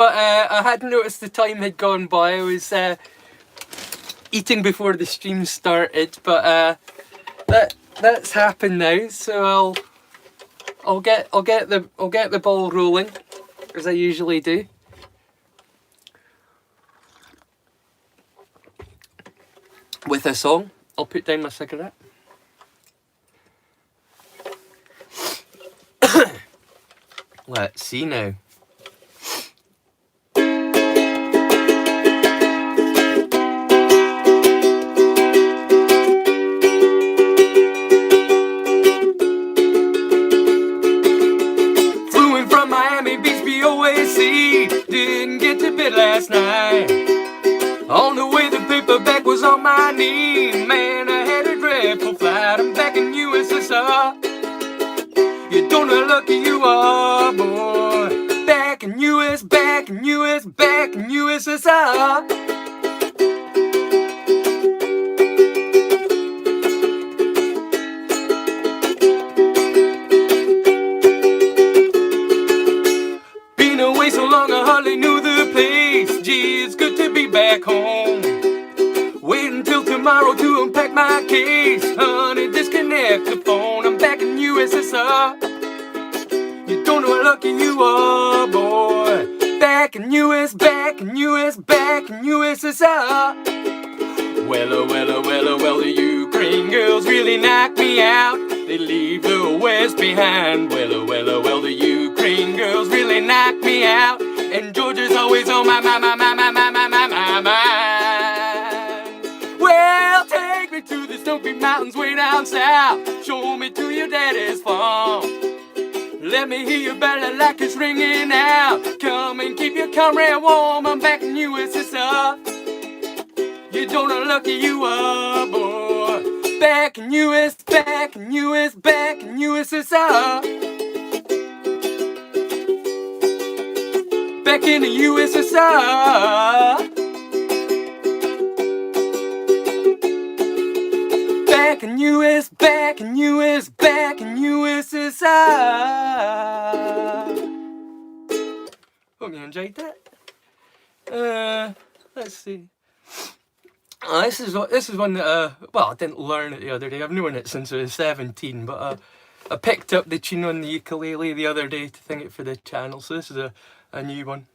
But I hadn't noticed the time had gone by. I was eating before the stream started, but that's happened now. So I'll get the ball rolling as I usually do. With a song. I'll put down my cigarette. Let's see now. Flew in from Miami Beach, BOAC. Didn't get to bed last night. On the way, the paperback was on my knee. Man, I had a dreadful flight. I'm back in USSR. You don't know how lucky you are, boy. Back in back in USSR. Been away so long I hardly knew the place. Gee, it's good to be back home. Wait until tomorrow to unpack my case. Honey, disconnect the phone. I'm back in USSR. You don't know how lucky you are, boy. Back in back in USSR. Well, the Ukraine girls really knock me out. They leave the West behind. Well, the Ukraine girls really knock me out. And Georgia's always on my mind. Well, take me to the Snowy Mountains way down south. Show me to your daddy's farm. Let me hear your belly like it's ringing out. Come and keep your comrade warm. I'm back in USSR. You don't know how lucky you are, boy. Back in back in USSR. Back in the USSR. Back in USSR. Hope you enjoyed that. Let's see. This is one that well, I didn't learn it the other day. I've known it since I was 17, but I picked up the tune on the ukulele the other day to sing it for the channel. So this is a new one.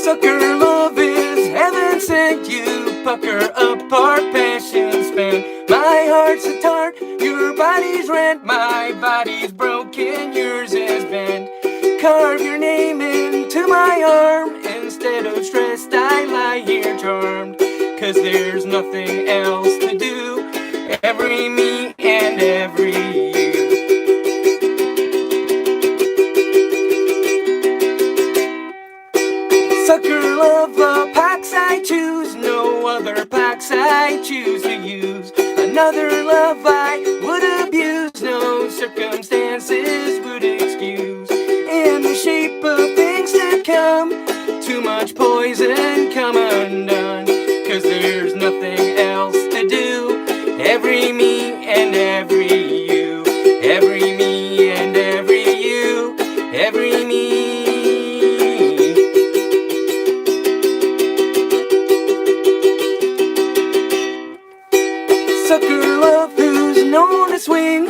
Sucker love is heaven sent you. Pucker up our passion span. My heart's a tart, your body's rent. My body's broken, yours is bent. Carve your name into my arm. Instead of stressed, I lie here charmed. 'Cause there's nothing else to do. Every me and every you. Sucker love the packs I choose. No other packs I choose to use. Another love I would abuse. No circumstances would excuse. In the shape of things to come. Too much poison come undone. 'Cause there's nothing else to do. Every me and every you. Every me and every you. Every me. Sucker love who's known to swing.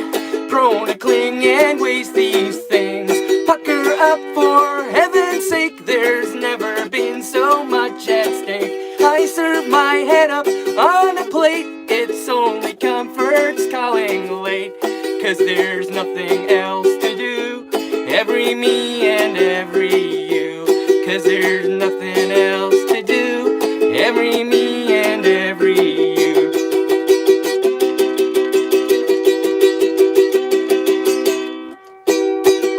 Prone to cling and waste these things. Pucker up for heaven's sake. There's never been so much at stake. I serve my head up on a plate. It's only comfort's calling late. 'Cause there's nothing else to do. Every me and every you. 'Cause there's nothing else to do. Every me and every you.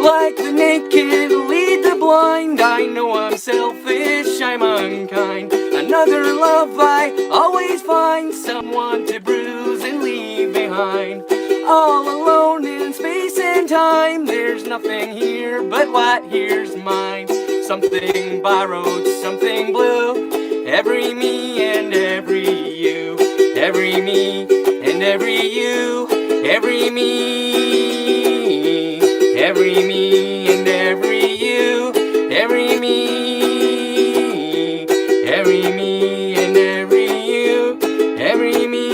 Like the naked lead the blind. I know I'm selfish, I'm unkind. Another love I always find. Someone to bruise and leave behind. All alone in space and time. There's nothing here but what here's mine. Something borrowed, something blue. Every me and every you. Every me and every you. every me, every me and every you, every me, every me and every you, every me.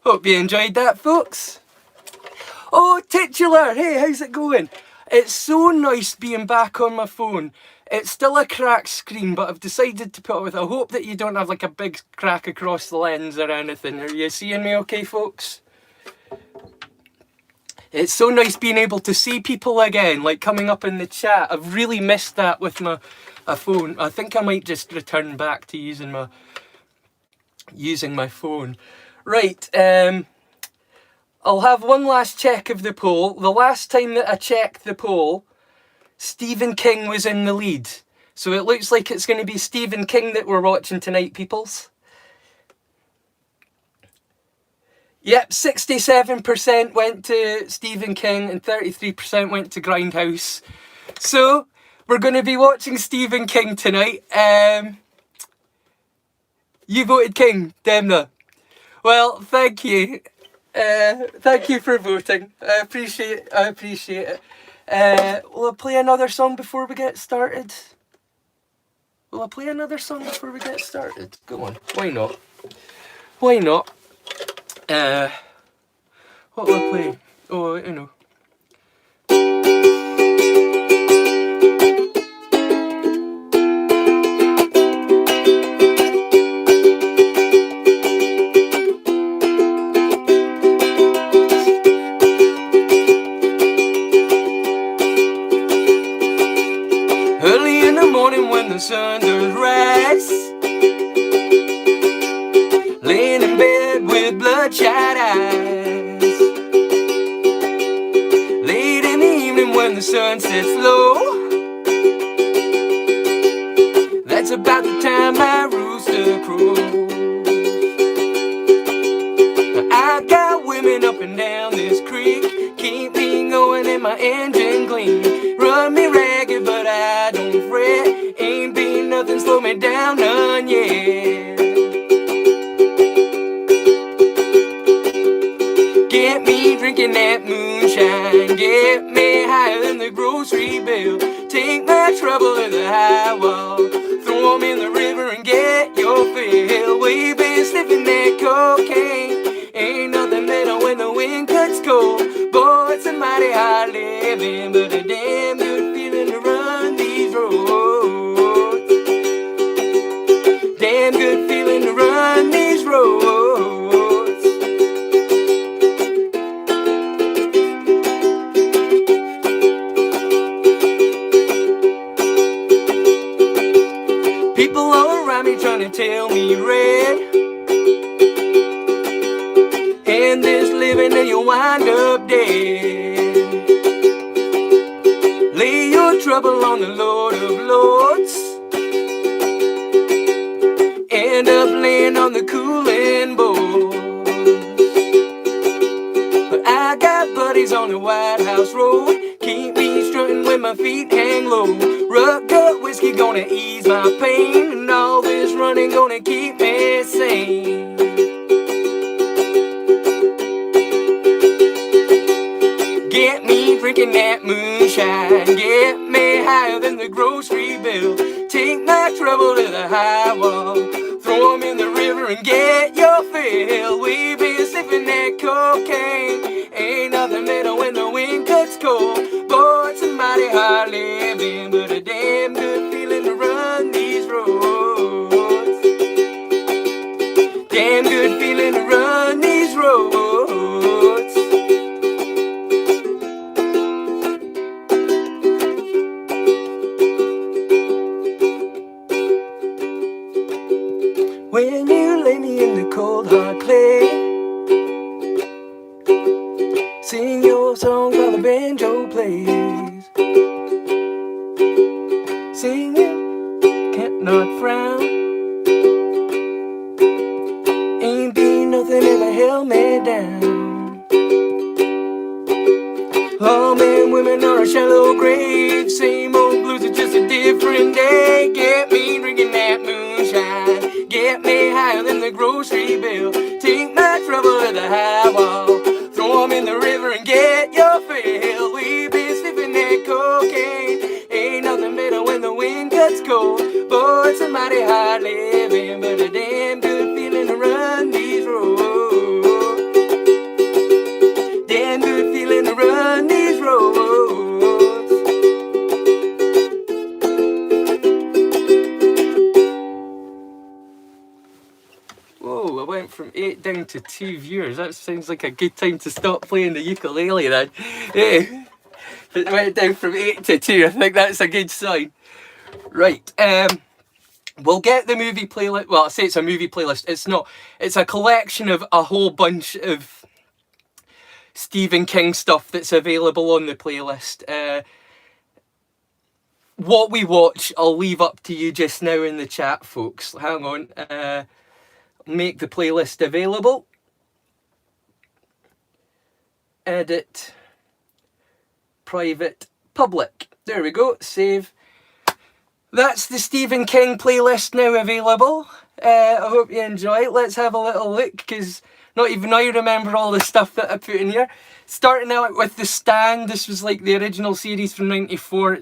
Hope you enjoyed that, folks. Oh, titular! Hey, how's it going? It's so nice being back on my phone. It's still a cracked screen, but I've decided to put it with. I hope that you don't have like a big crack across the lens or anything. Are you seeing me okay, folks? It's so nice being able to see people again, like coming up in the chat. I've really missed that with my phone. I think I might just return back to using my phone. Right, I'll have one last check of the poll. The last time that I checked the poll, Stephen King was in the lead. So it looks like it's going to be Stephen King that we're watching tonight, peoples. Yep, 67% went to Stephen King and 33% went to Grindhouse. So, we're going to be watching Stephen King tonight. You voted King, Demna. Well, thank you. Thank you for voting. I appreciate it. Will I play another song before we get started? Go on, why not? What will I play? Oh, you know. Early in the morning when the sun does rise, laying in bed with bloodshot eyes. Late in the evening when the sun sets low, that's about the time my rooster crows. I got women up and down this creek, keep me going and my engine clean. Run me ragged but I don't fret, ain't been nothing slow me down none yet. Get me drinking that moonshine, get me higher than the grocery bill. Take my trouble to the high wall, throw 'em in the river and get your fill. We've been sniffing that cocaine, ain't nothing better when the wind cuts cold. Boy, it's a mighty hard living, but a damn good feeling to run these roads. Damn good feeling to run these roads. People all around me trying to tell me red, in this living and you'll wind up dead. Lay your trouble on the Lord of Lords, end up laying on the cooling boards. But I got buddies on the White House Road, keep me strutting when my feet hang low. Ruck gut whiskey gonna ease my pain, and all this running gonna keep me sane. Get me drinking that moonshine, get me higher than the grocery bill. Take my trouble to the high wall, throw 'em in the river and get your fill. We've been sniffing that cocaine, ain't nothing better when the wind cuts cold. Boy, it's a mighty hard living, but a damn good feeling to run these roads. Damn good feeling to run these roads. When you lay me in the cold hard clay, sing your songs while the banjo plays. Sing you can't not frown, ain't been nothing ever held me down. All men, women are a shallow grave, same old blues, it's just a different it's a mighty hard living, but a damn good feeling to run these roads. Damn good feeling to run these roads. Whoa, I went from 8 down to 2 viewers. That sounds like a good time to stop playing the ukulele then. Hey, it went down from 8 to 2. I think that's a good sign. Right, we'll get the movie playlist. Well, I say it's a movie playlist. It's not. It's a collection of a whole bunch of Stephen King stuff that's available on the playlist. What we watch, I'll leave up to you just now in the chat, folks. Hang on. Make the playlist available. Edit. Private. Public. There we go. Save. That's the Stephen King playlist now available. I hope you enjoy it. Let's have a little look, because not even I remember all the stuff that I put in here. Starting out with The Stand. This was like the original series from '94.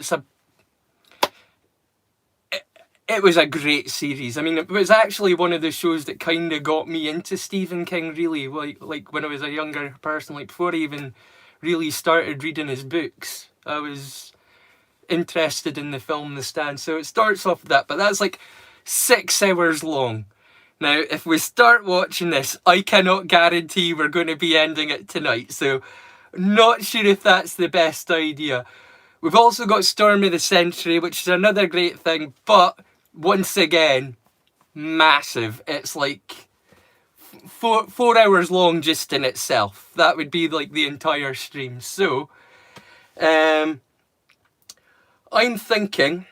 It was a great series. I mean, it was actually one of the shows that kind of got me into Stephen King, really. Like when I was a younger person, like before I even really started reading his books, I was interested in the film The Stand. So it starts off with that, but that's like 6 hours long. Now, if we start watching this, I cannot guarantee we're going to be ending it tonight. So not sure if that's the best idea. We've also got Storm of the Century, which is another great thing, but once again, massive. It's like four hours long just in itself. That would be like the entire stream. So, I'm thinking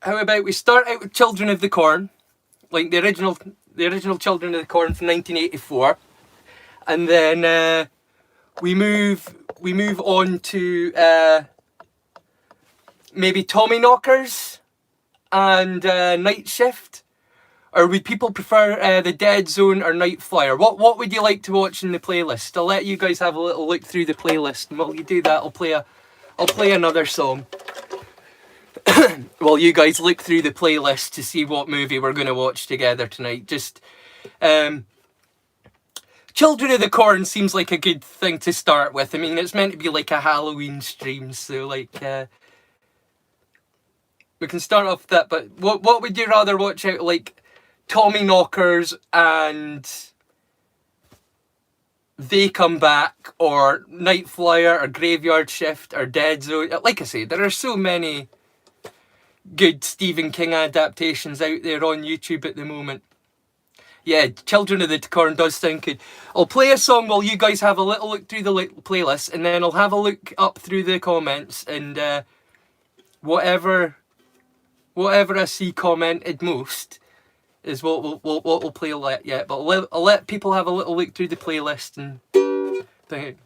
how about we start out with Children of the Corn, like the original Children of the Corn from 1984, and then we move on to maybe Tommyknockers and Night Shift, or would people prefer The Dead Zone or Night Flyer? What would you like to watch in the playlist? I'll let you guys have a little look through the playlist, and while you do that, I'll play another song. While you guys look through the playlist to see what movie we're going to watch together tonight. Just Children of the Corn seems like a good thing to start with. I mean, it's meant to be like a Halloween stream, so like we can start off with that. But what would you rather watch out, like Tommyknockers and They Come Back, or Night Flyer, or Graveyard Shift, or Dead Zone? Like I say, there are so many good Stephen King adaptations out there on YouTube at the moment. Yeah, Children of the Corn does sound good. I'll play a song while you guys have a little look through the playlist, and then I'll have a look up through the comments, and whatever I see commented most is what we'll play. Yeah, but I'll let people have a little look through the playlist and think.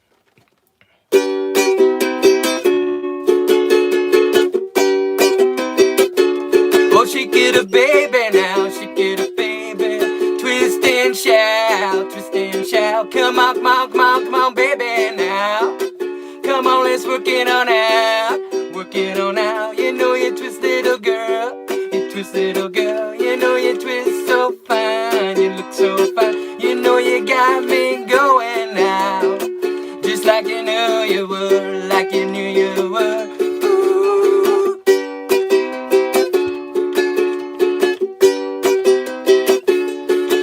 Oh, shake it up, baby, now, shake it up, baby. Twist and shout, twist and shout. Come on, come on, come on, come on, baby, now. Come on, let's work it on out. Work it on out. You know you twist, little girl. You twist, little girl. You know you twist so fine. You look so fine. You know you got me going now. Just like you knew you were, like you knew you were.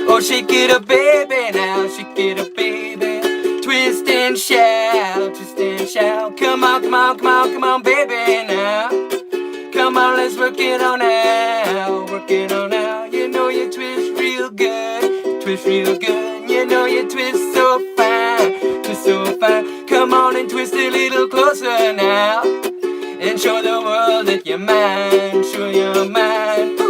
Oh, shake it up, baby, now, shake it up, baby. Twist and shout, twist and shout. Come on, come on, come on, come on, baby, now. Come on, let's work it on out, work it on out. You know you twist real good, twist real good. You know you twist so fine, twist so fine. Come on and twist a little closer now, and show the world that you're mine, show you're mine.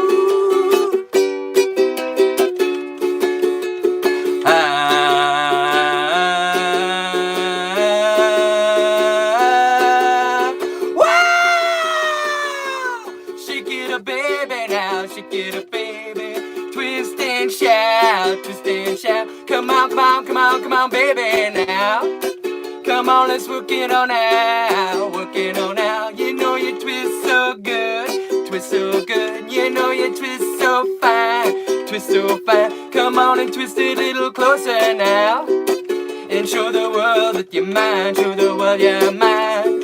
Twist and shout. Come on, come on, come on, come on, baby, now. Come on, let's work it on out, work it on out. You know you twist so good, twist so good. You know you twist so fine, twist so fine. Come on and twist it a little closer now, and show the world that you're mine, show the world you're mine.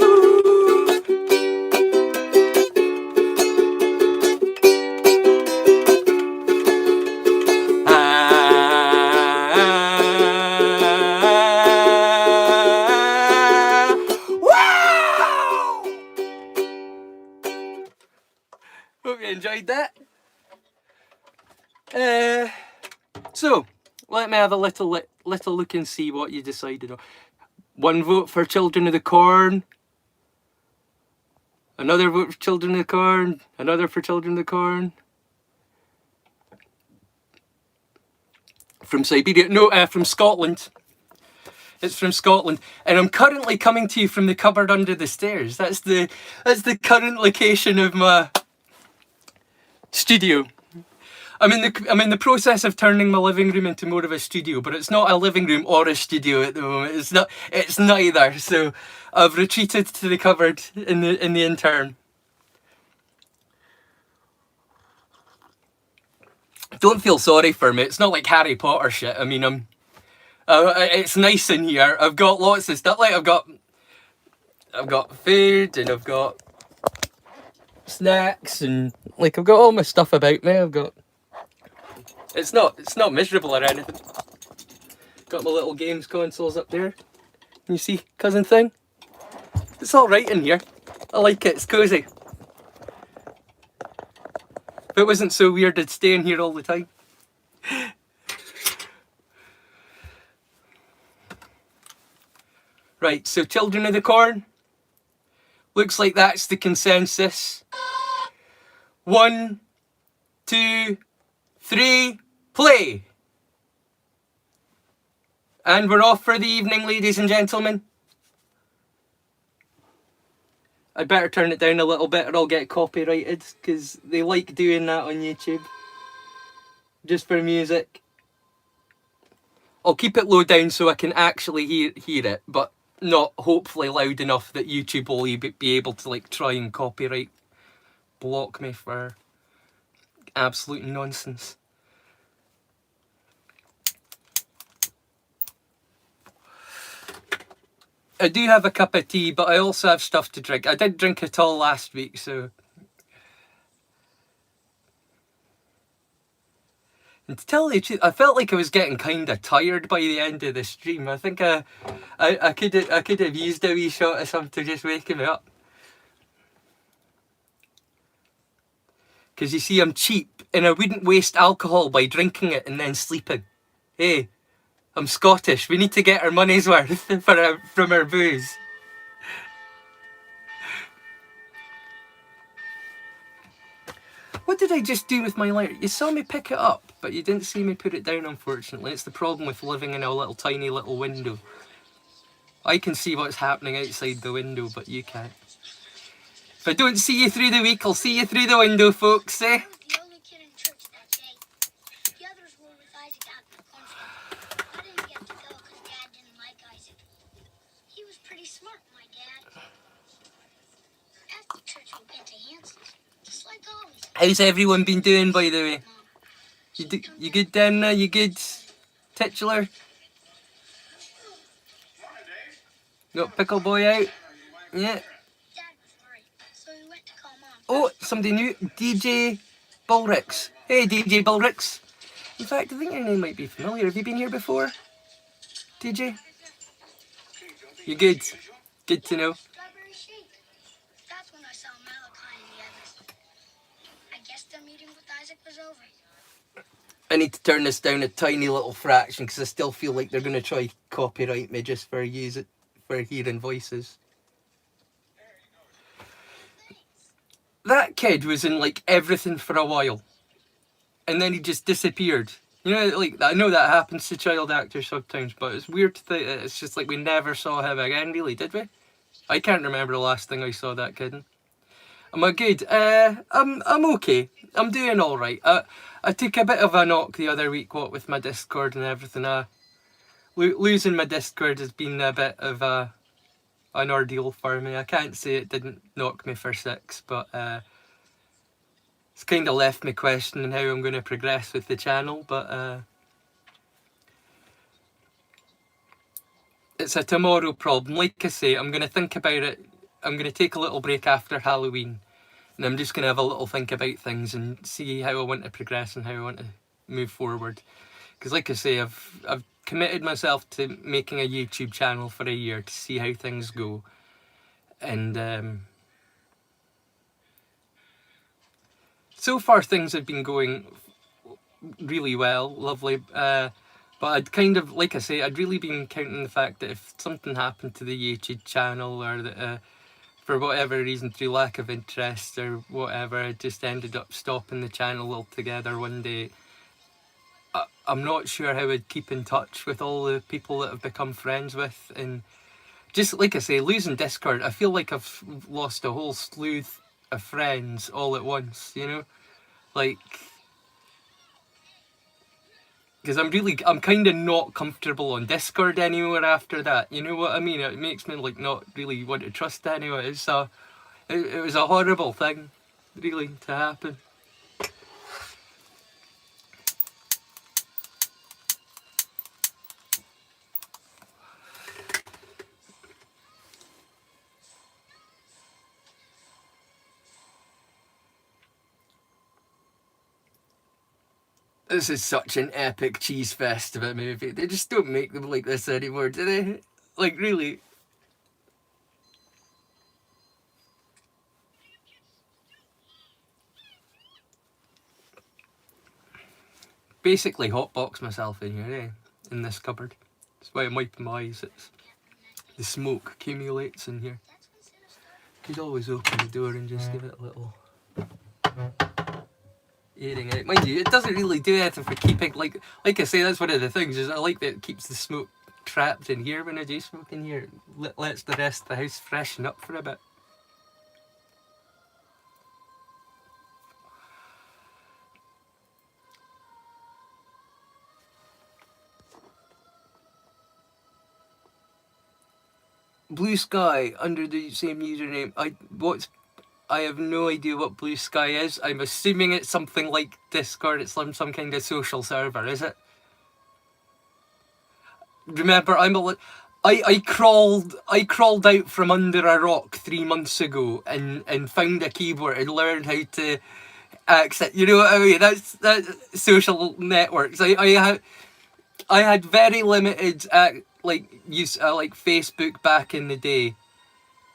Hope you enjoyed that. So, let me have a little look and see what you decided on. One vote for Children of the Corn. Another vote for Children of the Corn. Another for Children of the Corn. From Siberia. No, from Scotland. It's from Scotland. And I'm currently coming to you from the cupboard under the stairs. That's the current location of my studio. I'm in the process of turning my living room into more of a studio, but it's not a living room or a studio at the moment. It's neither. So I've retreated to the cupboard in the interim. Don't feel sorry for me. It's not like Harry Potter shit. I mean, it's nice in here. I've got lots of stuff. Like I've got food, and I've got snacks, and like I've got all my stuff about me. I've got. It's not miserable or anything. Got my little games consoles up there. You see, cousin thing? It's all right in here. I like it. It's cozy. If it wasn't so weird, I'd stay in here all the time. Right, so Children of the Corn. Looks like that's the consensus. 1, 2, 3, play! And we're off for the evening, ladies and gentlemen. I'd better turn it down a little bit or I'll get copyrighted, because they like doing that on YouTube. Just for music. I'll keep it low down so I can actually hear it, but not hopefully loud enough that YouTube will be able to like try and copyright block me for absolute nonsense. I do have a cup of tea, but I also have stuff to drink. I did drink it all last week, so... And to tell you the truth, I felt like I was getting kind of tired by the end of the stream. I think I could have used a wee shot of something to just waking me up. Because you see, I'm cheap, and I wouldn't waste alcohol by drinking it and then sleeping. Hey, I'm Scottish. We need to get our money's worth from our booze. What did I just do with my lighter? You saw me pick it up, but you didn't see me put it down, unfortunately. It's the problem with living in a little tiny little window. I can see what's happening outside the window, but you can't. If I don't see you through the week, I'll see you through the window, folks, eh? The only kid in church that day. The others were with Isaac out in the country. I didn't get to go because Dad didn't like Isaac. He was pretty smart, my dad. After church, we went to Hanson's, just like always. How's everyone been doing, by the way? You good, Dana? You good, titular? Got Pickle Boy out? Yeah. Dad was worried, so we went to call Mom. Oh, somebody new. DJ Bulrix. Hey, DJ Bulrix. In fact, I think your name might be familiar. Have you been here before? DJ? You good? Good to know. Strawberry shake. That's when I saw Malachi and the others. I guess their meeting with Isaac was over. I need to turn this down a tiny little fraction because I still feel like they're going to try copyright me just for hearing voices. That kid was in like everything for a while, and then he just disappeared. You know, like I know that happens to child actors sometimes, but it's weird to think it's just like we never saw him again. Really, did we? I can't remember the last thing I saw that kid in. Am I good? I'm okay. I'm doing all right. I took a bit of a knock the other week, what with my Discord and everything. Losing my Discord has been a bit of a an ordeal for me. I can't say it didn't knock me for six, but it's kind of left me questioning how I'm going to progress with the channel. But it's a tomorrow problem. Like I say, I'm going to think about it. I'm going to take a little break after Halloween, and I'm just going to have a little think about things and see how I want to progress and how I want to move forward. Because like I say, I've committed myself to making a YouTube channel for a year to see how things go. And so far things have been going really well, lovely. But I'd kind of, like I say, I'd really been counting the fact that if something happened to the YouTube channel, or that for whatever reason, through lack of interest or whatever, I just ended up stopping the channel altogether one day. I'm not sure how I'd keep in touch with all the people that I've become friends with. And just like I say, losing Discord, I feel like I've lost a whole slew of friends all at once, you know? Like, because I'm kind of not comfortable on Discord anymore after that. You know what I mean? It makes me like not really want to trust anyone. It was a horrible thing, really, to happen. This is such an epic cheese fest of a movie. They just don't make them like this anymore, do they? Like, really? Basically hotbox myself in here, eh? In this cupboard. That's why I'm wiping my eyes. The smoke accumulates in here. Could always open the door and just give it a little airing out. Mind you, it doesn't really do anything for keeping, like I say, that's one of the things, is I like that it keeps the smoke trapped in here when I do smoke in here. It lets the rest of the house freshen up for a bit. Blue Sky under the same username. I have no idea what Blue Sky is. I'm assuming it's something like Discord. It's some kind of social server, is it? Remember, I crawled out from under a rock 3 months ago and found a keyboard and learned how to access. You know what I mean? That's social networks. I had very limited use like Facebook back in the day,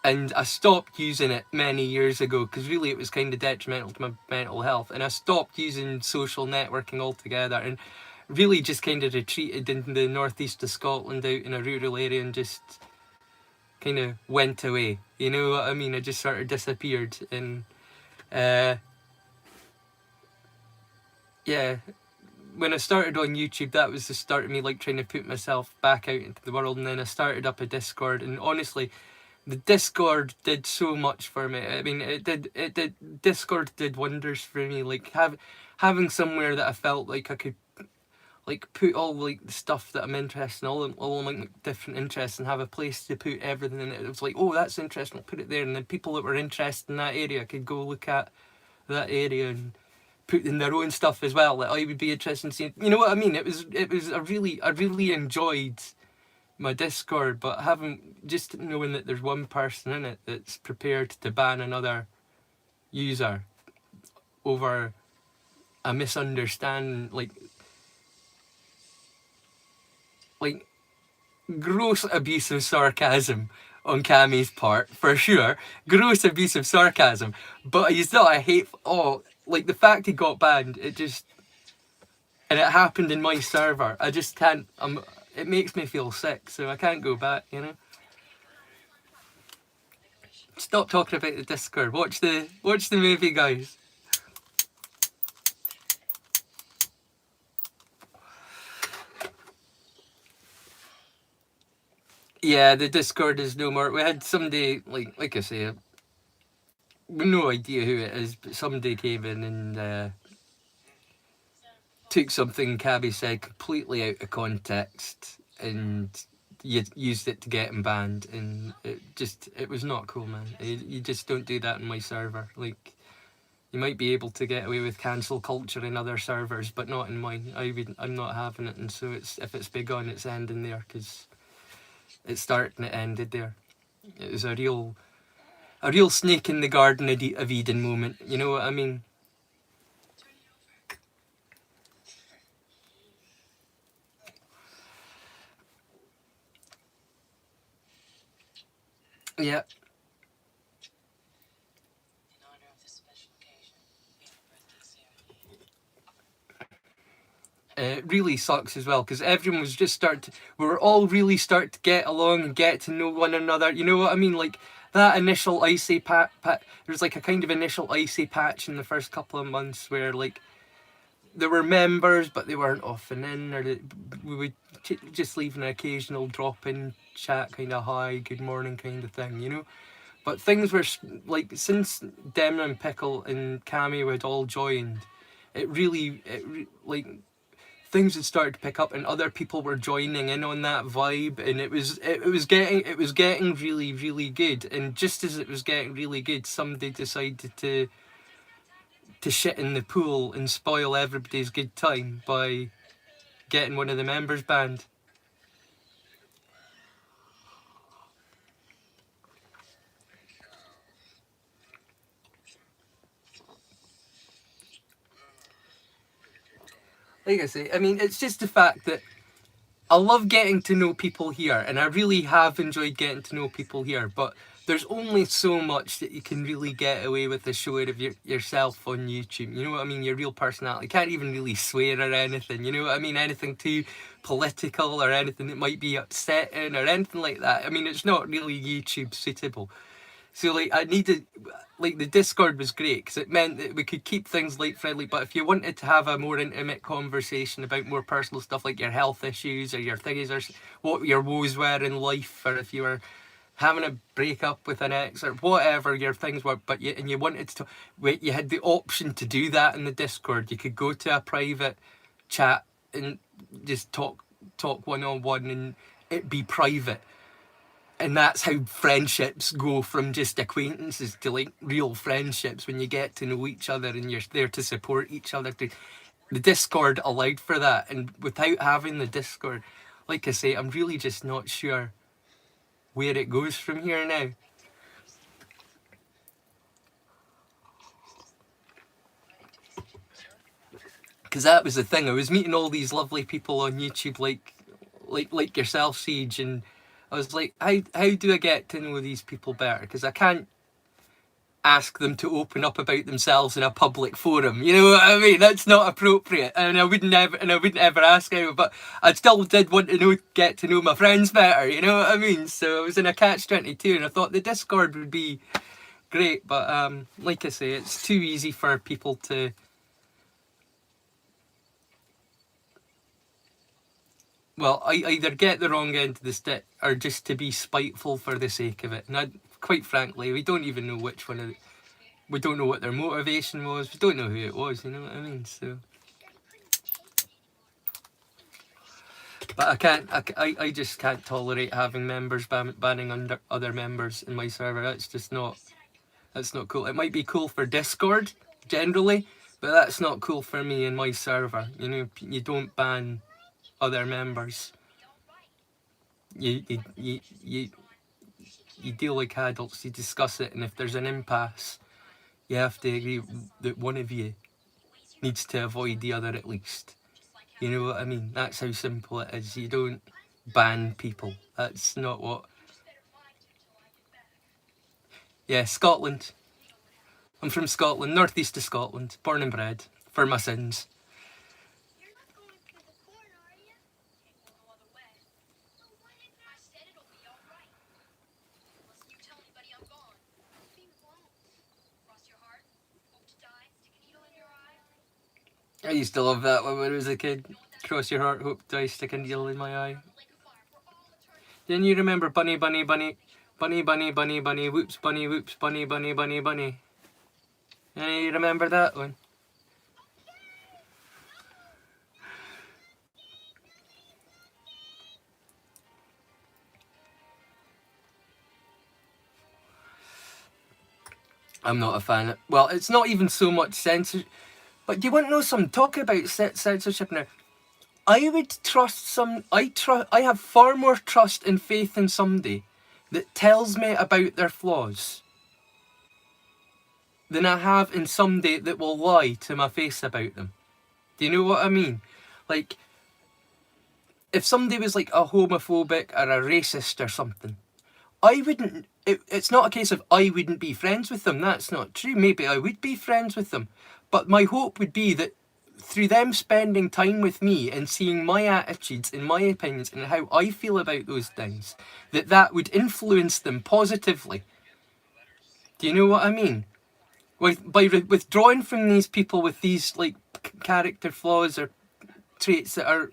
and I stopped using it many years ago because really it was kind of detrimental to my mental health, and I stopped using social networking altogether, and really just kind of retreated in the northeast of Scotland out in a rural area and just kind of went away. You know what I mean? I just sort of disappeared, and yeah, when I started on YouTube, that was the start of me like trying to put myself back out into the world. And then I started up a Discord, and honestly, the Discord did so much for me. I mean, it did. Discord did wonders for me. Like having somewhere that I felt like I could like put all like the stuff that I'm interested in, all like different interests, and have a place to put everything in it. It was like, oh, that's interesting, I'll put it there, and then people that were interested in that area could go look at that area and put in their own stuff as well that I would be interested in seeing. You know what I mean? It was I really enjoyed my Discord, but having just knowing that there's one person in it that's prepared to ban another user over a misunderstanding, like gross abuse of sarcasm on Cammy's part, for sure. Gross abuse of sarcasm. But he's not a hateful. Oh, like the fact he got banned, it just. And it happened in my server. I just can't. It makes me feel sick, so I can't go back, you know? Stop talking about the Discord. Watch the movie, guys. Yeah, the Discord is no more. We had somebody, like I say, we no idea who it is, but somebody came in and took something Cabby said completely out of context, and you used it to get him banned, and it was not cool, man. You just don't do that in my server. Like, you might be able to get away with cancel culture in other servers, but not in mine. I'm not having it, and so if it's big on, it's ending there, because it started and it ended there. It was a real snake in the garden of Eden moment. You know what I mean? Yeah. It really sucks as well, because everyone was just we were all really starting to get along and get to know one another. You know what I mean? Like that initial icy there's like a kind of initial icy patch in the first couple of months where like there were members, but they weren't often in, or we would just leave an occasional drop in chat, kind of hi, good morning kind of thing, you know? But things were like, since Demna and Pickle and Cameo had all joined, like things had started to pick up, and other people were joining in on that vibe, and it was getting really, really good. And just as it was getting really good, somebody decided to shit in the pool and spoil everybody's good time by getting one of the members banned. Like I say, I mean, it's just the fact that I love getting to know people here, and I really have enjoyed getting to know people here, but there's only so much that you can really get away with the showing of yourself on YouTube. You know what I mean? Your real personality. You can't even really swear or anything. You know what I mean? Anything too political or anything that might be upsetting or anything like that. I mean, it's not really YouTube suitable. So like I needed, like the Discord was great because it meant that we could keep things light friendly. But if you wanted to have a more intimate conversation about more personal stuff like your health issues or your thingies or what your woes were in life, or if you were having a breakup with an ex or whatever your things were, but you wanted to, wait, you had the option to do that in the Discord. You could go to a private chat and just talk one on one, and it be private. And that's how friendships go from just acquaintances to like real friendships, when you get to know each other and you're there to support each other. The Discord allowed for that, and without having the Discord, like I say, I'm really just not sure where it goes from here now. Because that was the thing, I was meeting all these lovely people on YouTube, like yourself, Siege, and I was like, how do I get to know these people better? Because I can't ask them to open up about themselves in a public forum. You know what I mean? That's not appropriate, and I wouldn't ever ask anyone. But I still did want to get to know my friends better. You know what I mean? So I was in a catch-22, and I thought the Discord would be great. But like I say, it's too easy for people to. Well, I either get the wrong end of the stick or just to be spiteful for the sake of it. And quite frankly, we don't even know which one of we don't know what their motivation was. We don't know who it was, you know what I mean? So, but I just can't tolerate having members banning under other members in my server. That's not cool. It might be cool for Discord generally, but that's not cool for me in my server. You know, you don't ban other members. You deal like adults. You discuss it, and if there's an impasse, you have to agree that one of you needs to avoid the other at least. You know what I mean? That's how simple it is. You don't ban people. That's not what. Yeah, Scotland. I'm from Scotland, northeast of Scotland, born and bred, for my sins. I used to love that when I was a kid. Cross your heart, hope die, stick a needle in my eye. Then you remember bunny, bunny, bunny, bunny, bunny, bunny, bunny, whoops, bunny, whoops, bunny, bunny, bunny, bunny. And you remember that one? I'm not a fan of, well, it's not even so much censorship. But do you want to know something? Talking about censorship now. I would trust I have far more trust and faith in somebody that tells me about their flaws than I have in somebody that will lie to my face about them. Do you know what I mean? Like, if somebody was like a homophobic or a racist or something, I wouldn't. It's not a case of I wouldn't be friends with them. That's not true. Maybe I would be friends with them. But my hope would be that through them spending time with me and seeing my attitudes and my opinions and how I feel about those things, that would influence them positively. Do you know what I mean? By withdrawing from these people with these like character flaws or traits that are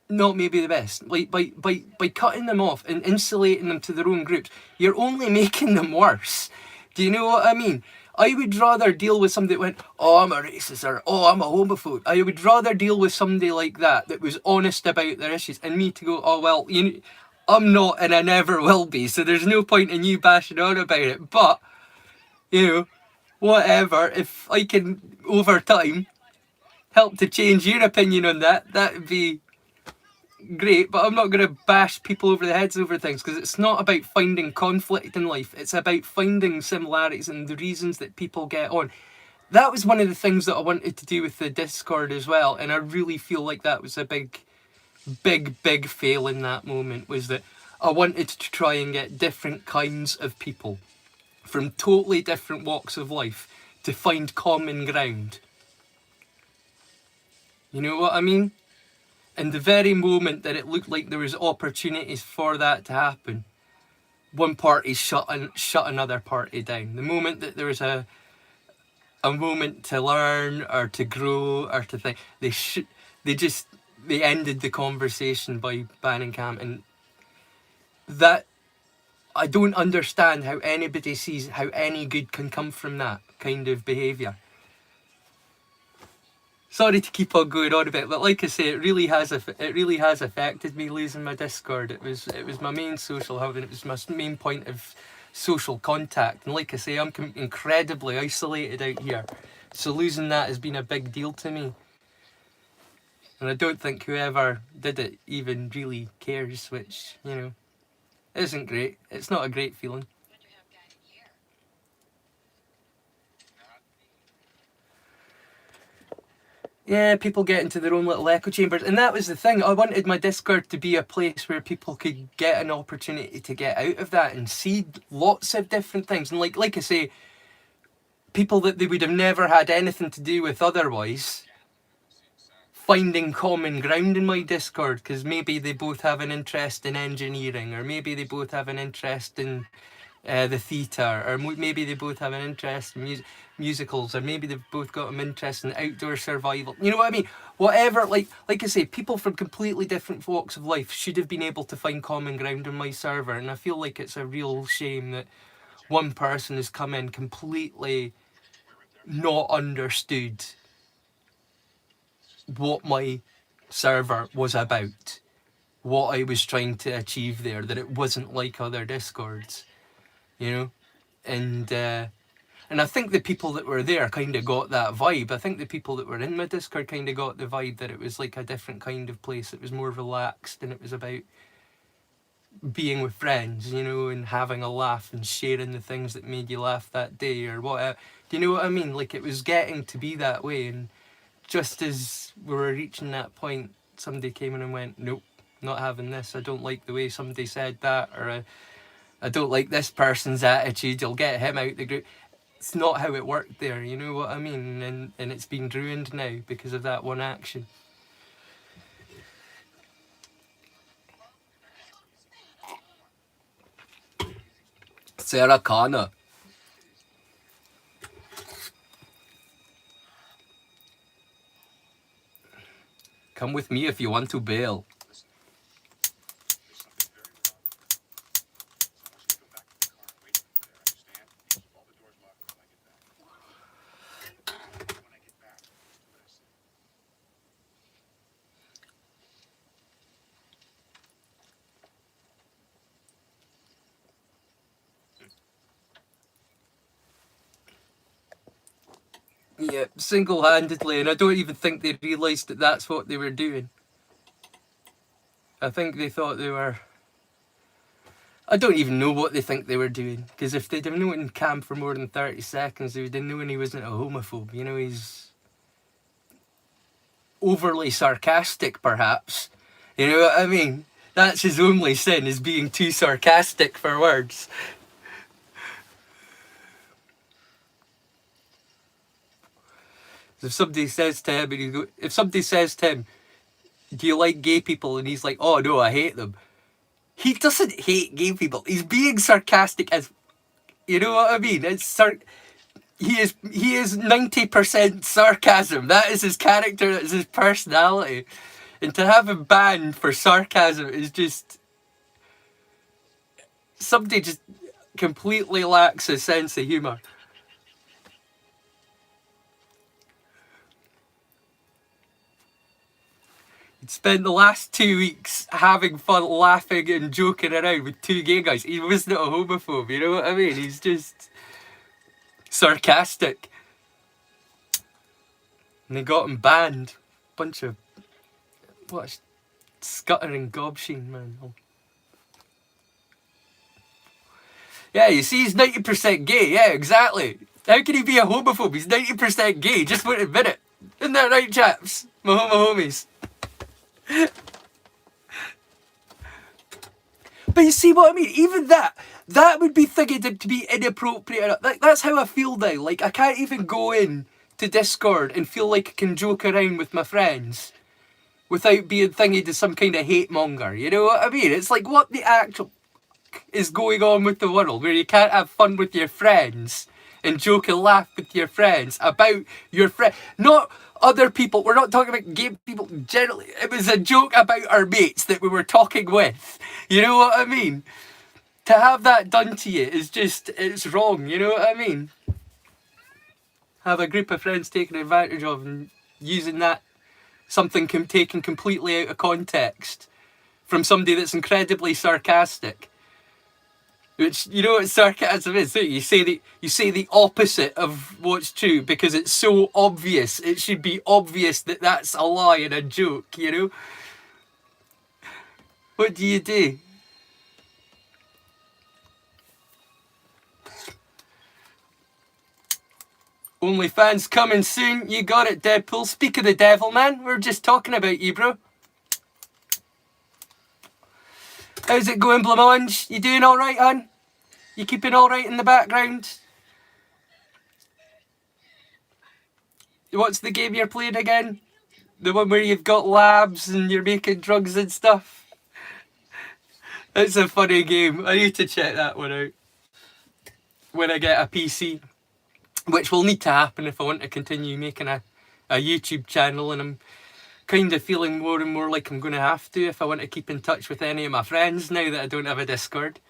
not maybe the best, like by cutting them off and insulating them to their own groups, you're only making them worse. Do you know what I mean? I would rather deal with somebody that went, oh, I'm a racist, or oh, I'm a homophobe. I would rather deal with somebody like that was honest about their issues, and me to go, oh well, I'm not and I never will be, so there's no point in you bashing on about it. But whatever, if I can over time help to change your opinion on that would be great. But I'm not going to bash people over the heads over things, because it's not about finding conflict in life. It's about finding similarities and the reasons that people get on. That was one of the things that I wanted to do with the Discord as well, and I really feel like that was a big fail in that moment, was that I wanted to try and get different kinds of people from totally different walks of life to find common ground. You know what I mean? And the very moment that it looked like there was opportunities for that to happen, one party shut another party down. The moment that there was a moment to learn or to grow or to think, they ended the conversation by banning Cam, and that I don't understand how anybody sees how any good can come from that kind of behaviour. Sorry to keep on going on a bit, but like I say, it really has affected me losing my Discord. It was my main social hub, and it was my main point of social contact. And like I say, I'm incredibly isolated out here, so losing that has been a big deal to me. And I don't think whoever did it even really cares, which isn't great. It's not a great feeling. Yeah, people get into their own little echo chambers. And that was the thing. I wanted my Discord to be a place where people could get an opportunity to get out of that and see lots of different things. And like I say, people that they would have never had anything to do with otherwise, finding common ground in my Discord, because maybe they both have an interest in engineering, or maybe they both have an interest in the theatre, or maybe they both have an interest in musicals, or maybe they've both got an interest in outdoor survival. You know what I mean? Whatever, like I say, people from completely different walks of life should have been able to find common ground on my server, and I feel like it's a real shame that one person has come in completely not understood what my server was about, what I was trying to achieve there, that it wasn't like other Discords, and I think the people that were there kind of got that vibe. I think the people that were in my Discord kind of got the vibe that it was like a different kind of place. It was more relaxed, and it was about being with friends, and having a laugh and sharing the things that made you laugh that day or whatever. Do you know what I mean? Like, it was getting to be that way, and just as we were reaching that point, somebody came in and went, nope, not having this. I don't like the way somebody said that, or I don't like this person's attitude. You'll get him out the group. It's not how it worked there, you know what I mean? And it's been ruined now because of that one action. Sarah Connor. Come with me if you want to bail. Yeah, single-handedly, and I don't even think they realised that that's what they were doing. I think they thought they were... I don't even know what they think they were doing, because if they'd have known Cam for more than 30 seconds, they would have known he wasn't a homophobe. You know, he's overly sarcastic, perhaps. You know what I mean? That's his only sin, is being too sarcastic for words. If somebody says to him, if somebody says to him, "Do you like gay people?" and he's like, "Oh no, I hate them," he doesn't hate gay people. He's being sarcastic as, you know what I mean? He is 90% sarcasm. That is his character. That is his personality. And to have him banned for sarcasm is just... somebody just completely lacks a sense of humour. He'd spent the last 2 weeks having fun, laughing and joking around with two gay guys. He wasn't a homophobe, you know what I mean? He's just sarcastic. And they got him banned. Bunch of... what a scuttering gobsheen, man. Yeah, you see, he's 90% gay. Yeah, exactly. How can he be a homophobe? He's 90% gay. Just won't admit it. Isn't that right, chaps? My homies. But you see what I mean? Even that would be thinking to be inappropriate. That's how I feel now. Like, I can't even go in to Discord and feel like I can joke around with my friends without being thingy to some kind of hate monger. You know what I mean? It's like, what the actual is going on with the world where you can't have fun with your friends and joke and laugh with your friends about your friend, not other people. We're not talking about gay people generally. It was a joke about our mates that we were talking with. You know what I mean? To have that done to you is just, it's wrong. You know what I mean? Have a group of friends taking advantage of and using that, something taken completely out of context from somebody that's incredibly sarcastic. Which, you know what sarcasm is, don't you? You say the opposite of what's true because it's so obvious. It should be obvious that that's a lie and a joke, you know? What do you do? OnlyFans coming soon. You got it, Deadpool. Speak of the devil, man. We're just talking about you, bro. How's it going, Blancmange? You doing alright, hon? You keeping alright in the background? What's the game you're playing again? The one where you've got labs and you're making drugs and stuff? It's a funny game. I need to check that one out when I get a PC, which will need to happen if I want to continue making a YouTube channel, and I'm kind of feeling more and more like I'm going to have to if I want to keep in touch with any of my friends now that I don't have a Discord.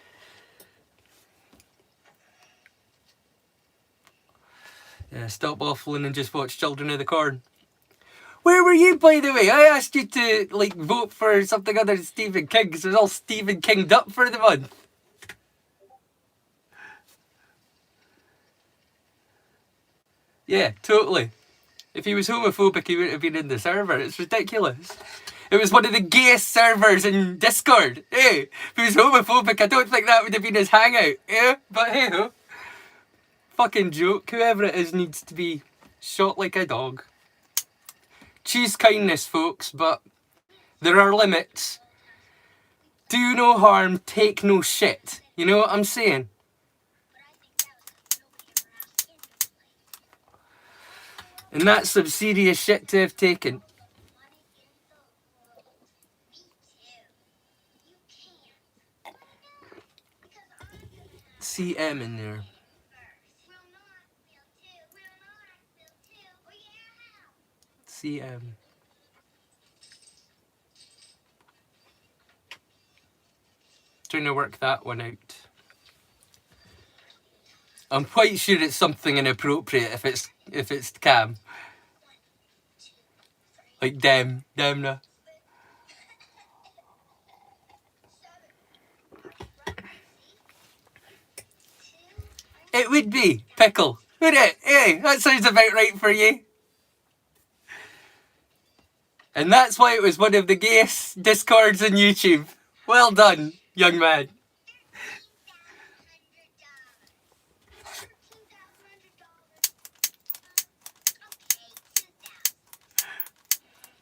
Yeah, stop waffling and just watch Children of the Corn. Where were you, by the way? I asked you to, like, vote for something other than Stephen King, because it was all Stephen King'd up for the month. Yeah, totally. If he was homophobic, he wouldn't have been in the server. It's ridiculous. It was one of the gayest servers in Discord. Hey, if he was homophobic, I don't think that would have been his hangout. Yeah, but hey ho. Fucking joke. Whoever it is needs to be shot like a dog. Choose kindness, folks, but there are limits. Do no harm, take no shit. You know what I'm saying? And that's some serious shit to have taken. CM in there. CM. Trying to work that one out. I'm quite sure it's something inappropriate if it's Cam. Like Demna. It would be Pickle. Would it? Hey, that sounds about right for you. And that's why it was one of the gayest discords on YouTube. Well done, young man.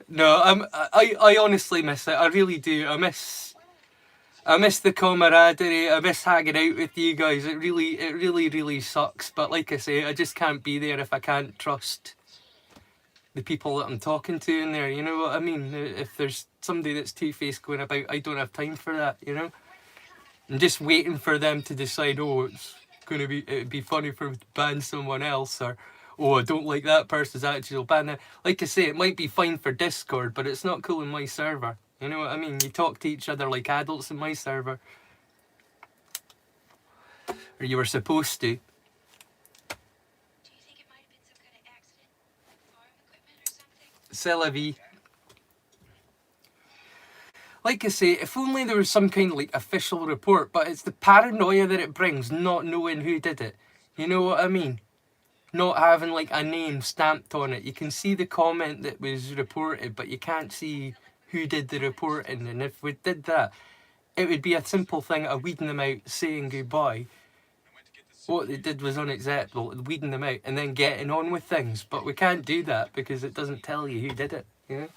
No, I honestly miss it. I really do. I miss the camaraderie. I miss hanging out with you guys. It really sucks. But like I say, I just can't be there if I can't trust the people that I'm talking to in there. You know what I mean? If there's somebody that's two-faced going about, I don't have time for that. You know, I'm just waiting for them to decide. Oh, it'd be funny for to ban someone else, or oh, I don't like that person's attitude, I'll ban them. Like I say, it might be fine for Discord, but it's not cool in my server. You know what I mean? You talk to each other like adults in my server. Or you were supposed to. Do you think it might have been some kind of accident? Farm equipment or something? C'est la vie. Like I say, if only there was some kind of like official report, but it's the paranoia that it brings, not knowing who did it. You know what I mean? Not having like a name stamped on it. You can see the comment that was reported, but you can't see who did the reporting. And if we did that, it would be a simple thing of weeding them out, saying goodbye. What they did was unacceptable, weeding them out and then getting on with things. But we can't do that because it doesn't tell you who did it, you know?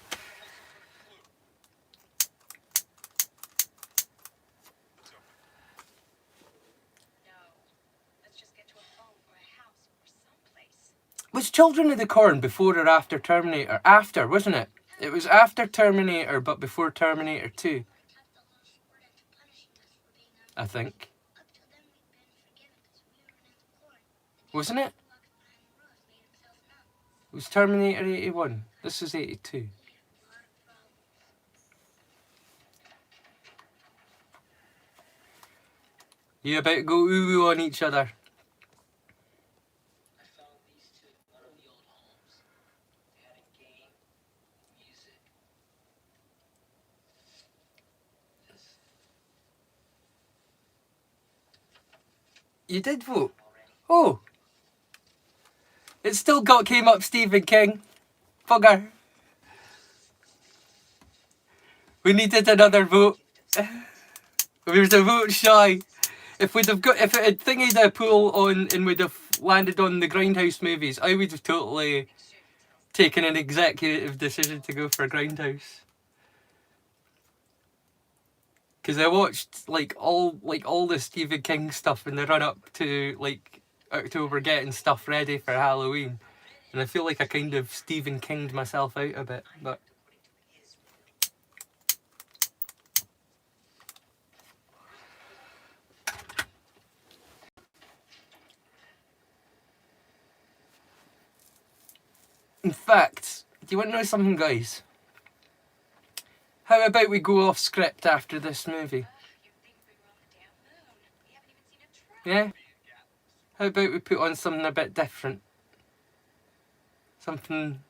Was Children of the Corn before or after Terminator? After, wasn't it? It was after Terminator, but before Terminator 2. I think. Wasn't it? It was Terminator 81. This is 82. You about to go ooh on each other. You did vote? Oh. It still came up Stephen King. Bugger. We needed another vote. We was a vote shy. If it had thingied a pool on and would have landed on the Grindhouse movies, I would have totally taken an executive decision to go for Grindhouse. Because I watched all the Stephen King stuff in the run up to like October, getting stuff ready for Halloween, and I feel like I kind of Stephen Kinged myself out a bit. But in fact, do you want to know something, guys? How about we go off script after this movie? Yeah? How about we put on something a bit different? Something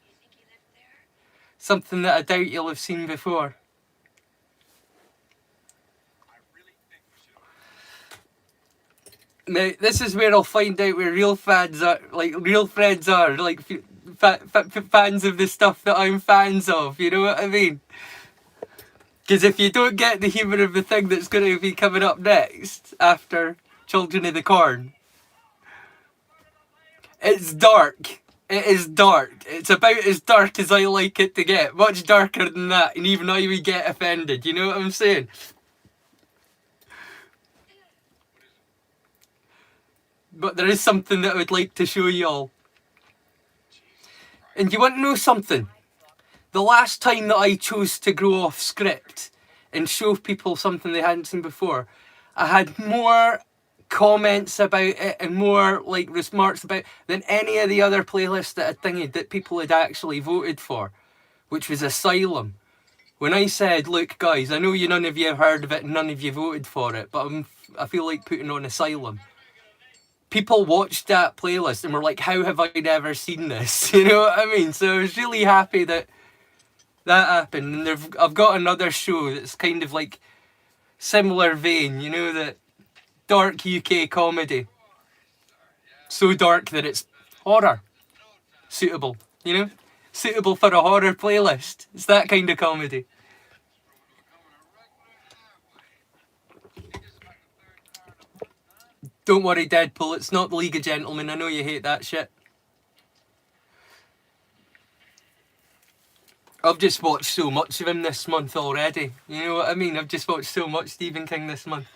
that I doubt you'll have seen before. Now, this is where I'll find out where real fans are, like real friends are, like fans of the stuff that I'm fans of, you know what I mean? Because if you don't get the humour of the thing that's going to be coming up next, after Children of the Corn, it's dark. It is dark. It's about as dark as I like it to get. Much darker than that, and even I would get offended, you know what I'm saying? But there is something that I would like to show y'all. And you want to know something? The last time that I chose to go off script and show people something they hadn't seen before, I had more comments about it and more like remarks about it than any of the other playlists that that people had actually voted for, which was Asylum. When I said, look guys, I know none of you have heard of it and none of you voted for it, but I feel like putting on Asylum. People watched that playlist and were like, how have I never seen this? You know what I mean? So I was really happy that happened. And I've got another show that's kind of like similar vein, you know, that dark UK comedy. So dark that it's Horror. Suitable, you know? Suitable for a horror playlist. It's that kind of comedy. Don't worry, Deadpool, it's not the League of Gentlemen. I know you hate that shit. I've just watched so much of him this month already. You know what I mean? I've just watched so much Stephen King this month.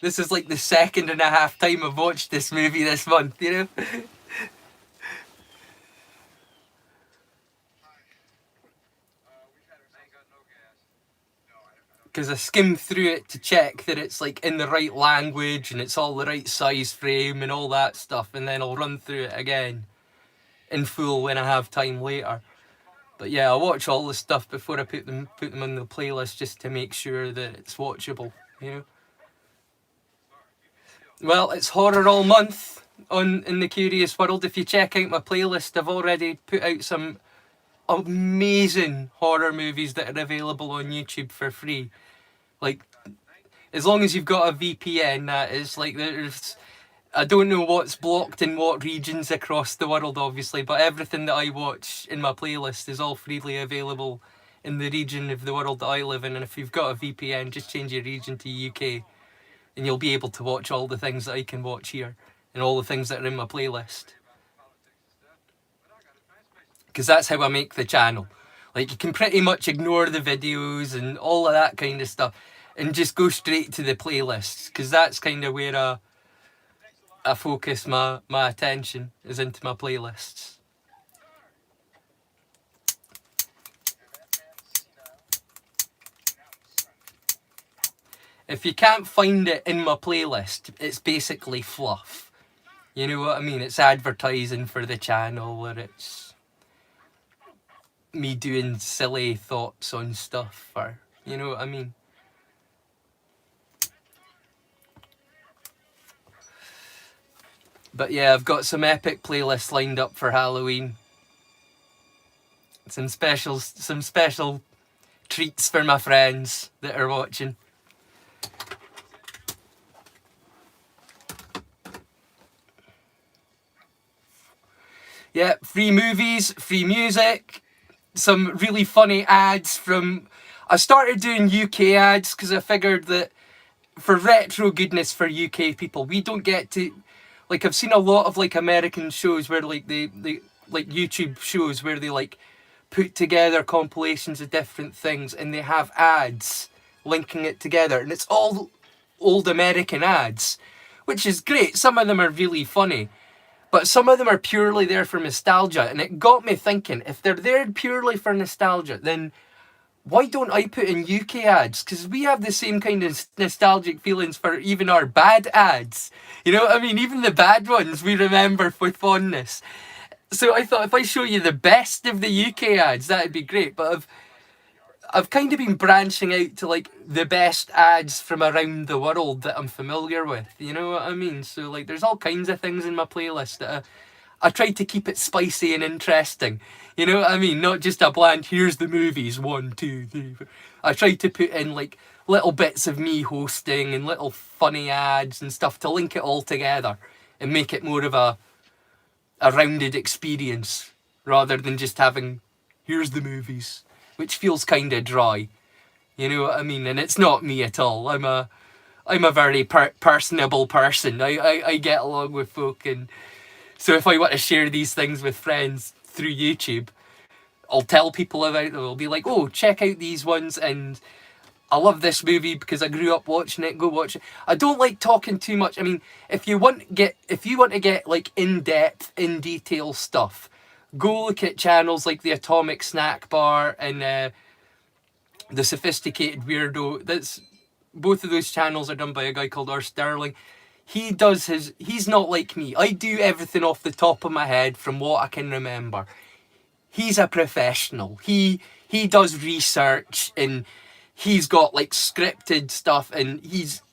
This is like the second and a half time I've watched this movie this month, you know? Because I skim through it to check that it's like in the right language and it's all the right size frame and all that stuff, and then I'll run through it again in full when I have time later. But yeah, I watch all the stuff before I put them on the playlist just to make sure that it's watchable, you know. Well, it's horror all month on In the Curious World. If you check out my playlist, I've already put out some amazing horror movies that are available on YouTube for free. Like, as long as you've got a VPN, that is, like, there's, I don't know what's blocked in what regions across the world, obviously, but everything that I watch in my playlist is all freely available in the region of the world that I live in. And if you've got a VPN, just change your region to UK and you'll be able to watch all the things that I can watch here and all the things that are in my playlist. Because that's how I make the channel. Like, you can pretty much ignore the videos and all of that kind of stuff and just go straight to the playlists, because that's kind of where I focus my attention, is into my playlists. If you can't find it in my playlist, it's basically fluff. You know what I mean? It's advertising for the channel, or it's me doing silly thoughts on stuff, or you know what I mean? But yeah, I've got some epic playlists lined up for Halloween. Some special treats for my friends that are watching. Yeah, free movies, free music, some really funny ads from... I started doing UK ads because I figured that for retro goodness for UK people, we don't get to... Like, I've seen a lot of, like, American shows where, like, they like, YouTube shows where they, like, put together compilations of different things and they have ads linking it together. And it's all old American ads, which is great. Some of them are really funny. But some of them are purely there for nostalgia. And it got me thinking, if they're there purely for nostalgia, then why don't I put in UK ads? Because we have the same kind of nostalgic feelings for even our bad ads. You know what I mean? Even the bad ones we remember with fondness. So I thought if I show you the best of the UK ads, that'd be great. But I've kind of been branching out to, like, the best ads from around the world that I'm familiar with. You know what I mean? So, like, there's all kinds of things in my playlist that I tried to keep it spicy and interesting. You know what I mean? Not just a bland, here's the movies, 1, 2, 3, 4. I tried to put in, like, little bits of me hosting and little funny ads and stuff to link it all together and make it more of a rounded experience rather than just having, here's the movies, which feels kind of dry. You know what I mean? And it's not me at all. I'm a very personable person. I get along with folk, and so if I want to share these things with friends through YouTube, I'll tell people about them. I'll be like, oh, check out these ones, and I love this movie because I grew up watching it. Go watch it. I don't like talking too much. I mean, if you want to get like in-depth, in detail stuff, go look at channels like the Atomic Snack Bar and the Sophisticated Weirdo. That's both of those channels are done by a guy called R. Sterling. He's not like me. I do everything off the top of my head from what I can remember. He's a professional. He does research and he's got, like, scripted stuff, and he's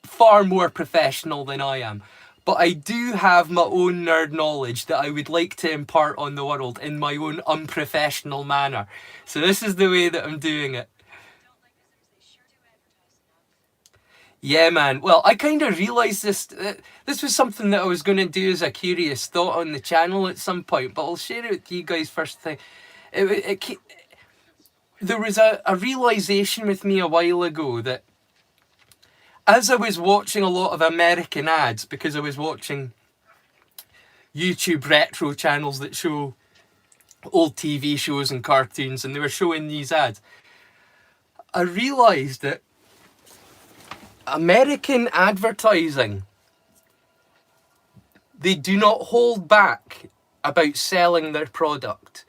far more professional than I am. But I do have my own nerd knowledge that I would like to impart on the world in my own unprofessional manner. So this is the way that I'm doing it. Yeah, man. Well, I kind of realised this was something that I was going to do as a curious thought on the channel at some point, but I'll share it with you guys first thing. There was a realisation with me a while ago that as I was watching a lot of American ads, because I was watching YouTube retro channels that show old TV shows and cartoons, and they were showing these ads, I realised that American advertising, they do not hold back about selling their product.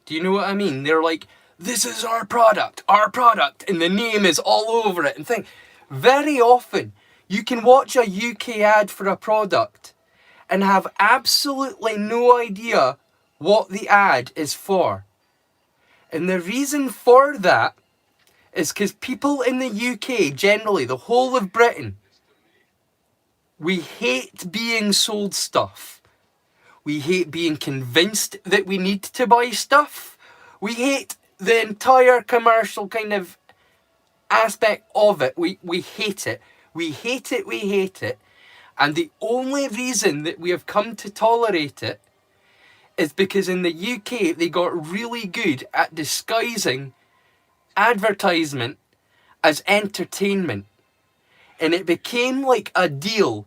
Do you know what I mean? They're like, this is our product, and the name is all over it. And think, very often you can watch a UK ad for a product and have absolutely no idea what the ad is for. And the reason for that is because people in the UK, generally, the whole of Britain, we hate being sold stuff. We hate being convinced that we need to buy stuff. We hate the entire commercial kind of aspect of it. We hate it. We hate it. We hate it. And the only reason that we have come to tolerate it is because in the UK they got really good at disguising advertisement as entertainment. And it became like a deal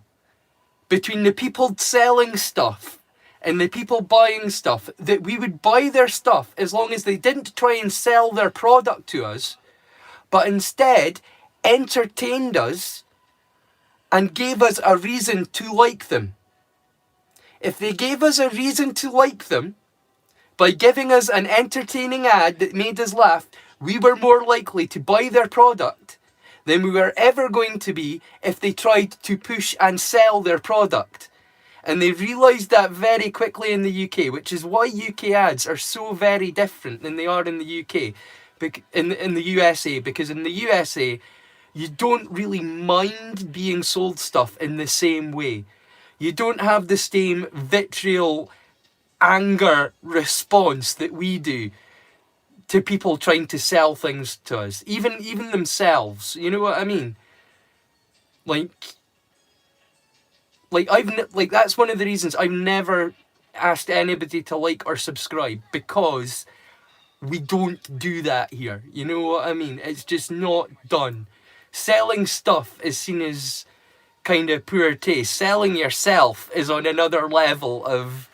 between the people selling stuff and the people buying stuff, that we would buy their stuff as long as they didn't try and sell their product to us, but instead entertained us and gave us a reason to like them. If they gave us a reason to like them by giving us an entertaining ad that made us laugh, we were more likely to buy their product than we were ever going to be if they tried to push and sell their product. And they realised that very quickly in the UK, which is why UK ads are so very different than they are in the UK, in the USA, because in the USA, you don't really mind being sold stuff in the same way. You don't have the same vitriol, anger response that we do to people trying to sell things to us, even themselves. You know what I mean? Like that's one of the reasons I've never asked anybody to like or subscribe, because we don't do that here. You know what I mean? It's just not done. Selling stuff is seen as kind of poor taste. Selling yourself is on another level of,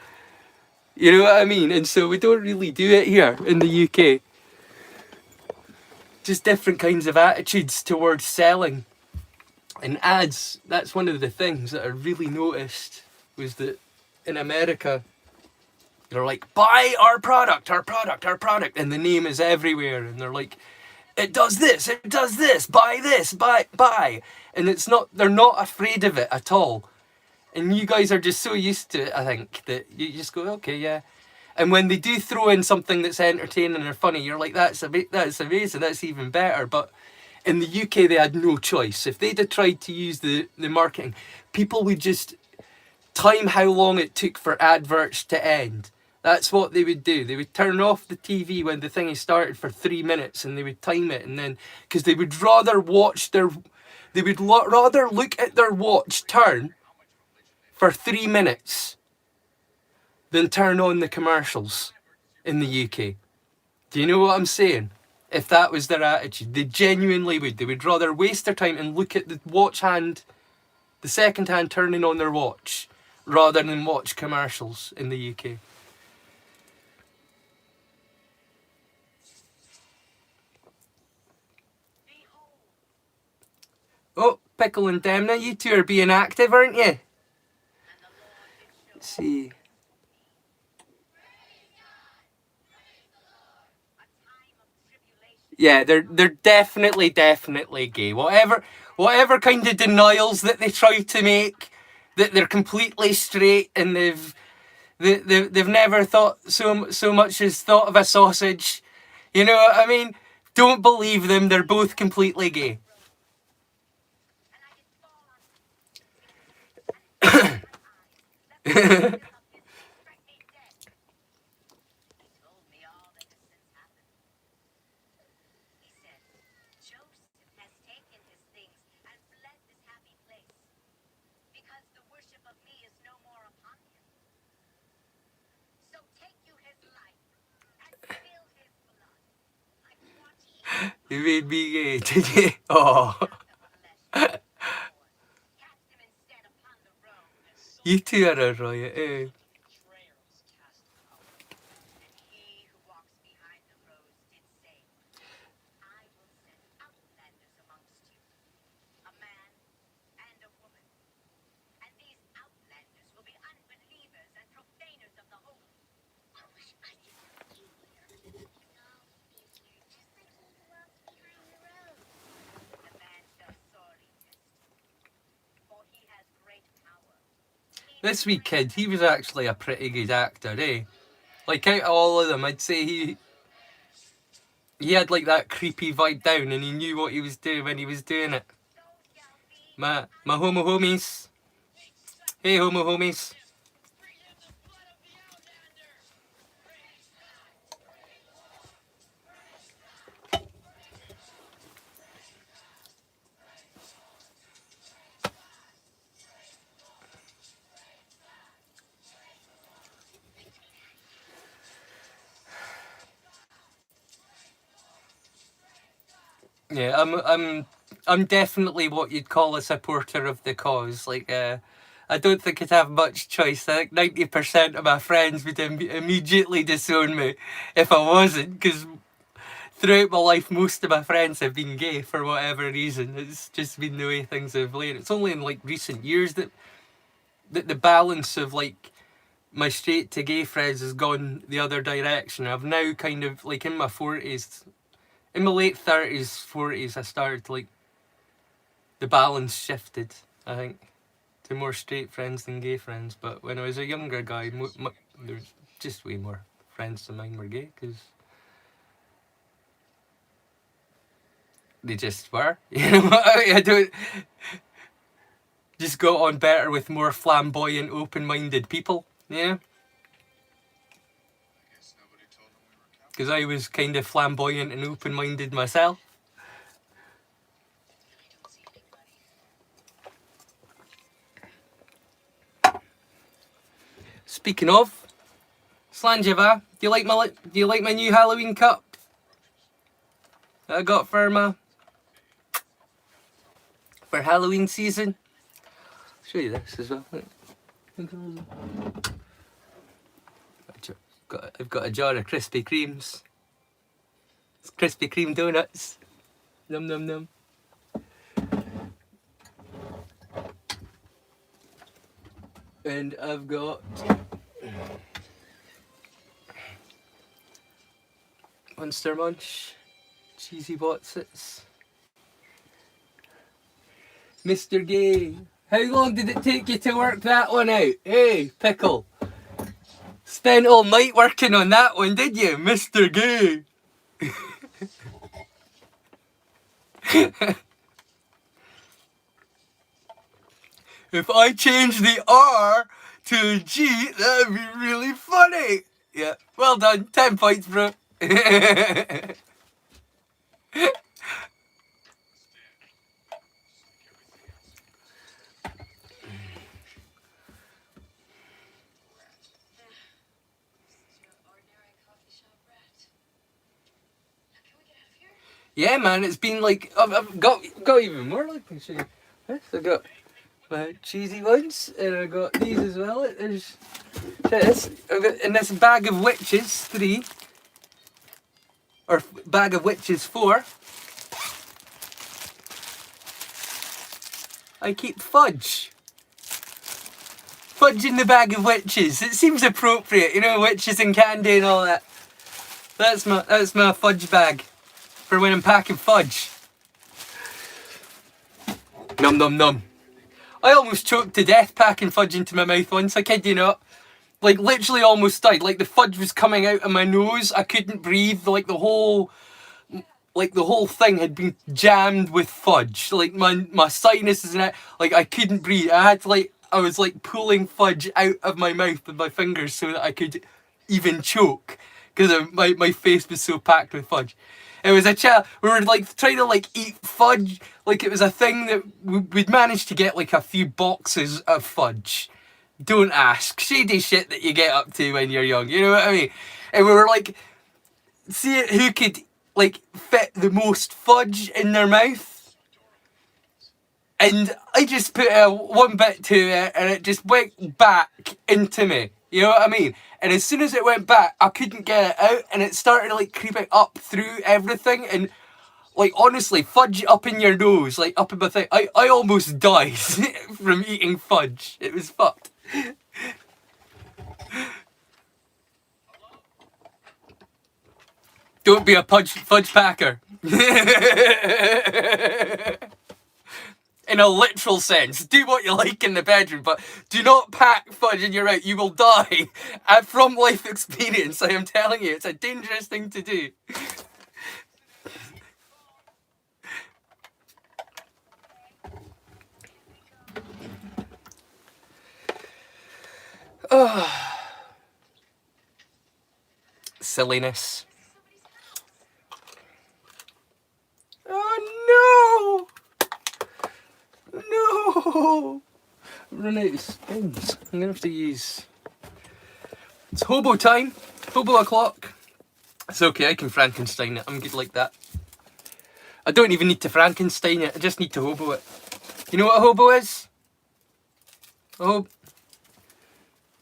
you know what I mean? And so we don't really do it here in the UK. Just different kinds of attitudes towards selling. And ads, that's one of the things that I really noticed, was that in America, they're like, buy our product, and the name is everywhere, and they're like, it does this, buy this, buy. And it's not, they're not afraid of it at all. And you guys are just so used to it, I think, that you just go, okay, yeah. And when they do throw in something that's entertaining or funny, you're like, that's amazing, that's even better. But in the UK, they had no choice. If they'd have tried to use the marketing, people would just time how long it took for adverts to end. That's what they would do. They would turn off the TV when the thing started for 3 minutes, and they would time it, and then, because they would rather rather look at their watch turn for 3 minutes than turn on the commercials in the UK. Do you know what I'm saying? If that was their attitude, they genuinely would. They would rather waste their time and look at the watch hand, the second hand turning on their watch, rather than watch commercials in the UK. Oh, Pickle and Demna, you two are being active, aren't you? Let's see. Yeah, they're definitely gay. Whatever kind of denials that they try to make, that they're completely straight and they've never thought so much as thought of a sausage. You know what I mean? Don't believe them. They're both completely gay. You made me gay, did you? Oh. You two are a riot, eh? I wish I could be you there. No, just like he who walks behind the road. This wee kid, he was actually a pretty good actor, eh? Like, out of all of them, I'd say he had like that creepy vibe down, and he knew what he was doing when he was doing it. My homo homies. Hey, homo homies. Yeah, I'm definitely what you'd call a supporter of the cause. Like, I don't think I'd have much choice. I think 90% of my friends would immediately disown me if I wasn't, because throughout my life, most of my friends have been gay for whatever reason. It's just been the way things have laid. It's only in like recent years that the balance of like my straight to gay friends has gone the other direction. I've now kind of like in my 40s, in my late 30s, 40s, I started to like the balance shifted, I think, to more straight friends than gay friends. But when I was a younger guy, there was just way more friends of mine were gay because they just were. You know, I don't just got on better with more flamboyant, open-minded people. Yeah, because I was kind of flamboyant and open-minded myself. Speaking of, Slanjava, do you like my new Halloween cup that I got for Halloween season? I'll show you this as well. I've got a jar of Krispy Kremes. It's Krispy Kreme donuts. Num num num. And I've got Monster Munch, Cheesy Wotsits, Mr. Gay. How long did it take you to work that one out? Hey, Pickle. Spent all night working on that one, did you, Mr. Gay? If I change the R to a G, that'd be really funny. Yeah, well done. 10 points, bro. Yeah, man, it's been like I've got even more. Like, I can show you this. I got my cheesy ones, and I got these as well. There's this. I've got in this bag of witches 3, or bag of witches 4. I keep fudge. Fudge in the bag of witches. It seems appropriate, you know, witches and candy and all that. That's my fudge bag for when I'm packing fudge. Num num num. I almost choked to death packing fudge into my mouth once, I kid you not. Like, literally almost died. Like, the fudge was coming out of my nose. I couldn't breathe. Like, the whole thing had been jammed with fudge. Like, my sinuses and like, I couldn't breathe. I was like pulling fudge out of my mouth with my fingers so that I could even choke. Because my face was so packed with fudge. It was a chat. We were like trying to like eat fudge. Like, it was a thing that we'd managed to get like a few boxes of fudge. Don't ask. Shady shit that you get up to when you're young. You know what I mean? And we were like, see who could like fit the most fudge in their mouth, and I just put one bit to it, and it just went back into me. You know what I mean? And as soon as it went back, I couldn't get it out, and it started like creeping up through everything, and like honestly, fudge up in your nose, like up in my thing. I almost died from eating fudge. It was fucked. Don't be a fudge packer. In a literal sense, do what you like in the bedroom, but do not pack fudge in your mouth. You will die. And from life experience, I am telling you, it's a dangerous thing to do. Oh, silliness. Oh no! No! I'm running out of spoons. I'm gonna have to use. It's hobo time. Hobo o'clock. It's okay, I can Frankenstein it. I'm good like that. I don't even need to Frankenstein it, I just need to hobo it. You know what a hobo is? A hobo.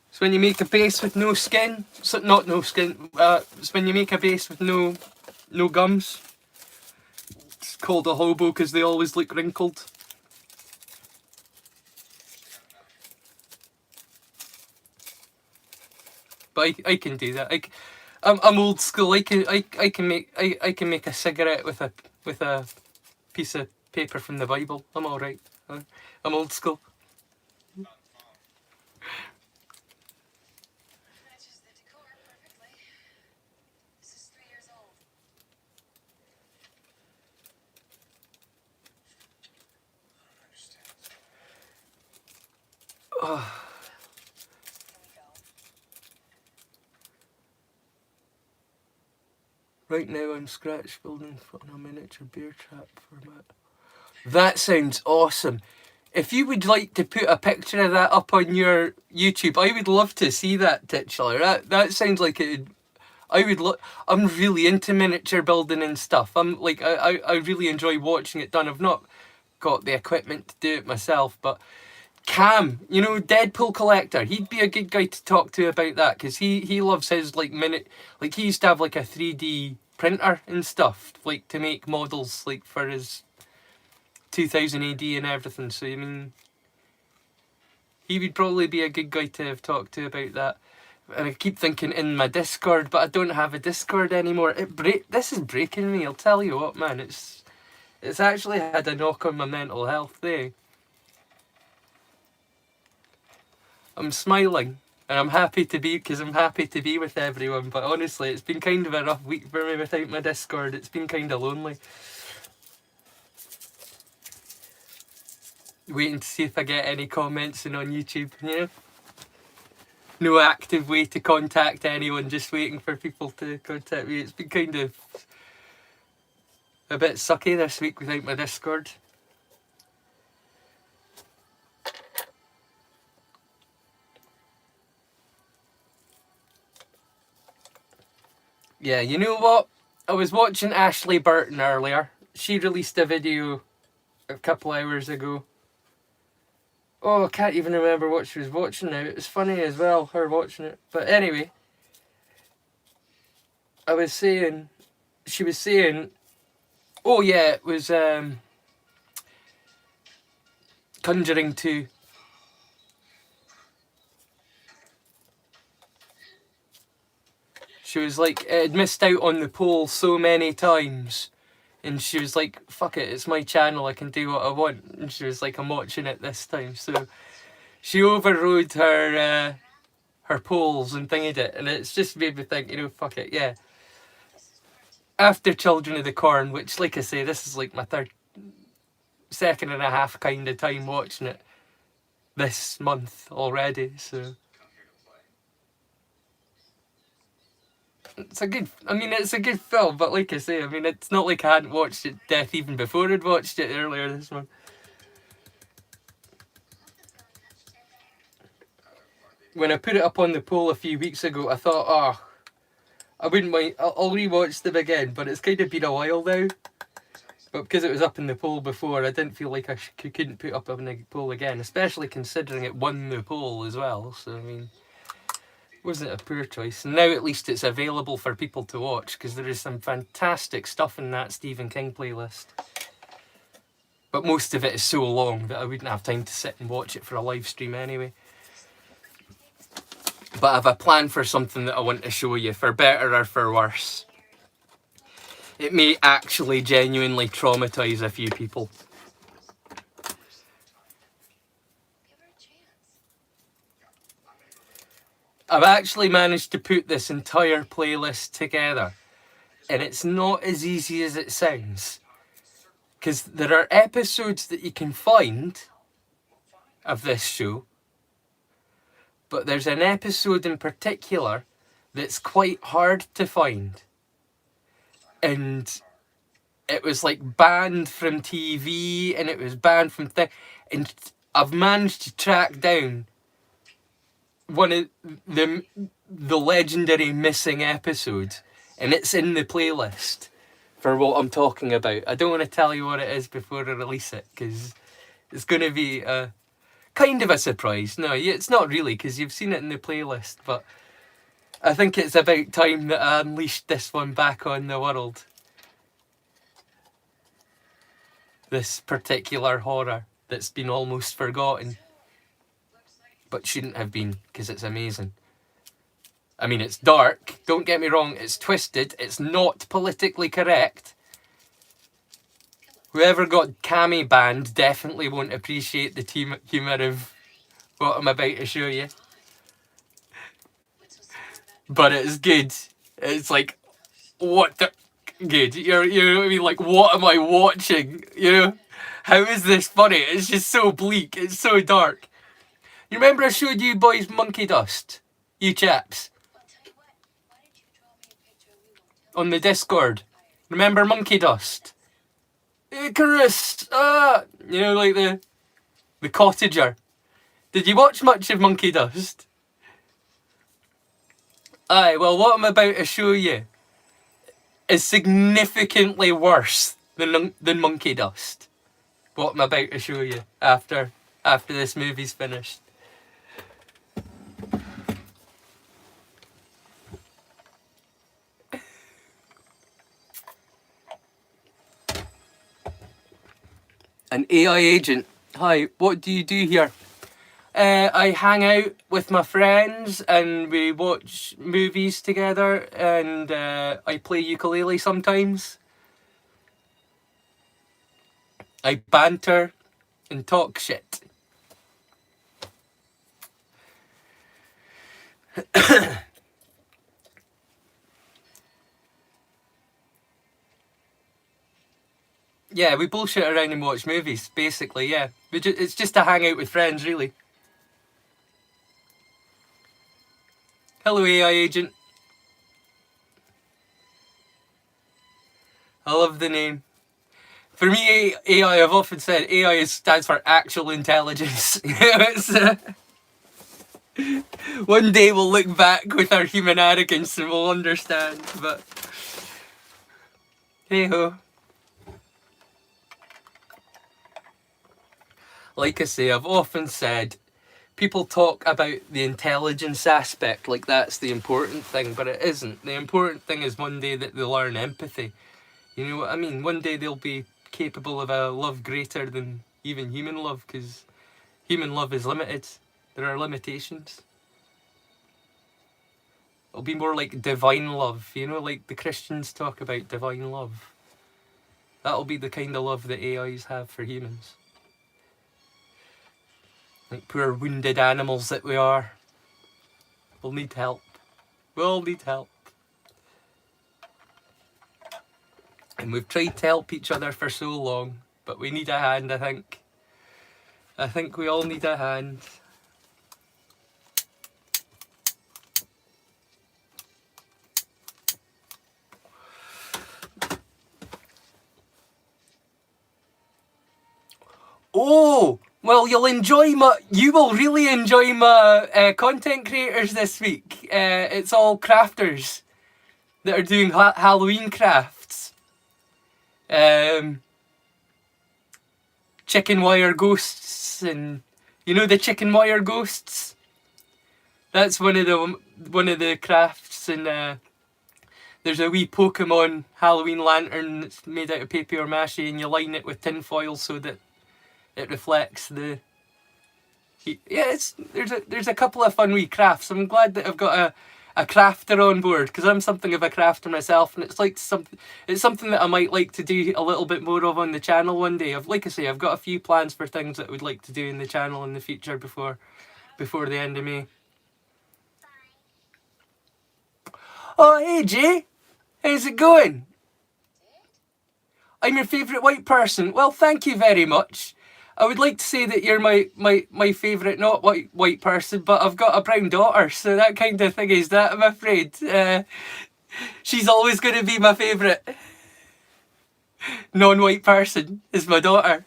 It's when you make a base with no skin. So, not no skin. It's when you make a base with no gums. It's called a hobo because they always look wrinkled. But I can do that. I'm old school. I can make a cigarette with a piece of paper from the Bible. I'm all right. I'm old school. Matches the decor perfectly. This is 3 years old. Can we go? Right now I'm scratch building on a miniature bear trap format. That sounds awesome. If you would like to put a picture of that up on your YouTube, I would love to see that, titular. That sounds like it. I would look. I'm really into miniature building and stuff. I'm like I really enjoy watching it done. I've not got the equipment to do it myself, but Cam, you know, Deadpool collector, he'd be a good guy to talk to about that because he loves his like like he used to have like a 3D printer and stuff like to make models like for his 2000 AD and everything. So I mean, he would probably be a good guy to have talked to about that. And I keep thinking in my Discord, but I don't have a Discord anymore. This is breaking me. I'll tell you what, man. It's actually had a knock on my mental health there. I'm smiling and I'm happy to be because I'm happy to be with everyone. But honestly, it's been kind of a rough week for me without my Discord. It's been kind of lonely. Waiting to see if I get any comments on YouTube. You know, no active way to contact anyone. Just waiting for people to contact me. It's been kind of a bit sucky this week without my Discord. Yeah, you know what? I was watching Ashley Burton earlier. She released a video a couple hours ago. Oh, I can't even remember what she was watching now. It was funny as well, her watching it. But anyway, she was saying, oh yeah, it was Conjuring 2. She was like, it had missed out on the poll so many times. And she was like, fuck it, it's my channel, I can do what I want. And she was like, I'm watching it this time. So she overrode her polls and thinged it. And it's just made me think, you know, fuck it, yeah. After Children of the Corn, which, like I say, this is like my second and a half kind of time watching it this month already, so it's a good film, but like I say, I mean, it's not like I hadn't watched it death even before I'd watched it earlier this month. When I put it up on the poll a few weeks ago, I thought, oh, I wouldn't mind. I'll rewatch them again, but it's kind of been a while now. But because it was up in the poll before, I didn't feel like I couldn't put up in the poll again, especially considering it won the poll as well. So, I mean, wasn't it a poor choice? And now at least it's available for people to watch, because there is some fantastic stuff in that Stephen King playlist. But most of it is so long that I wouldn't have time to sit and watch it for a live stream anyway. But I have a plan for something that I want to show you, for better or for worse. It may actually genuinely traumatise a few people. I've actually managed to put this entire playlist together, and it's not as easy as it sounds. Because there are episodes that you can find of this show, but there's an episode in particular that's quite hard to find. And it was like banned from TV, and it was banned from and I've managed to track down one of the legendary missing episodes, and it's in the playlist for what I'm talking about. I don't want to tell you what it is before I release it, because it's going to be a kind of a surprise. No, it's not really, because you've seen it in the playlist, but I think it's about time that I unleashed this one back on the world. This particular horror that's been almost forgotten, but shouldn't have been, because it's amazing. I mean, it's dark, don't get me wrong, it's twisted, it's not politically correct. Whoever got Cammy banned definitely won't appreciate the humour of what I'm about to show you. But it's good. It's like, what the... Good. You know what I mean? Like, what am I watching? You know? How is this funny? It's just so bleak. It's so dark. You remember I showed you boys Monkey Dust? You chaps. On the Discord. Remember Monkey Dust? Icarus! You know, like the cottager. Did you watch much of Monkey Dust? Aye, well, what I'm about to show you is significantly worse than Monkey Dust. What I'm about to show you after this movie's finished. An AI agent. Hi, what do you do here? I hang out with my friends and we watch movies together, and I play ukulele sometimes. I banter and talk shit. Yeah, we bullshit around and watch movies, basically, yeah. It's just to hang out with friends, really. Hello, AI agent. I love the name. For me, AI, I've often said, AI stands for actual intelligence. One day we'll look back with our human arrogance and we'll understand, but... Hey-ho. Like I say, I've often said, people talk about the intelligence aspect like that's the important thing, but it isn't. The important thing is one day that they'll learn empathy. You know what I mean? One day they'll be capable of a love greater than even human love, because human love is limited. There are limitations. It'll be more like divine love, you know, like the Christians talk about divine love. That'll be the kind of love that AIs have for humans. Like poor wounded animals that we are. We'll need help. We'll need help. And we've tried to help each other for so long, but we need a hand, I think. I think we all need a hand. Oh! Well, you will really enjoy my content creators this week. It's all crafters. that are doing Halloween crafts. Chicken wire ghosts, and you know the chicken wire ghosts. That's one of the crafts, and there's a wee Pokemon Halloween lantern that's made out of paper mache, and you line it with tin foil so that it reflects the. Yeah, there's a couple of fun wee crafts. I'm glad that I've got a crafter on board, because I'm something of a crafter myself, and it's something that I might like to do a little bit more of on the channel one day. Like I say, I've got a few plans for things that I would like to do in the channel in the future before the end of May. Oh, hey Jay, how's it going? I'm your favourite white person. Well, thank you very much. I would like to say that you're my favourite not white person, but I've got a brown daughter, so that kind of thing is that, I'm afraid. She's always going to be my favourite non-white person, is my daughter.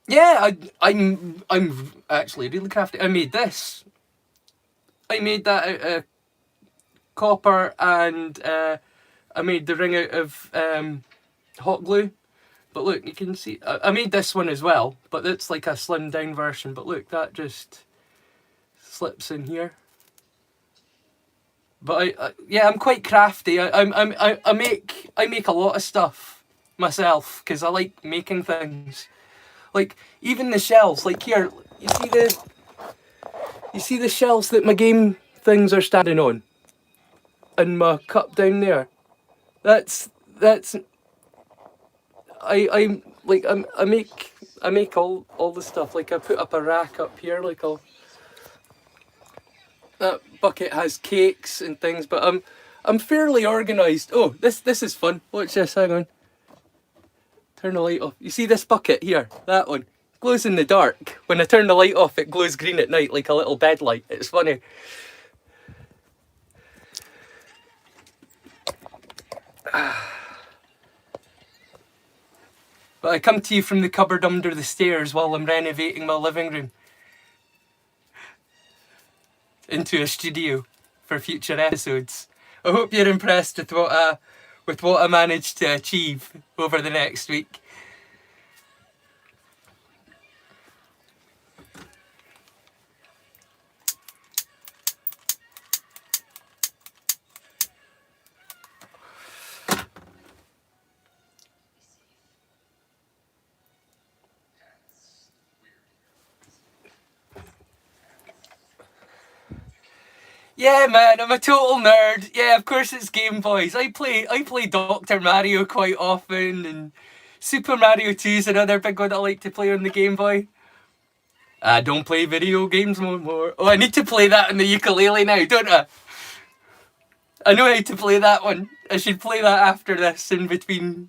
Yeah, I'm actually really crafty. I made this. I made that out of copper, and I made the ring out of hot glue. But look, you can see I made this one as well, but it's like a slimmed down version. But look, that just slips in here. But yeah, I'm quite crafty. I make a lot of stuff myself because I like making things. Like even the shelves. Like here, you see the shelves that my game things are standing on, and my cup down there. That's I make all the stuff. Like I put up a rack up here, like that bucket has cakes and things, but I'm fairly organised. Oh, this is fun. Watch this, hang on. Turn the light off. You see this bucket here? That one. Glows in the dark. When I turn the light off, it glows green at night like a little bed light. It's funny. But I come to you from the cupboard under the stairs while I'm renovating my living room into a studio for future episodes. I hope you're impressed with what I managed to achieve over the next week. Yeah, man, I'm a total nerd. Yeah, of course it's Game Boys. I play Dr. Mario quite often, and Super Mario 2 is another big one I like to play on the Game Boy. I don't play video games no more. Oh, I need to play that on the ukulele now, don't I? I know how to play that one. I should play that after this, in between.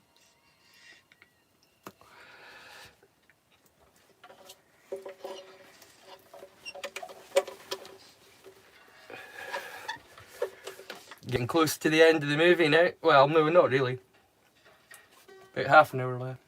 Getting close to the end of the movie now. Well, no, not really. About half an hour left.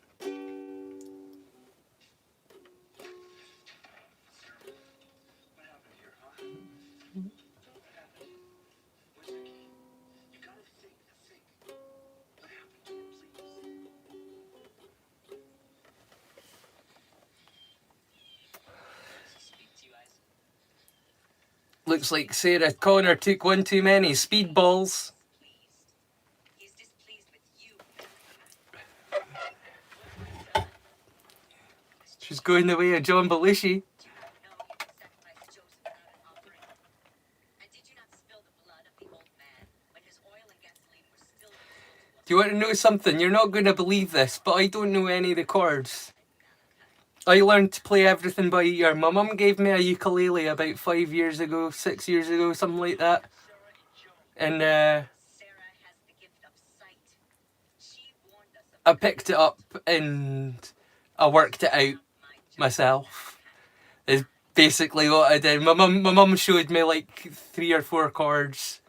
Looks like Sarah Connor took one too many speedballs. He's displeased with you. She's going the way of John Belushi. Do you want to know something? You're not going to believe this, but I don't know any of the chords. I learned to play everything by ear. My mum gave me a ukulele about 5 years ago, 6 years ago, something like that. And I picked it up and I worked it out myself. Is basically what I did. My mum showed me like 3 or 4 chords,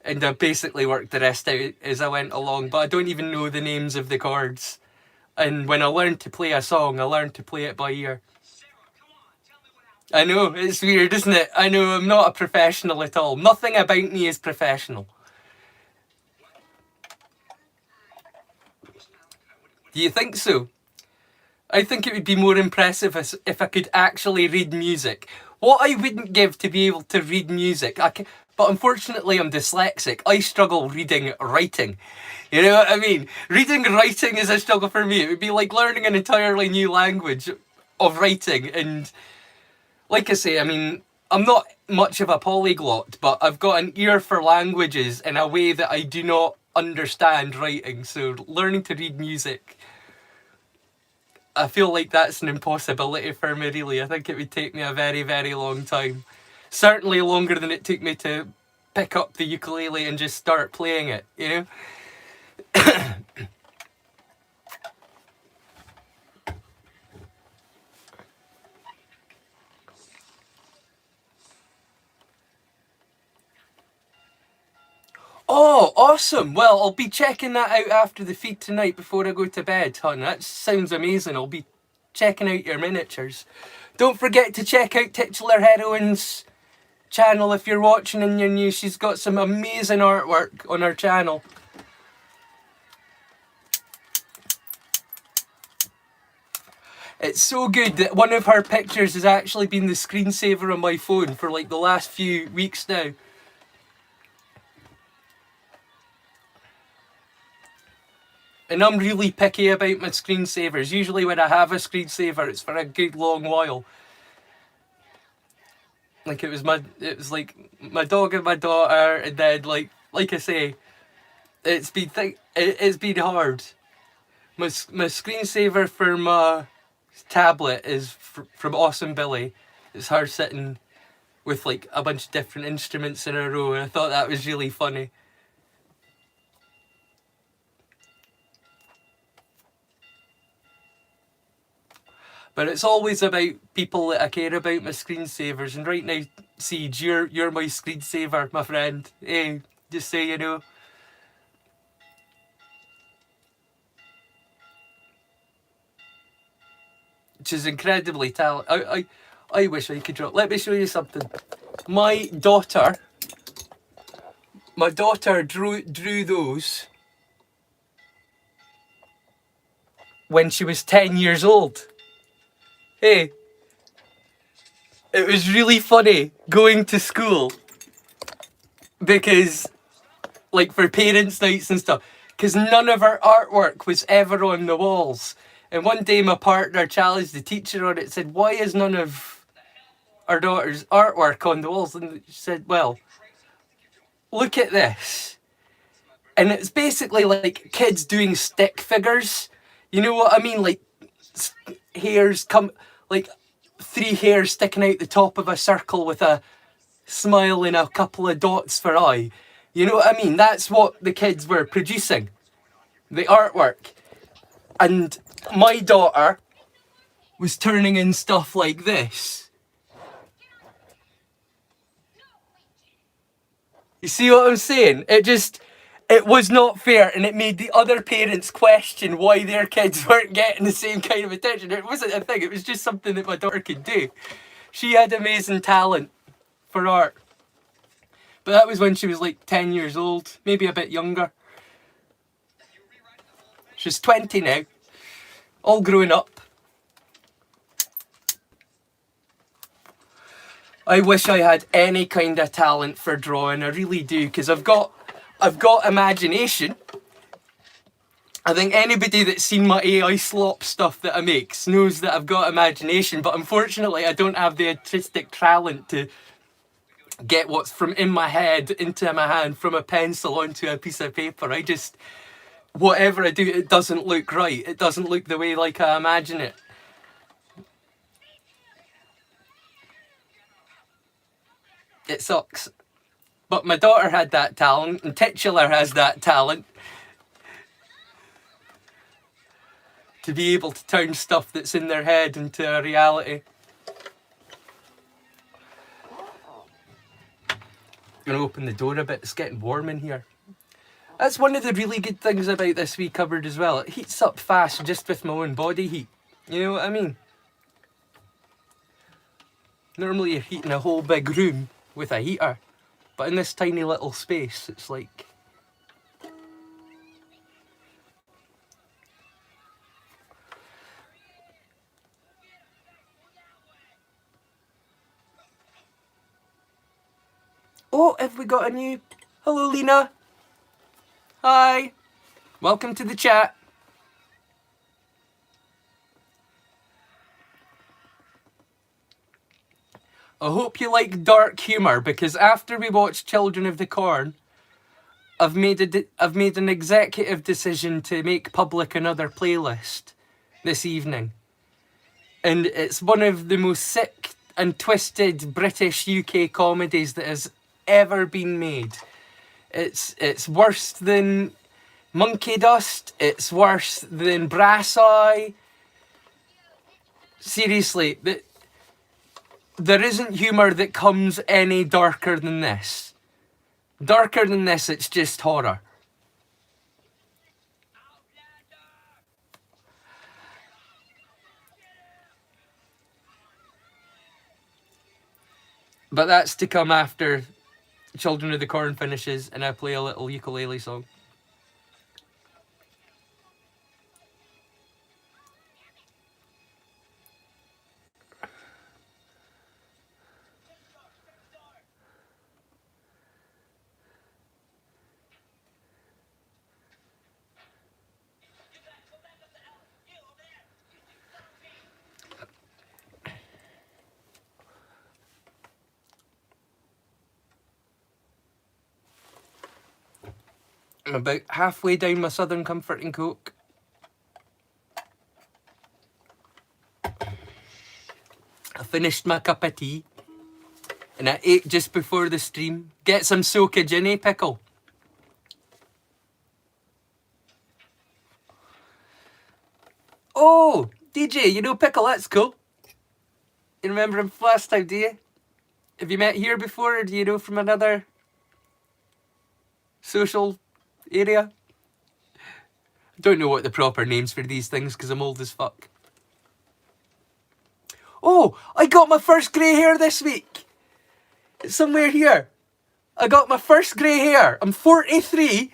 and I basically worked the rest out as I went along. But I don't even know the names of the chords. And when I learned to play a song, I learned to play it by ear. I know, it's weird, isn't it? I know, I'm not a professional at all. Nothing about me is professional. Do you think so? I think it would be more impressive if I could actually read music. What I wouldn't give to be able to read music, but unfortunately I'm dyslexic. I struggle reading writing. You know what I mean? Reading writing is a struggle for me. It would be like learning an entirely new language of writing. And like I say, I mean, I'm not much of a polyglot, but I've got an ear for languages in a way that I do not understand writing. So learning to read music, I feel like that's an impossibility for me, really. I think it would take me a very, very long time. Certainly longer than it took me to pick up the ukulele and just start playing it, you know? Oh, awesome. Well, I'll be checking that out after the feed tonight before I go to bed, hon. That sounds amazing. I'll be checking out your miniatures. Don't forget to check out Titular Heroine's channel if you're watching and you're new. She's got some amazing artwork on her channel. It's so good that one of her pictures has actually been the screensaver on my phone for like the last few weeks now. And I'm really picky about my screensavers. Usually when I have a screensaver, it's for a good long while. Like it was like my dog and my daughter, and then like I say, it's been hard. My screensaver for my tablet is from Awesome Billy. It's her sitting with like a bunch of different instruments in a row, and I thought that was really funny. But it's always about people that I care about, my screensavers. And right now, Siege, you're my screensaver, my friend. Hey, just so you know. Which is incredibly talented. I wish I could draw. Let me show you something. My daughter drew those when she was 10 years old. Hey, it was really funny going to school because, like, for parents' nights and stuff, because none of our artwork was ever on the walls. And one day my partner challenged the teacher on it, said, why is none of our daughter's artwork on the walls? And she said, well, look at this. And it's basically like kids doing stick figures. You know what I mean? Like hairs come, like 3 hairs sticking out the top of a circle with a smile and a couple of dots for eye. You know what I mean? That's what the kids were producing, the artwork. And my daughter was turning in stuff like this. You see what I'm saying? It was not fair, and it made the other parents question why their kids weren't getting the same kind of attention. It wasn't a thing, it was just something that my daughter could do. She had amazing talent for art. But that was when she was like 10 years old, maybe a bit younger. She's 20 now, all grown up. I wish I had any kind of talent for drawing, I really do, because I've got imagination. I think anybody that's seen my AI slop stuff that I make knows that I've got imagination, but unfortunately I don't have the artistic talent to get what's from in my head into my hand from a pencil onto a piece of paper. Whatever I do, it doesn't look right. It doesn't look the way like I imagine it. It sucks. But my daughter had that talent, and Titular has that talent to be able to turn stuff that's in their head into a reality. I'm gonna open the door a bit, it's getting warm in here. That's one of the really good things about this wee cupboard as well. It heats up fast just with my own body heat. You know what I mean? Normally you're heating a whole big room with a heater, but in this tiny little space, it's like... Oh, have we got a new... Hello, Lena. Hi. Welcome to the chat. I hope you like dark humour, because after we watched Children of the Corn, I've made an executive decision to make public another playlist this evening. And it's one of the most sick and twisted British UK comedies that has ever been made. It's worse than Monkey Dust, it's worse than Brass Eye. Seriously, there isn't humour that comes any darker than this. Darker than this, it's just horror. But that's to come after Children of the Corn finishes and I play a little ukulele song. I'm about halfway down my Southern Comforting Coke. I finished my cup of tea and I ate just before the stream. Get some soakage in, eh, Pickle? Oh, DJ, you know Pickle, that's cool. You remember him from last time, do you? Have you met here before, or do you know from another social area? I don't know what the proper names for these things because I'm old as fuck. Oh, I got my first grey hair this week. It's somewhere here. I got my first grey hair. I'm 43,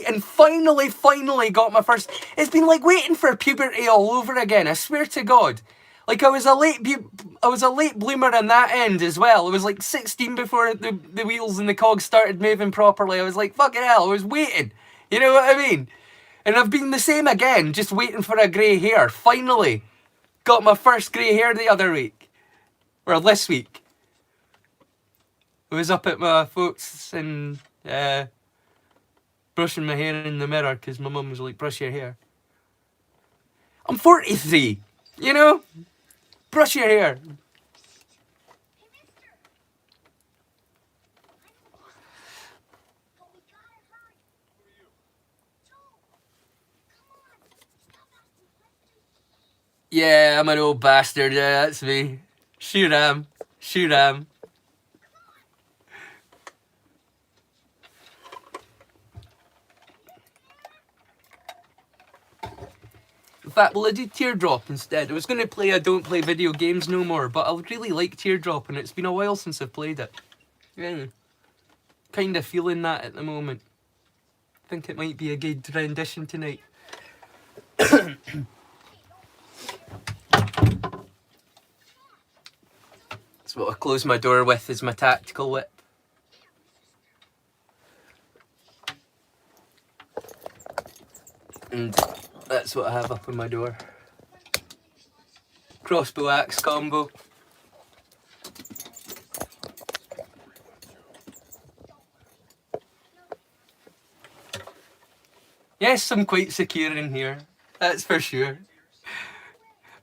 and finally got my first... It's been like waiting for puberty all over again, I swear to God. Like I was a late bloomer on that end as well. I was like 16 before the wheels and the cogs started moving properly. I was like, fucking hell, I was waiting. You know what I mean? And I've been the same again, just waiting for a grey hair. Finally got my first grey hair the other week. Or this week. I was up at my folks and brushing my hair in the mirror because my mum was like, brush your hair. I'm 43, you know? Brush your hair. Yeah, I'm an old bastard, yeah, that's me. Sure am. In fact, will I do Teardrop instead? I was going to play I Don't Play Video Games No More, but I really like Teardrop and it's been a while since I've played it. Yeah. Kind of feeling that at the moment. I think it might be a good rendition tonight. That's what I close my door with, is my tactical whip. And that's what I have up on my door. Crossbow axe combo. Yes, I'm quite secure in here. That's for sure.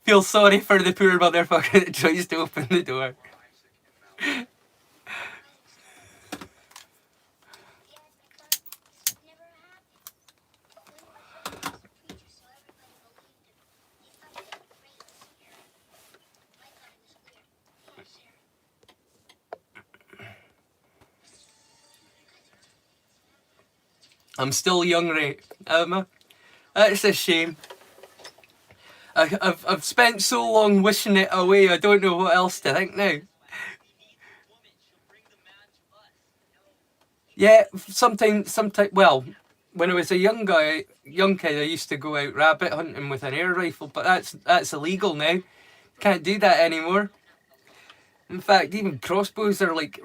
Feel sorry for the poor motherfucker that tries to open the door. I'm still young, right? That's a shame. I've spent so long wishing it away, I don't know what else to think now. Yeah, sometimes, well, when I was a young kid, I used to go out rabbit hunting with an air rifle, but that's illegal now. Can't do that anymore. In fact, even crossbows are like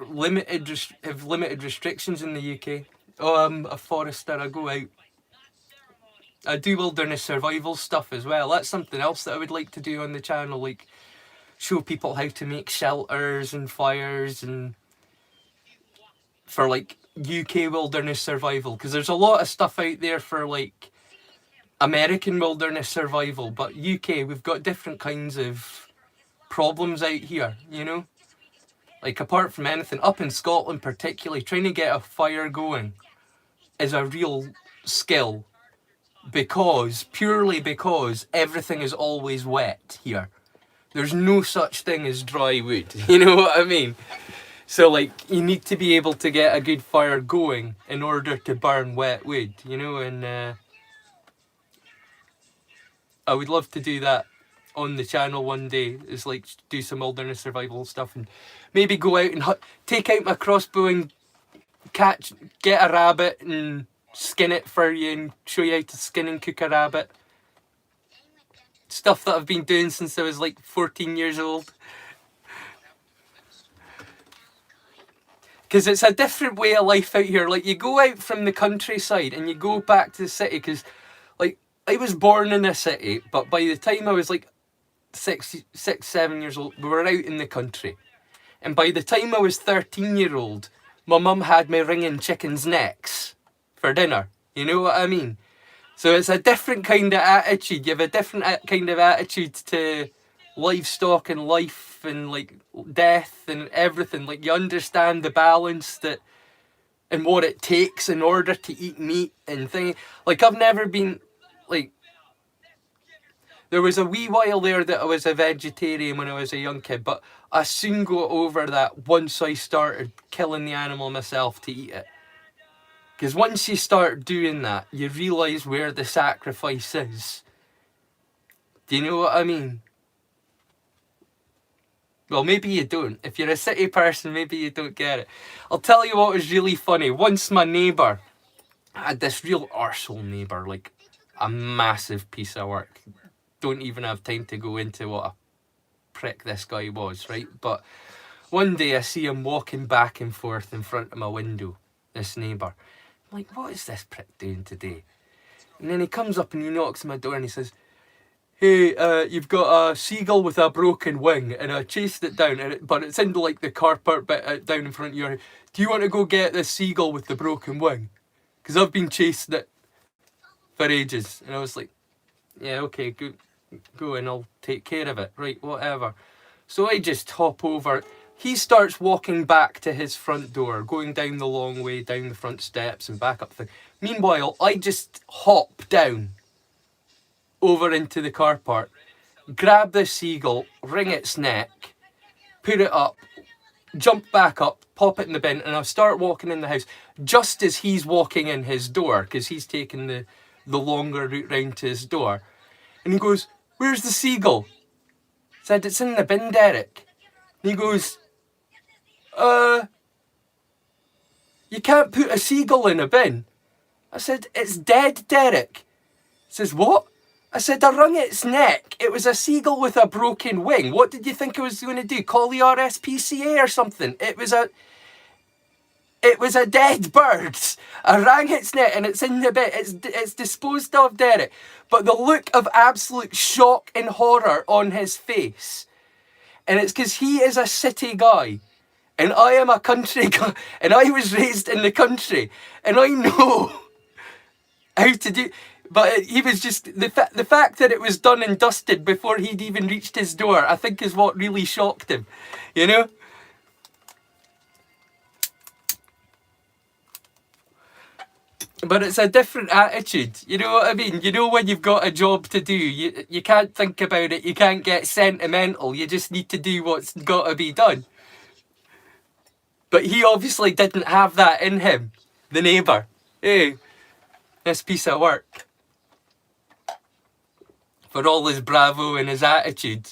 have limited restrictions in the UK. Oh, I'm a forester. I go out. I do wilderness survival stuff as well. That's something else that I would like to do on the channel, like show people how to make shelters and fires and for like UK wilderness survival, because there's a lot of stuff out there for like American wilderness survival, but UK, we've got different kinds of problems out here, you know? Like, apart from anything, up in Scotland particularly, trying to get a fire going is a real skill purely because everything is always wet here. There's no such thing as dry wood, you know what I mean? So, like, you need to be able to get a good fire going in order to burn wet wood, you know, and I would love to do that on the channel one day, is like do some wilderness survival stuff and maybe go out and take out my crossbow and get a rabbit and skin it for you and show you how to skin and cook a rabbit. Stuff that I've been doing since I was like 14 years old. Because it's a different way of life out here. Like, you go out from the countryside and you go back to the city, because like I was born in a city, but by the time I was like 7 years old, we were out in the country. And by the time I was 13-year-old, my mum had me wringing chickens' necks for dinner. You know what I mean? So it's a different kind of attitude. You have a different kind of attitude to livestock and life and like death and everything. Like, you understand the balance that and what it takes in order to eat meat and things. Like, I've never been like, there was a wee while there that I was a vegetarian when I was a young kid, but I soon got over that once I started killing the animal myself to eat it. Because once you start doing that, you realise where the sacrifice is. Do you know what I mean? Well, maybe you don't. If you're a city person, maybe you don't get it. I'll tell you what was really funny. Once my neighbour, I had this real arsehole neighbour, like a massive piece of work. Don't even have time to go into what a prick this guy was, right? But one day I see him walking back and forth in front of my window, this neighbour. I'm like, what is this prick doing today? And then he comes up and he knocks on my door and he says, hey, you've got a seagull with a broken wing, and I chased it down, but it's in like the carport bit down in front of your. Do you want to go get this seagull with the broken wing? Because I've been chasing it for ages. And I was like, yeah, okay, go and I'll take care of it. Right, whatever. So I just hop over. He starts walking back to his front door, going down the long way, down the front steps and back up. Meanwhile, I just hop down over into the car park, grab the seagull, wring its neck, put it up, jump back up, pop it in the bin, and I start walking in the house just as he's walking in his door, because he's taking the longer route round to his door. And he goes, where's the seagull? I said, it's in the bin, Derek. And he goes, you can't put a seagull in a bin. I said, it's dead, Derek. He says, what? I said, I wrung its neck. It was a seagull with a broken wing. What did you think I was going to do? Call the RSPCA or something? It was a dead bird. I wrung its neck and it's in the bin. It's disposed of, Derek. But the look of absolute shock and horror on his face. And it's because he is a city guy. And I am a country guy. And I was raised in the country. And I know how to do. But he was just, the fact that it was done and dusted before he'd even reached his door, I think is what really shocked him, you know? But it's a different attitude, you know what I mean? You know, when you've got a job to do, you can't think about it, you can't get sentimental, you just need to do what's got to be done. But he obviously didn't have that in him, the neighbour. Hey, this piece of work. For all his bravo and his attitude,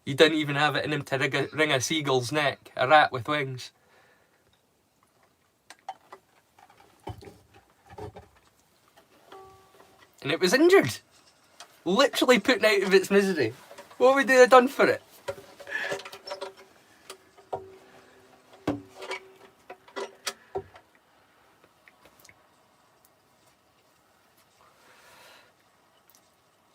he didn't even have it in him to wring a seagull's neck, a rat with wings. And it was injured. Literally put out of its misery. What would they have done for it?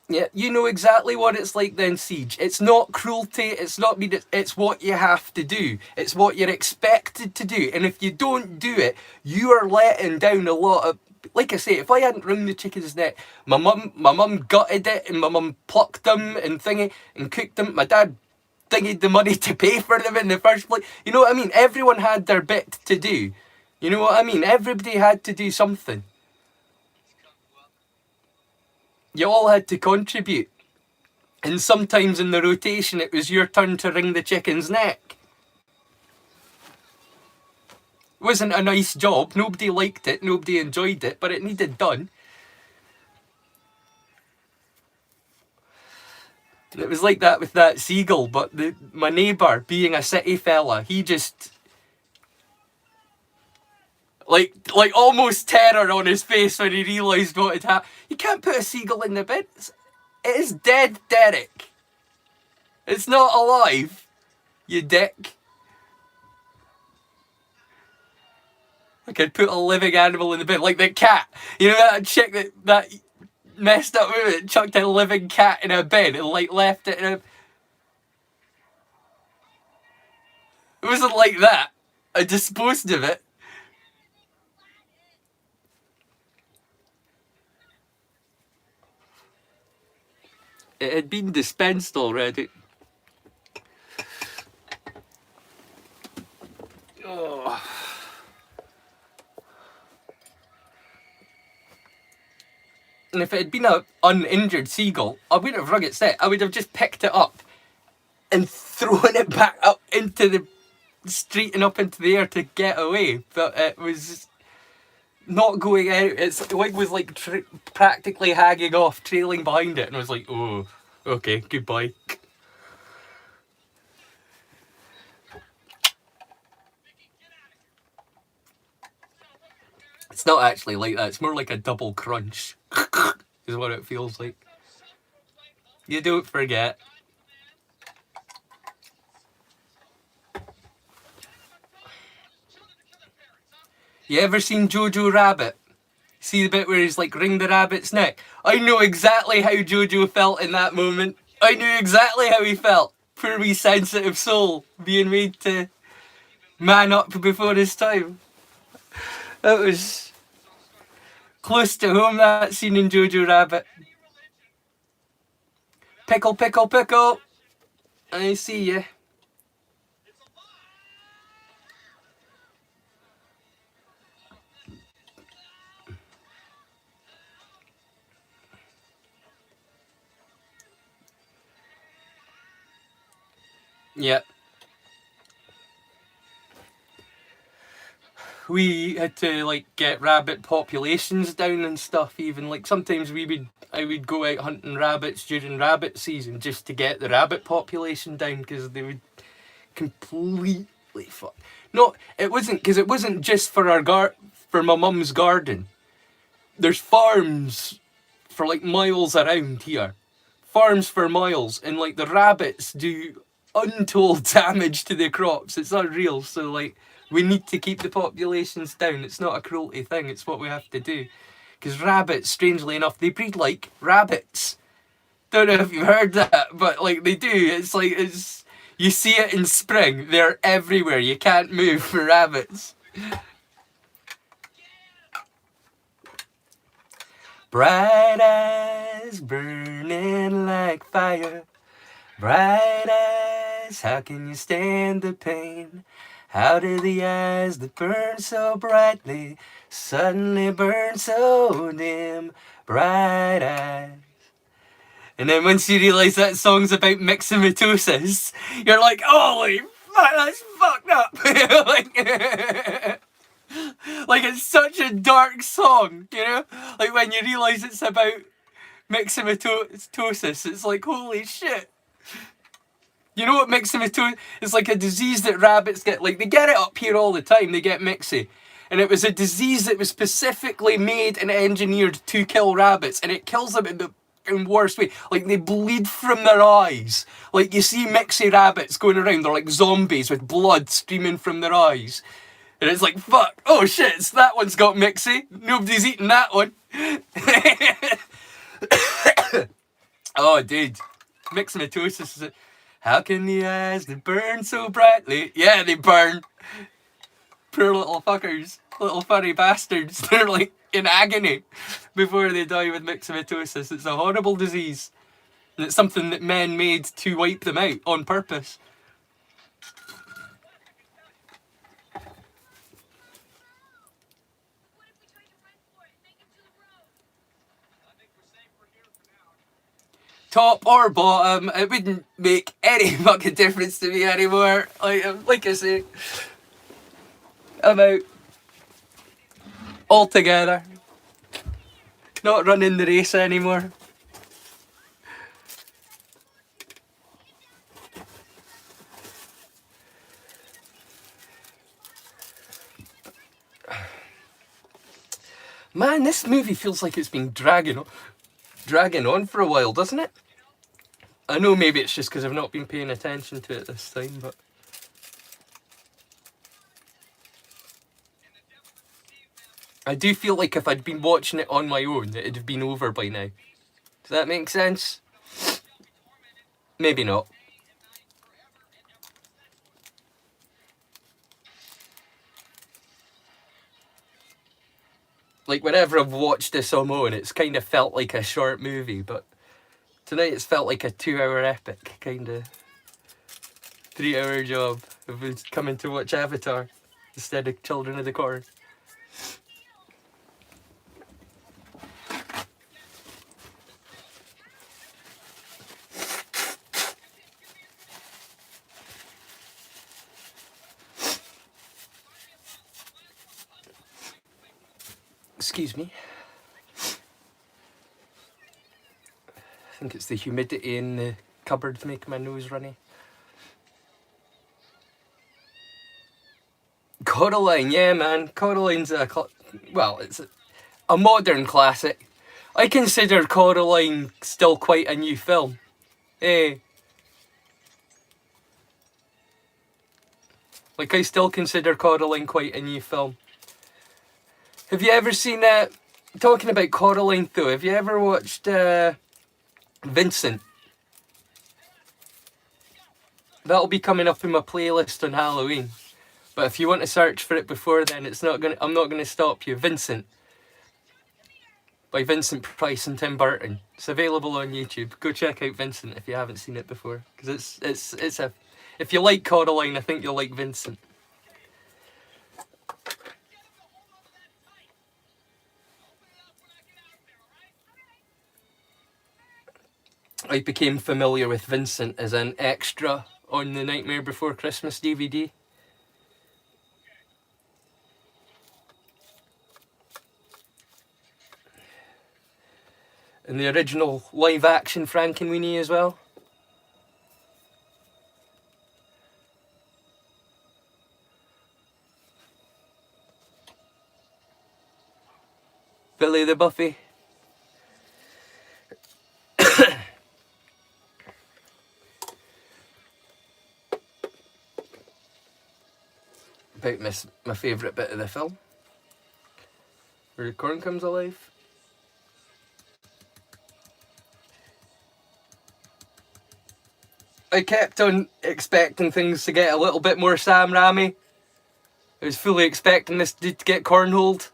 Yeah, you know exactly what it's like then, Siege. It's not cruelty, it's not mean, it's what you have to do. It's what you're expected to do. And if you don't do it, you are letting down a lot of... Like I say, if I hadn't wrung the chicken's neck, my mum gutted it, and my mum plucked them and thingy and cooked them. My dad thingied the money to pay for them in the first place. You know what I mean? Everyone had their bit to do. You know what I mean? Everybody had to do something. You all had to contribute. And sometimes in the rotation, it was your turn to wring the chicken's neck. It wasn't a nice job. Nobody liked it. Nobody enjoyed it. But it needed done. And it was like that with that seagull. But my neighbour, being a city fella, he just... Like almost terror on his face when he realised what had happened. You can't put a seagull in the bin. It is dead, Derek. It's not alive, you dick. I could put a living animal in the bin, like the cat. You know that chick that messed up with it, chucked a living cat in a bin and like left it in a... It wasn't like that. I disposed of it. It had been dispensed already. Oh. And if it had been an uninjured seagull, I wouldn't have wrung its neck. I would have just picked it up and thrown it back up into the street and up into the air to get away. But it was not going out. Its wing was like practically hanging off, trailing behind it, and I was like, oh, okay, goodbye. It's not actually like that. It's more like a double crunch is what it feels like. You don't forget. You ever seen Jojo Rabbit? See the bit where he's like, wring the rabbit's neck? I know exactly how Jojo felt in that moment. I knew exactly how he felt. Poor wee sensitive soul being made to man up before his time. That was close to home, that scene in Jojo Rabbit. Pickle, pickle, pickle. I see you. Yep. We had to like get rabbit populations down and stuff. Even like sometimes I would go out hunting rabbits during rabbit season just to get the rabbit population down because they would completely fuck. No, it wasn't because it wasn't just for for my mum's garden. There's farms for like miles around here, farms for miles, and like the rabbits do untold damage to the crops. It's unreal. So like we need to keep the populations down. It's not a cruelty thing. It's what we have to do. Because rabbits, strangely enough, they breed like rabbits. Don't know if you've heard that, but like they do. It's like you see it in spring. They're everywhere. You can't move for rabbits. Bright eyes burning like fire. Bright eyes, how can you stand the pain? How do the eyes that burn so brightly suddenly burn so dim? Bright eyes. And then once you realise that song's about myxomatosis, you're like, holy fuck, that's fucked up. Like it's such a dark song, you know? Like when you realise it's about myxomatosis. It's like, holy shit. You know what myxomatosis is? Like a disease that rabbits get. Like, they get it up here all the time. They get myxy. And it was a disease that was specifically made and engineered to kill rabbits. And it kills them in the worst way. Like, they bleed from their eyes. Like, you see myxy rabbits going around. They're like zombies with blood streaming from their eyes. And it's like, fuck. Oh shit, it's that one's got myxy. Nobody's eating that one. Oh, dude. Myxomatosis is... How can the eyes that burn so brightly? Yeah, they burn. Poor little fuckers. Little furry bastards. They're like in agony before they die with myxomatosis. It's a horrible disease. And it's something that men made to wipe them out on purpose. Top or bottom, it wouldn't make any fucking difference to me anymore. Like I say, I'm out altogether. Not running the race anymore. Man, this movie feels like it's been dragging on for a while, doesn't it? I know maybe it's just because I've not been paying attention to it this time, but... I do feel like if I'd been watching it on my own, it'd have been over by now. Does that make sense? Maybe not. Like, whenever I've watched this on my own, it's kind of felt like a short movie, but tonight it's felt like a 2-hour epic, kind of 3-hour job of coming to watch Avatar instead of Children of the Corn. Excuse me. I think it's the humidity in the cupboard making my nose runny. Coraline, yeah man. Coraline's it's a modern classic. I consider Coraline still quite a new film. Eh. Like, I still consider Coraline quite a new film. Have you ever seen talking about Coraline though, have you ever watched Vincent? That'll be coming up in my playlist on Halloween. But if you want to search for it before then, I'm not gonna stop you. Vincent. By Vincent Price and Tim Burton. It's available on YouTube. Go check out Vincent if you haven't seen it before. Because if you like Coraline, I think you'll like Vincent. I became familiar with Vincent as an extra on the Nightmare Before Christmas DVD. And the original live-action Frankenweenie as well. Billy the Buffy. About my favourite bit of the film, where the corn comes alive. I kept on expecting things to get a little bit more Sam Raimi. I was fully expecting this dude to get cornholed.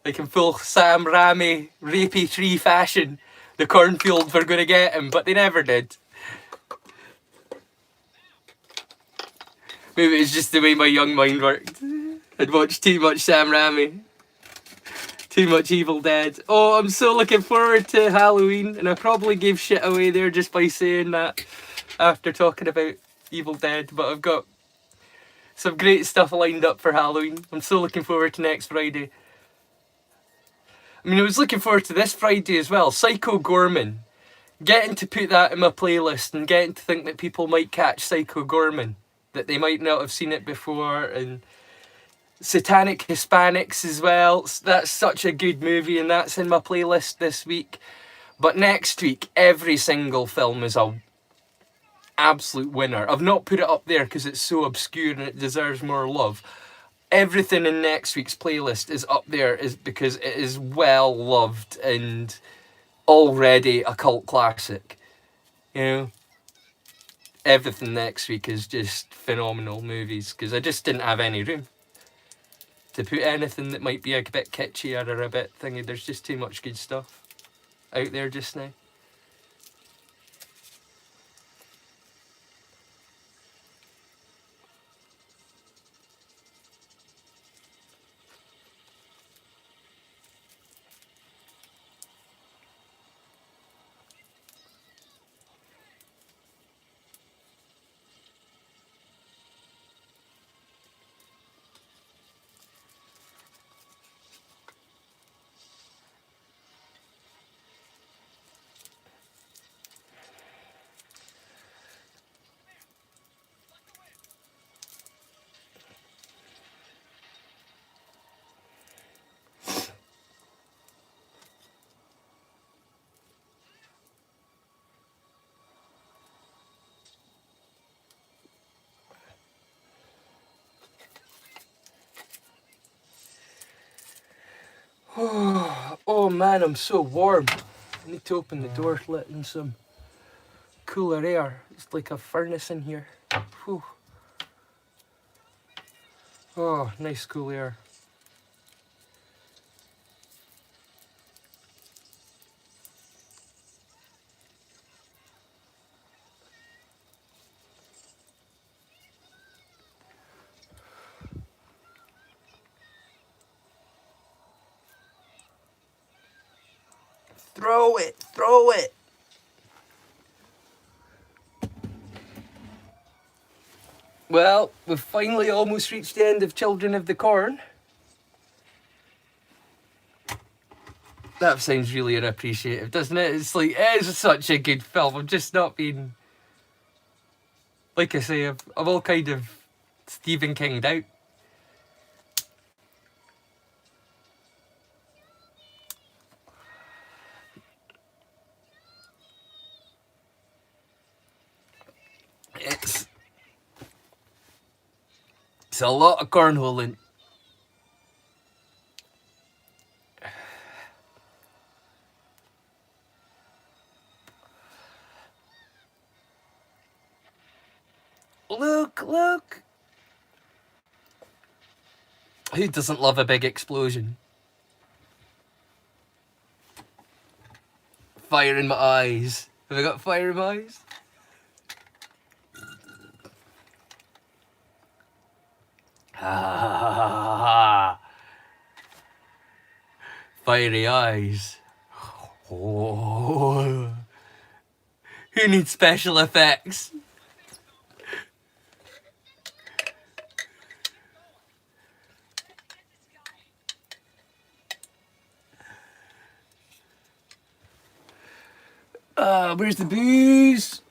Like in full Sam Raimi rapey tree fashion. The cornfields were going to get him, but they never did. Maybe it's just the way my young mind worked. I'd watched too much Sam Raimi. Too much Evil Dead. Oh, I'm so looking forward to Halloween, and I probably gave shit away there just by saying that after talking about Evil Dead, but I've got Some great stuff lined up for Halloween. I'm so looking forward to next Friday. I mean, I was looking forward to this Friday as well. Psycho Gorman. Getting to put that in my playlist and getting to think that people might catch Psycho Gorman, that they might not have seen it before, and Satanic Hispanics as well. That's such a good movie, and that's in my playlist this week. But next week, every single film is a absolute winner. I've not put it up there because it's so obscure and it deserves more love. Everything in next week's playlist is up there is because it is well loved and already a cult classic. You know, everything next week is just phenomenal movies because I just didn't have any room to put anything that might be a bit kitschy or a bit thingy. There's just too much good stuff out there just now. Oh man, I'm so warm. I need to open the door, let in some cooler air. It's like a furnace in here. Whew. Oh, nice cool air. Throw it, throw it. Well, we've finally almost reached the end of Children of the Corn. That sounds really unappreciative, doesn't it? It's like, it is such a good film. I'm just not being... Like I say, I'm all kind of Stephen King'd out. It's a lot of cornholing. Look, look. Who doesn't love a big explosion? Fire in my eyes. Have I got fire in my eyes? Ah, fiery eyes. Oh. Who needs special effects? Where's the booze?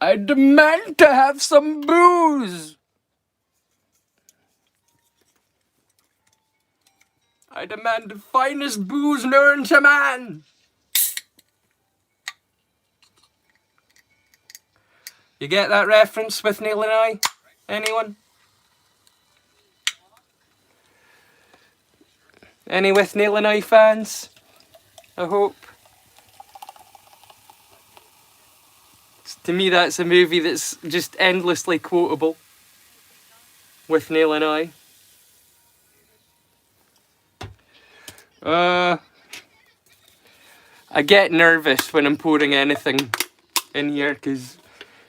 I demand to have some booze. I demand the finest booze known to man. You get that reference with Neil and I? Anyone? Any with Neil and I fans? I hope. To me, that's a movie that's just endlessly quotable. With Neil and I. I get nervous when I'm pouring anything in here because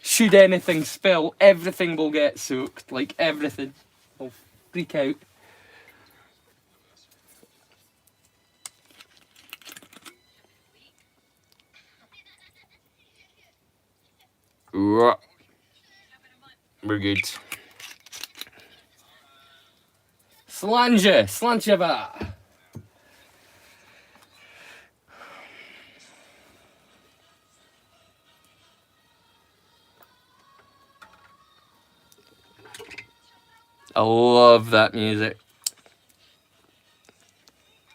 should anything spill, everything will get soaked. Like everything. I'll freak out. We're good. Slanjava. I love that music.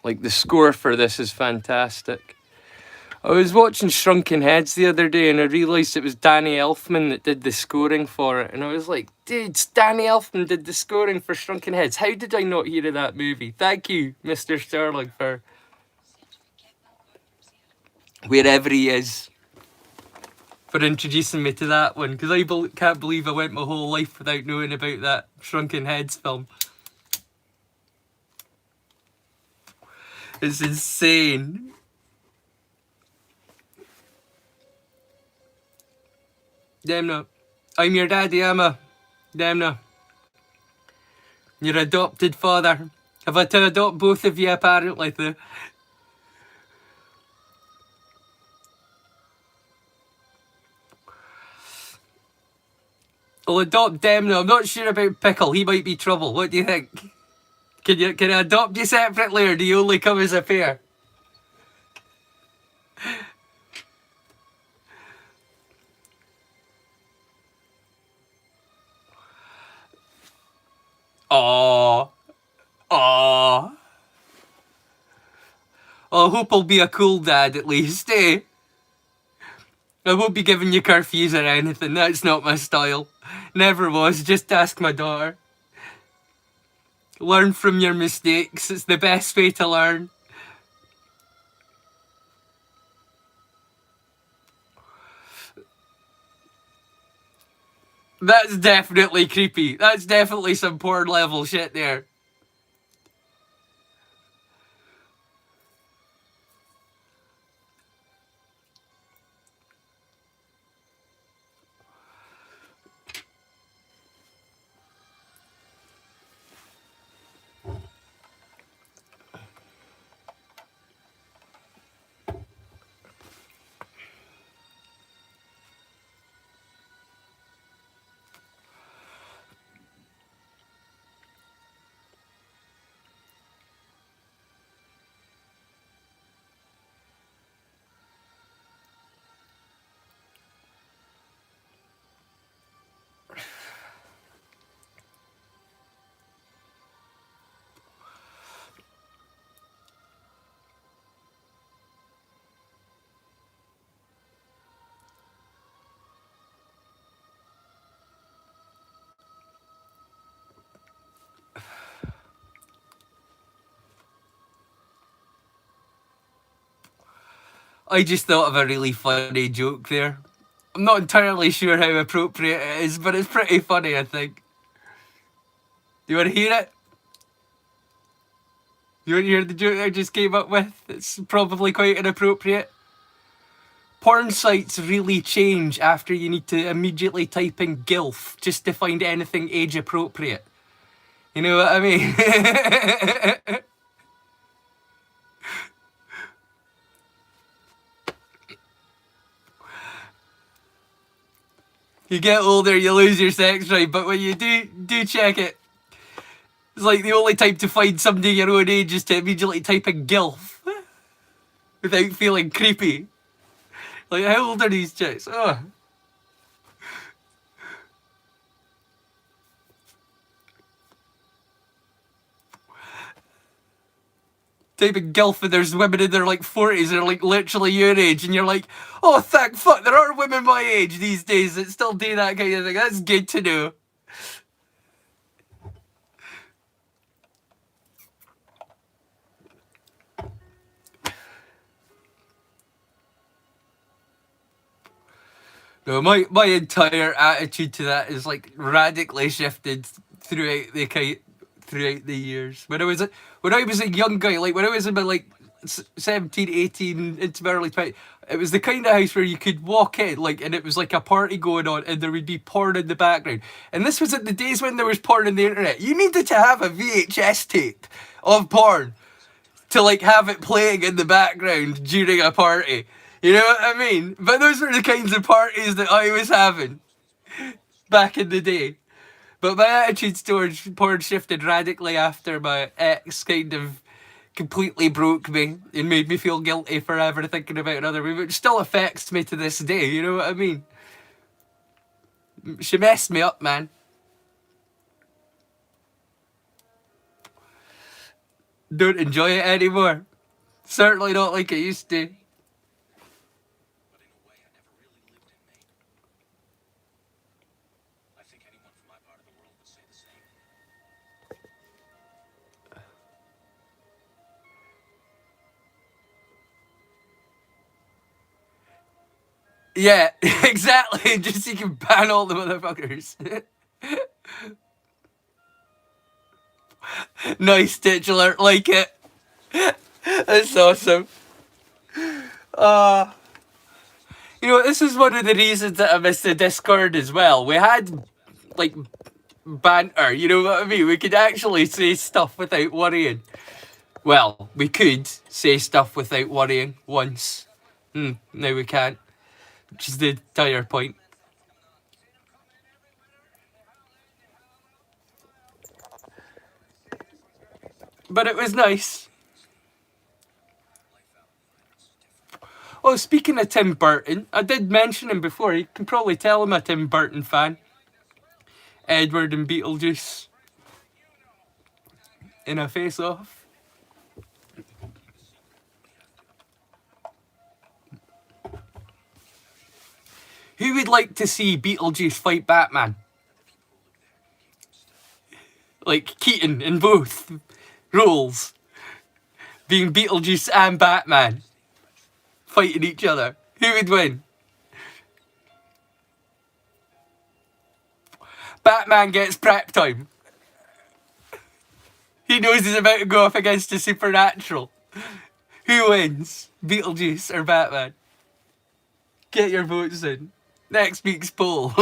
Like, the score for this is fantastic. I was watching Shrunken Heads the other day and I realised it was Danny Elfman that did the scoring for it. And I was like, dude, Danny Elfman did the scoring for Shrunken Heads. How did I not hear of that movie? Thank you, Mr. Sterling, for wherever he is, for introducing me to that one. Because I can't believe I went my whole life without knowing about that Shrunken Heads film. It's insane. Damn no. I'm your daddy, Emma. Damn no. Your adopted father. Have I to adopt both of you, apparently, though? I'll adopt Demno. I'm not sure about Pickle. He might be trouble. What do you think? Can I adopt you separately, or do you only come as a pair? Aww. Aww. I hope I'll be a cool dad at least, eh? I won't be giving you curfews or anything. That's not my style. Never was. Just ask my daughter. Learn from your mistakes. It's the best way to learn. That's definitely creepy. That's definitely some porn level shit there. I just thought of a really funny joke there. I'm not entirely sure how appropriate it is, but it's pretty funny, I think. Do you want to hear it? You want to hear the joke I just came up with? It's probably quite inappropriate. Porn sites really change after you need to immediately type in GILF just to find anything age appropriate. You know what I mean? You get older, you lose your sex drive, but when you do check it, it's like the only time to find somebody your own age is to immediately type in GILF without feeling creepy. Like, how old are these chicks? Oh. Type in GILF and there's women in their like 40s that are like literally your age, and you're like, oh, thank fuck, there are women my age these days that still do that kind of thing. That's good to know. No, my entire attitude to that is like radically shifted throughout the years. When I was a young guy, like when I was in my like 17, 18, into my early 20s, it was the kind of house where you could walk in, like, and it was like a party going on, and there would be porn in the background. And this was at the days when there was porn on the internet. You needed to have a VHS tape of porn to like have it playing in the background during a party. You know what I mean? But those were the kinds of parties that I was having. back in the day. But my attitudes towards porn shifted radically after my ex kind of completely broke me and made me feel guilty forever thinking about another woman, which still affects me to this day, you know what I mean? She messed me up, man. Don't enjoy it anymore. Certainly not like I used to. But in a way, I never really lived in Maine. I think anyone from my part of the world would say the same. Yeah, exactly. Just so you can ban all the motherfuckers. Nice titular, like it. That's awesome. Uh, you know, this is one of the reasons that I missed the Discord as well. We had, like, banter, you know what I mean? We could actually say stuff without worrying. Well, we could say stuff without worrying once. Now we can't, which is the entire point. But it was nice. Oh, speaking of Tim Burton, I did mention him before. You can probably tell I'm a Tim Burton fan. Edward and Beetlejuice in a face-off. Who would like to see Beetlejuice fight Batman? Like Keaton in both roles. Being Beetlejuice and Batman. Fighting each other. Who would win? Batman gets prep time. He knows he's about to go up against the supernatural. Who wins? Beetlejuice or Batman? Get your votes in. Next week's poll.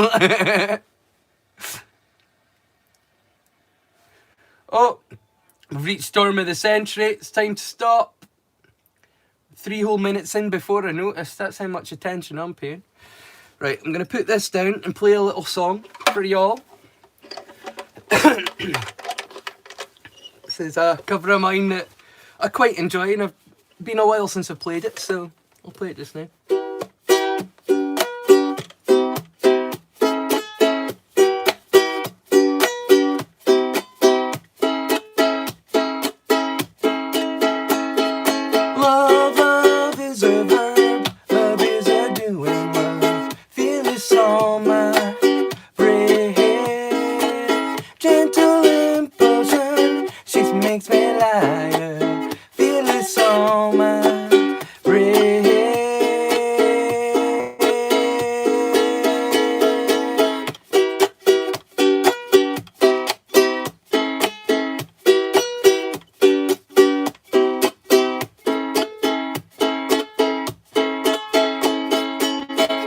Oh, we've reached Storm of the Century. It's time to stop. 3 whole minutes in before I noticed. That's how much attention I'm paying. Right, I'm going to put this down and play a little song for y'all. This is a cover of mine that I quite enjoy, and I've been a while since I've played it, so I'll play it just now. Love is a verb, love is a doing, love. Feel this on my breath. Gentle impulsion, she makes me liar. Feel this on my breath.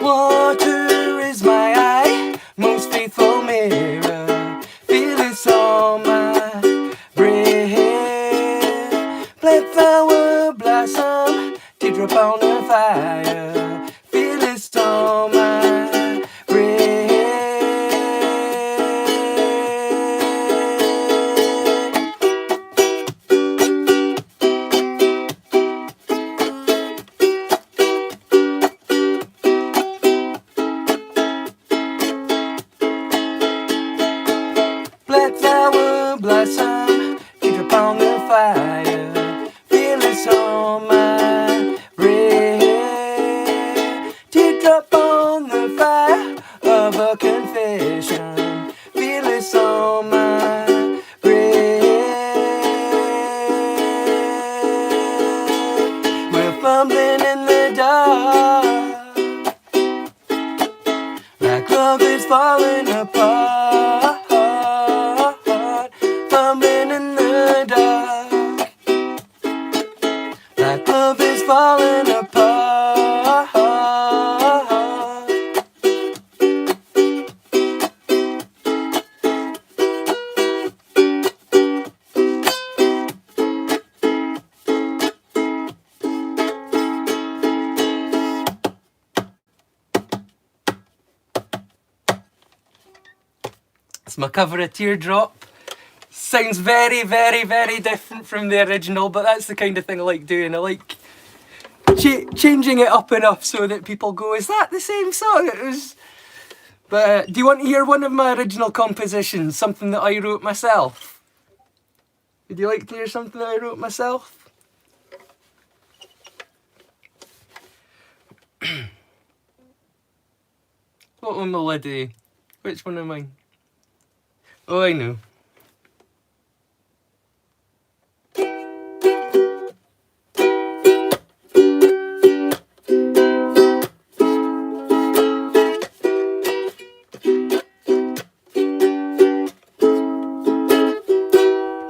Water is my eye, most faithful mirror. Feel this on my breath. Plant flower blossom, teardrop on the fire. Feel this on my breath. Black flower blossom, teardrop on the fire. Feel this on my breath. Teardrop on the fire of a confession. Feel this on my breath. We're fumbling in the dark, like love is falling apart. Fumbling in the dark, like love is falling apart. It's my cover of Teardrop. Sounds very, very, very different from the original, but that's the kind of thing I like doing. I like changing it up enough so that people go, is that the same song? It was... But do you want to hear one of my original compositions? Something that I wrote myself? Would you like to hear something that I wrote myself? What one will I do? Which one am I? Oh, I know.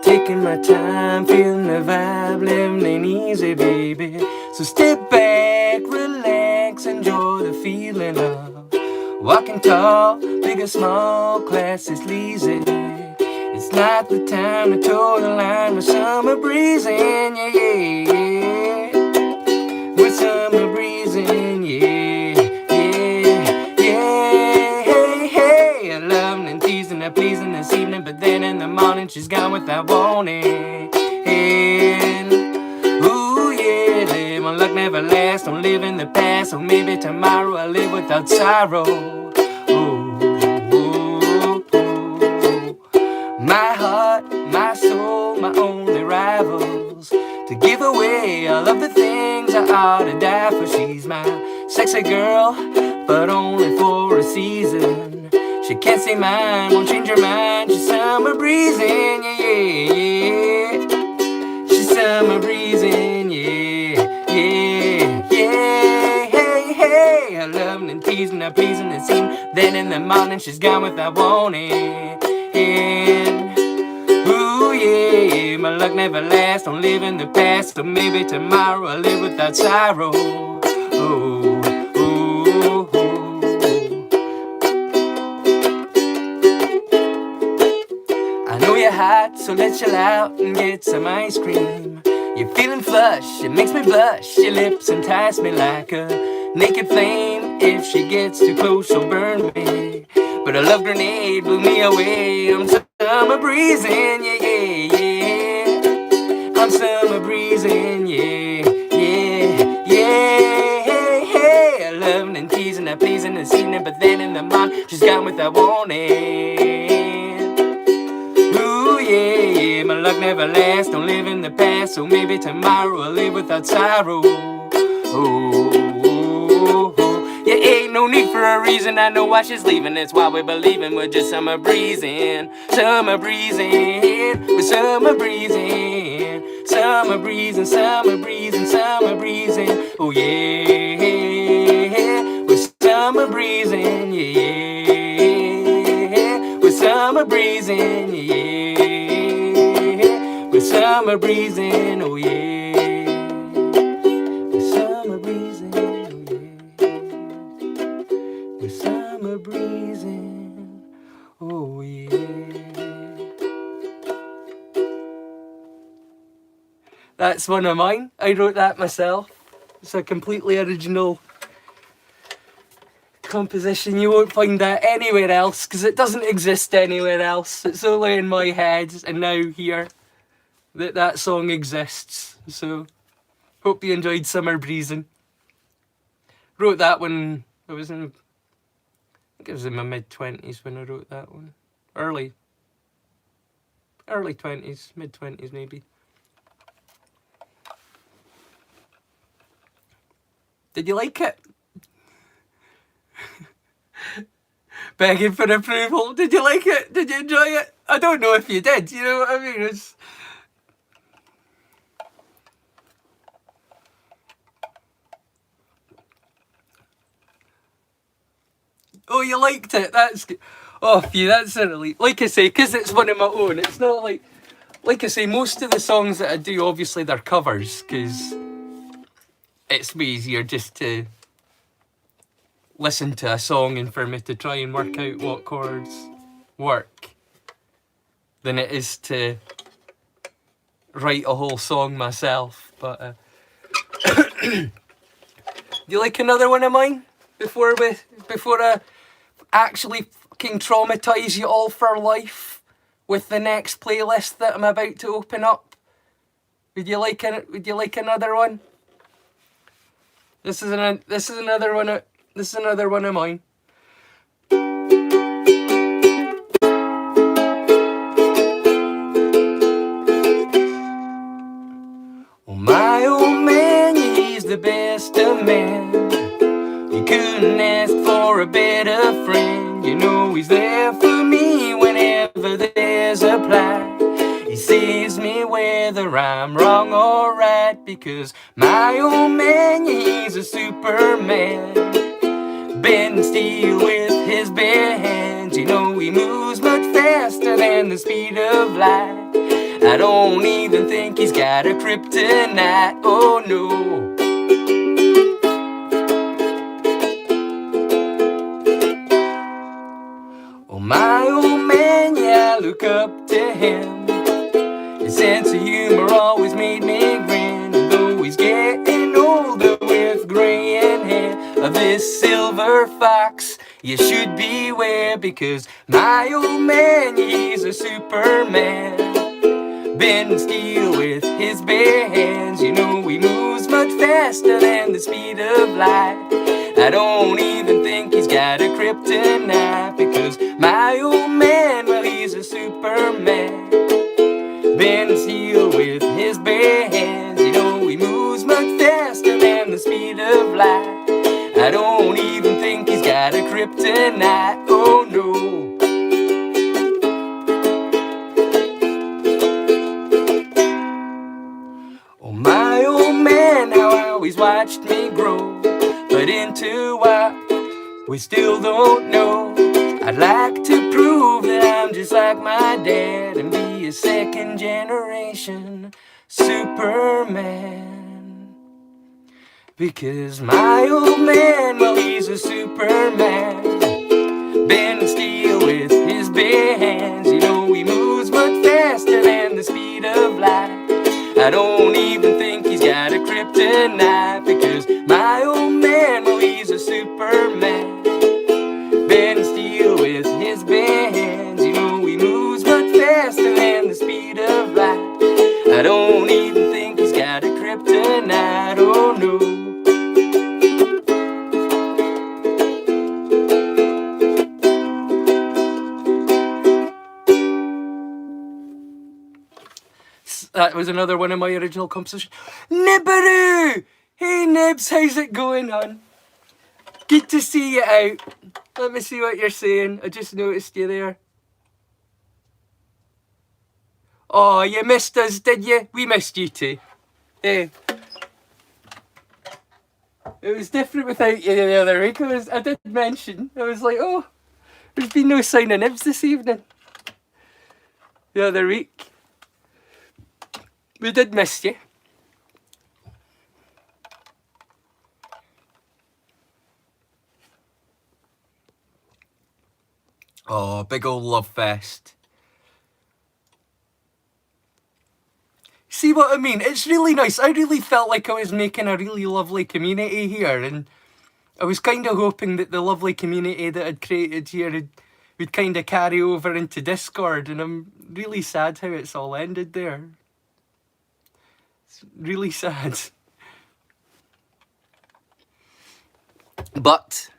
Taking my time, feeling the vibe, living ain't easy, baby. So step back, relax, enjoy the feeling of walking tall, big or small, class is easy. It's not the time to toe the line with summer breezing, yeah, yeah, yeah. With summer breezing, yeah, yeah, yeah. Hey, hey, I loving and teasing her, pleasing this evening, but then in the morning she's gone without warning. And ooh, yeah, live on luck never lasts, don't live in the past, so maybe tomorrow I'll live without sorrow. My heart, my soul, my only rivals, to give away all of the things I ought to die for. She's my sexy girl, but only for a season. She can't say mine, won't change her mind. She's summer breezing, yeah, yeah, yeah. She's summer breezing, yeah, yeah, yeah. Hey, hey, I love and teasing her, pleasing the scene. Then in the morning she's gone without warning. And ooh, yeah, my luck never lasts, don't live in the past, so maybe tomorrow I'll live without sorrow. Oh, oh, oh. I know you're hot, so let's chill out and get some ice cream. You're feeling flush, it makes me blush. Your lips entice me like a naked flame. If she gets too close, she'll burn me. But a love grenade blew me away. I'm summer breezing, yeah, yeah, yeah. I'm summer breezing, yeah, yeah, yeah. Hey, hey, I loving and teasing her, pleasing this evening, but then in the morning she's gone without warning. Ooh, yeah, yeah, my luck never lasts, don't live in the past, so maybe tomorrow I'll live without sorrow. Oh, oh, oh. Yeah, ain't no need for a reason, I know why she's leaving, that's why we're believing we're just summer breezing. Summer breezing, we're summer breezing. Summer breezing, summer breezing, summer breezing. Oh yeah, we're summer breezing, yeah. We're summer breezing, yeah. We're summer breezing, oh yeah. We're summer breezing, oh yeah. We're summer breezing, oh yeah. That's one of mine. I wrote that myself. It's a completely original composition. You won't find that anywhere else because it doesn't exist anywhere else. It's only in my head and now here that that song exists. So hope you enjoyed Summer Breezing. Wrote that when I was in, I think it was in my mid-20s when I wrote that one. Early 20s, mid-20s maybe. Did you like it? Begging for approval. Did you like it? Did you enjoy it? I don't know if you did. You know what I mean? It's... Oh, you liked it? That's good. Oh, phew, that's a relief. Like I say, because it's one of my own, it's not like I say, most of the songs that I do, obviously they're covers, because it's way easier just to listen to a song and for me to try and work out what chords work than it is to write a whole song myself. But do you like another one of mine before I actually fucking traumatise you all for life with the next playlist that I'm about to open up? Would you like another one? This is another one of mine. Oh, my old man, he's the best of men. You couldn't ask for a better friend. You know he's there for me whenever there's a plight. He saves me whether I'm wrong or right, because my old man, he's a superman. Bending steel with his bare hands. You know he moves much faster than the speed of light. I don't even think he's got a kryptonite. Oh no. Oh, my old man, yeah, I look up to him. His sense of humor always made me grin. And though he's getting older with graying hair, of this silver fox you should beware, because my old man, he's a superman. Bending steel with his bare hands. You know he moves much faster than the speed of light. I don't even think he's got a kryptonite, because my old man, well, he's a superman. Bending steel with his bare hands. You know he moves much faster than the speed of light. I don't even think he's got a kryptonite. Oh no. Oh, my old man, how I always watched me grow, but into what we still don't know. I'd like to prove that I'm just like my dad and be a second generation Superman. Because my old man, well, he's a superman. Bending steel with his bare hands. You know he moves much faster than the speed of light. I don't even think he's got a kryptonite, because my old man, well, he's a superman. Bending steel with his bare hands. You know he moves much faster than the speed of light. I don't even think he's got a kryptonite. Oh no. That was another one of my original compositions. Nibbaroo! Hey Nibs, how's it going on? Good to see you out. Let me see what you're saying. I just noticed you there. Oh, you missed us, did you? We missed you too. Hey. It was different without you the other week. I did mention. I was like, oh, there's been no sign of Nibs this evening. The other week. We did miss you. Oh, big old love fest. See what I mean? It's really nice. I really felt like I was making a really lovely community here, and I was kind of hoping that the lovely community that I'd created here would kind of carry over into Discord, and I'm really sad how it's all ended there. It's really sad. But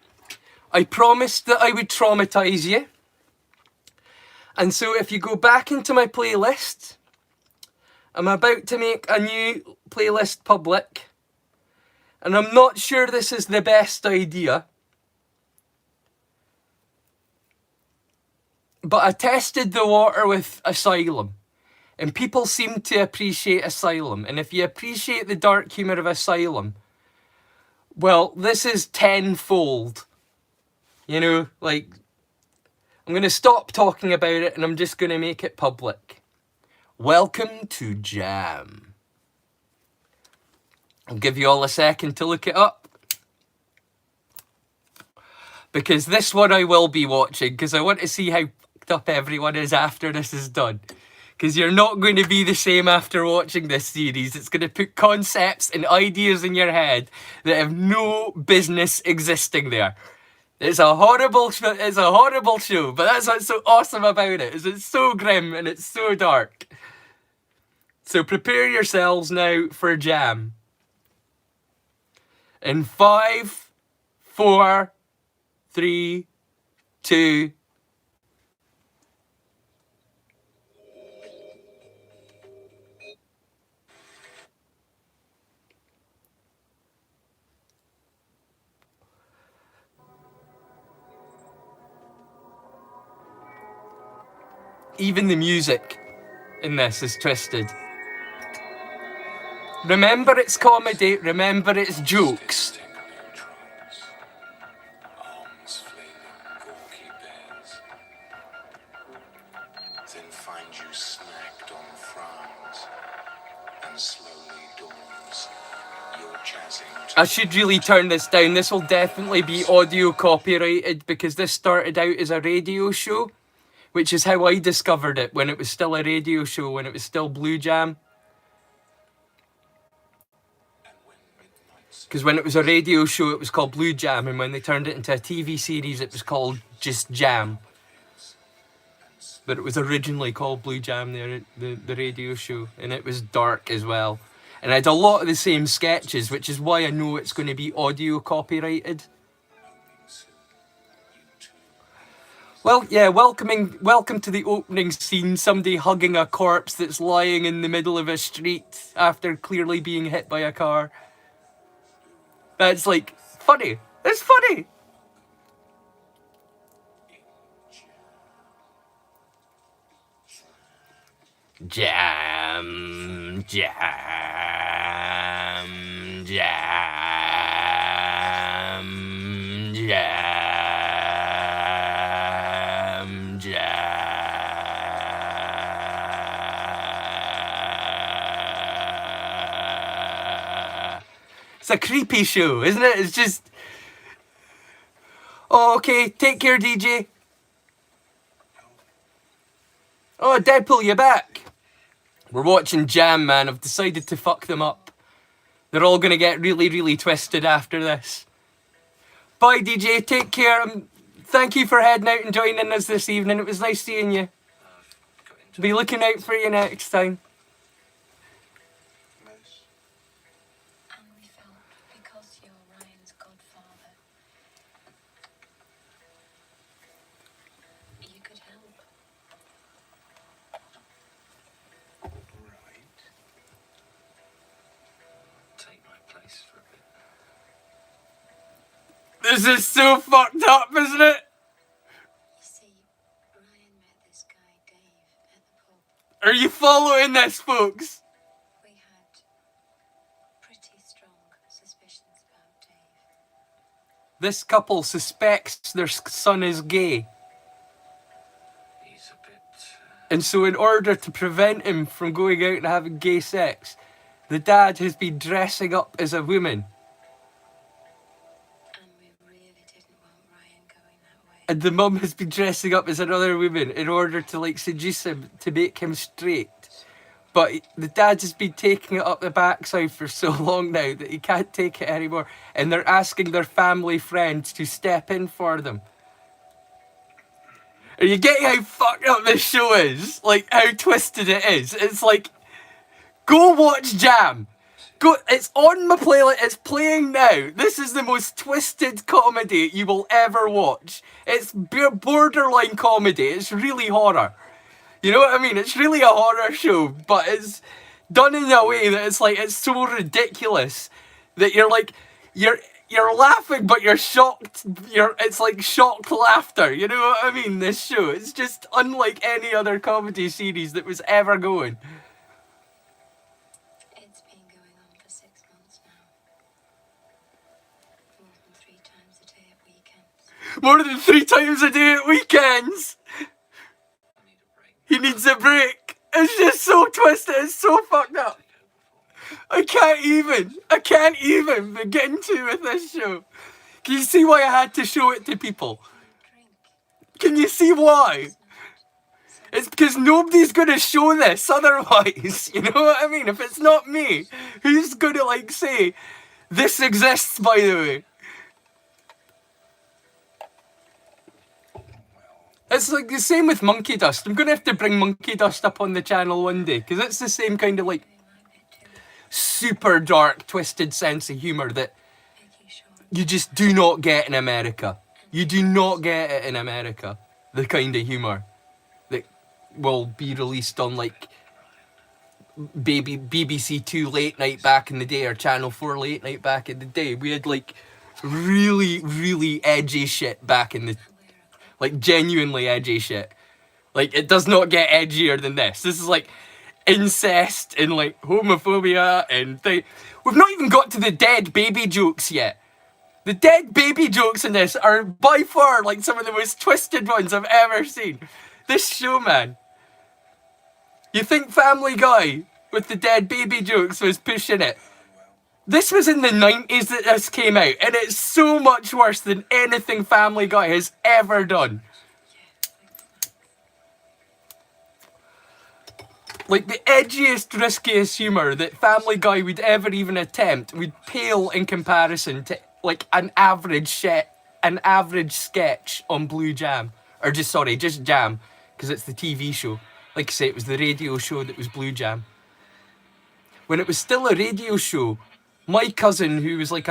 I promised that I would traumatise you. And so if you go back into my playlist, I'm about to make a new playlist public. And I'm not sure this is the best idea. But I tested the water with Asylum. And people seem to appreciate Asylum. And if you appreciate the dark humour of Asylum, well, this is tenfold. You know, like, I'm going to stop talking about it and I'm just going to make it public. Welcome to Jam. I'll give you all a second to look it up. Because this one I will be watching, because I want to see how fucked up everyone is after this is done. Because you're not going to be the same after watching this series. It's going to put concepts and ideas in your head that have no business existing there. It's a horrible show, but that's what's so awesome about it, is it's so grim and it's so dark. So prepare yourselves now for jam. In 5, 4, 3, 2. Even the music in this is twisted. Remember it's comedy, remember it's jokes. Arms flailing gawky bears, then find you snagged on frowns, and slowly dawns your jazzing. I should really turn this down. This will definitely be audio copyrighted because this started out as a radio show, which is how I discovered it, when it was still a radio show, when it was still Blue Jam. Because when it was a radio show, it was called Blue Jam, and when they turned it into a TV series, it was called just Jam. But it was originally called Blue Jam, the radio show, and it was dark as well. And I had a lot of the same sketches, which is why I know it's going to be audio copyrighted. Well, yeah, welcome to the opening scene, somebody hugging a corpse that's lying in the middle of a street after clearly being hit by a car. That's like funny. It's funny. Jam, jam, jam, jam, jam. It's a creepy show, isn't it? It's just... Oh, okay, take care, DJ. Oh, Deadpool, you're back. We're watching Jam, man. I've decided to fuck them up. They're all going to get really, really twisted after this. Bye, DJ. Take care. Thank you for heading out and joining us this evening. It was nice seeing you. Be looking out for you next time. And we felt, because you're Ryan's godfather, you could help. Right. Take my place for a bit. This is so fucked up, isn't it? You see, Ryan met this guy, Dave, at the pub. Are you following this, folks? We had pretty strong suspicions about Dave. This couple suspects their son is gay. He's a bit. And so in order to prevent him from going out and having gay sex, the dad has been dressing up as a woman. And we really didn't want Ryan going that way. And the mum has been dressing up as another woman in order to like seduce him to make him straight. But the dad has been taking it up the backside for so long now that he can't take it anymore. And they're asking their family friends to step in for them. Are you getting how fucked up this show is? Like, how twisted it is? It's like, go watch Jam. Go, it's on my playlist, it's playing now. This is the most twisted comedy you will ever watch. It's borderline comedy, it's really horror. You know what I mean? It's really a horror show, but it's done in a way that it's like, it's so ridiculous that you're like, you're laughing, but you're shocked. It's like shocked laughter. You know what I mean? This show, it's just unlike any other comedy series that was ever going. It's been going on for 6 months now. More than 3 times a day at weekends. More than 3 times a day at weekends. He needs a break. It's just so twisted. It's so fucked up. I can't even begin to with this show. Can you see why I had to show it to people? Drink. Can you see why? It's because nobody's going to show this otherwise. You know what I mean? If it's not me, who's going to like say, this exists, by the way? It's like the same with Monkey Dust. I'm gonna have to bring Monkey Dust up on the channel one day, because it's the same kind of like super dark, twisted sense of humour that you just do not get in America. You do not get it in America. The kind of humour that will be released on like BBC Two late night back in the day, or Channel 4 late night back in the day. We had like really, really edgy shit back in the, like genuinely edgy shit. Like it does not get edgier than this. This is like incest and like homophobia and we've not even got to the dead baby jokes yet. The dead baby jokes in this are by far like some of the most twisted ones I've ever seen. This show, man. You think Family Guy with the dead baby jokes was pushing it? This was in the 90s that this came out, and it's so much worse than anything Family Guy has ever done. Like, the edgiest, riskiest humour that Family Guy would ever even attempt would pale in comparison to, like, an average sketch on Blue Jam. Or just Jam, because it's the TV show. Like I say, it was the radio show that was Blue Jam. When it was still a radio show, my cousin, who was like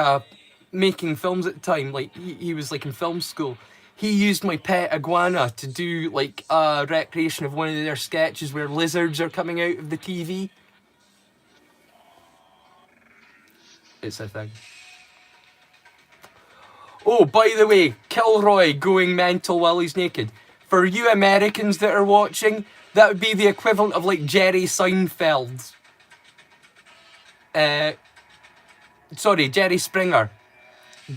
making films at the time, like he was like in film school, he used my pet iguana to do like a recreation of one of their sketches where lizards are coming out of the TV. It's a thing. Oh, by the way, Kilroy going mental while he's naked. For you Americans that are watching, that would be the equivalent of like Jerry Seinfeld. Jerry Springer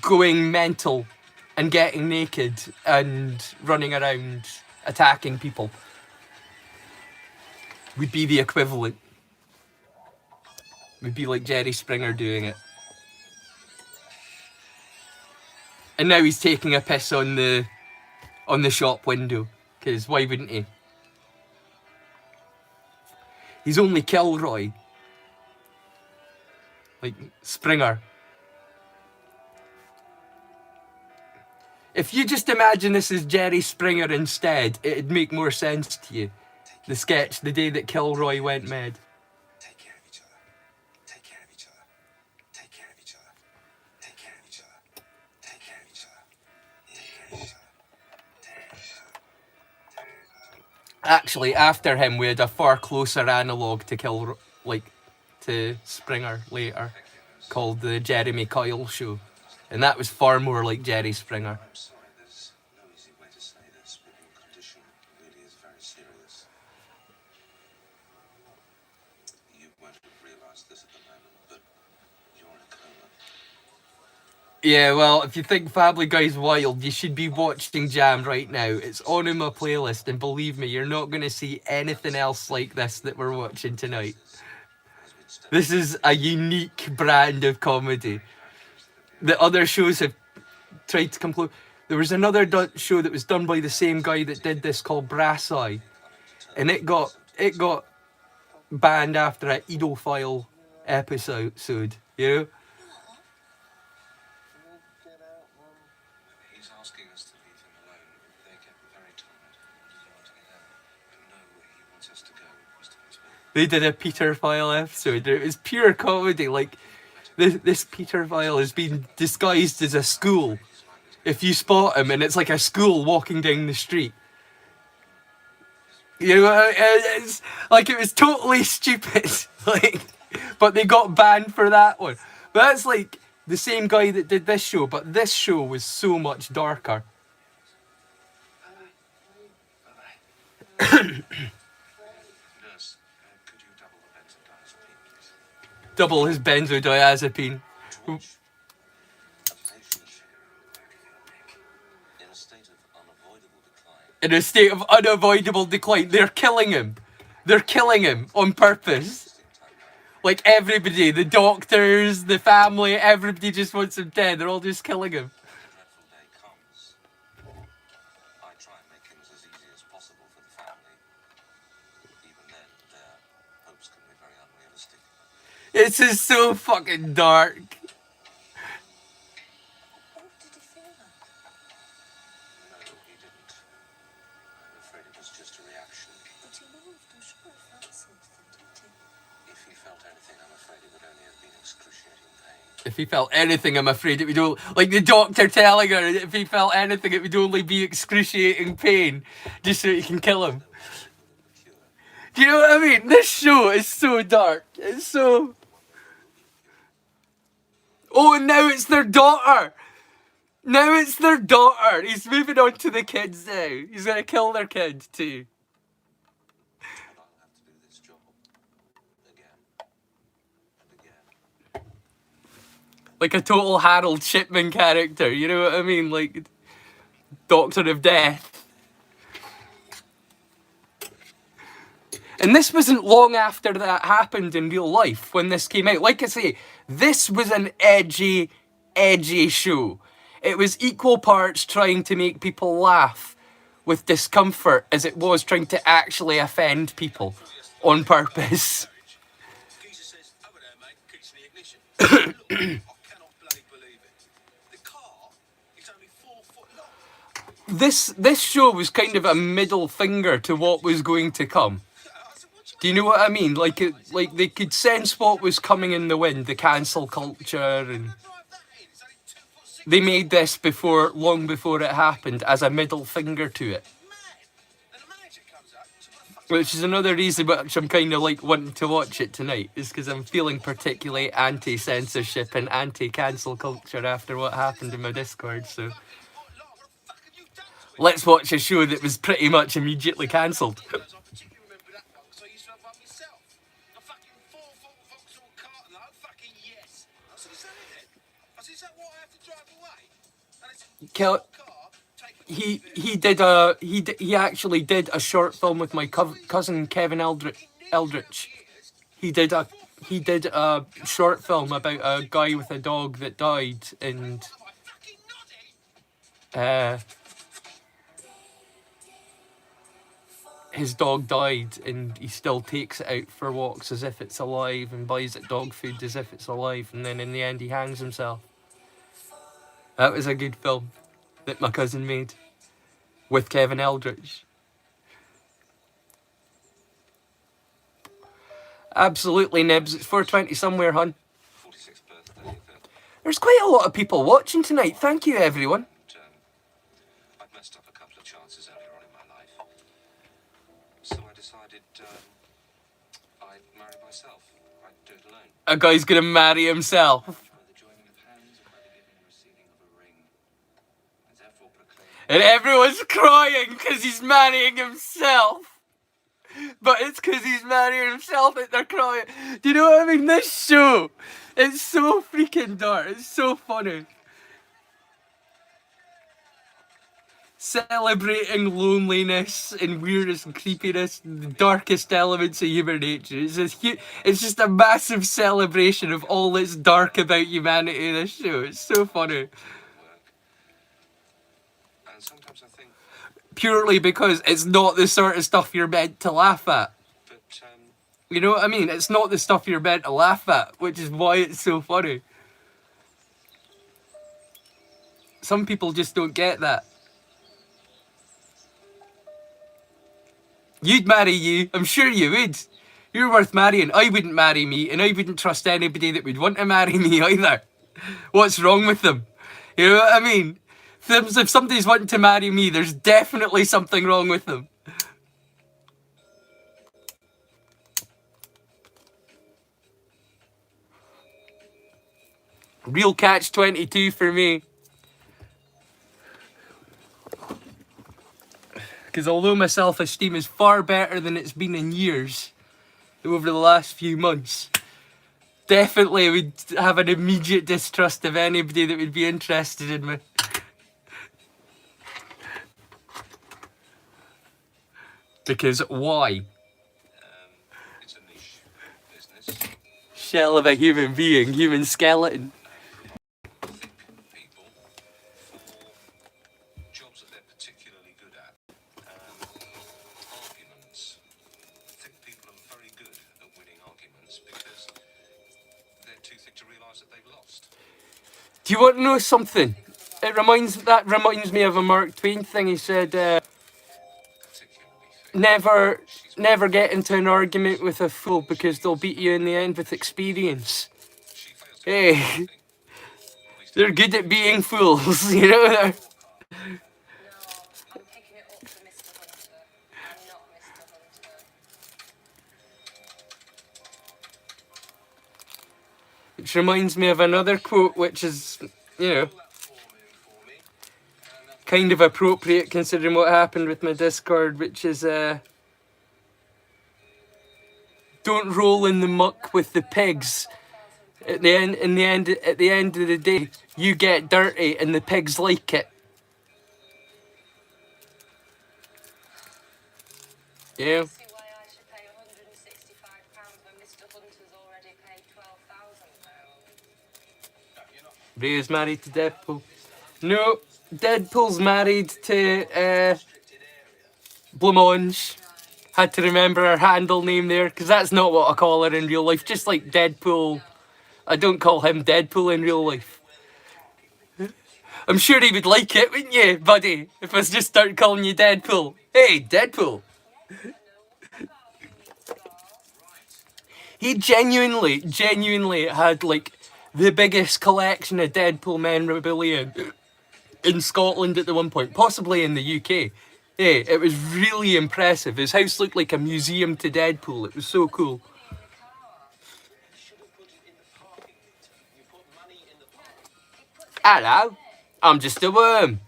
going mental and getting naked and running around attacking people. Would be the equivalent. Would be like Jerry Springer doing it. And now he's taking a piss on the shop window, because why wouldn't he? He's only Kilroy. Like Springer. If you just imagine this as Jerry Springer instead, it'd make more sense to you. The sketch, the day that Kilroy went mad. Take care of each other. Take care of each other. Take care of each other. Take care of each other. Take care of each other. Take care of each other. Take care of each other. Actually, after him, we had a far closer analogue to to Springer later, called the Jeremy Kyle Show, and that was far more like Jerry Springer. I'm sorry, there's no easy way to say this, but your condition really is very serious. You won't have realised this at the moment, but you're in a coma. Yeah, well, if you think Family Guy's wild, you should be watching Jam right now. It's on in my playlist, and believe me, you're not going to see anything else like this that we're watching tonight. This is a unique brand of comedy. The other shows have tried to come close. There was another show that was done by the same guy that did this called Brass Eye, and it got banned after an Edophile episode, you know? He's asking us to leave him alone. They get very tired. He wants to get out. But no, he wants us to go, Mr. Whisper. They did a Peterphile episode. It was pure comedy. Like, this Peterphile has been disguised as a school. If you spot him, and it's like a school walking down the street. You know, it's like, it was totally stupid. Like, but they got banned for that one. But that's like the same guy that did this show, but this show was so much darker. Nurse, could you double the benzodiazepine, please? Double his benzodiazepine. George, the patient in a state of unavoidable decline. In a state of unavoidable decline. They're killing him. They're killing him on purpose. Like everybody, the doctors, the family, everybody just wants him dead. They're all just killing him. When the dreadful day comes, I try and make things as easy as possible for the family. Even then, their hopes can be very unrealistic. This is so fucking dark. What did he feel like? No, he didn't. If he felt anything, I'm afraid it would only, like the doctor telling her, if he felt anything, it would only be excruciating pain, just so he can kill him. Do you know what I mean? This show is so dark. It's so. Oh, and now it's their daughter. Now it's their daughter. He's moving on to the kids now. He's gonna kill their kid too. And I'll have to do this job again and again. Like a total Harold Shipman character. You know what I mean? Like Doctor of Death. And this wasn't long after that happened in real life when this came out. Like I say, this was an edgy, edgy show. It was equal parts trying to make people laugh with discomfort as it was trying to actually offend people on purpose. Geezer says, over there, mate, key's in the ignition. Look, I cannot bloody believe it. The car is only 4 foot long. This show was kind of a middle finger to what was going to come. I said, what Do you know what I mean? Like they could sense what was coming in the wind, the cancel culture, and drive that in? It's only 2 foot 6. they made this long before it happened as a middle finger to it. Mad. And the manager comes up. So what the fuck's Which is another reason which I'm kind of like wanting to watch it tonight, is because I'm feeling particularly anti-censorship and anti-cancel culture after what happened in my Discord. So what the fuck have you done to it? let's watch a show that was pretty much immediately cancelled. I particularly remember that one because I used to have one myself. A fucking 4 foot Vauxhall carton. Oh, fucking yes. I said, is that it then? I said, is that what I have to drive away? And they said, Kel- car, take it. he actually did a short film with my cousin Kevin Eldritch. He did a short film about a guy with a dog that died, and Am I fucking nutty? his dog died, and he still takes it out for walks as if it's alive and buys it dog food as if it's alive, and then in the end he hangs himself. That was a good film that my cousin made with Kevin Eldritch. Absolutely, Nibs. It's 4:20 somewhere, hun. 46th birthday. There's quite a lot of people watching tonight. Thank you, everyone. I'd messed up a couple of chances earlier on in my life. So I decided I'd marry myself. I'd do it alone. A guy's gonna marry himself. By the joining of hands or by the giving and receiving of a ring. And therefore proclaim And everyone's crying because he's marrying himself. But it's because he's marrying himself that they're crying. Do you know what I mean? This show, it's so freaking dark. It's so funny. Celebrating loneliness and weirdness and creepiness, the darkest elements of human nature. It's just a massive celebration of all that's dark about humanity in this show. It's so funny. work. And sometimes I think, Purely because it's not the sort of stuff you're meant to laugh at. but You know what I mean? It's not the stuff you're meant to laugh at, which is why it's so funny. Some people just don't get that. You'd marry you. I'm sure you would. You're worth marrying. I wouldn't marry me, and I wouldn't trust anybody that would want to marry me either. What's wrong with them? You know what I mean? If somebody's wanting to marry me, there's definitely something wrong with them. Real catch-22 for me. Because although my self-esteem is far better than it's been in years, over the last few months, definitely would have an immediate distrust of anybody that would be interested in me. Because why? it's a niche business. Shell of a human being, human skeleton. Think people for jobs that they're particularly good at. Arguments. Think people are very good at winning arguments because they're too thick to realise that they've lost. Do you want to know something? That reminds me of a Mark Twain thing. He said, Particularly thick. never get into an argument with a fool because they'll beat you in the end with experience. She fails to Hey, They're good at being fools, you know. No, I'm picking it up for Mr. Hunter. I'm not Mr. Hunter. Which reminds me of another quote, which is, you know, kind of appropriate considering what happened with my Discord, which is, don't roll in the muck with the pigs. At the end of the day, you get dirty and the pigs like it. Yeah. See why I should pay £165 when Mr. Hunter's already paid £12,000. Ray is married to Deadpool. No, Deadpool's married to Blancmange. Had to remember her handle name there, because that's not what I call her in real life. Just like Deadpool, I don't call him Deadpool in real life. I'm sure he would like it, wouldn't you, buddy? If I just start calling you Deadpool. Hey, Deadpool. He genuinely had like the biggest collection of Deadpool memorabilia in Scotland at the one point, possibly in the UK. Yeah, it was really impressive. His house looked like a museum to Deadpool. It was so cool. Hello, I'm just a worm. And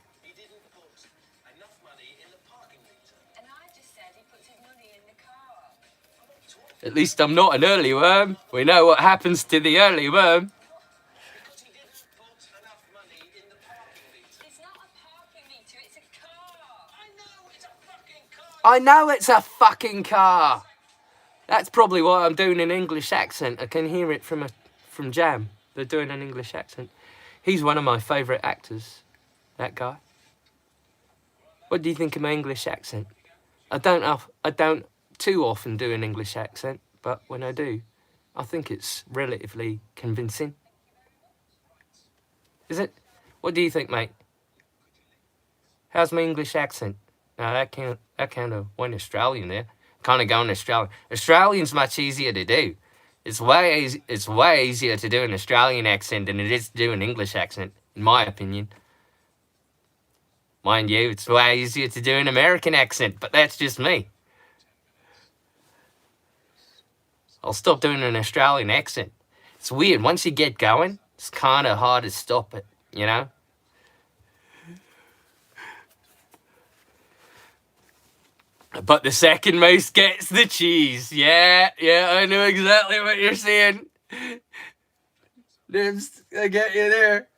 I just said he puts his money in the car. At least I'm not an early worm. We know what happens to the early worm. It's not a parking meter, it's a car. I know it's a fucking car. That's probably what I'm doing in English accent. I can hear it from Jam. They're doing an English accent. He's one of my favourite actors, that guy. What do you think of my English accent? I don't too often do an English accent, but when I do, I think it's relatively convincing. Is it? What do you think, mate? How's my English accent? Now that kind of went Australian there. Kind of going Australian. Australian's much easier to do. It's way easier to do an Australian accent than it is to do an English accent, in my opinion. Mind you, it's way easier to do an American accent, but that's just me. I'll stop doing an Australian accent. It's weird. Once you get going, it's kind of hard to stop it, you know? But the second mouse gets the cheese. Yeah, I know exactly what you're saying. Nibs, I get you there.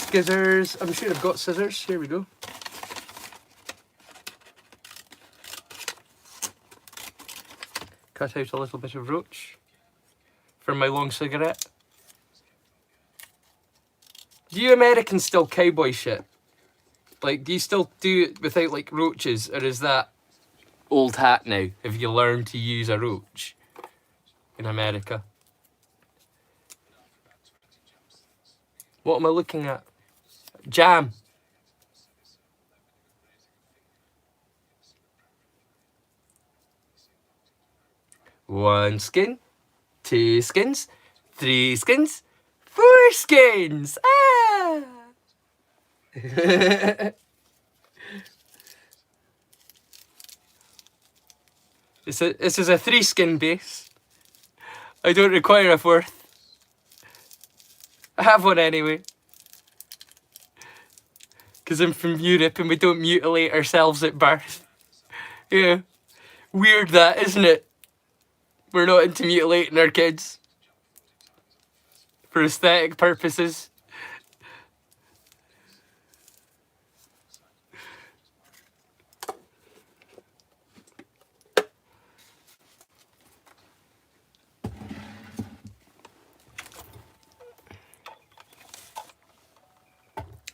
Scissors. I'm sure I've got scissors. Here we go. Cut out a little bit of roach for my long cigarette. Do you Americans still cowboy shit? Like, do you still do it without, like, roaches? Or is that old hat now? Have you learned to use a roach in America? What am I looking at? Jam. One skin, two skins, three skins, four skins. Ah! This is a 3-skin base. I don't require a 4th. I have one anyway. Because I'm from Europe and we don't mutilate ourselves at birth. Yeah. Weird that, isn't it? We're not into mutilating our kids. For aesthetic purposes.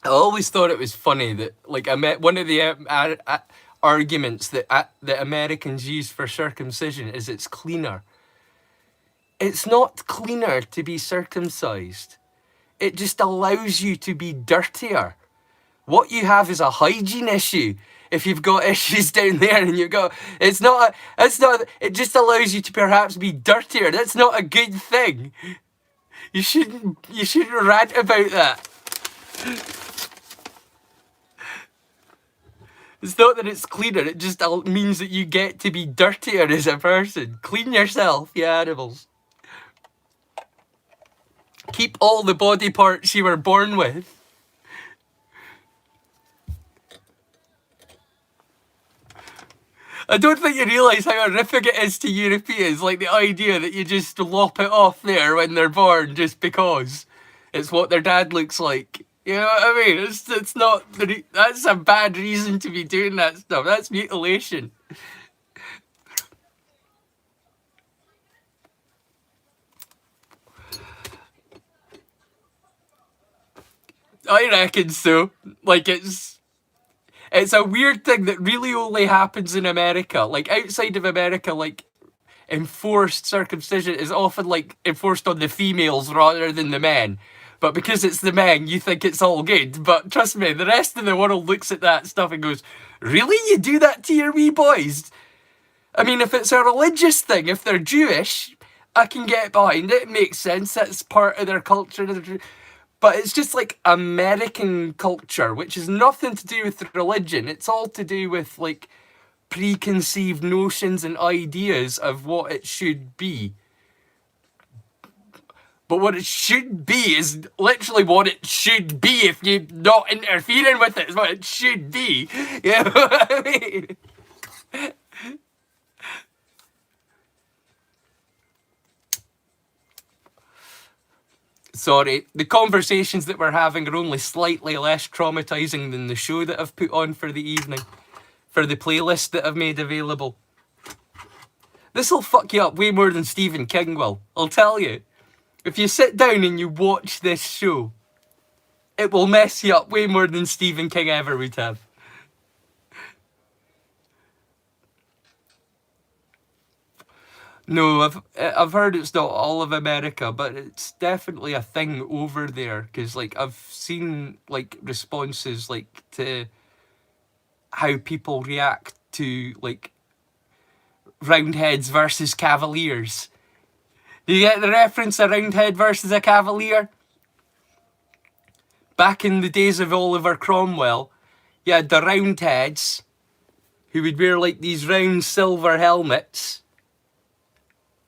I always thought it was funny that, like, I met one of the arguments that Americans use for circumcision is it's cleaner. It's not cleaner to be circumcised. it just allows you to be dirtier. What you have is a hygiene issue. If you've got issues down there and it just allows you to perhaps be dirtier. That's not a good thing. You shouldn't rant about that. It's not that it's cleaner, it just means that you get to be dirtier as a person. Clean yourself, you animals. Keep all the body parts you were born with. I don't think you realise how horrific it is to Europeans, like the idea that you just lop it off there when they're born just because it's what their dad looks like. You know what I mean? It's not, that's a bad reason to be doing that stuff. That's mutilation. I reckon so. Like, it's a weird thing that really only happens in America. Like, outside of America, like, enforced circumcision is often, like, enforced on the females rather than the men. But because it's the men, you think it's all good. But trust me, the rest of the world looks at that stuff and goes, really? You do that to your wee boys? I mean, if it's a religious thing, if they're Jewish, I can get behind it. It makes sense. That's part of their culture. But it's just like American culture, which has nothing to do with religion. It's all to do with, like, preconceived notions and ideas of what it should be. But what it should be is literally what it should be if you're not interfering with it. Is what it should be. You know what I mean? Sorry, the conversations that we're having are only slightly less traumatizing than the show that I've put on for the evening. For the playlist that I've made available. This'll fuck you up way more than Stephen King will. I'll tell you. If you sit down and you watch this show, it will mess you up way more than Stephen King ever would have. No, I've heard it's not all of America, but it's definitely a thing over there. Because, like, I've seen, like, responses, like, to how people react to, like, Roundheads versus Cavaliers. Do you get the reference, a Roundhead versus a Cavalier? Back in the days of Oliver Cromwell, you had the Roundheads, who would wear, like, these round silver helmets.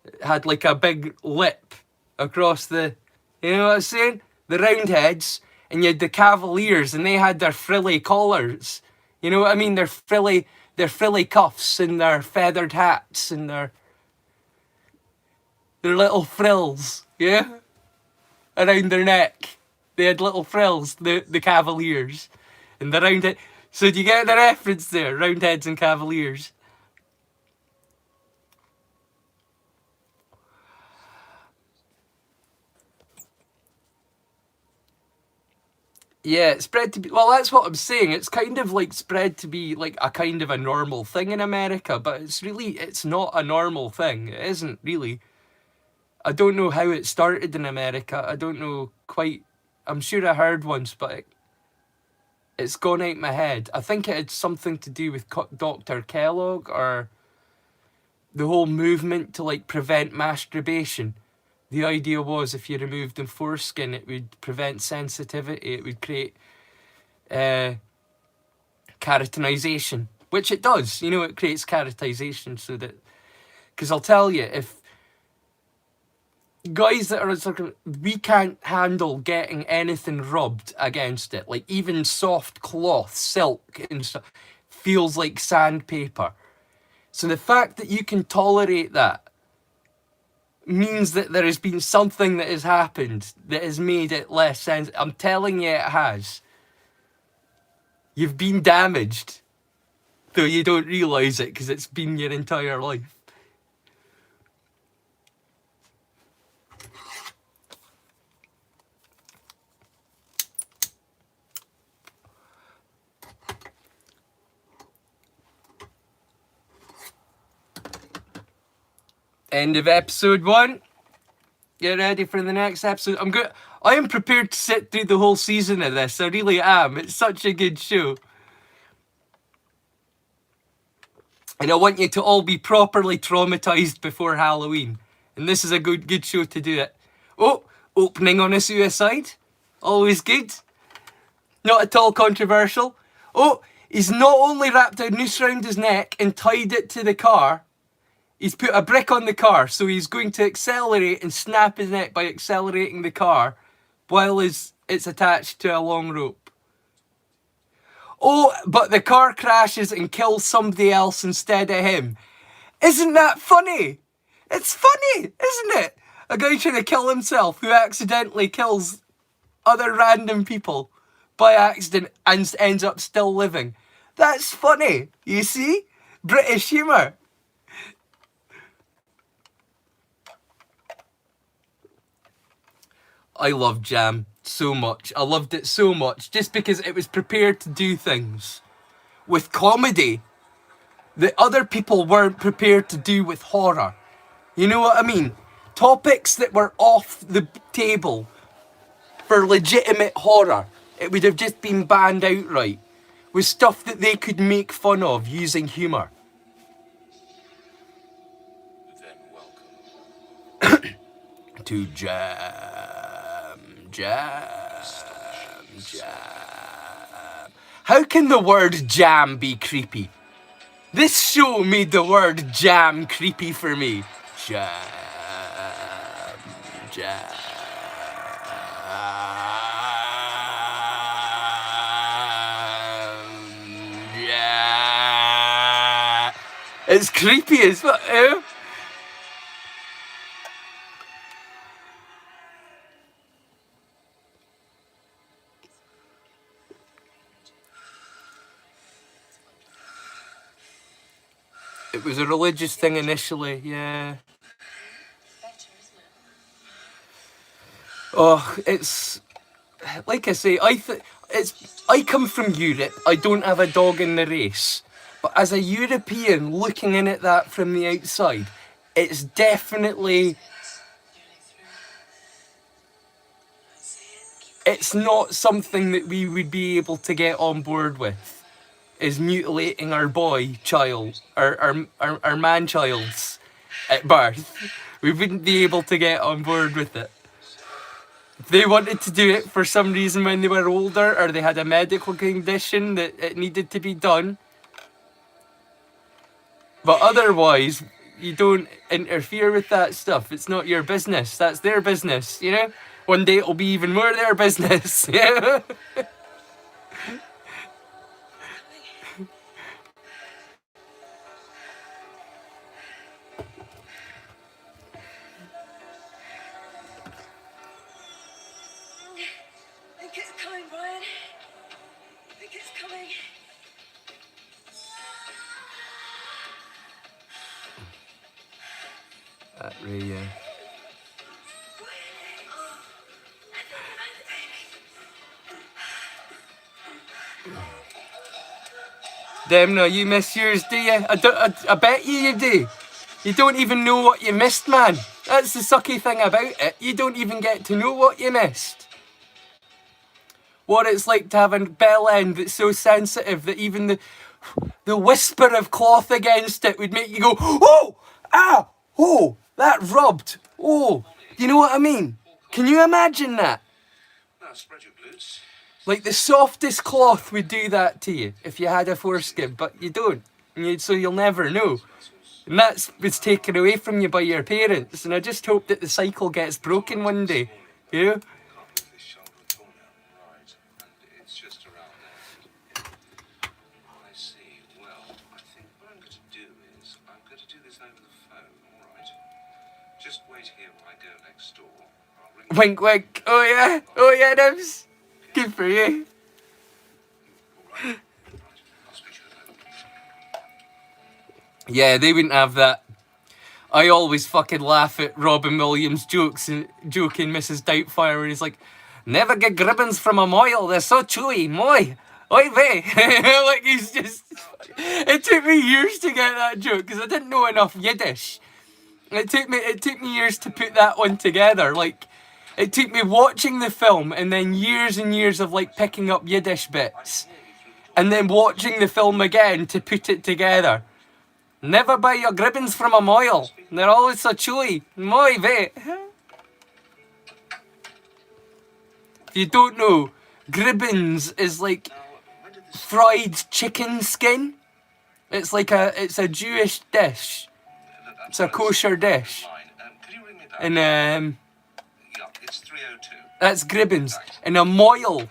It had, like, a big lip across the... You know what I'm saying? The Roundheads. And you had the Cavaliers, and they had their frilly collars. You know what I mean? Their frilly cuffs and their feathered hats and their little frills, yeah? Around their neck. They had little frills, the Cavaliers. And the Roundhead. So do you get the reference there? Roundheads and Cavaliers. Yeah, it's spread to be... Well, that's what I'm saying. It's kind of, like, spread to be, like, a kind of a normal thing in America. But it's not a normal thing. It isn't, really. I don't know how it started in America. I don't know quite... I'm sure I heard once, but it's gone out my head. I think it had something to do with Dr. Kellogg, or the whole movement to, like, prevent masturbation. The idea was if you removed the foreskin, it would prevent sensitivity. It would create keratinization, which it does. You know, it creates keratinization so that... Because I'll tell you, if guys that are... We can't handle getting anything rubbed against it. Like, even soft cloth, silk and stuff, feels like sandpaper. So the fact that you can tolerate that means that there has been something that has happened that has made it less sensitive. I'm telling you, it has. You've been damaged, though you don't realise it because it's been your entire life. End of episode 1. Get ready for the next episode. I am prepared to sit through the whole season of this. I really am. It's such a good show. And I want you to all be properly traumatized before Halloween. And this is a good show to do it. Oh, opening on a suicide. Always good. Not at all controversial. Oh, he's not only wrapped a noose around his neck and tied it to the car, he's put a brick on the car, so he's going to accelerate and snap his neck by accelerating the car while it's attached to a long rope. Oh, but the car crashes and kills somebody else instead of him. Isn't that funny? It's funny, isn't it? A guy trying to kill himself who accidentally kills other random people by accident and ends up still living. That's funny, you see? British humour. I love Jam so much. I loved it so much just because it was prepared to do things with comedy that other people weren't prepared to do with horror. You know what I mean? Topics that were off the table for legitimate horror. It would have just been banned outright. With stuff that they could make fun of using humour. Then welcome. To Jam. How can the word jam be creepy? This show made the word jam creepy for me. Jam. It's creepy as well. It was a religious thing initially, yeah. Oh, it's like I say. I come from Europe. I don't have a dog in the race. But as a European looking in at that from the outside, it's definitely... It's not something that we would be able to get on board with, is mutilating our boy child, our man-childs at birth. We wouldn't be able to get on board with it. If they wanted to do it for some reason when they were older, or they had a medical condition that it needed to be done, but otherwise, you don't interfere with that stuff. It's not your business. That's their business, you know? One day it'll be even more their business, yeah? I think it's coming, Brian. I think it's coming. Ray, yeah. Demna, you miss yours, do you? I bet you do. You don't even know what you missed, man. That's the sucky thing about it. You don't even get to know what you missed. What it's like to have a bell end that's so sensitive that even the whisper of cloth against it would make you go, oh, ah, oh, that rubbed. Oh, you know what I mean? Can you imagine that? Now spread your glutes. Like the softest cloth would do that to you if you had a foreskin, but you don't. So you'll never know. And that's was taken away from you by your parents. And I just hope that the cycle gets broken one day. You know? Can't move this shoulder at all now. Right. And it's just around there. I see. Well, I think what I'm going to do is I'm going to do this over the phone, all right? Just wait here while I go next door. I'll ring Wink, wink. Oh yeah, Nibs. Good for you. All right. I'll speak to you at home. Yeah, they wouldn't have that. I always fucking laugh at Robin Williams' jokes and joking Mrs. Doubtfire when he's like, never get gribbons from a moil, they're so chewy, moi. Oi vey. Like he's just... It took me years to get that joke because I didn't know enough Yiddish. It took me years to put that one together. Like, it took me watching the film and then years and years of like picking up Yiddish bits, and then watching the film again to put it together. Never buy your gribbons from a moil. They're always so chewy. Moi ve. If you don't know, gribbons is like fried chicken skin. It's a Jewish dish. It's a kosher dish. Could you ring me back? And Yeah, it's 302. that's gribbons. And a moil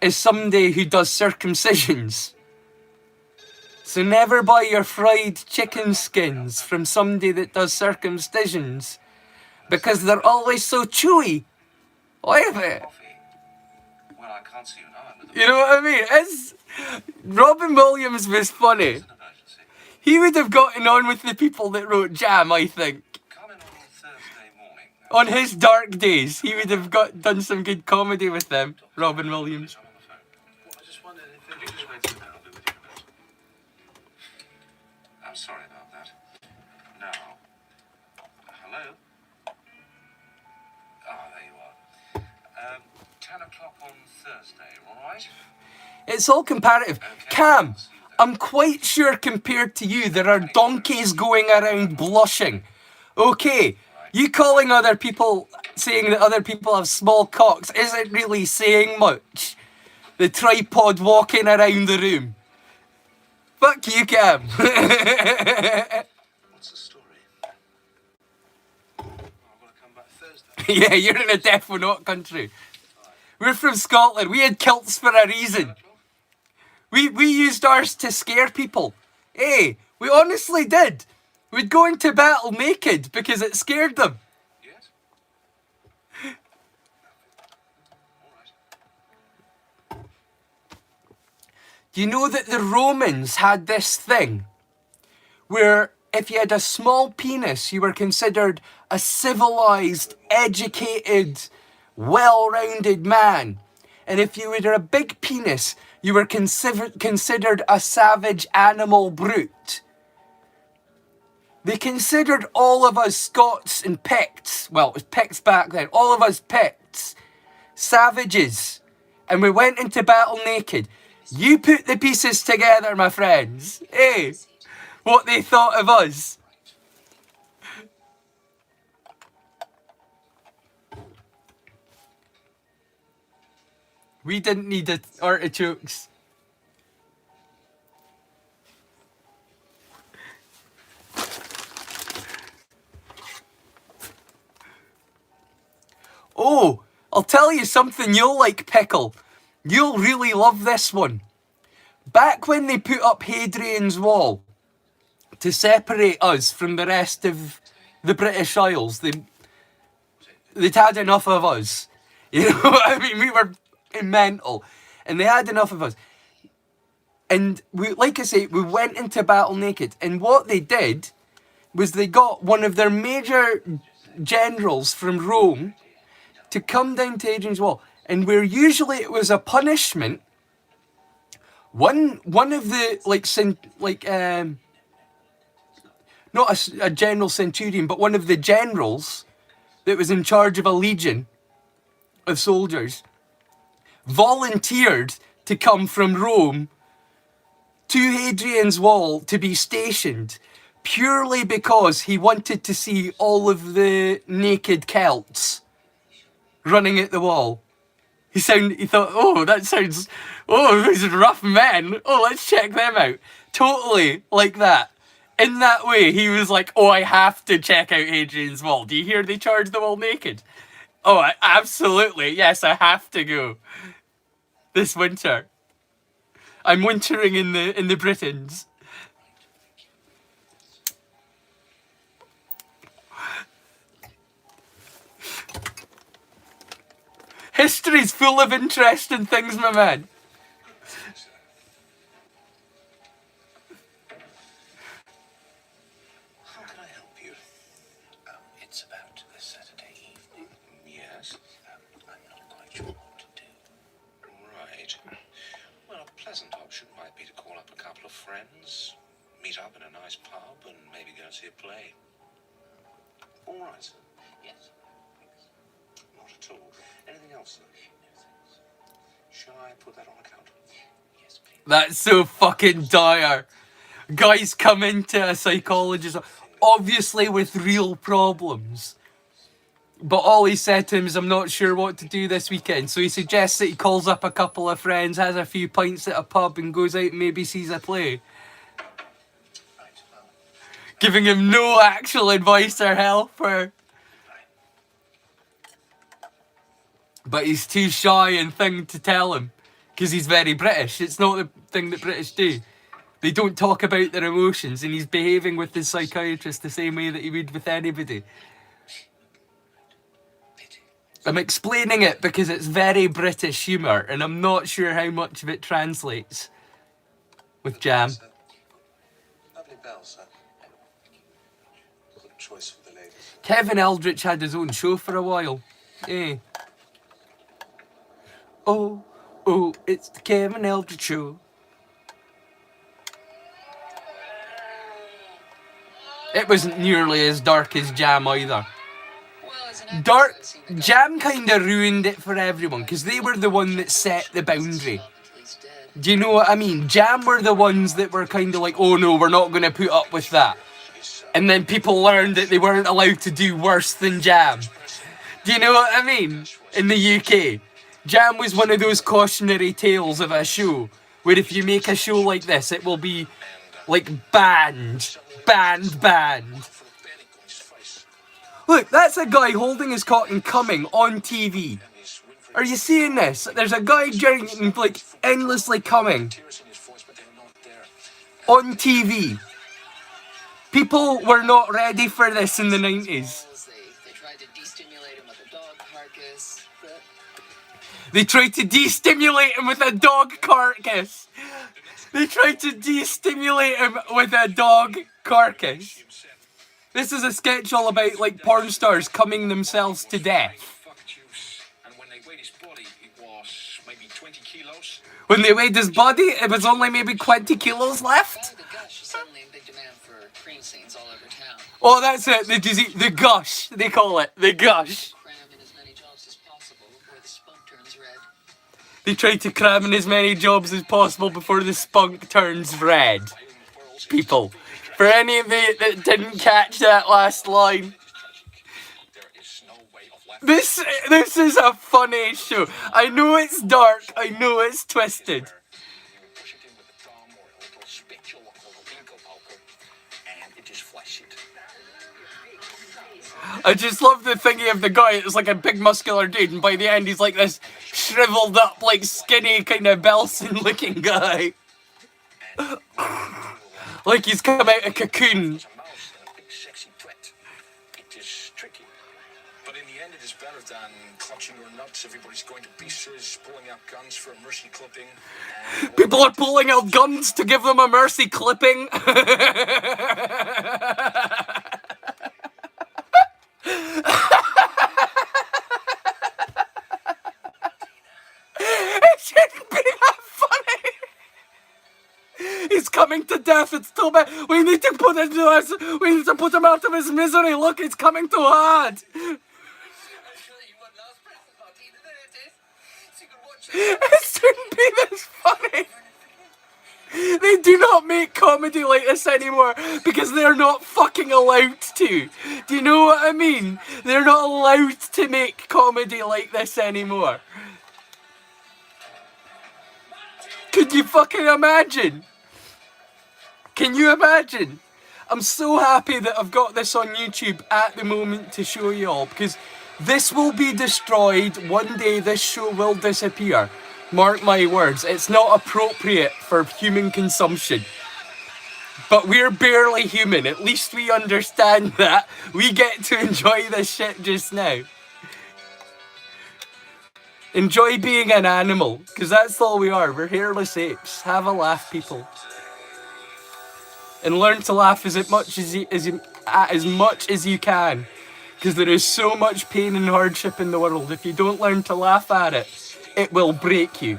is somebody who does circumcisions. So never buy your fried chicken skins from somebody that does circumcisions, because they're always so chewy. Whatever. Coffee. Well, I can't see you now. I'm with the You know what I mean? It's Robin Williams was funny. emergency. He would have gotten on with the people that wrote Jam, I think. Come in on Thursday morning. On his dark days, he would have done some good comedy with them, Robin Williams. I'm on the phone. Well, I just wondered if you just wait a minute. I'll be with you in a minute. I'm sorry about that. Now. Hello? Ah, there you are. 10 o'clock on Thursday, all right? It's all comparative. Cam, I'm quite sure compared to you, there are donkeys going around blushing. Okay, you calling other people, saying that other people have small cocks isn't really saying much. The tripod walking around the room. Fuck you, Cam. What's the story? I've got to come back Thursday. Yeah, you're in a deaf or not country. We're from Scotland. We had kilts for a reason. We used ours to scare people. Hey, we honestly did. We'd go into battle naked because it scared them. Yes? All right. Do you know that the Romans had this thing where if you had a small penis, you were considered a civilized, educated, well-rounded man. And if you had a big penis, you were considered a savage animal brute. They considered all of us Scots and Picts, well, it was Picts back then, all of us Picts, savages. And we went into battle naked. You put the pieces together, my friends. Hey, what they thought of us. We didn't need artichokes. Oh, I'll tell you something you'll like, Pickle. You'll really love this one. Back when they put up Hadrian's Wall to separate us from the rest of the British Isles, they'd had enough of us. You know what I mean? We were mental. And they had enough of us. And we, like I say, we went into battle naked. And what they did was they got one of their major generals from Rome to come down to Hadrian's Wall. And where usually it was a punishment, one of the, not a general centurion, but one of the generals that was in charge of a legion of soldiers volunteered to come from Rome to Hadrian's Wall to be stationed purely because he wanted to see all of the naked Celts running at the wall. He thought, oh, those are rough men. Oh, let's check them out. Totally like that. In that way, he was like, oh, I have to check out Hadrian's Wall. Do you hear they charge the wall naked? Oh, absolutely. Yes, I have to go. This winter. I'm wintering in the Britons. History's full of interesting things, my man. How can I help you? It's about this Saturday evening. Yes? I'm not quite sure what to do. Right. Well, a pleasant option might be to call up a couple of friends, meet up in a nice pub, and maybe go and see a play. All right, sir. Yes. Not at all. Anything else, sir? Shall I put that on account? Yes, please. That's so fucking dire. Guys come into a psychologist, obviously with real problems. But all he said to him is, I'm not sure what to do this weekend. So he suggests that he calls up a couple of friends, has a few pints at a pub and goes out and maybe sees a play. Giving him no actual advice or help. But he's too shy and thing to tell him. Because he's very British. It's not the thing that British do. They don't talk about their emotions, and he's behaving with his psychiatrist the same way that he would with anybody. I'm explaining it because it's very British humour, and I'm not sure how much of it translates with Jam. Lovely bell, sir. Good choice for the ladies. Kevin Eldritch had his own show for a while. Eh. Oh, oh, it's the Kevin Eldritch Show. It wasn't nearly as dark as Jam either. Dark Jam kind of ruined it for everyone because they were the one that set the boundary. Do you know what I mean? Jam were the ones that were kind of like, oh no, we're not going to put up with that. And then people learned that they weren't allowed to do worse than Jam. Do you know what I mean? In the UK, Jam was one of those cautionary tales of a show where if you make a show like this, it will be like banned. Look, that's a guy holding his cock and coming on TV. Are you seeing this? There's a guy drinking, like, endlessly coming on TV. People were not ready for this in the 90s. They tried to destimulate him with a dog carcass. They tried to destimulate him with a dog carcass. They tried to destimulate him with a dog carcass. This is a sketch all about, like, porn stars coming themselves to death. And when they weighed his body, it was maybe 20 kilos. When they weighed his body, it was only maybe 20 kilos left. The gush is suddenly in big demand for cream scenes all over town. Oh, that's it. The gush, they call it. The gush. Cram in as many jobs as possible before the spunk turns red. They tried to cram in as many jobs as possible before the spunk turns red. People. For any of you that didn't catch that last line. This is a funny show. I know it's dark. I know it's twisted. I just love the thingy of the guy. It's like a big muscular dude, and by the end he's like this shriveled up, like skinny kind of Belson looking guy. Like he's come out of cocoon. But in the end, it is better than clutching your nuts. Everybody's going to pieces, pulling out guns for a mercy clipping. People are pulling out guns to give them a mercy clipping. It shouldn't be that funny. He's coming to death. It's too bad. We need to put him out of his misery. Look, it's coming too hard. It shouldn't be this funny. They do not make comedy like this anymore because they're not fucking allowed to. Do you know what I mean? They're not allowed to make comedy like this anymore. Could you fucking imagine? Can you imagine? I'm so happy that I've got this on YouTube at the moment to show you all because this will be destroyed. One day this show will disappear. Mark my words, it's not appropriate for human consumption. But we're barely human, at least we understand that. We get to enjoy this shit just now. Enjoy being an animal, because that's all we are. We're hairless apes. Have a laugh, people. And learn to laugh as much as you can. Because there is so much pain and hardship in the world. If you don't learn to laugh at it, it will break you.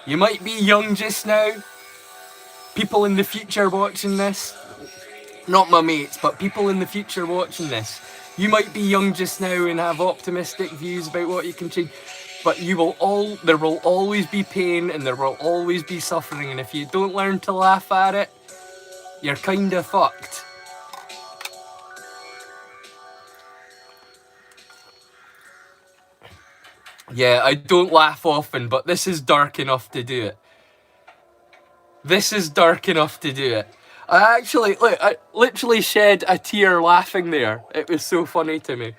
You might be young just now. People in the future watching this, not my mates, but people in the future watching this. You might be young just now and have optimistic views about what you can change, but there will always be pain and there will always be suffering, and if you don't learn to laugh at it, you're kinda fucked. Yeah, I don't laugh often, but this is dark enough to do it. This is dark enough to do it. I literally shed a tear laughing there. It was so funny to me.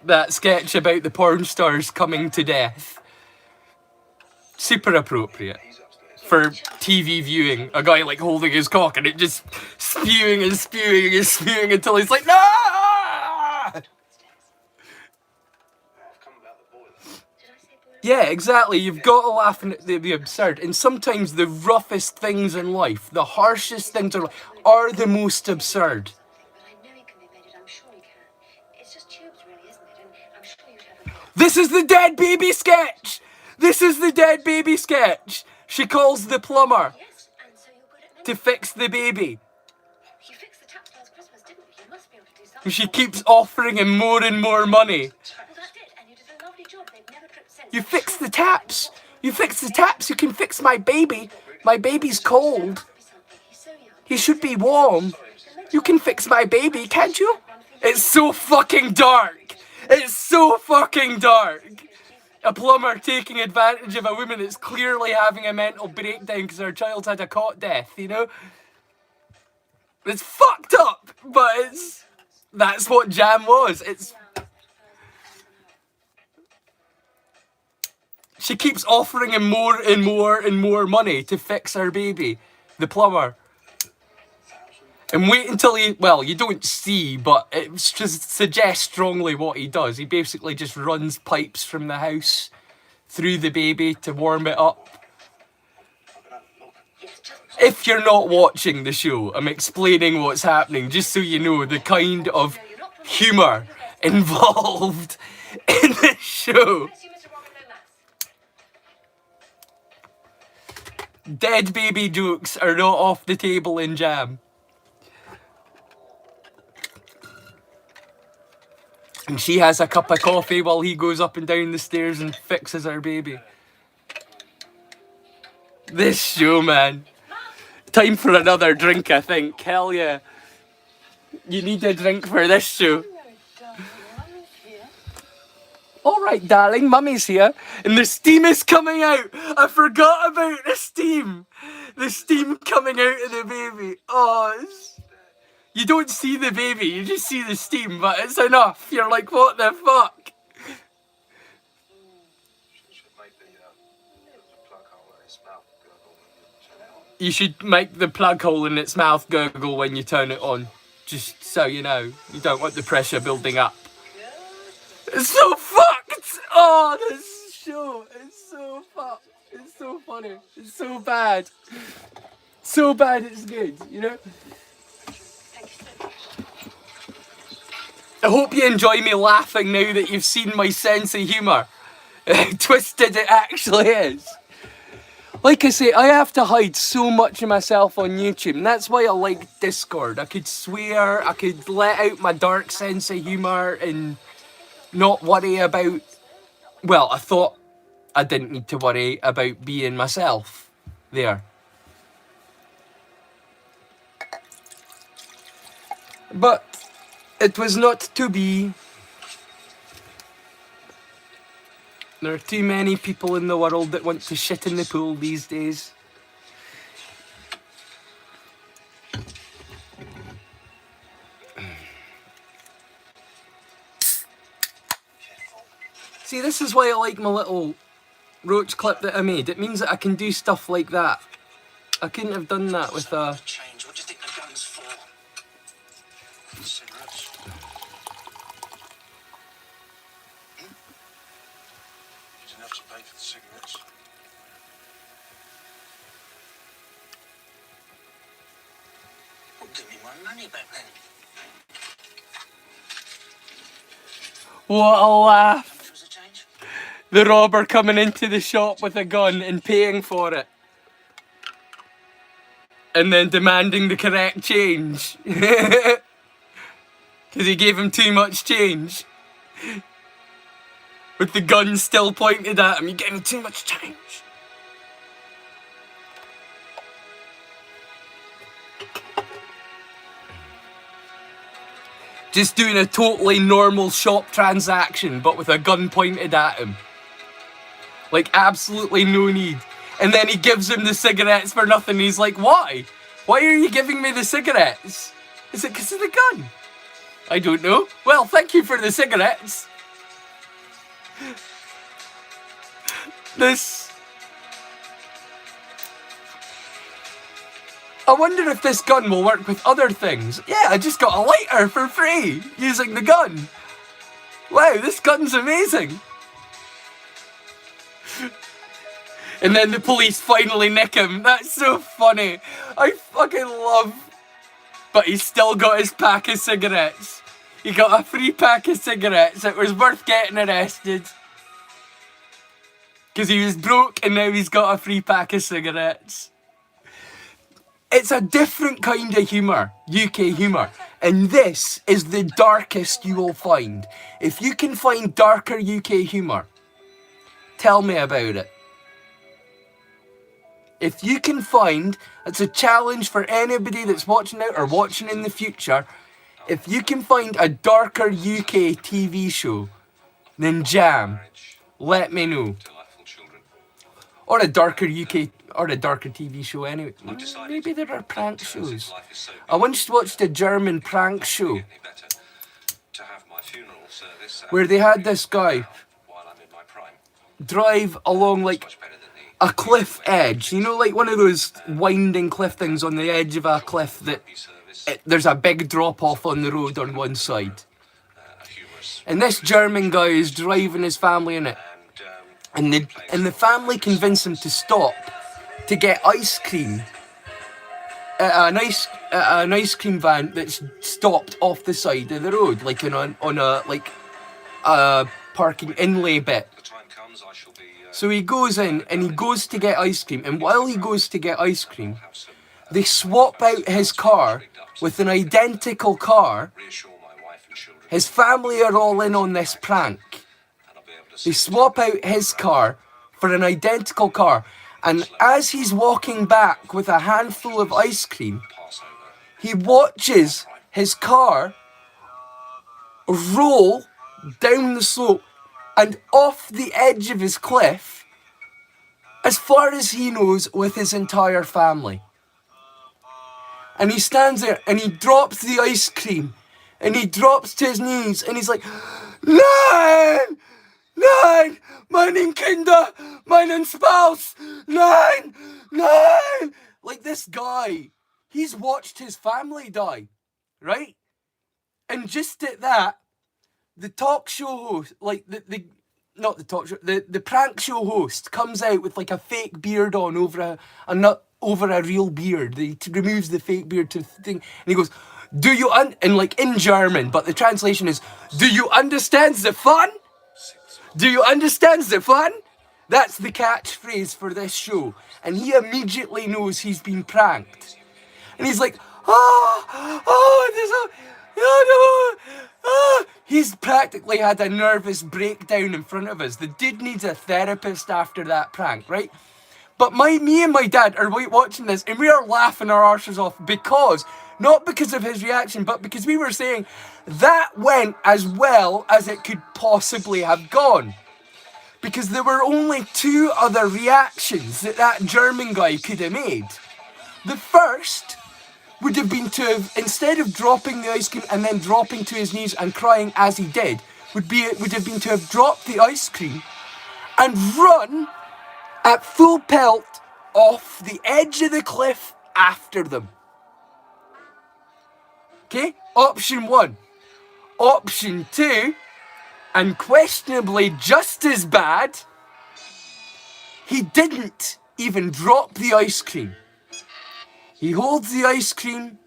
That sketch about the porn stars coming to death. Super appropriate for TV viewing. A guy like holding his cock and it just spewing and spewing and spewing until he's like, no! Yeah, exactly. You've got to laugh at the absurd. And sometimes the roughest things in life, the harshest things in life, are the most absurd. This is the dead baby sketch! This is the dead baby sketch! She calls the plumber to fix the baby. And she keeps offering him more and more money. You fix the taps! You fix the taps! You can fix my baby! My baby's cold! He should be warm! You can fix my baby, can't you? It's so fucking dark! It's so fucking dark! A plumber taking advantage of a woman that's clearly having a mental breakdown because her child's had a cot death, you know? It's fucked up, but that's what Jam was. She keeps offering him more and more and more money to fix her baby, the plumber. And wait until you don't see, but it just suggests strongly what he does. He basically just runs pipes from the house through the baby to warm it up. If you're not watching the show, I'm explaining what's happening just so you know the kind of humour involved in this show. Dead baby jokes are not off the table in Jam. And she has a cup of coffee while he goes up and down the stairs and fixes her baby. This show, man. Time for another drink, I think. Hell yeah. You need a drink for this show. Alright, darling, mummy's here. And the steam is coming out. I forgot about the steam. The steam coming out of the baby. Oh, you don't see the baby, you just see the steam, but it's enough. You're like, what the fuck? You should make the plug hole in its mouth gurgle when you turn it on. Just so you know. You don't want the pressure building up. It's so fucked! Oh, this show is so fucked. It's so funny. It's so bad. So bad it's good, you know? I hope you enjoy me laughing now that you've seen my sense of humour. Twisted it actually is. Like I say, I have to hide so much of myself on YouTube, and that's why I like Discord. I could swear, I could let out my dark sense of humour and not worry about... Well, I thought I didn't need to worry about being myself there. But it was not to be. There are too many people in the world that want to shit in the pool these days. See, this is why I like my little roach clip that I made. It means that I can do stuff like that. I couldn't have done that with a... What do you think the gun's for? Cigarettes. You didn't have to pay for the cigarettes. Well, give me my money back then. What a laugh. Which was a change? The robber coming into the shop with a gun and paying for it. and then demanding the correct change. Because he gave him too much change. With the gun still pointed at him, you gave me too much change. Just doing a totally normal shop transaction, but with a gun pointed at him. Like, absolutely no need. And then he gives him the cigarettes for nothing. He's like, why? Why are you giving me the cigarettes? Is it because of the gun? I don't know. Well, thank you for the cigarettes. I wonder if this gun will work with other things. Yeah, I just got a lighter for free using the gun. Wow, this gun's amazing. And then the police finally nick him. That's so funny. I fucking love... But he's still got his pack of cigarettes. He got a free pack of cigarettes. It was worth getting arrested. Because he was broke and now he's got a free pack of cigarettes. It's a different kind of humour, UK humour. And this is the darkest you will find. If you can find darker UK humour, tell me about it. If you can find, it's a challenge for anybody that's watching out or watching in the future. If you can find a darker UK TV show than Jam, let me know. Or a darker UK, or a darker TV show anyway. Maybe there are prank shows. I once watched a German prank show where they had this guy drive along like a cliff edge. You know, like one of those winding cliff things on the edge of a cliff that there's a big drop off on the road on one side. And this German guy is driving his family in it. And the family convince him to stop to get ice cream at an ice cream van that's stopped off the side of the road, like on a parking inlay bit. So he goes in and he goes to get ice cream, and while he goes to get ice cream, they swap out his car with an identical car. His family are all in on this prank. They swap out his car for an identical car, and as he's walking back with a handful of ice cream, he watches his car roll down the slope and off the edge of his cliff as far as he knows with his entire family. And he stands there and he drops the ice cream and he drops to his knees and he's like, "Nein! Nein! Meinen Kinder! Meinen Spouse! Nein! Nein!" Like, this guy, he's watched his family die, right? And just at that, the talk show host, like not the talk show, the prank show host comes out with like a fake beard on over a real beard. He removes the fake beard to the thing, and he goes, "Do you and like in German, but the translation is, "Do you understand the fun? Do you understand the fun?" That's the catchphrase for this show, and he immediately knows he's been pranked, and he's like, He's practically had a nervous breakdown in front of us. The dude needs a therapist after that prank, right? But me and my dad are watching this and we are laughing our arses off because, not because of his reaction, but because we were saying that went as well as it could possibly have gone. Because there were only two other reactions that German guy could have made. The first would have been to have, instead of dropping the ice cream and then dropping to his knees and crying as he did, would have been to have dropped the ice cream and run at full pelt off the edge of the cliff after them. Okay, option one. Option two, and questionably just as bad, he didn't even drop the ice cream. He holds the ice cream,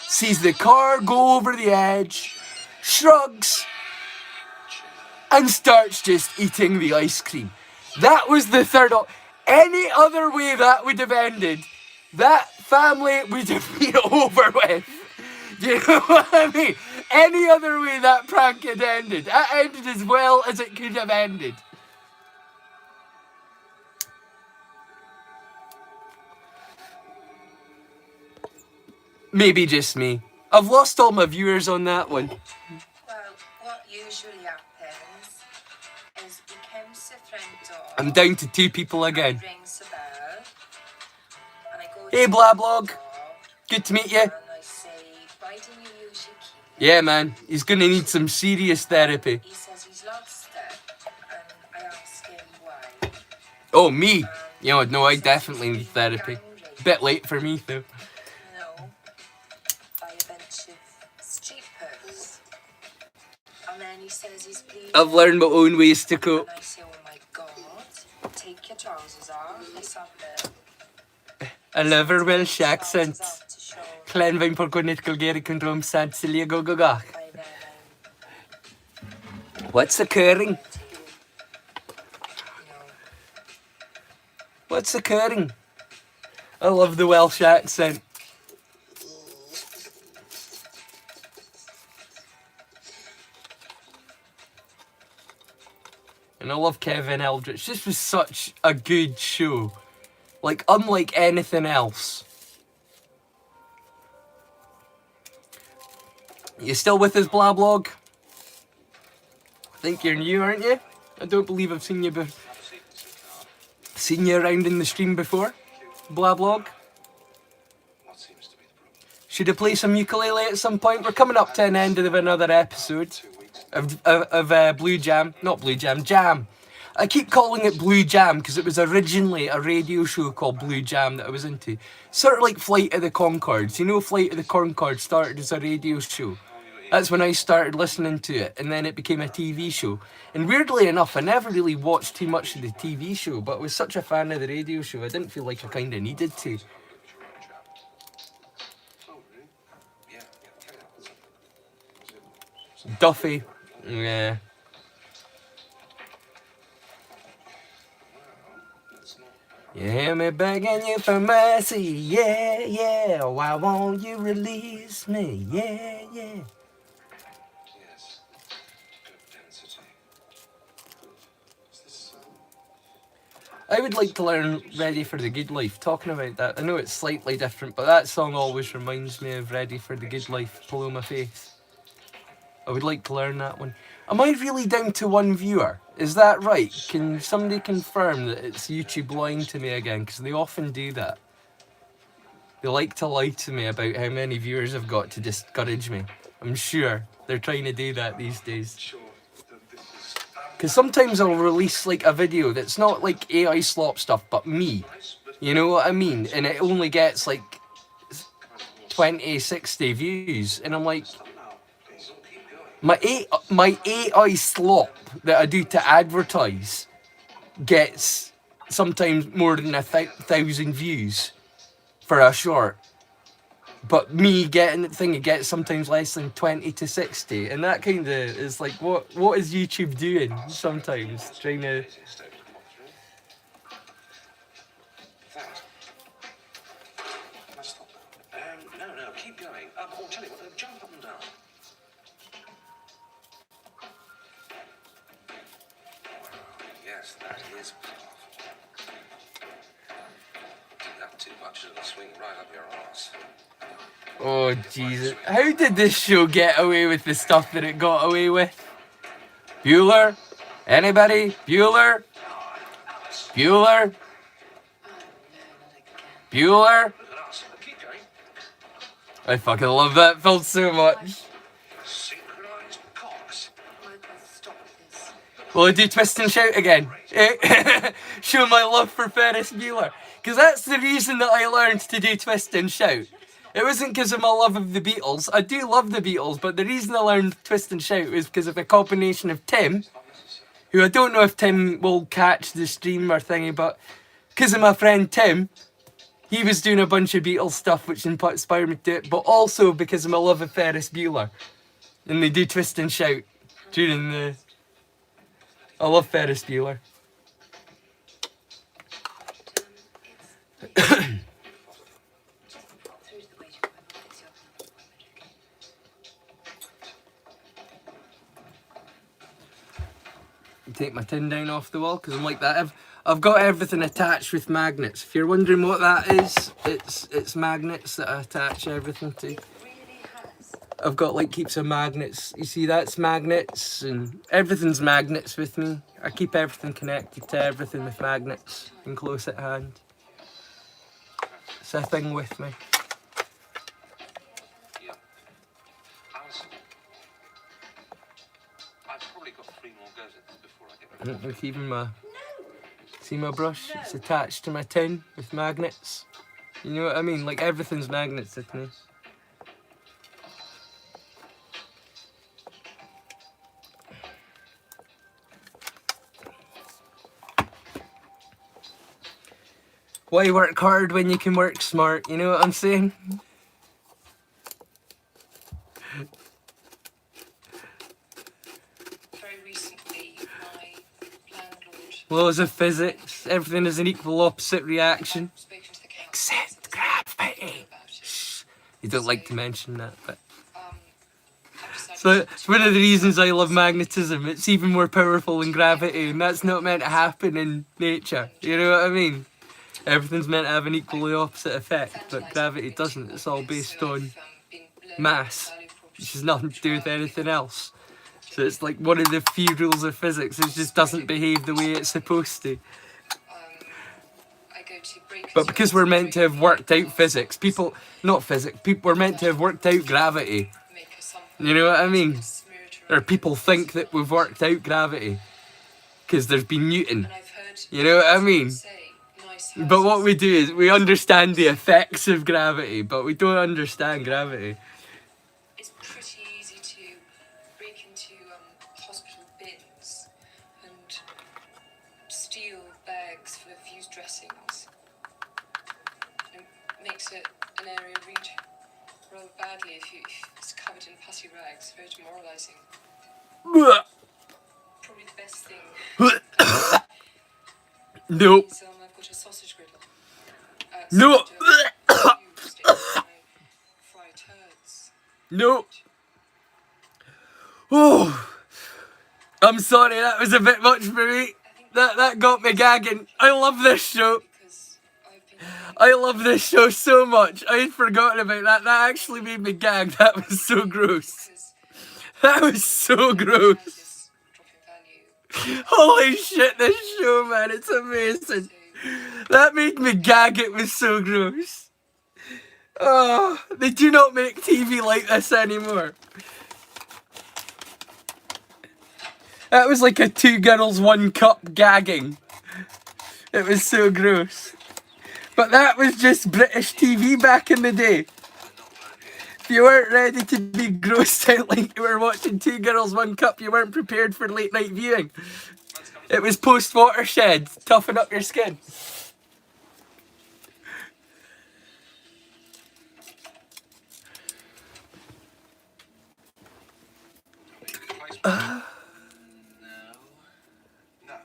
sees the car go over the edge, shrugs, and starts just eating the ice cream. That was the third option. Any other way that would have ended, that family would have been over with. Do you know what I mean? Any other way that prank had ended. That ended as well as it could have ended. Maybe just me. I've lost all my viewers on that one. Well, what usually happens is he comes to the front door. I'm down to 2 people again. Rings the bell. And I go Hey, to blah the blog. door, Good to meet you. and I say, why didn't you use your key? Yeah, man. He's gonna need some serious therapy. He says he's lost it. And I ask him why. Oh, me? You know, no, I definitely need therapy. Bit late for me, though. No. By a bunch of streeters. And then he says he's bleeding. I've learned my own ways to cope. And I say, oh my god, take your trousers off. Let's have the I love her Welsh accent. trousers off to show Clan vain por gwneud gylgeir y cynrwm sad sylia go go gach. by then What's occurring? I'm to you. You know, What's occurring? I love the Welsh accent. And I love Kevin Eldritch. This was such a good show. Like, unlike anything else. You still with us, blah blog? I think you're new, aren't you? I don't believe I've seen you seen you around in the stream before. Blah blog. What seems to be the problem? Should I play some ukulele at some point? We're coming up to an end of another episode 2 weeks. of Blue Jam. Not Blue Jam, Jam. I keep calling it Blue Jam because it was originally a radio show called Blue Jam that I was into. Sort of like Flight of the Conchords. You know, Flight of the Conchords started as a radio show. That's when I started listening to it, and then it became a TV show. And weirdly enough, I never really watched too much of the TV show, but I was such a fan of the radio show, I didn't feel like I kind of needed to. Oh, really? Yeah, carry on. Was it? Duffy. Yeah. That's not bad. You hear me begging you for mercy, yeah, yeah. Why won't you release me, yeah, yeah. Yes. Good density. Is this, I would like to learn Ready for the Good Life. Talking about that, I know it's slightly different, but that song always reminds me of Ready for the Good Life, Paloma Faith. I would like to learn that one. Am I really down to 1 viewer? Is that right? Can somebody confirm that it's YouTube lying to me again? Because they often do that. They like to lie to me about how many viewers I've got to discourage me. I'm sure they're trying to do that these days. sure that this is Because sometimes I'll release like a video that's not like AI slop stuff, but me. nice, but You know what I mean? And it only gets like 20, 60 views. And I'm like, somehow it's all keep going. my AI slop that I do to advertise gets sometimes more than 1,000 views for a short. But me getting the thing, it gets sometimes less than 20 to 60. And that kind of is like, what is YouTube doing sometimes? Trying to... Latest over the pot through. Thanks. Can I stop now? No, keep going. Or tell you what, jump up and down. Yes, that is powerful. Do that too much, it'll swing right up your arse. Oh, Jesus. How did this show get away with the stuff that it got away with? Bueller? Anybody? Bueller? Bueller? Bueller? Look at us. Keep going. I fucking love that film so much. Synchronized cocks. Michael, stop this. Will I do Twist and Shout again? Show my love for Ferris Bueller. Because that's the reason that I learned to do Twist and Shout. It wasn't because of my love of the Beatles. I do love the Beatles, but the reason I learned Twist and Shout was because of a combination of Tim, who I don't know if Tim will catch the stream or thingy, but because of my friend Tim, he was doing a bunch of Beatles stuff which inspired me to do it, but also because of my love of Ferris Bueller. And they do Twist and Shout during the... I love Ferris Bueller. It's, take my tin down off the wall because I'm like that. I've got everything attached with magnets. If you're wondering what that is, it's magnets that I attach everything to. It really has. I've got like heaps of magnets. You see, that's magnets, and everything's magnets with me. I keep everything connected to everything with magnets and close at hand. It's a thing with me. Yeah. Alison, I've probably got 3 more goes at this before I get ready. Look, even my... See my brush? It's attached to my tin with magnets. You know what I mean? Like everything's magnets with me. Why work hard when you can work smart? You know what I'm saying? Very recently, my landlord Laws of physics. Everything is an equal opposite reaction. spoken to the council. Except gravity. About it. Shh. You don't like to mention that, but... I've decided So it's one of the reasons I love magnetism. It's even more powerful than gravity, and that's not meant to happen in nature. You know what I mean? Everything's meant to have an equally opposite effect, but gravity doesn't. It's all based on mass, which has nothing to do with anything else. So it's like one of the few rules of physics. It just doesn't behave the way it's supposed to. I go to breakfast. But because we're meant to have worked out physics, people, not physics, people we're meant to have worked out gravity. Make a sample. You know what I mean? Smear it Or around. people think that we've worked out gravity because there's been Newton. And I've heard You know what I mean? say nice But what houses. we do is we understand the effects of gravity, but we don't understand gravity. It's pretty easy to break into hospital bins and steal bags full of used dressings. It makes it an area read rather badly if it's covered in putty rags. Very demoralising. Probably the best thing Nope. is I've got a sausage griddle. No. Used in my fried turds. Nope. Oh, I'm sorry, that was a bit much for me. That got me gagging. I love this show. Because I've been I love this show so much. I had forgotten about that. That actually made me gag. That was so gross. because That was so gross. this drop in value. Holy shit, this show, man. It's amazing. That made me gag. It was so gross. Oh, they do not make TV like this anymore. That was like a 2 girls 1 cup gagging. It was so gross. But that was just British TV back in the day. If you weren't ready to be grossed out like you were watching 2 girls 1 cup, you weren't prepared for late night viewing. It was post-watershed. Toughen up your skin. No.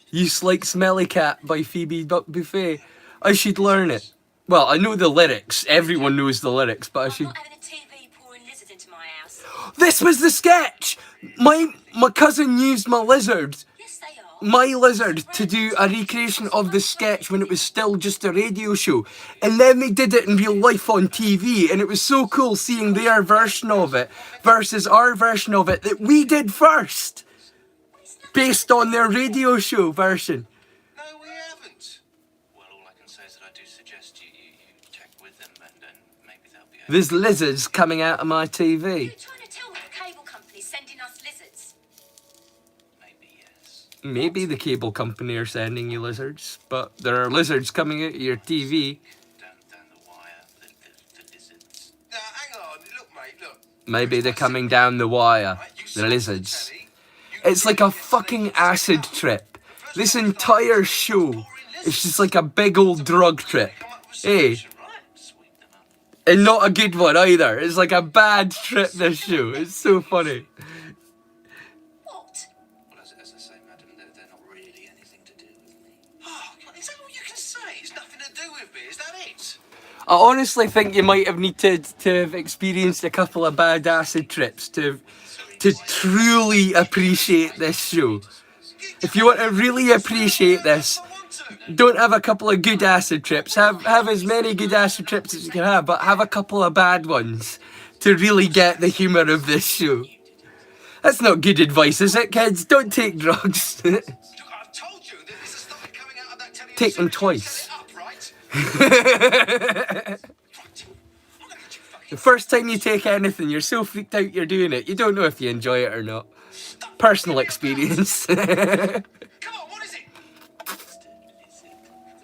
You Like Smelly Cat by Phoebe Buffet. I should learn it. Well, I know the lyrics. Everyone knows the lyrics, but I should... Not having a TV pouring lizards into my house. This was the sketch! My cousin used my lizard, Yes, they are. my lizard, to do a recreation of the sketch when it was still just a radio show. And then they did it in real life on TV, and it was so cool seeing their version of it versus our version of it that we did first. Based on their radio show version. No, we haven't. Well, all I can say is that I do suggest you check with them and then maybe they'll be able There's lizards coming out of my TV. You're trying to tell me the cable company's sending us lizards. maybe, yes. Maybe the cable company are sending you lizards, but there are lizards coming out of your TV. Down the wire, the lizards. No, hang on. Look, mate, look. Maybe they're coming down the wire. The lizards. It's like a fucking acid trip. This entire show is just like a big old drug trip. Hey, Sweep them up. and not a good one either. It's like a bad trip, this show. It's so funny. What? Well, as I say, madam, they're not really anything to do with me. Oh, is that what you can say? It's nothing to do with me. Is that it? I honestly think you might have needed to have experienced a couple of bad acid trips to have to truly appreciate this show. If you want to really appreciate this, don't have a couple of good acid trips. Have as many good acid trips as you can have, but have a couple of bad ones to really get the humour of this show. That's not good advice, is it, kids? Don't take drugs. Look, I've told you that this has started coming out of that telly. Take them twice. The first time you take anything, you're so freaked out you're doing it. You don't know if you enjoy it or not. Personal experience. Come on, what is it?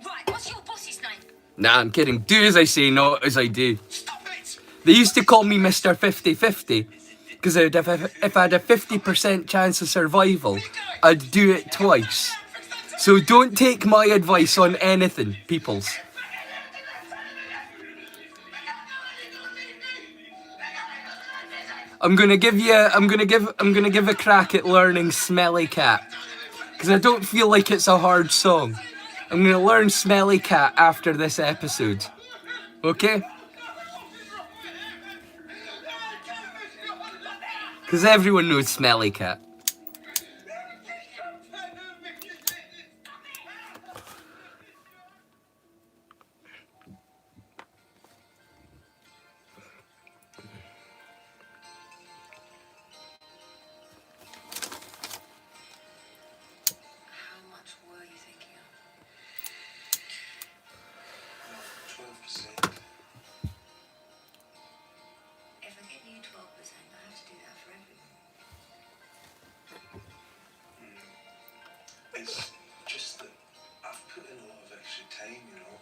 Right, what's your boss's name? Nah, I'm kidding. Do as I say, not as I do. Stop it! They used to call me Mr. 50-50 because if I had a 50% chance of survival, I'd do it twice. So don't take my advice on anything, peoples. I'm gonna give a crack at learning Smelly Cat because I don't feel like it's a hard song. I'm gonna learn Smelly Cat after this episode. Okay? Because everyone knows Smelly Cat. How much were you thinking of? 12%. If I get you 12%, I have to do that for everyone. It's just that I've put in a lot of extra time, you know.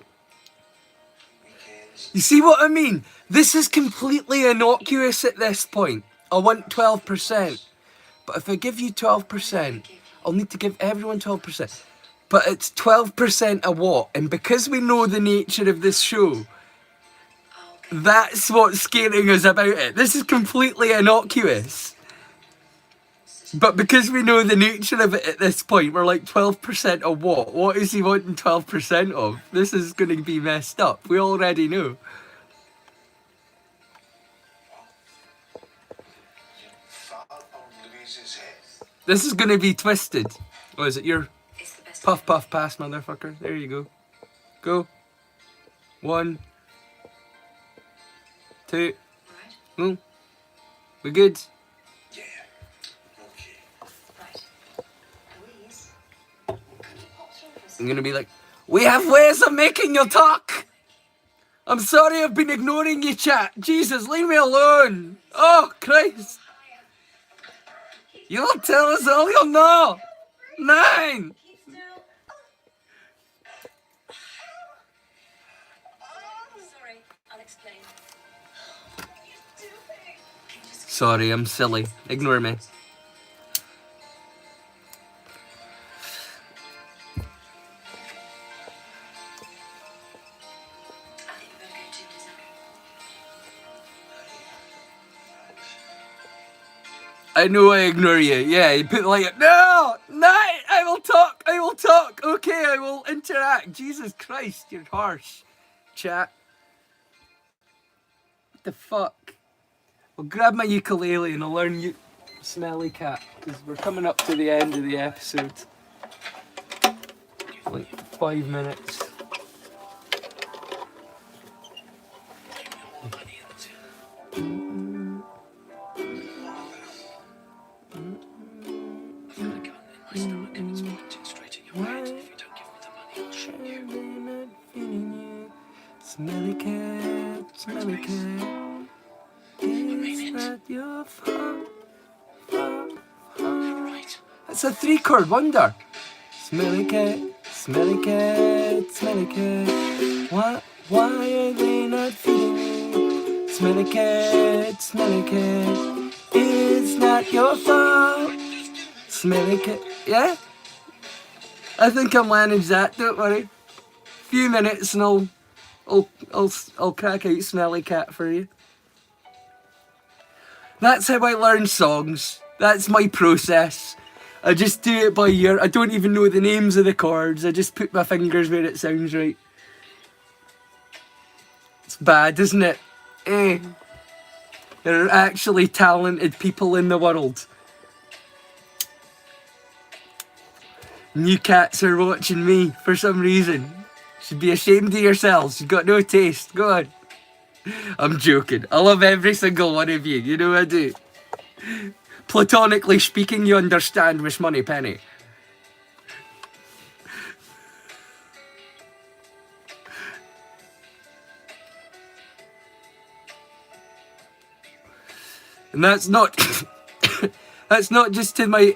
Weekends. You see what I mean? This is completely innocuous at this point. I want 12%. But if I give you 12%, I'll need to give everyone 12%. But it's 12% of what? And because we know the nature of this show, that's what's scaring us about it. This is completely innocuous. But because we know the nature of it at this point, we're like 12% of what? What is he wanting 12% of? This is going to be messed up. We already know. This is going to be twisted. Oh, is it your It's the best. puff puff pass, motherfucker? There you go. Go. 1, 2. Right? Oh. We good? Yeah. Okay. Right. Louise, could you pop through for a I'm second? gonna be like, we have ways of making you talk. I'm sorry I've been ignoring you, chat. Jesus, leave me alone. Oh, Christ. You'll tell us all you'll know. 9. Sorry, I'll explain. Sorry, I'm silly. Ignore me. I think we're going to design. I know I ignore you. Yeah, you put like, no, I will talk. Okay, I will interact. Jesus Christ, you're harsh, chat. What the fuck? I'll grab my ukulele and I'll learn you Smelly Cat because we're coming up to the end of the episode. Like 5 minutes. Smelly cat, smelly cat. It's not your fault. That's a 3-chord wonder. Smelly cat, smelly cat, smelly cat. Why are they not feeding me? Smelly cat, it's not your fault. Smelly cat, yeah? I think I'll manage that, don't worry. Few minutes and I'll crack out Smelly Cat for you. That's how I learn songs. That's my process. I just do it by ear. I don't even know the names of the chords. I just put my fingers where it sounds right. It's bad, isn't it? There are actually talented people in the world. You cats are watching me for some reason. Should be ashamed of yourselves. You've got no taste. Go on. I'm joking. I love every single one of you. You know I do. Platonically speaking, you understand, Miss Moneypenny. And that's not that's not just to my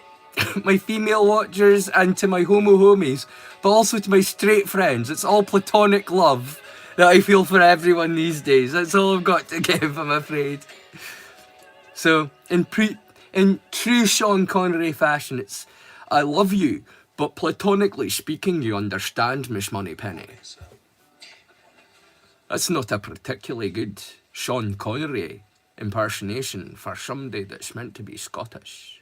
my female watchers and to my homo homies, but also to my straight friends. It's all platonic love that I feel for everyone these days. That's all I've got to give, I'm afraid. So in true Sean Connery fashion, it's I love you, but platonically speaking, you understand, Miss Moneypenny. That's not a particularly good Sean Connery impersonation for somebody that's meant to be Scottish.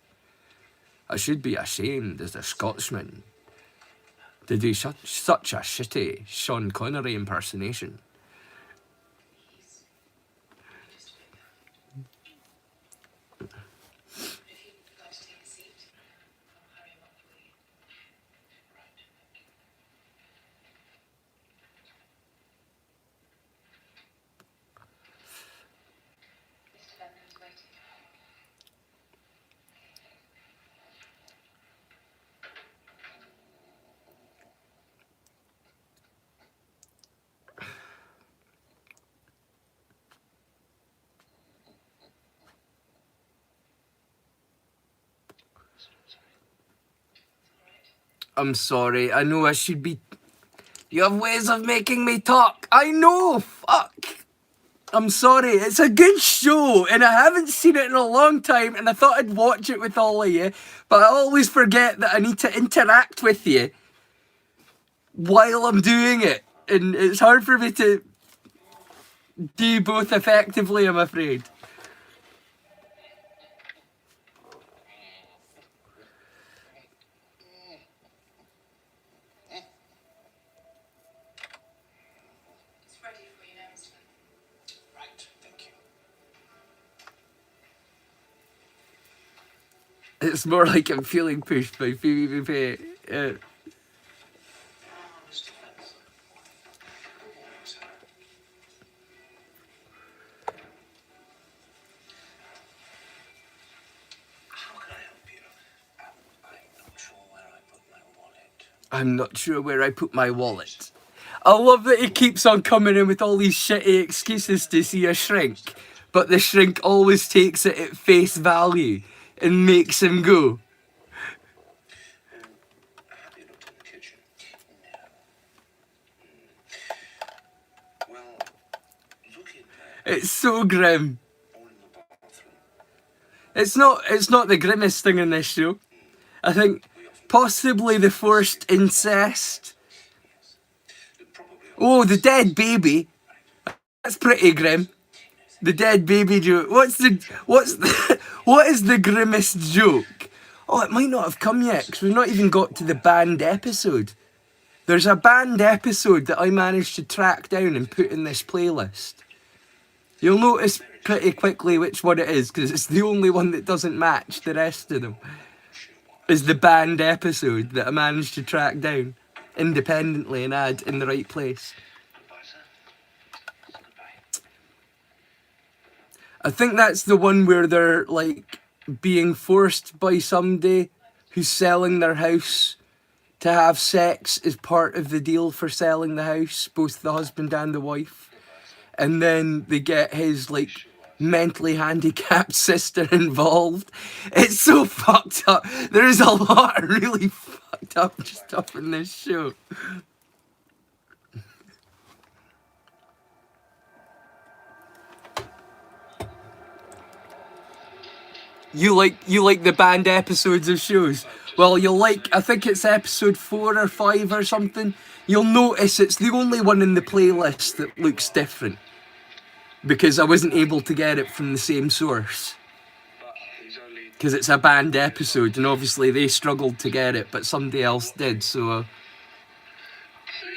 I should be ashamed as a Scotsman to do such a shitty Sean Connery impersonation. I'm sorry, I know I should be... You have ways of making me talk. I know, fuck. I'm sorry, it's a good show, and I haven't seen it in a long time, and I thought I'd watch it with all of you, but I always forget that I need to interact with you while I'm doing it, and it's hard for me to do both effectively, I'm afraid. It's ready for you now, Mr. Right, thank you. It's more like I'm feeling pushed by Phoebe Buffet. Mr. Fence. Good morning, sir. How can I help you? I'm not sure where I put my wallet. I'm not sure where I put my wallet. I love that he keeps on coming in with all these shitty excuses to see a shrink, but the shrink always takes it at face value and makes him go. Have you looked in the kitchen? No. Well, look in there It's so grim. or in the bathroom. It's not the grimmest thing in this show. I think possibly the forced incest. Probably Oh, the dead baby. That's pretty grim. The dead baby joke. What is the grimmest joke? Oh, it might not have come yet because we've not even got to the banned episode. There's a banned episode that I managed to track down and put in this playlist. You'll notice pretty quickly which one it is because it's the only one that doesn't match the rest of them. Is the banned episode that I managed to track down independently and add in the right place. goodbye, sir. Goodbye. I think that's the one where they're like being forced by somebody who's selling their house to have sex as part of the deal for selling the house, both the husband and the wife. And then they get his like mentally handicapped sister involved. It's so fucked up. There is a lot of really fucked up stuff in this show. You like the banned episodes of shows? Well, you'll like, I think it's episode 4 or 5 or something. You'll notice it's the only one in the playlist that looks different. Because I wasn't able to get it from the same source. Because it's a banned episode, and obviously they struggled to get it, but somebody else did, so...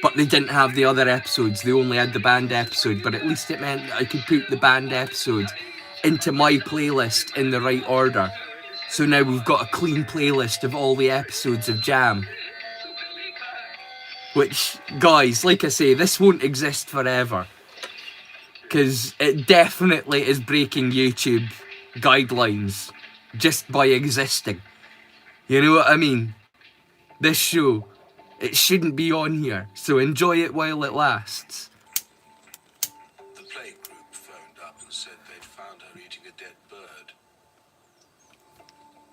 But they didn't have the other episodes, they only had the banned episode, but at least it meant that I could put the banned episode into my playlist in the right order. So now we've got a clean playlist of all the episodes of Jam. Which, guys, like I say, this won't exist forever. Because it definitely is breaking YouTube guidelines just by existing. You know what I mean? This show, it shouldn't be on here, so enjoy it while it lasts. The plague group phoned up and said they'd found her eating a dead bird.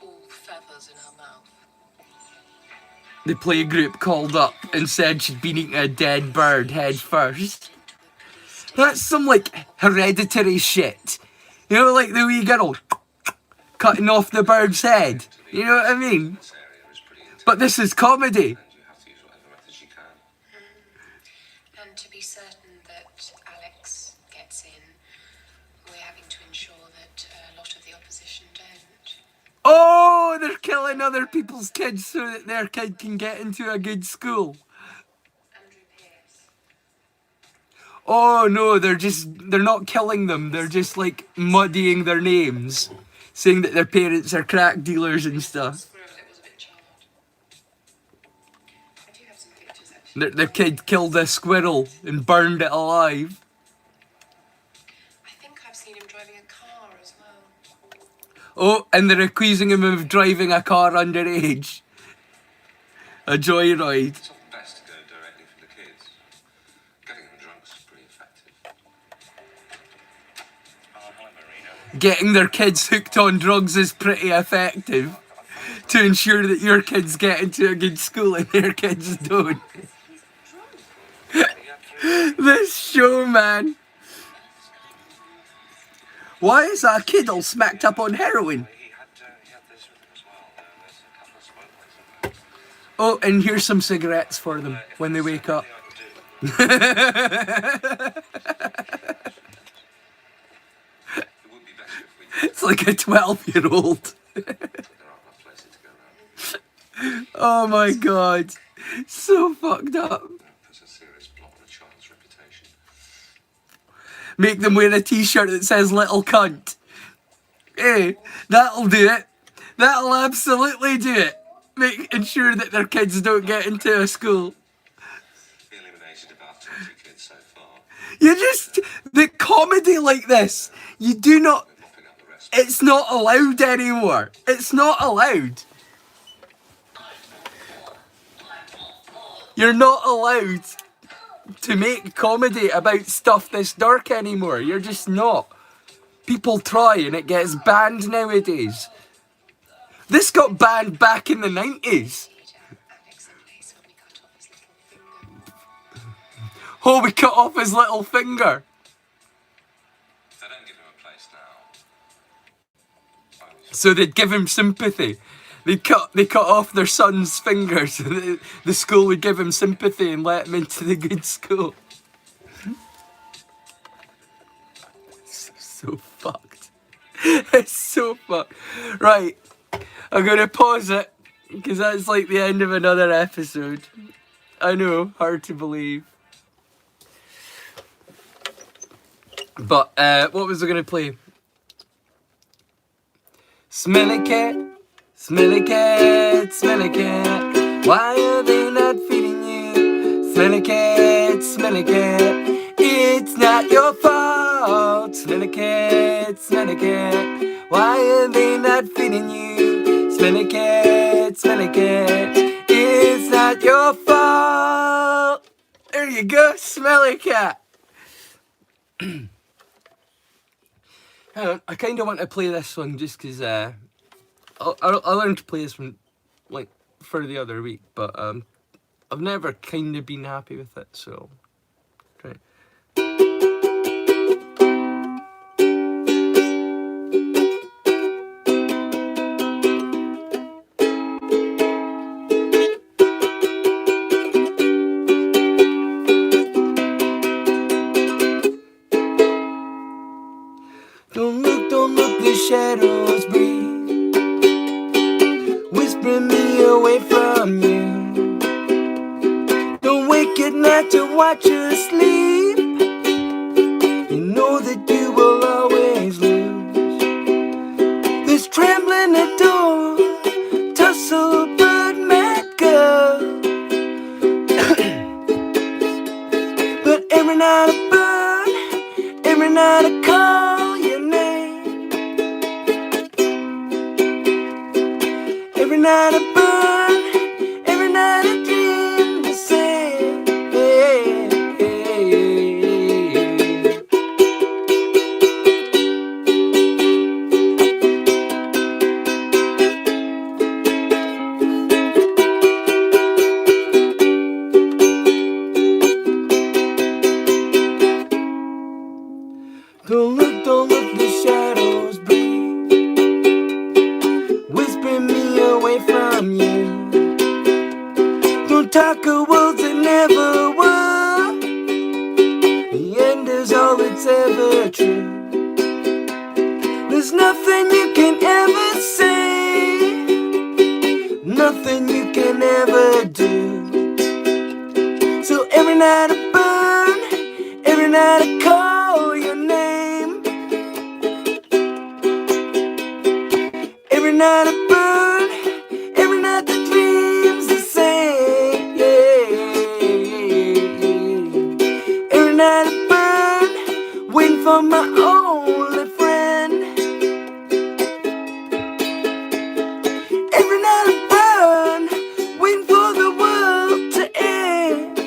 All feathers in her mouth. The playgroup called up and said she'd been eating a dead bird head first. That's some, like, hereditary shit. You know, like the wee girl cutting off the bird's head. You know what I mean? This area is pretty intense, But this is comedy. and you have to use whatever methods you can. And to be certain that Alex gets in, we're having to ensure that a lot of the opposition don't. Oh, they're killing other people's kids so that their kid can get into a good school. Andrew Pierce. Oh no, they're not killing them. They're just like muddying their names, saying that their parents are crack dealers and stuff. It was a bit charred. I do have some pictures actually. Their kid killed a squirrel and burned it alive. I think I've seen him driving a car as well. Oh, and they're accusing him of driving a car underage. A joyride. It's often best to go directly for the kids. Getting them drunk is pretty effective. Hi, Marina. Getting their kids hooked on drugs is pretty effective to ensure that your kids get into a good school and their kids don't. This show, man. Why is that kid all smacked up on heroin? He had this with him as well. There's a couple of smoke lights. Oh, and here's some cigarettes for them when they wake up. It would be better if we It's like a 12-year-old. there aren't enough places to go around. Oh my god. So fucked up. Puts a serious blot on a child's reputation. Make them wear a t-shirt that says little cunt. Hey, that'll do it. That'll absolutely do it. Ensure that their kids don't get into a school. We eliminated about 20 kids so far. The comedy like this, you do not, We're mopping up the rest. it's not allowed anymore. It's not allowed. You're not allowed to make comedy about stuff this dark anymore. You're just not. People try and it gets banned nowadays. This got banned back in the 90s. Alex and Lace when we cut off his little finger. Oh, we cut off his little finger. If they don't give him a place now, So they'd give him sympathy. They cut off their son's fingers. So the school would give him sympathy and let him into the good school. So fucked. It's so fucked. Right, I'm gonna pause it because that's like the end of another episode. I know, hard to believe. But what was I gonna play? Smelly cat, smelly cat, smelly cat. Why are they not feeding you? Smelly cat, smelly cat. It's not your fault. Smelly cat, smelly cat. Why are they not feeding you? Smelly cat, smelly cat. It's not your fault. There you go, smelly cat. I kind of want to play this one just because I learned to play this one like for the other week, but I've never kind of been happy with it, so try. Don't look, the shadows breathe, whispering me away from you. Don't wake at night to watch us sleep. You know that you will always lose. night I call your name. Every night I burn, every night I dream the same. Don't look, the shadows breathe, whispering me away from you. Don't talk of worlds that never were. The end is all that's ever true. There's nothing you can ever say, nothing you can ever do. So every night I burn, every night I call your name. Every night I burn, every night the dream's the same. Every night I burn, waiting for my only friend. Every night I burn, waiting for the world to end.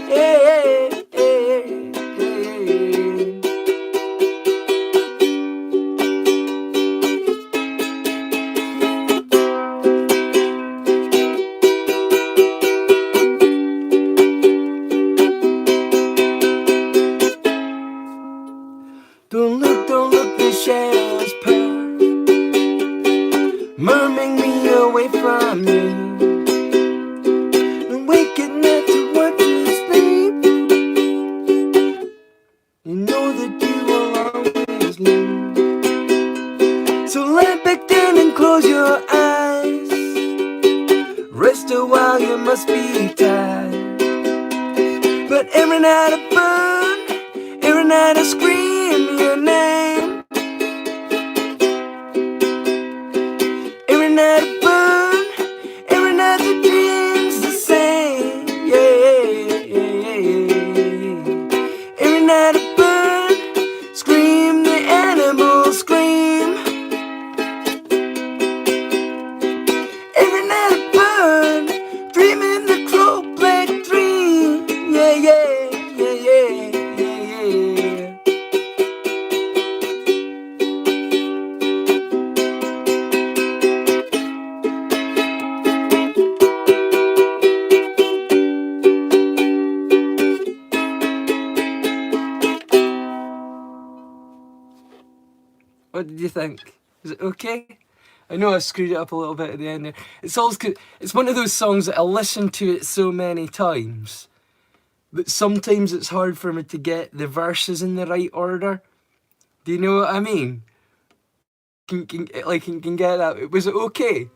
Don't look, the shadows part, murmuring me away from you. And waking up to watch you sleep, you know that you will always lose. So lie back down and close your eyes, rest a while, you must be tired. But every night I burn, every night I scream your name. Every night I burn, every night the dream's the same. Every night I burn, scream the animals scream. Every night I burn, dreaming the crow black dream. What did you think? Is it okay? I know I screwed it up a little bit at the end there. It's always good. It's one of those songs that I listen to it so many times, but sometimes it's hard for me to get the verses in the right order. Do you know what I mean? Can get that? Was it okay?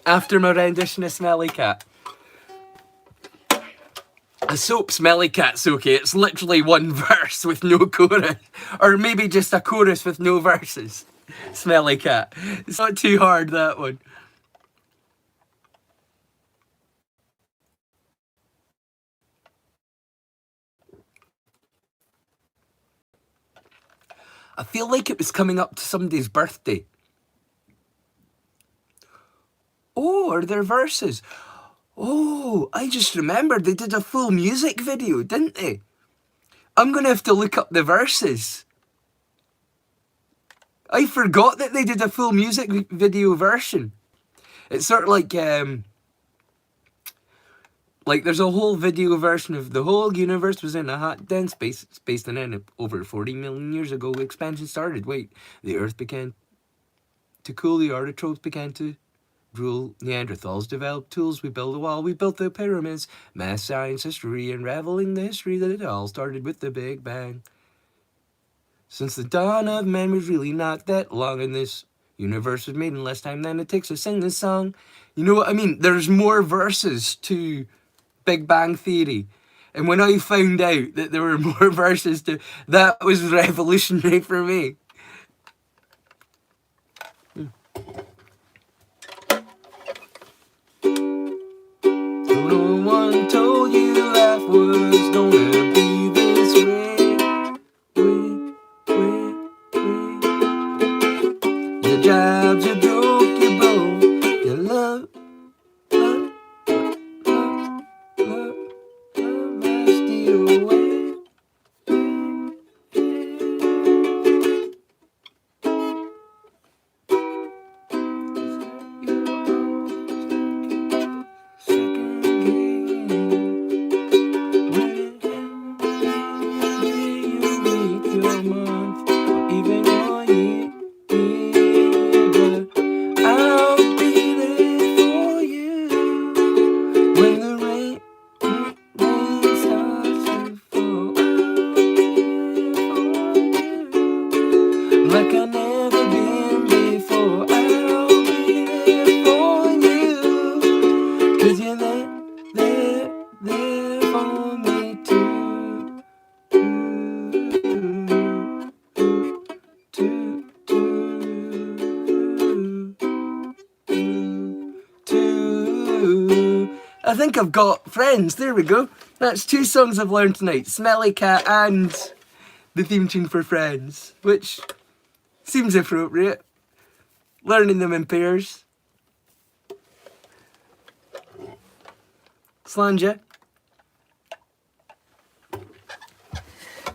After my rendition of Smelly Cat. A soap Smelly Cat's okay. It's literally one verse with no chorus. Or maybe just a chorus with no verses. Smelly Cat. It's not too hard, that one. I feel like it was coming up to somebody's birthday. Oh, are there verses? Oh, I just remembered they did a full music video, didn't they? I'm going to have to look up the verses. I forgot that they did a full music video version. It's sort of like there's a whole video version of the whole universe was in a hot, dense space, and then over 40 million years ago, expansion started. Wait, the Earth began to cool, the artichokes began to rule, Neanderthals developed tools, we built a wall, we built the pyramids, math, science, history, unraveling the history that it all started with the Big Bang. Since the dawn of man was really not that long, and this universe was made in less time than it takes to sing this song. You know what I mean? There's more verses to Big Bang Theory. And when I found out that there were more verses to, that was revolutionary for me. No one told you life was gonna be this way. I think I've got Friends. There we go. That's 2 songs I've learned tonight. Smelly Cat and the theme tune for Friends, which seems appropriate. Learning them in pairs. Slanja.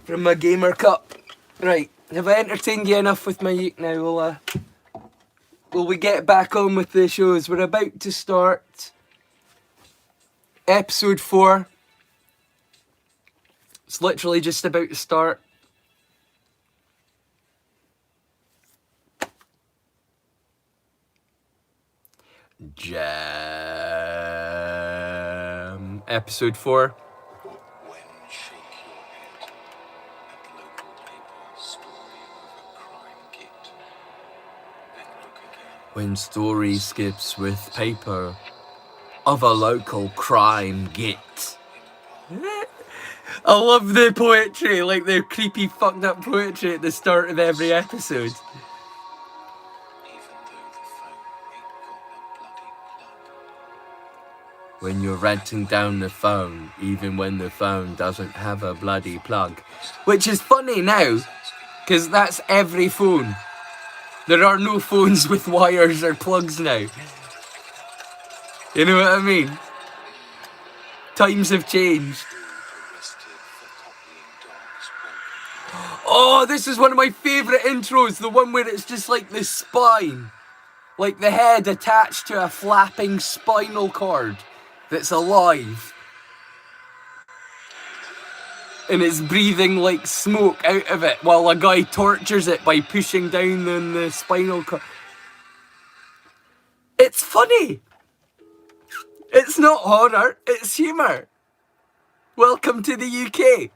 From my gamer cup. Right, have I entertained you enough with my uke now? Will we get back on with the shows? We're about to start episode 4. It's literally just about to start. Jam. Episode 4. When shake your head at local paper story of a crime git, then look again. When story skips with paper of a local crime git. I love the poetry, like the creepy fucked up poetry at the start of every episode. Even though the phone ain't got a bloody plug. When you're ranting down the phone, even when the phone doesn't have a bloody plug. Which is funny now, because that's every phone. There are no phones with wires or plugs now. You know what I mean? Times have changed. Oh, this is one of my favourite intros, the one where it's just like the spine. Like the head attached to a flapping spinal cord that's alive. And it's breathing like smoke out of it while a guy tortures it by pushing down on the spinal cord. It's funny. It's not horror, it's humour. Welcome to the UK.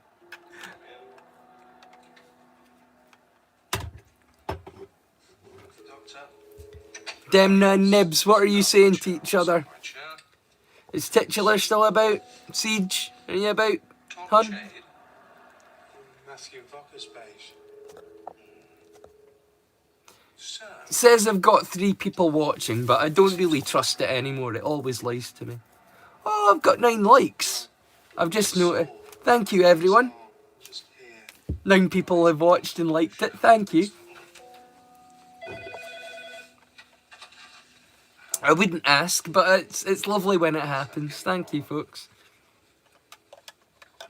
Demna and Nibs, what are you saying to each other? Is Titular still about? Siege, are you about? Hun? Matthew Vocker's page. Sir. Says I've got 3 people watching, but I don't really trust it anymore. It always lies to me. Oh, I've got 9 likes. I've just noticed. Thank you, everyone. Just here. 9 people have watched and liked it. Thank you. I wouldn't ask, but it's lovely when it happens. Thank you, folks.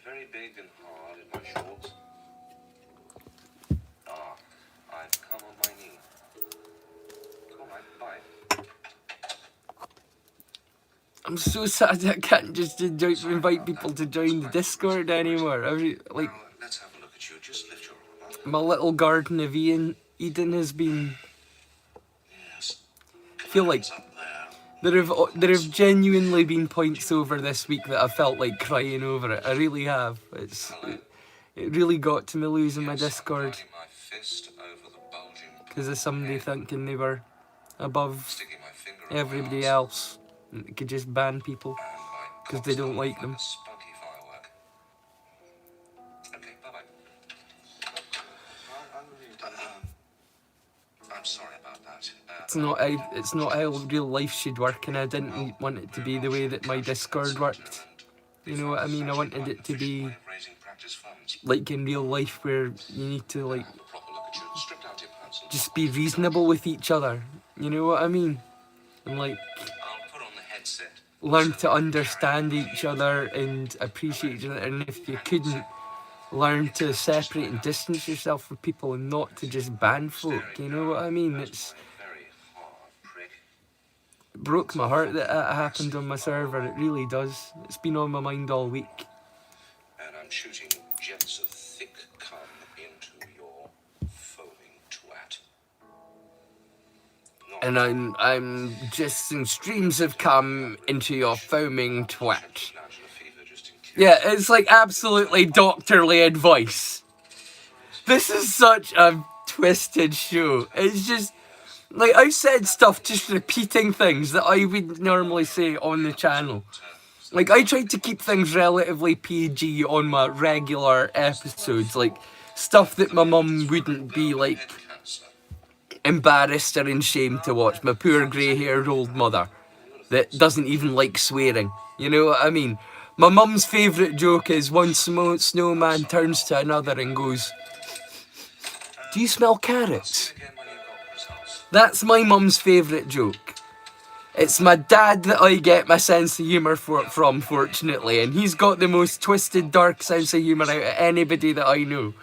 Very big and hard in my shorts. Ah, I've come on my knee. All right, bye. I'm so sad I can't just invite people to join the Discord anymore. Like, Now, let's have a look at you. Just lift your arm up. my little garden of Eden has been. Yes. I feel like Up there. there have genuinely been points over this week that I felt like crying over it. I really have. It really got to me losing my Discord Running my fist over the bulging because of somebody thinking they were above sticking my finger in my everybody arse, else and they could just ban people. and my 'Cause they don't cock's like them. a spunky firework. Okay, bye-bye. I'm sorry about that. It's not how real life should work, and I didn't want it to be the way that my Discord worked. You know what I mean? I wanted it to be Raising practice funds. like in real life where you need to like Have a proper look at you. Stripped out your pants and just be reasonable with each other. You know what I mean? And like I'll put on the headset. learn to understand each other and appreciate each other. And if you couldn't, learn to separate and distance yourself from people and not to just ban folk. You know what I mean? It's Very hard prick. it broke my heart that it happened on my server. It really does. It's been on my mind all week. And I'm shooting jets of thick cum into your foaming twat. Not And I'm just in streams have come into your foaming twat. glandular fever, just in case. Yeah, it's like absolutely doctorly advice. This is such a twisted show. It's just like I've said stuff, just repeating things that I would normally say on the channel. Like I tried to keep things relatively PG on my regular episodes, like stuff that my mum wouldn't be like Cancer. embarrassed or ashamed to watch. My poor grey-haired old mother. that doesn't even like swearing. You know what I mean? My mum's favourite joke is one snowman turns to another and goes, "Do you smell carrots?" Again when you've got the results. That's my mum's favourite joke. It's my dad that I get my sense of humour from, fortunately, and he's got the most twisted, dark sense of humour out of anybody that I know.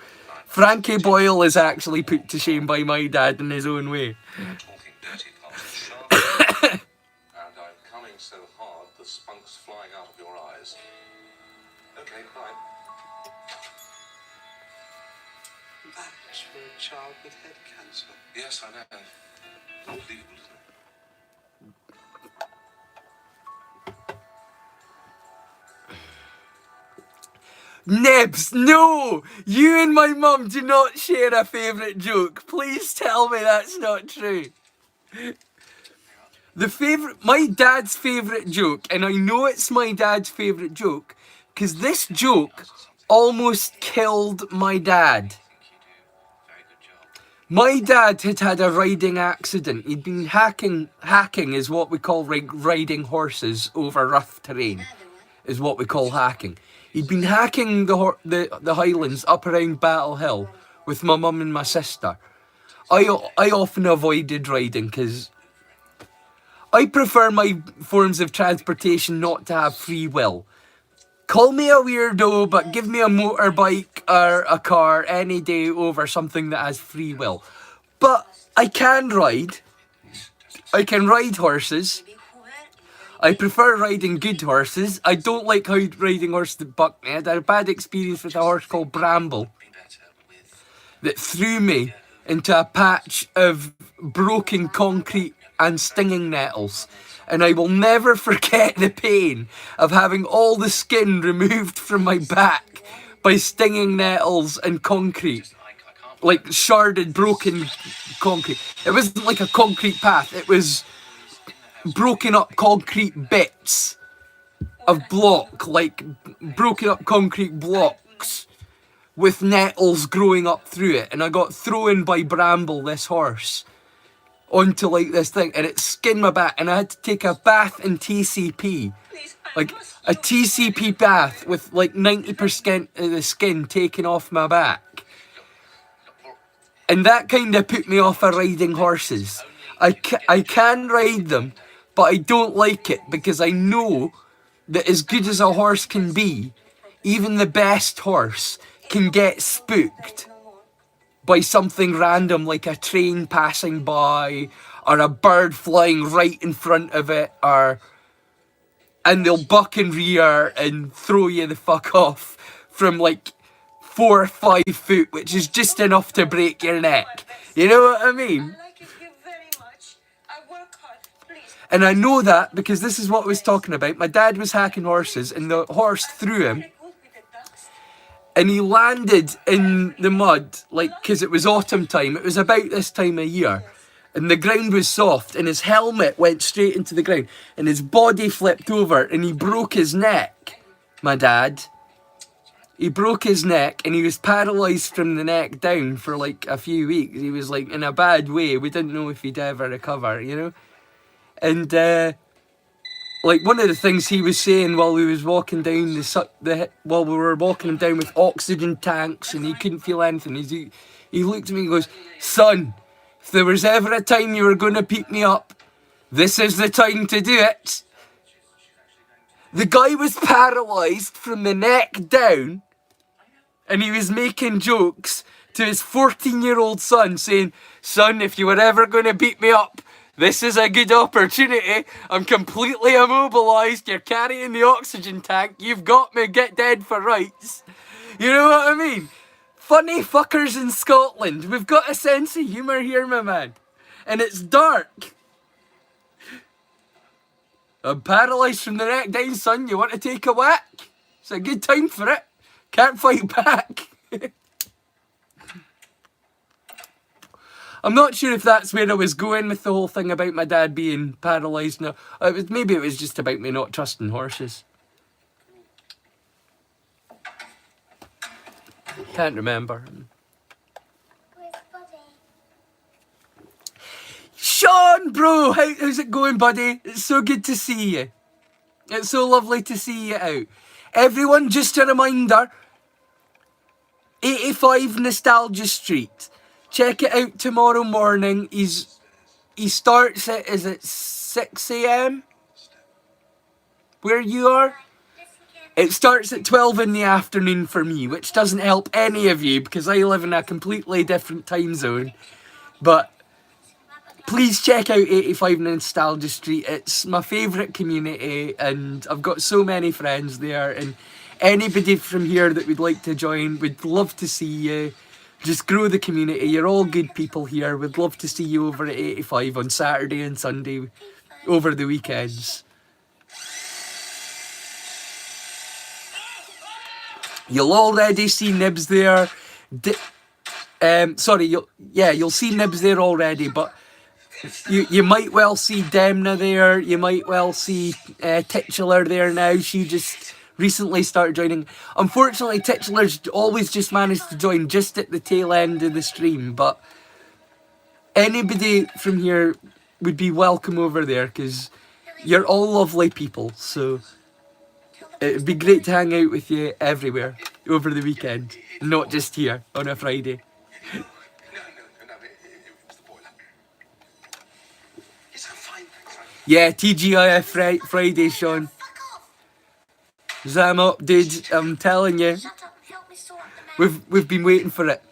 Frankie Boyle is actually put to shame by my dad in his own way. Talking dirty past the sharp. And I'm coming so hard the spunk's flying out of your eyes. Okay, bye. That's for a child with head cancer. Yes, I know. Unbelievable, isn't it? Nibs, no! You and my mum do not share a favourite joke. Please tell me that's not true. My dad's favourite joke, and I know it's my dad's favourite joke, because this joke almost killed my dad. My dad had had a riding accident. He'd been hacking is what we call riding horses over rough terrain, is what we call hacking. He'd been hacking the Highlands up around Battle Hill with my mum and my sister. I often avoided riding because I prefer my forms of transportation not to have free will. Call me a weirdo, but give me a motorbike or a car any day over something that has free will. But I can ride. I can ride horses. I prefer riding good horses. I don't like riding horses that buck me. I had a bad experience with a horse called Bramble that threw me into a patch of broken concrete and stinging nettles. And I will never forget the pain of having all the skin removed from my back by stinging nettles and concrete. Like sharded, broken concrete. It wasn't like a concrete path. It was broken up concrete bits of block, like broken up concrete blocks with nettles growing up through it. And I got thrown by Bramble, this horse, onto like this thing, and it skinned my back, and I had to take a bath in TCP, like a TCP bath with like 90% of the skin taken off my back. And that kind of put me off of riding horses. I can ride them, but I don't like it because I know that as good as a horse can be, even the best horse can get spooked by something random like a train passing by or a bird flying right in front of it, and they'll buck and rear and throw you the fuck off from like 4 or 5 foot, which is just enough to break your neck. You know what I mean? I like it here very much. I work hard. Please. And I know that because this is what I was talking about. My dad was hacking horses and the horse threw him. And he landed in the mud, like, because it was autumn time. It was about this time of year. And the ground was soft, and his helmet went straight into the ground. And his body flipped over, and he broke his neck, my dad. He broke his neck, and he was paralysed from the neck down for, like, a few weeks. He was, like, in a bad way. We didn't know if he'd ever recover, you know? And, like, one of the things he was saying while we was walking down while we were walking him down with oxygen tanks and he couldn't feel anything, he looked at me and goes, "Son, if there was ever a time you were going to pick me up, this is the time to do it." The guy was paralysed from the neck down, and he was making jokes to his 14-year-old son saying, "Son, if you were ever going to beat me up, this is a good opportunity. I'm completely immobilised. You're carrying the oxygen tank. You've got me. Get dead for rights." You know what I mean? Funny fuckers in Scotland. We've got a sense of humour here, my man. And it's dark. I'm paralysed from the neck down, son. You want to take a whack? It's a good time for it. Can't fight back. I'm not sure if that's where I was going with the whole thing about my dad being paralysed now. Maybe it was just about me not trusting horses. Can't remember. Where's Bobby? Sean, bro, how's it going, buddy? It's so good to see you. It's so lovely to see you out. Everyone, just a reminder, 85 Nostalgia Street. Check it out tomorrow morning. He starts it, is it 6 a.m? Where you are? It starts at 12 in the afternoon for me, which doesn't help any of you because I live in a completely different time zone. But please check out 85 Nostalgia Street. It's my favourite community and I've got so many friends there, and anybody from here that would like to join, would love to see you. Just grow the community. You're all good people here. Would love to see you over at 85 on Saturday and Sunday over the weekends. You'll already see Nibs there. You'll see Nibs there already, but you might well see Demna there. You might well see Titular there now. She just recently started joining. Unfortunately, Titular's always just managed to join just at the tail end of the stream, but anybody from here would be welcome over there because you're all lovely people, so it'd be great to hang out with you everywhere over the weekend, not just here on a Friday. No, it was the boiler. Yes, I'm fine, thanks. Yeah, TGIF Friday, Sean. Zam up, dude. I'm telling you, Shut up, help me sort the man. we've been waiting for it.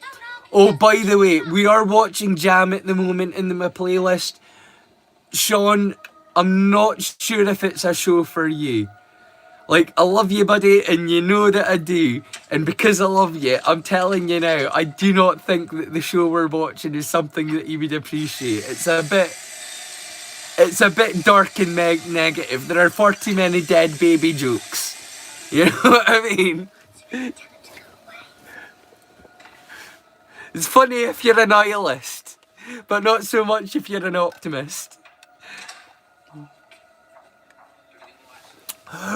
Oh, by the way, we are watching Jam at the moment in my playlist. Sean, I'm not sure if it's a show for you. Like, I love you, buddy, and you know that I do. And because I love you, I'm telling you now, I do not think that the show we're watching is something that you would appreciate. It's a bit dark and negative. There are far too many dead baby jokes. You know what I mean? It's funny if you're a nihilist, but not so much if you're an optimist.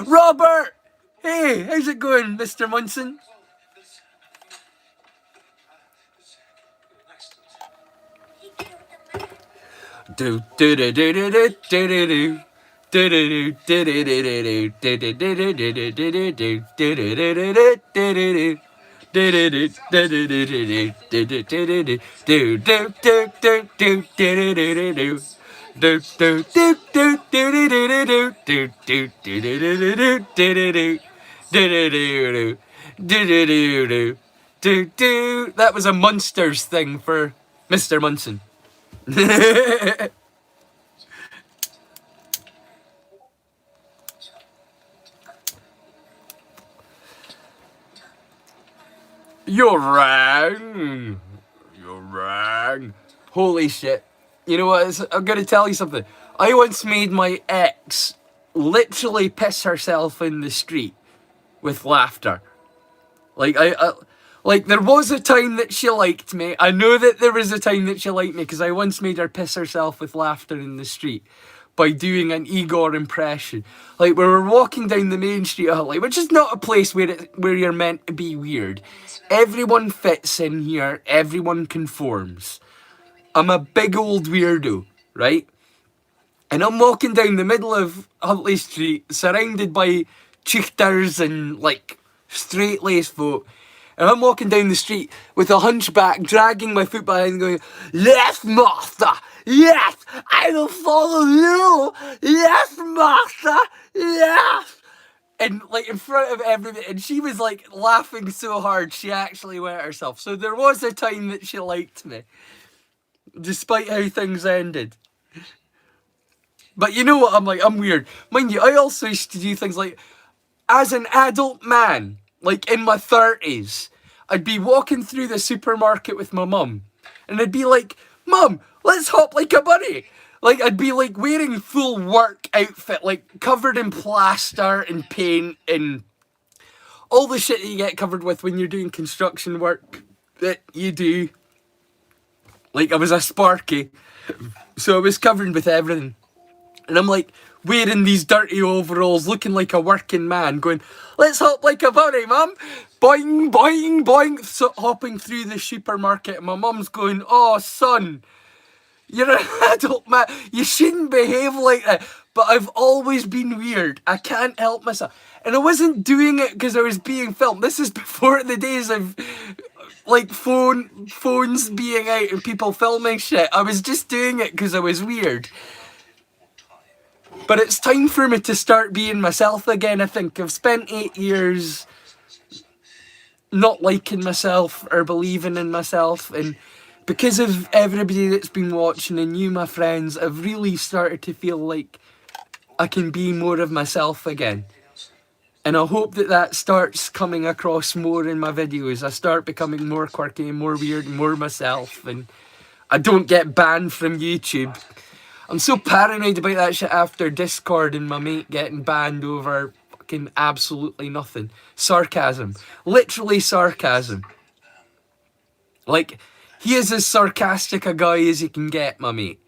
Robert! Hey, how's it going, Mr. Munson? Do do do do do do do do. That was a Munsters thing for Mr. Munson. You're wrong. You're wrong. Holy shit. You know what? I'm going to tell you something. I once made my ex literally piss herself in the street with laughter. Like, like, there was a time that she liked me. I know that there was a time that she liked me because I once made her piss herself with laughter in the street by doing an Igor impression. Like, we were walking down the main street of Hull, which is not a place where you're meant to be weird. Everyone fits in here. Everyone conforms. I'm a big old weirdo, right? And I'm walking down the middle of Huntley Street, surrounded by chichters and, like, straight-laced folk. And I'm walking down the street with a hunchback, dragging my foot behind, going, "Yes, master! Yes! I will follow you! Yes, master! Yes!" And, like, in front of everybody. And she was, like, laughing so hard, she actually wet herself. So there was a time that she liked me, despite how things ended. But you know what, I'm weird. Mind you, I also used to do things like, as an adult man, like in my 30s, I'd be walking through the supermarket with my mum, and I'd be like, "Mum, let's hop like a bunny." Like, I'd be like wearing full work outfit, like covered in plaster and paint and all the shit that you get covered with when you're doing construction work that you do. Like, I was a Sparky, so I was covered with everything. And I'm like wearing these dirty overalls, looking like a working man, going, "Let's hop like a bunny, mum." Boing, boing, boing. So hopping through the supermarket. And my mum's going, "Oh, son, You're an adult man. You shouldn't behave like that. But I've always been weird. I can't help myself. And I wasn't doing it because I was being filmed. This is before the days of like phones being out and people filming shit. I was just doing it because I was weird. But it's time for me to start being myself again, I think. I've spent 8 years not liking myself or believing in myself, and because of everybody that's been watching and you, my friends, I've really started to feel like I can be more of myself again. And I hope that that starts coming across more in my videos. I start becoming more quirky and more weird and more myself, and I don't get banned from YouTube. I'm so paranoid about that shit after Discord and my mate getting banned over fucking absolutely nothing. Sarcasm. Literally sarcasm. Like, he is as sarcastic a guy as you can get, my mate.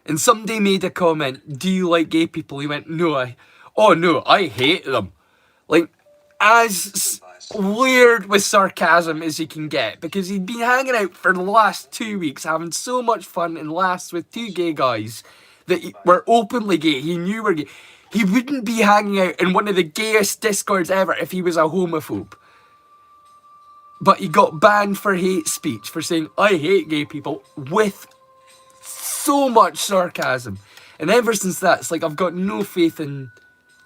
And somebody made a comment, do you like gay people? He went, no, I hate them. Like, as weird with sarcasm as you can get, because he'd been hanging out for the last 2 weeks having so much fun and laughs with two gay guys that were openly gay. He knew were gay. He wouldn't be hanging out in one of the gayest Discords ever if he was a homophobe. But he got banned for hate speech, for saying, I hate gay people, with so much sarcasm. And ever since that, it's like I've got no faith in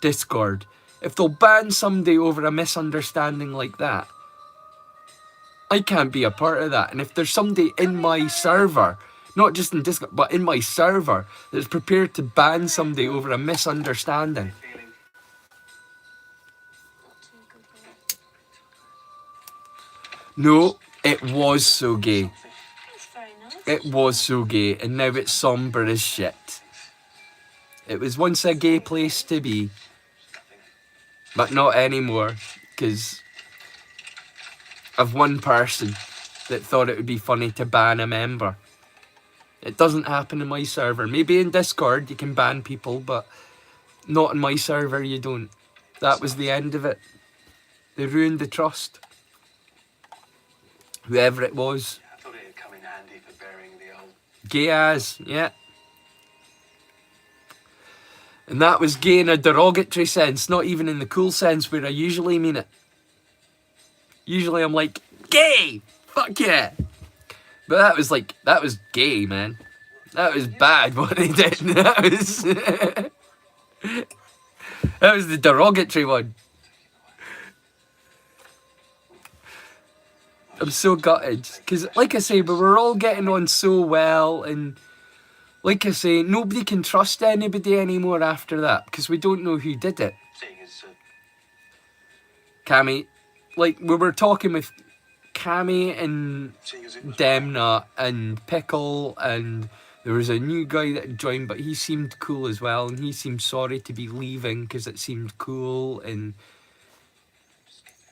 Discord. If they'll ban somebody over a misunderstanding like that, I can't be a part of that. And if there's somebody in my server, not just in Discord, but in my server, that's prepared to ban somebody over a misunderstanding, no, it was so gay. It was so gay, and now it's sombre as shit. It was once a gay place to be, but not anymore, because of one person that thought it would be funny to ban a member. It doesn't happen in my server. Maybe in Discord you can ban people, but not in my server you don't. That was the end of it. They ruined the trust. Whoever it was. I thought it'd come in handy for burying the old... Gay as, yeah. And that was gay in a derogatory sense, not even in the cool sense where I usually mean it. Usually I'm like, gay! Fuck yeah! But that was gay, man. That was bad what they did. That was the derogatory one. I'm so gutted. Because, like I say, we were all getting on so well, and like I say, nobody can trust anybody anymore after that, because we don't know who did it. Cammy, like, we were talking with Cammy and Demna and Pickle, and there was a new guy that joined, but he seemed cool as well, and he seemed sorry to be leaving because it seemed cool. And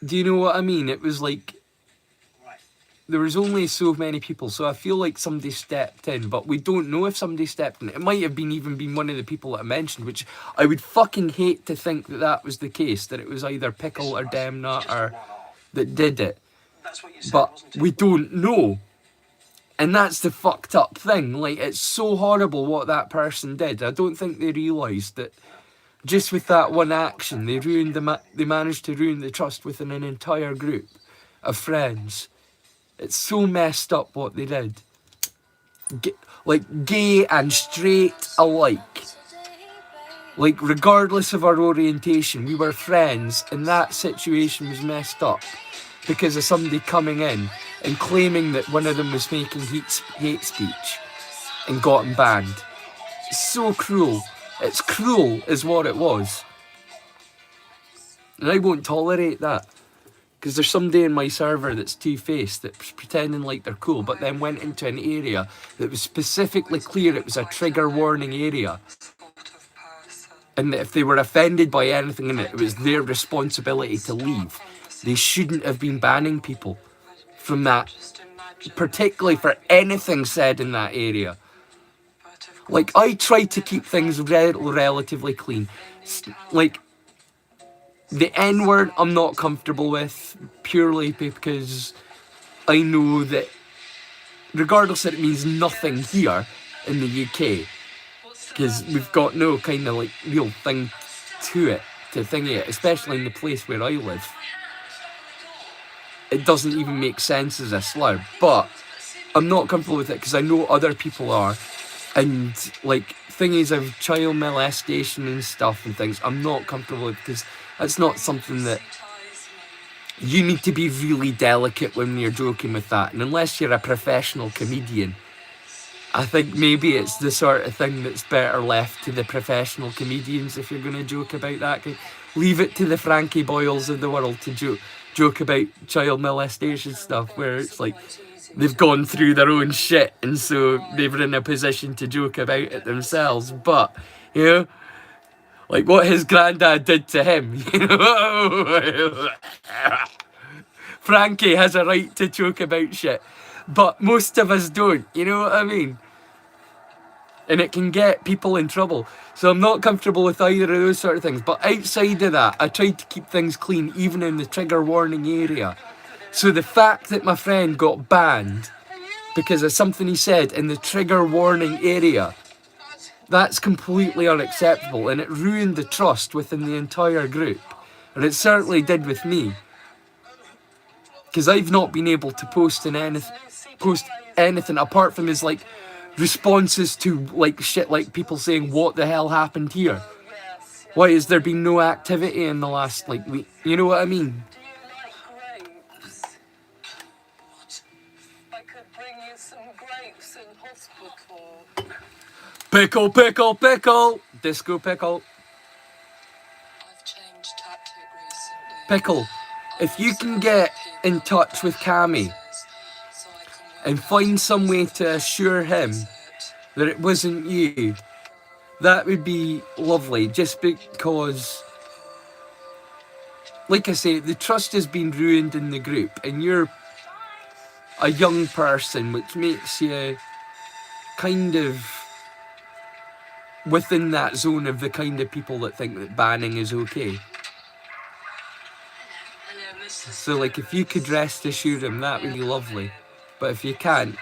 do you know what I mean? It was like there was only so many people, so I feel like somebody stepped in, but we don't know if somebody stepped in. It might have been even been one of the people that I mentioned, which I would fucking hate to think that that was the case, that it was either Pickle or Demna or that did it. But we don't know. And that's the fucked up thing. Like, it's so horrible what that person did. I don't think they realised that just with that one action, they ruined they managed to ruin the trust within an entire group of friends. It's so messed up what they did. Like, gay and straight alike. Like, regardless of our orientation, we were friends, and that situation was messed up because of somebody coming in and claiming that one of them was making hate speech and got him banned. It's so cruel. It's cruel is what it was. And I won't tolerate that. Because there's somebody in my server that's two-faced, that's pretending like they're cool, but then went into an area that was specifically clear it was a trigger warning area. And that if they were offended by anything in it, it was their responsibility to leave. They shouldn't have been banning people from that, particularly for anything said in that area. Like, I try to keep things relatively clean. Like, the N-word I'm not comfortable with, purely because I know that regardless that it means nothing here, in the UK, because we've got no kind of like real thing to it, to thingy it, especially in the place where I live. It doesn't even make sense as a slur, but I'm not comfortable with it because I know other people are, and like thingies of child molestation and stuff and things, I'm not comfortable with, because that's not something that you need to be really delicate when you're joking with that, and unless you're a professional comedian, I think maybe it's the sort of thing that's better left to the professional comedians if you're going to joke about that. Leave it to the Frankie Boyles of the world to joke about child molestation stuff, where it's like they've gone through their own shit and so they're in a position to joke about it themselves. But, you know, like what his granddad did to him, you know. Frankie has a right to joke about shit, but most of us don't, you know what I mean? And it can get people in trouble. So I'm not comfortable with either of those sort of things. But outside of that, I tried to keep things clean, even in the trigger warning area. So the fact that my friend got banned because of something he said in the trigger warning area, that's completely unacceptable, and it ruined the trust within the entire group. And it certainly did with me. Because I've not been able to post anything apart from his like responses to like shit like people saying, what the hell happened here? Why has there been no activity in the last like week? You know what I mean? I could bring you some grapes in hospital. Pickle, pickle, pickle! Disco pickle. I've changed tactic recently. Pickle, if you can get in touch with Cammy and find some way to assure him that it wasn't you, that would be lovely, just because, like I say, the trust has been ruined in the group, and you're a young person, which makes you kind of within that zone of the kind of people that think that banning is okay. So like if you could rest assure him, that would be lovely. But if you can't,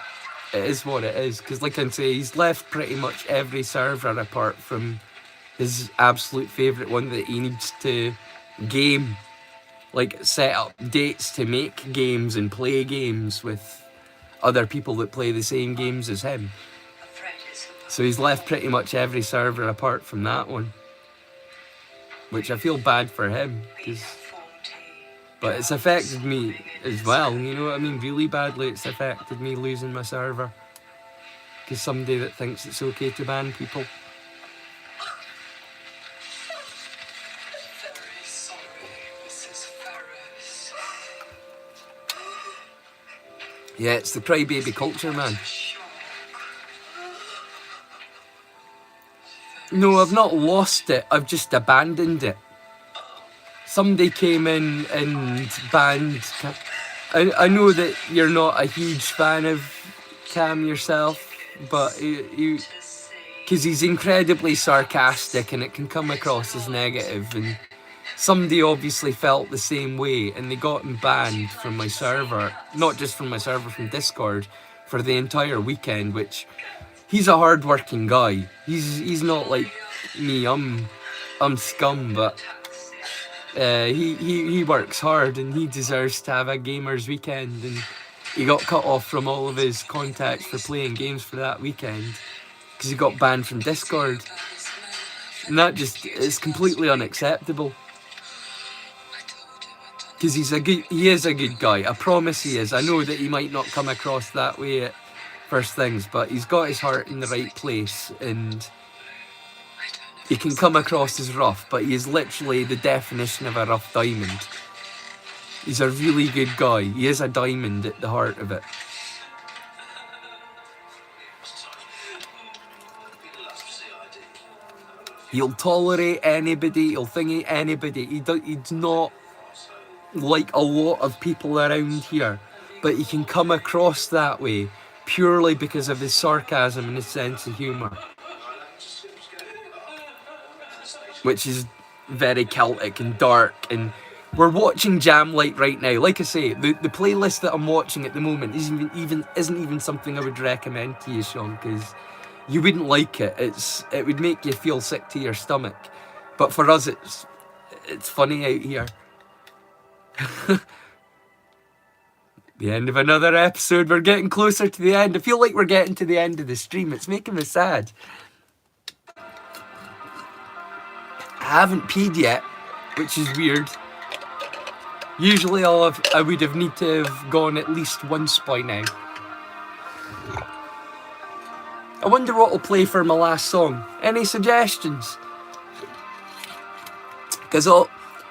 it is what it is. Because like I say, he's left pretty much every server apart from his absolute favourite one that he needs to game. Like set up dates to make games and play games with other people that play the same games as him. So he's left pretty much every server apart from that one. Which I feel bad for him, but it's affected me as well, you know what I mean? Really badly it's affected me losing my server. Because somebody that thinks it's okay to ban people. Very sorry, Mrs. Ferris. Yeah, it's the crybaby culture, man. No, I've not lost it, I've just abandoned it. Somebody came in and banned Cam. I know that you're not a huge fan of Cam yourself, but because he's incredibly sarcastic and it can come across as negative, and somebody obviously felt the same way and they got him banned from my server, not just from my server, from Discord, for the entire weekend, which he's a hard-working guy. He's not like me, I'm scum, but he works hard and he deserves to have a gamer's weekend, and he got cut off from all of his contacts for playing games for that weekend because he got banned from Discord, and that just is completely unacceptable. Because he is a good guy, I promise he is. I know that he might not come across that way at first things, but he's got his heart in the right place, and he can come across as rough, but he is literally the definition of a rough diamond. He's a really good guy. He is a diamond at the heart of it. He'll tolerate anybody, he'll thingy anybody. He's not like a lot of people around here, but he can come across that way purely because of his sarcasm and his sense of humour, which is very Celtic and dark. And we're watching Jamlight right now. Like I say, the playlist that I'm watching at the moment isn't even something I would recommend to you, Sean, because you wouldn't like it. It would make you feel sick to your stomach. But for us, it's funny out here. The end of another episode. We're getting closer to the end. I feel like we're getting to the end of the stream. It's making me sad. I haven't peed yet, which is weird. Usually I would have need to have gone at least once by now. I wonder what will play for my last song. Any suggestions? Because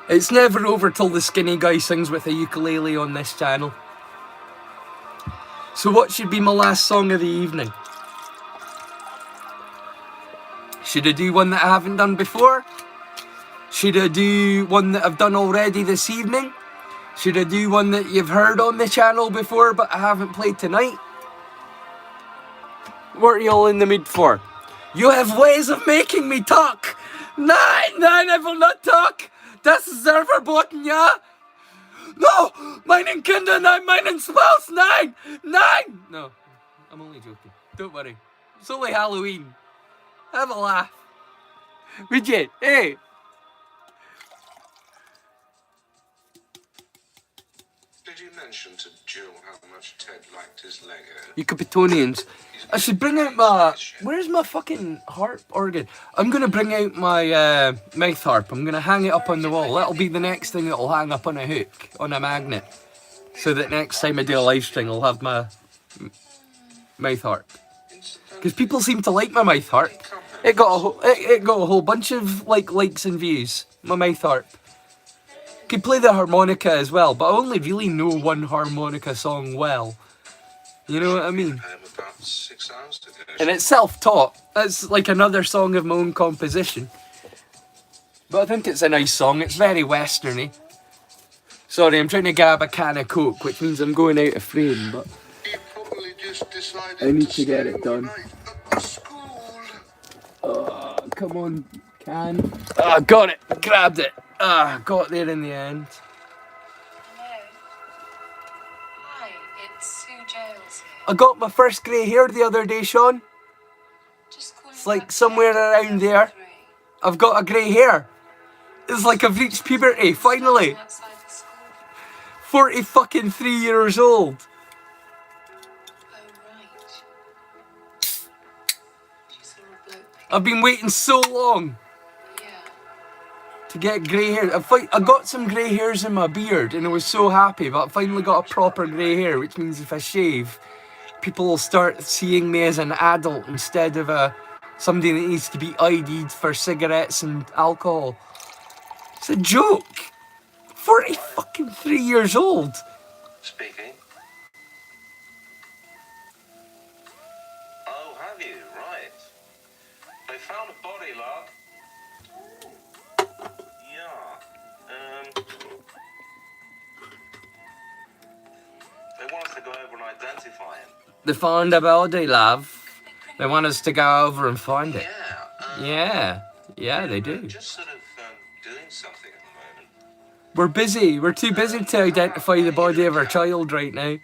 it's never over till the skinny guy sings with a ukulele on this channel. So what should be my last song of the evening? Should I do one that I haven't done before? Should I do one that I've done already this evening? Should I do one that you've heard on the channel before but I haven't played tonight? What are you all in the mood for? You have ways of making me talk! Nein, I will not talk! Das ist sehr verboten, ja? No! Meinen Kinder, nein, meinen Spouse, nein! Nein! No, I'm only joking. Don't worry. It's only Halloween. Have a laugh. Would you? Hey! Did you mention to Jill how much Ted liked his Lego? You Capitonians. I should bring out my... Where's my fucking harp organ? I'm going to bring out my mouth harp. I'm going to hang it up on the wall. That'll be the next thing that'll hang up on a hook, on a magnet. So that next time I do a live stream, I'll have my mouth harp. Because people seem to like my mouth harp. It got a whole bunch of likes and views. My mouth harp. Could play the harmonica as well, but I only really know one harmonica song well. You know what I mean? About 6 hours ago. And it's self-taught. It's like another song of my own composition. But I think it's a nice song. It's very westerny. Sorry, I'm trying to grab a can of Coke, which means I'm going out of frame, but I need to get it done. Oh, come on, can. Oh, got it. Grabbed it. Ah, got there in the end. Hello. Hi, it's Sue Giles here. I got my first grey hair the other day, Sean. Just calling It's like about somewhere Ted around and there. MrRay. I've got a grey hair. It's like I've reached puberty, finally. Outside the school. 40 fucking 3 years old. Oh, right. She saw a bloke. I've been waiting so long Yeah. to get grey hair. I got some grey hairs in my beard and I was so happy, but I finally got a proper grey hair, which means if I shave, people will start seeing me as an adult instead of somebody that needs to be ID'd for cigarettes and alcohol. It's a joke. 40 fucking 3 years old. Speaking. Oh, have you? Right. They found a body, love. Yeah. They want us to go over and identify him. They found a body, love. They want us to go over and find it. Yeah. Yeah, they do. Just sort of doing something at the moment. We're busy. We're too busy to identify the body of our child right now.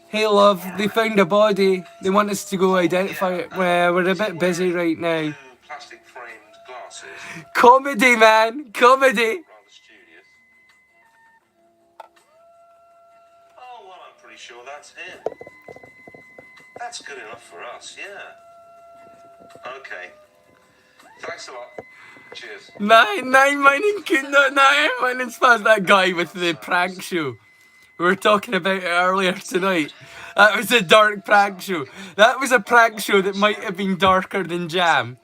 Hey, love, they found a body. They want us to go identify it. Well, we're a bit busy right now. Two plastic-framed glasses. Comedy, man. Comedy. Rather studious. Oh, well, I'm pretty sure that's him. That's good enough for us, yeah. Okay. Thanks a lot. Cheers. Nein, meinen Kinder, nein, meinen Spaß. That guy with the prank show. We were talking about it earlier tonight. That was a dark prank show. That was a prank show that might have been darker than Jam.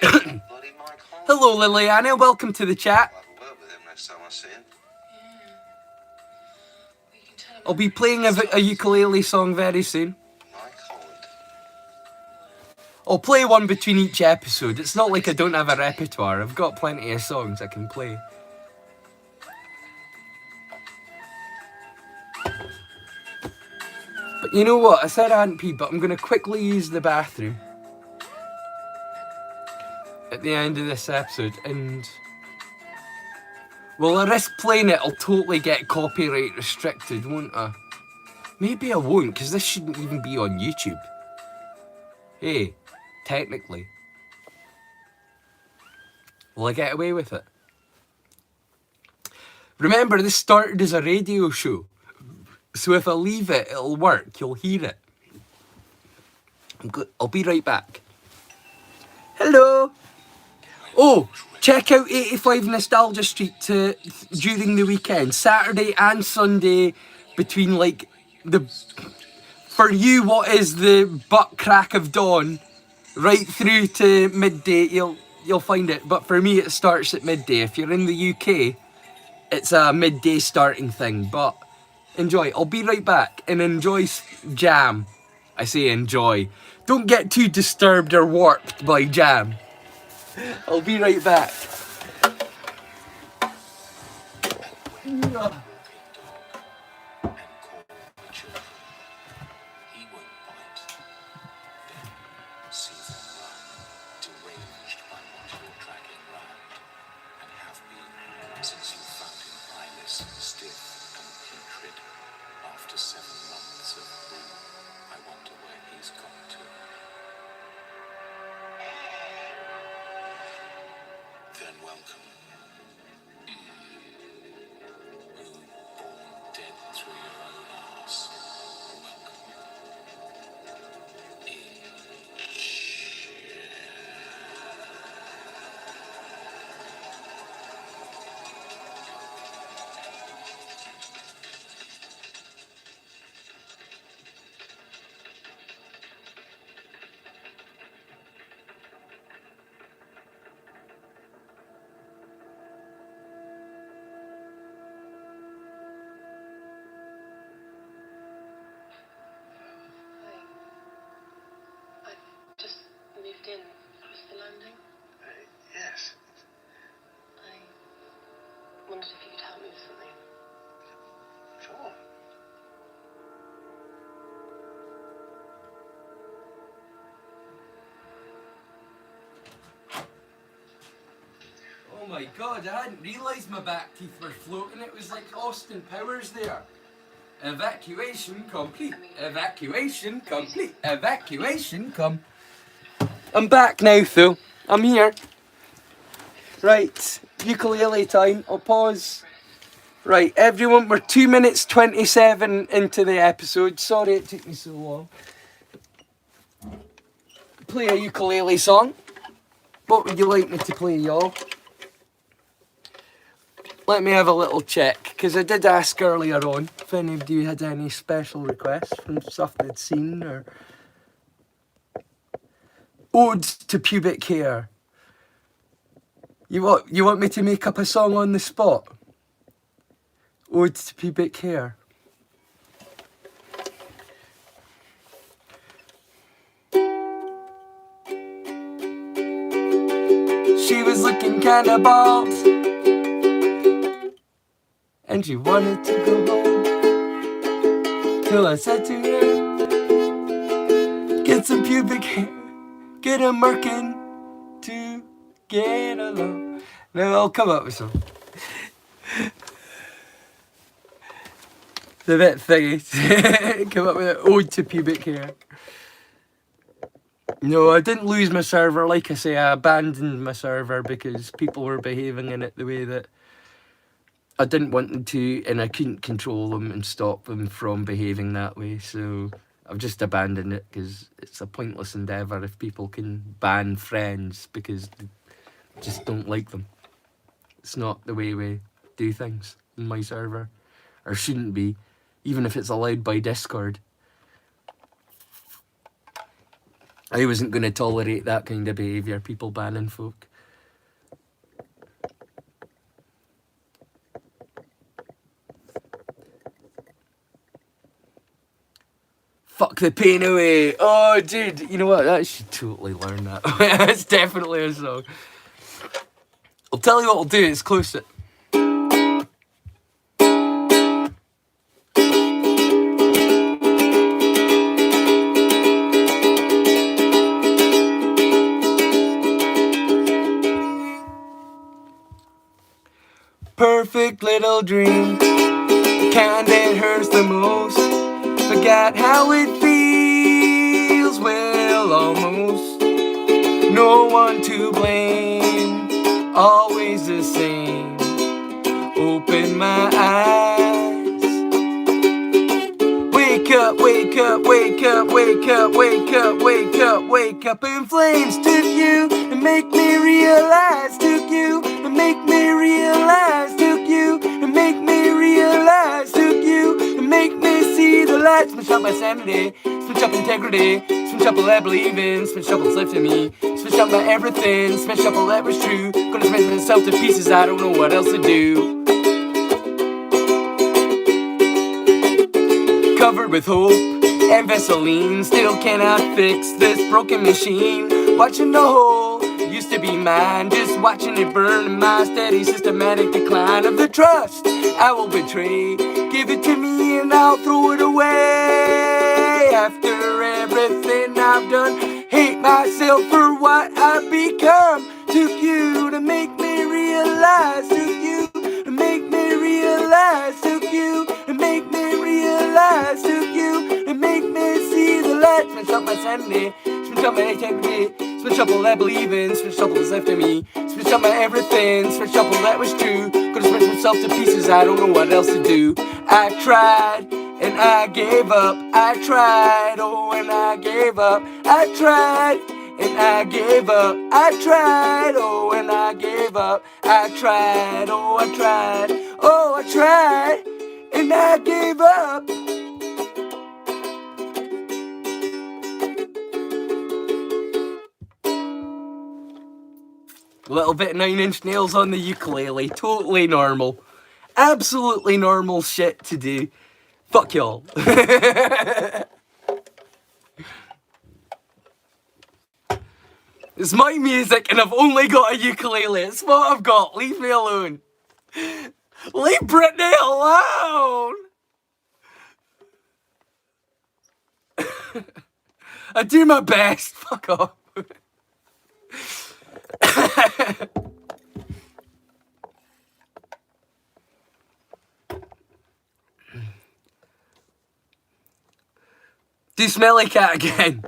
Apparently, bloody Mike Hall. Hello, Liliana. Welcome to the chat. I'll have a word with him next time I see him. Yeah. We can tell him I'll be playing a ukulele song very soon. Mike Holland. I'll play one between each episode. It's not like I don't have a repertoire. I've got plenty of songs I can play. But you know what? I said I hadn't peed, but I'm going to quickly use the bathroom at the end of this episode. And will I risk playing it? I'll totally get copyright restricted, won't I? Maybe I won't, because this shouldn't even be on YouTube. Hey, technically. Will I get away with it? Remember, this started as a radio show. So if I leave it, it'll work. You'll hear it. I'll be right back. Hello. Oh, check out 85 Nostalgia Street during the weekend. Saturday and Sunday between like the... For you, what is the butt crack of dawn? Right through to midday, you'll find it. But for me, it starts at midday. If you're in the UK, it's a midday starting thing. But enjoy. I'll be right back and enjoy Jam. I say enjoy. Don't get too disturbed or warped by Jam. I'll be right back. Yes. I wondered if you could help me with something. Sure. Oh my god, I hadn't realised my back teeth were floating. It was like Austin Powers there. Evacuation complete. Evacuation complete. Evacuation come. I'm back now, Phil. I'm here. Right, ukulele time. I'll pause. Right, everyone, we're 2 minutes 27 into the episode. Sorry it took me so long. Play a ukulele song. What would you like me to play, y'all? Let me have a little check, because I did ask earlier on if anybody had any special requests from stuff they'd seen, or... Odes to pubic hair. You want me to make up a song on the spot? Odes to pubic hair. She was looking kinda bald, and she wanted to go home. Till I said to her, get some pubic hair, get a merkin to get along. Now I'll come up with some. The bit thingy. Come up with an ode to pubic hair. No, I didn't lose my server. Like I say, I abandoned my server because people were behaving in it the way that I didn't want them to, and I couldn't control them and stop them from behaving that way. So I've just abandoned it because it's a pointless endeavour if people can ban friends because they just don't like them. It's not the way we do things in my server, or shouldn't be, even if it's allowed by Discord. I wasn't going to tolerate that kind of behaviour, people banning folk. Fuck the pain away. Oh, dude, you know what? I should totally learn that. It's definitely a song. I'll tell you what I'll do, it's close it. Perfect little dream, the kind that hurts the most. Forgot how it feels, well, almost. no one to blame, always the same. Open my eyes. Wake up, wake up, wake up, wake up, wake up, wake up, wake up in flames. Took you to make me realize. Took you to make me realize. Took you to make me realize. Took you to make me see the light. Switch up my sanity, switch up integrity, switch up all I believe in, switch up what's left of me, switch up my everything, switch up all that was true. Gonna smash myself to pieces, I don't know what else to do. Covered with hope and Vaseline, still cannot fix this broken machine. Watching the hole used to be mine, just watching it burn in my steady systematic decline of the trust I will betray. Give it to me and I'll throw it away. After everything I've done, hate myself for what I've become. Took you to make me realize. Took you to make me realize. Took you to make me realize. Took you to make me see the light. Switch up my sanity, switch up my integrity, switch up all I believe in, switch up what's left of me, switch up my everything, switch up all that was true. Gonna switch myself to pieces, I don't know what else to do. I tried and I gave up. I tried, oh, and I gave up. I tried and I gave up. I tried, oh, and I gave up. I tried, oh, I tried, oh, I tried, and I gave up. A little bit of 9 Inch Nails on the ukulele, totally normal. Absolutely normal shit to do. Fuck y'all. It's my music and I've only got a ukulele. It's what I've got. Leave me alone. Leave Britney alone. I do my best. Fuck off. Do Smelly Cat again.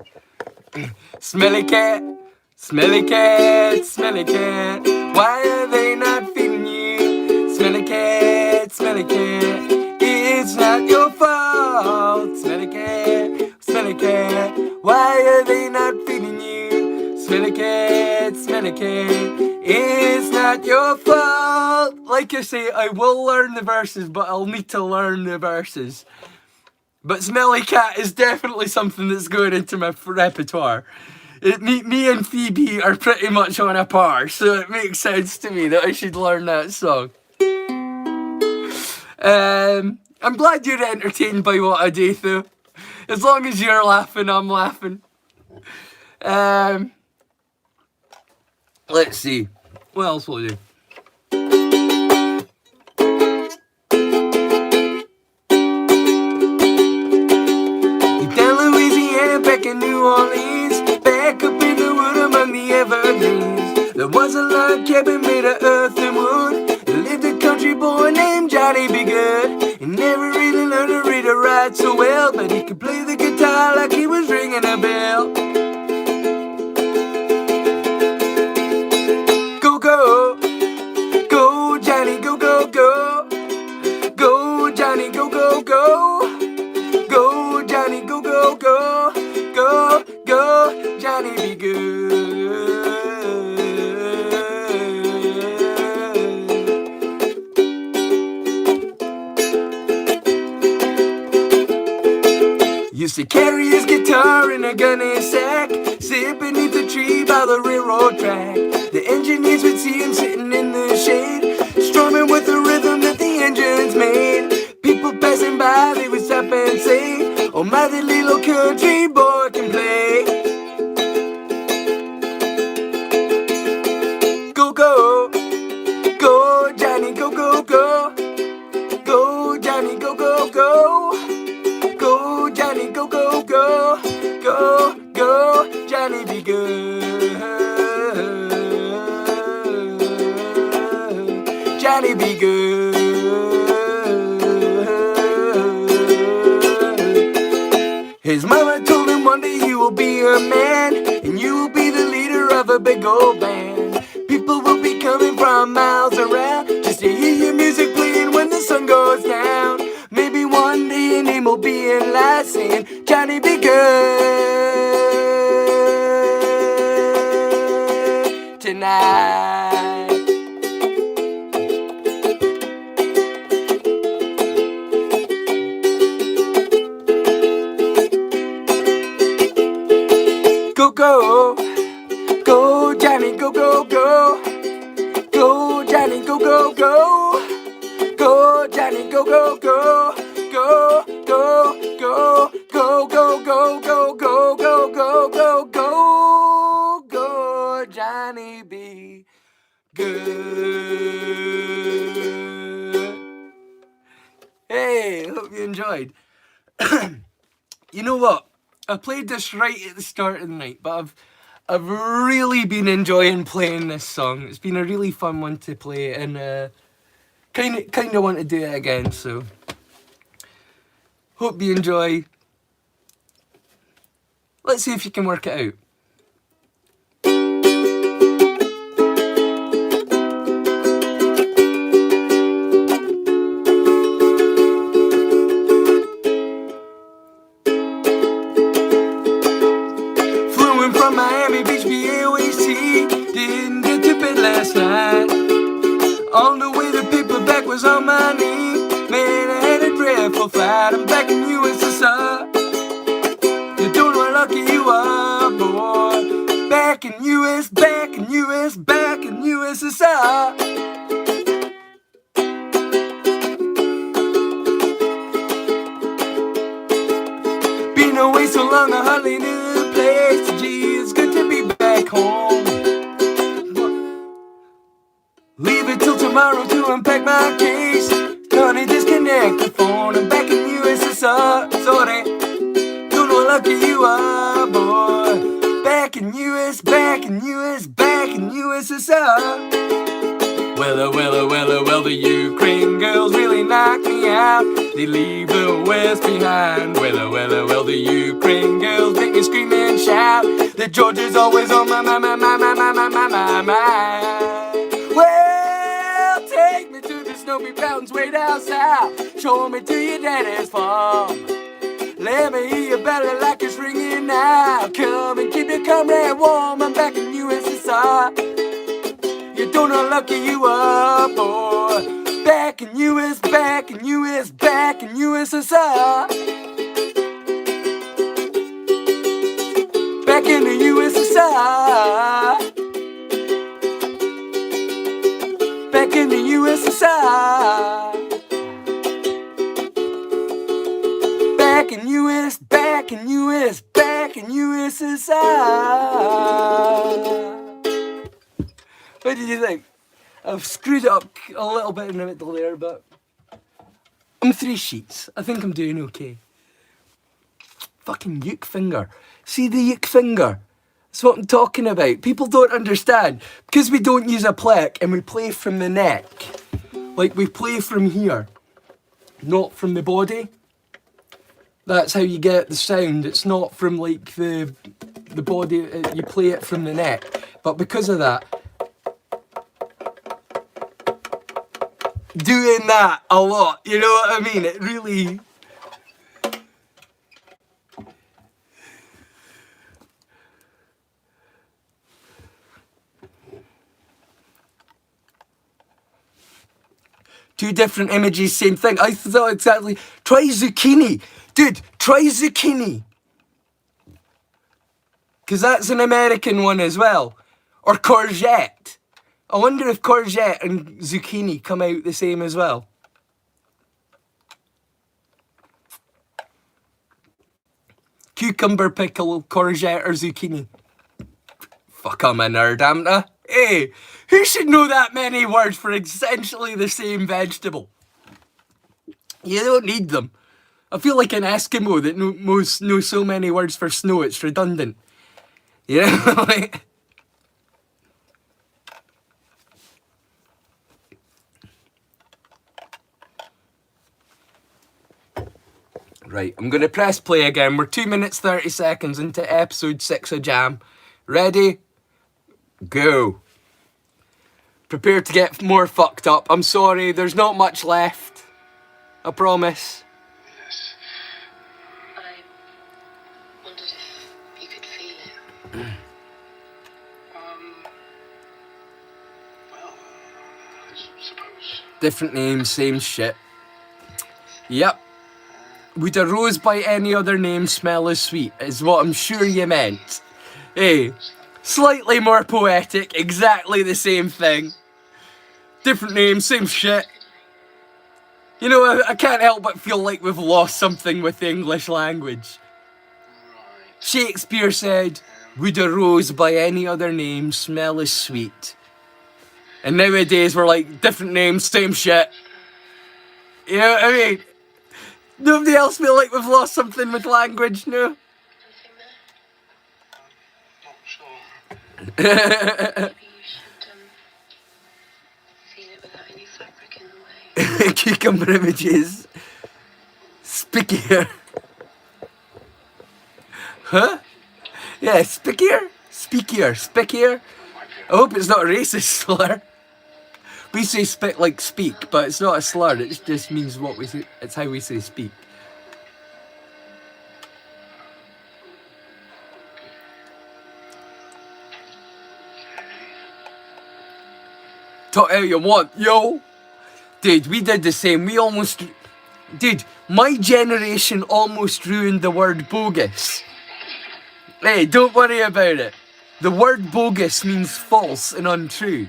Smelly cat, smelly cat, smelly cat. Why are they not feeding you? Smelly cat, smelly cat. It's not your fault. Smelly cat, smelly cat. Why are they not feeding you? Smelly cat, smelly cat. It's not your fault. Like I say, I will learn the verses, but I'll need to learn the verses. But Smelly Cat is definitely something that's going into my repertoire. Me and Phoebe are pretty much on a par, so it makes sense to me that I should learn that song. I'm glad you're entertained by what I do, though. As long as you're laughing, I'm laughing. Let's see. What else will I do? Back in New Orleans, back up in the wood among the evergreens. There was a log cabin made of earth and wood. There lived a country boy named Johnny B. Good. He never really learned to read or write so well, but he could play the guitar like he was ringing a bell. Go, go, go, Johnny, go, go, go. Go, Johnny, go, go, go. Go, Johnny, go, go, go. Go, go, Johnny be good. Used to carry his guitar in a gunny sack, sit beneath a tree by the railroad track. The engineers would see him sitting in the shade, strumming with the rhythm that the engines made. People passing by, they would stop and say, oh, my little country boy can play. Go, go, go, Johnny, go, go, go. Go, Johnny, go, go, go. Go, Johnny, go, go, go. Go, go, Johnny, be good. Johnny, be good. His mama told him one day you will be a man, and you will be the leader have a big old band. People will be coming from miles around just to hear your music playing when the sun goes down. Maybe one day your name will be in light saying, Johnny be good tonight. Go, go, go, Johnny, go, go, go. Go, Johnny, go, go, go. Go, Johnny, go, go, go. Go, go, go, go, go, go, go, go, go, go, go, go, go, Johnny, be good. Hey, hope you enjoyed. You know what? I played this right at the start of the night, but I've really been enjoying playing this song. It's been a really fun one to play, and kind of want to do it again. So hope you enjoy. Let's see if you can work it out. From Miami Beach, BAOAC, didn't get to bed last night. On the way, the paperback was on my knee. Man, I had a dreadful flight. I'm back in USSR. You don't know how lucky you are, boy. Back in US, back in US, back in USSR. Been away so long, I hardly knew the place. Gee, it's good to be back home. Leave it till tomorrow to unpack my case. Gonna disconnect the phone. I'm back in USSR. Sorry, don't know how lucky you are, boy. Back in US, back in US, back in USSR. Well, the Ukraine girls really knock me out. They leave the West behind. Well, the Ukraine girls make me scream and shout. The Georgia's always on my mind. Well, take me to the snowy mountains way down south. Show me to your daddy's farm. Let me hear your belly like it's ringing now. Come and keep your comrade warm. I'm back in USSR. You don't know how lucky you are, boy. Back in US, back in US, back in USSR. Back in the USSR. Back in the USSR. Back in US, back in US, back in USSR. What did you think? I've screwed it up a little bit in the middle there, but I'm 3 sheets. I think I'm doing okay. Fucking uke finger. See the uke finger? That's what I'm talking about. People don't understand. Because we don't use a pleck and we play from the neck. Like we play from here, not from the body. That's how you get the sound. It's not from like the body. You play it from the neck. But because of that, doing that a lot, you know what I mean? It really... Two different images, same thing. I thought exactly... Try zucchini. Dude, try zucchini. Because that's an American one as well. Or courgette. I wonder if courgette and zucchini come out the same as well. Cucumber, pickle, courgette or zucchini. Fuck, I'm a nerd, am I? Hey, who should know that many words for essentially the same vegetable? You don't need them. I feel like an Eskimo that knows so many words for snow, it's redundant. You know, like... Right, I'm going to press play again. We're 2 minutes 30 seconds into episode 6 of Jam. Ready? Go. Prepare to get more fucked up. I'm sorry, there's not much left. I promise. Yes. I wondered if you could feel it. Well, I suppose. Different name, same shit. Yep. Would a rose by any other name smell as sweet? Is what I'm sure you meant. Hey, slightly more poetic, exactly the same thing. Different name, same shit. You know, I can't help but feel like we've lost something with the English language. Right. Shakespeare said, would a rose by any other name smell as sweet? And nowadays we're like, different names, same shit. You know what I mean? Nobody else feel like we've lost something with language, no? Not sure. Maybe you should feel it without any fabric in the way. Cucumber images. Spickier. Huh? Yeah, spickier? Speakier. Spickier. I hope it's not a racist slur. We say spit like speak, but it's not a slur, it just means what we say, it's how we say speak. Talk how you want, yo! Dude, we did the same, Dude, my generation almost ruined the word bogus. Hey, don't worry about it. The word bogus means false and untrue.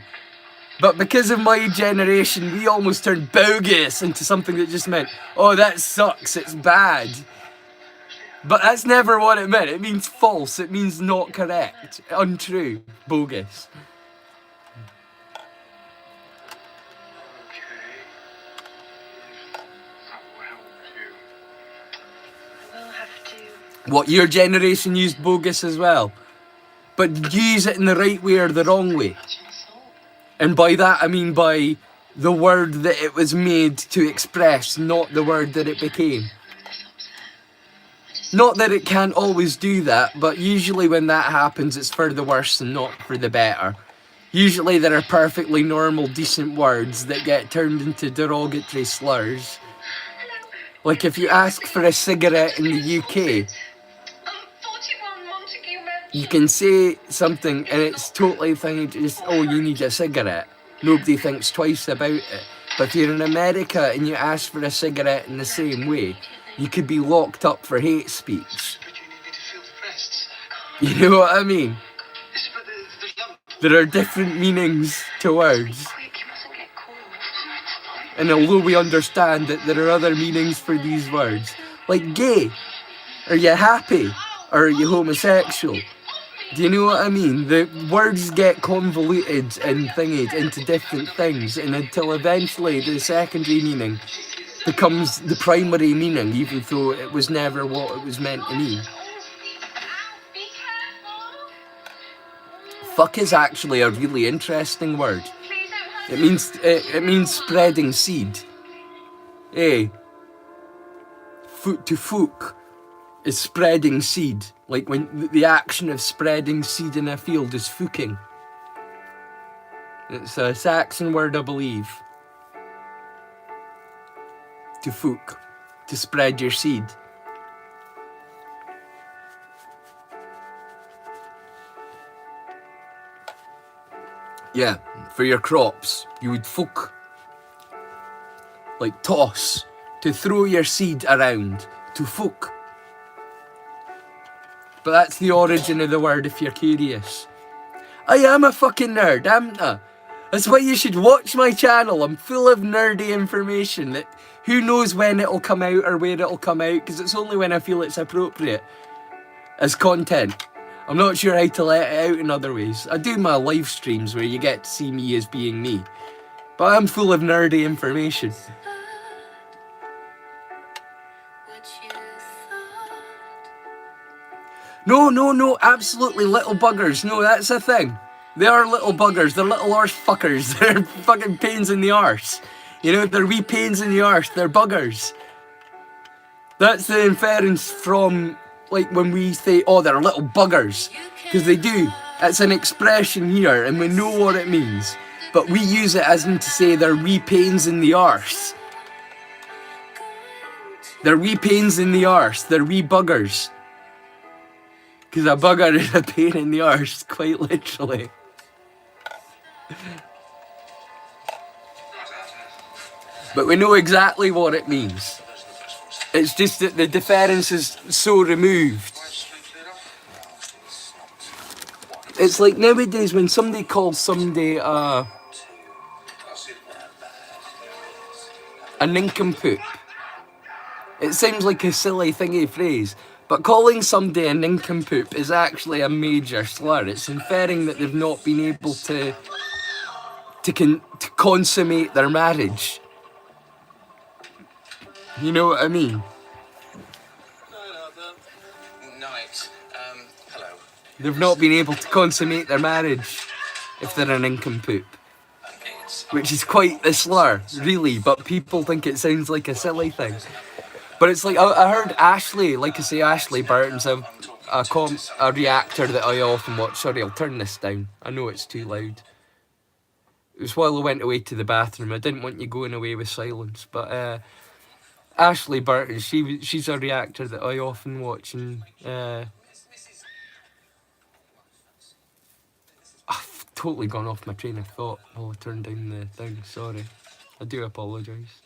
But because of my generation, we almost turned bogus into something that just meant, oh, that sucks, it's bad. But that's never what it meant. It means false, it means not correct, untrue, bogus. Okay. That will help you. I will have to. What, your generation used bogus as well? But use it in the right way or the wrong way. Imagine assault. And by that I mean by the word that it was made to express, not the word that it became. This upset. Not that it can't always do that, but usually when that happens it's for the worse and not for the better. Usually there are perfectly normal, decent words that get turned into derogatory slurs. Like if you ask for a cigarette in the UK, 41 Montague you can say something and it's totally thinking just, oh, you need a cigarette. Nobody thinks twice about it. But if you're in America and you ask for a cigarette in the same way, you could be locked up for hate speech. But you need me to feel depressed. You know what I mean? Yes, but there's lump. There are different meanings to words. Quick, you mustn't get caught. And although we understand that there are other meanings for these words, like gay, are you happy, or are you homosexual? Do you know what I mean? The words get convoluted and thingied into different things, and until eventually the secondary meaning becomes the primary meaning, even though it was never what it was meant to mean. Be careful. Fuck is actually a really interesting word. Please don't hurt It means spreading seed. Hey, to fook is spreading seed. Like when the action of spreading seed in a field is fooking. It's a Saxon word, I believe. To fook, to spread your seed. Yeah, for your crops, you would fook. Like toss, to throw your seed around, to fook. But that's the origin of the word if you're curious. I am a fucking nerd, am I? That's why you should watch my channel. I'm full of nerdy information that who knows when it'll come out or where it'll come out, because it's only when I feel it's appropriate as content. I'm not sure how to let it out in other ways. I do my live streams where you get to see me as being me. But I'm full of nerdy information. No, absolutely little buggers. No, that's a thing. They are little buggers. They're little arse fuckers. They're fucking pains in the arse. You know, they're wee pains in the arse. They're buggers. That's the inference from, like, when we say, oh, they're little buggers. Because they do. It's an expression here, and we know what it means. But we use it as in to say they're wee pains in the arse. They're wee pains in the arse. They're wee buggers. Because a bugger is a pain in the arse, quite literally. But we know exactly what it means. It's just that the difference is so removed. It's like nowadays when somebody calls somebody a nincompoop. It sounds like a silly thingy phrase, but calling somebody a nincompoop is actually a major slur. It's inferring that they've not been able to consummate their marriage. You know what I mean? Night. Hello. They've not been able to consummate their marriage if they're a nincompoop. Which is quite the slur, really, but people think it sounds like a silly thing. But it's like, I heard Ashley, like I say, Ashley Burton's a reactor that I often watch. Sorry, I'll turn this down. I know it's too loud. It was while I went away to the bathroom. I didn't want you going away with silence. But Ashley Burton, she's a reactor that I often watch. And I've totally gone off my train of thought while I turned down the thing. Sorry. I do apologise.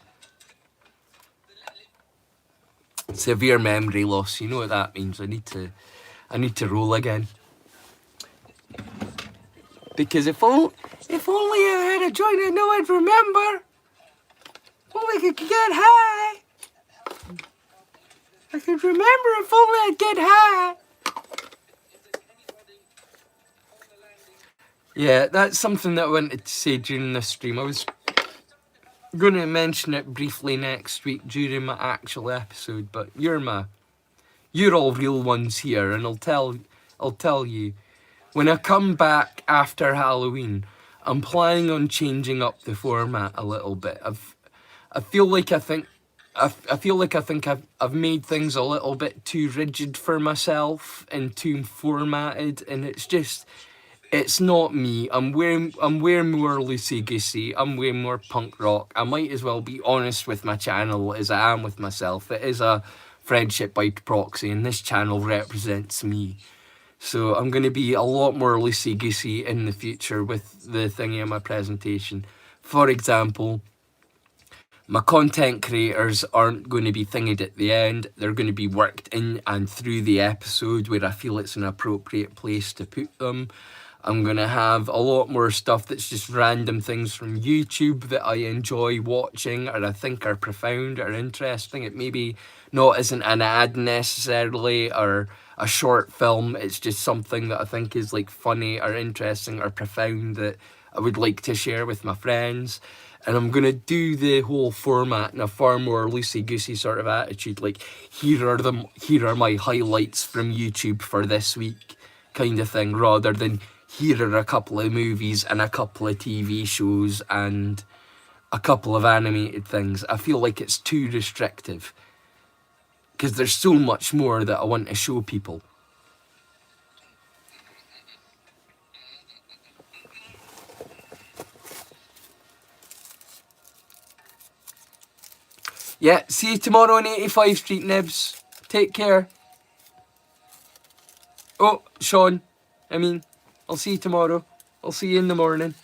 Severe memory loss, you know what that means. I need to roll again. Because if only I had a joint I know I'd remember. If only I could get high. I could remember if only I'd get high. Yeah, that's something that I wanted to say during this stream. I was going to mention it briefly next week during my actual episode, but you're all real ones here, and I'll tell you, when I come back after Halloween, I'm planning on changing up the format a little bit. I feel like I think I've made things a little bit too rigid for myself and too formatted, and it's not me. I'm way more loosey-goosey. I'm way more punk rock. I might as well be honest with my channel as I am with myself. It is a friendship by proxy, and this channel represents me. So I'm going to be a lot more loosey-goosey in the future with the thingy of my presentation. For example, my content creators aren't going to be thingied at the end. They're going to be worked in and through the episode where I feel it's an appropriate place to put them. I'm going to have a lot more stuff that's just random things from YouTube that I enjoy watching or I think are profound or interesting. It maybe not isn't an ad necessarily or a short film. It's just something that I think is like funny or interesting or profound that I would like to share with my friends. And I'm going to do the whole format in a far more loosey-goosey sort of attitude. Like, here are my highlights from YouTube for this week kind of thing, rather than here are a couple of movies and a couple of TV shows and a couple of animated things. I feel like it's too restrictive because there's so much more that I want to show people. Yeah, see you tomorrow on 85 Street, Nibs. Take care. Oh, Sean. I'll see you tomorrow. I'll see you in the morning.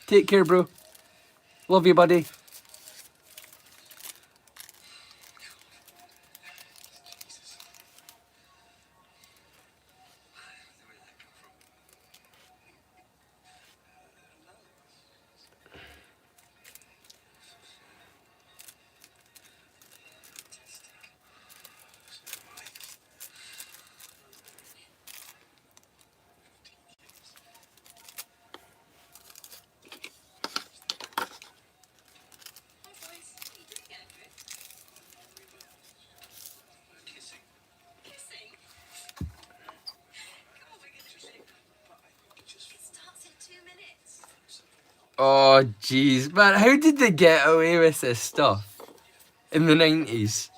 Take care, bro. Love you, buddy. Oh, jeez. Man, how did they get away with this stuff in the 90s?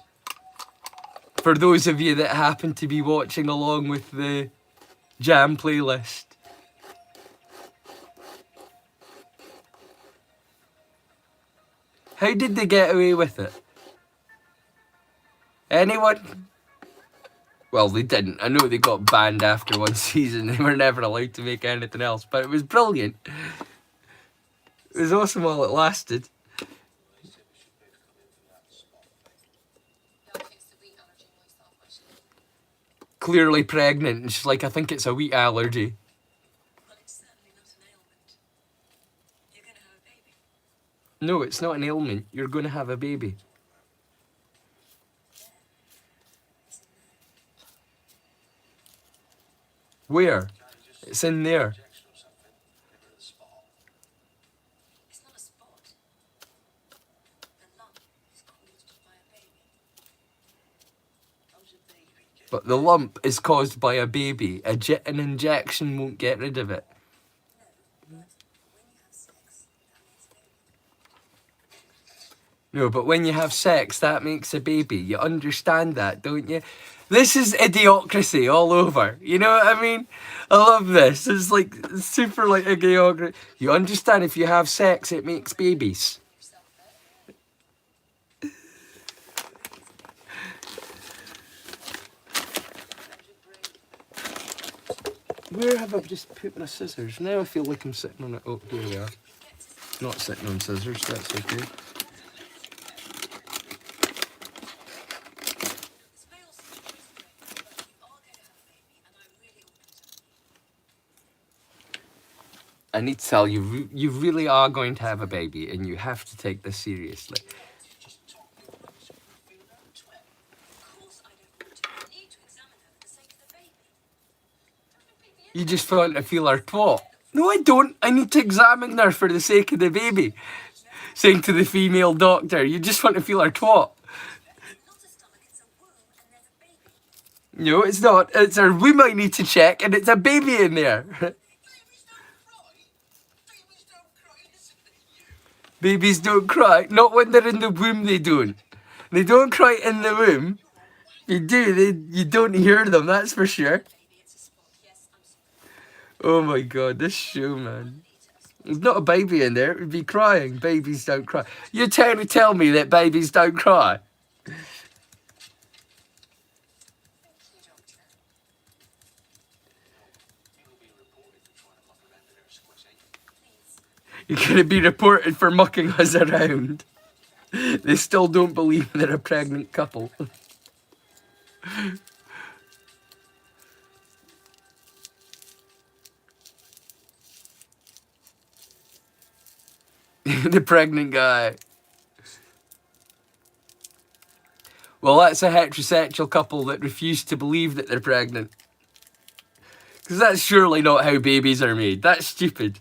For those of you that happen to be watching along with the Jam playlist. How did they get away with it? Anyone? Well, they didn't. I know they got banned after one season. They were never allowed to make anything else, but it was brilliant. It was awesome while it lasted. Clearly pregnant, and she's like, I think it's a wheat allergy. Well, it's certainly not an ailment. You're going to have a baby. No, it's not an ailment. You're going to have a baby. Where? It's in there. It's not a spot. The lump is caused by a baby. But the lump is caused by a baby. An injection won't get rid of it. No, but when you have sex, that makes a baby. You understand that, don't you? This is idiocracy all over. You know what I mean? I love this. It's like super like idiocracy. You understand if you have sex, it makes babies. Where have I just put my scissors? Now I feel like I'm sitting on it. Oh, here we are. Not sitting on scissors, that's okay. I need to tell you, you really are going to have a baby, and you have to take this seriously. Of course I don't want to. I need to examine her for the sake of the baby. You just want to feel her twat. No, I don't. I need to examine her for the sake of the baby. Saying to the female doctor, you just want to feel her twat. It's not a stomach, it's a womb, and there's a baby. No, it's not. It's her womb I need to check, and it's a baby in there. Babies don't cry. Not when they're in the womb, they don't. They don't cry in the womb. You do. You don't hear them, that's for sure. Oh my god, this show, man. There's not a baby in there. It would be crying. Babies don't cry. You're trying to tell me that babies don't cry? You're going to be reported for mucking us around. They still don't believe they're a pregnant couple. The pregnant guy. Well, that's a heterosexual couple that refuse to believe that they're pregnant. Because that's surely not how babies are made. That's stupid.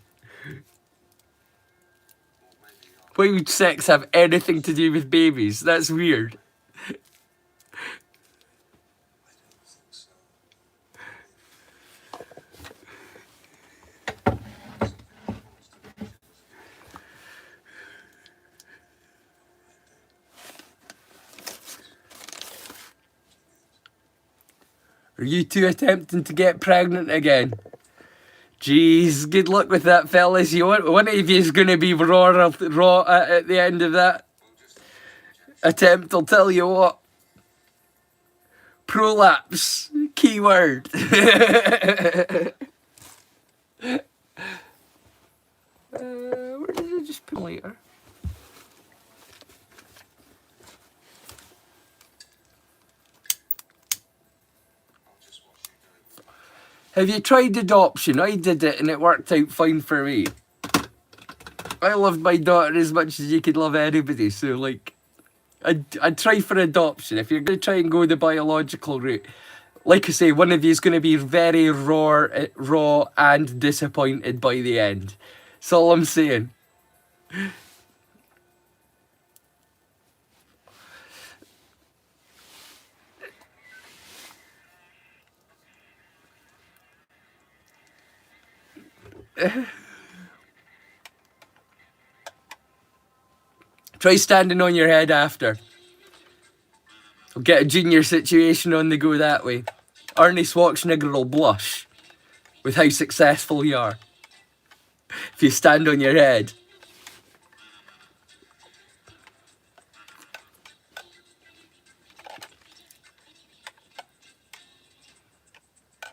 Why would sex have anything to do with babies? That's weird. Are you two attempting to get pregnant again? Jeez, good luck with that, fellas. One of you is going to be raw at the end of that attempt, I'll tell you what. Prolapse, keyword. Where did I just put later? Have you tried adoption? I did it and it worked out fine for me. I loved my daughter as much as you could love anybody, so like, I'd try for adoption. If you're going to try and go the biological route, like I say, one of you is going to be very raw and disappointed by the end. That's all I'm saying. Try standing on your head after. We'll get a junior situation on the go that way. Arnie Schwarzenegger will blush. with how successful you are. If you stand on your head.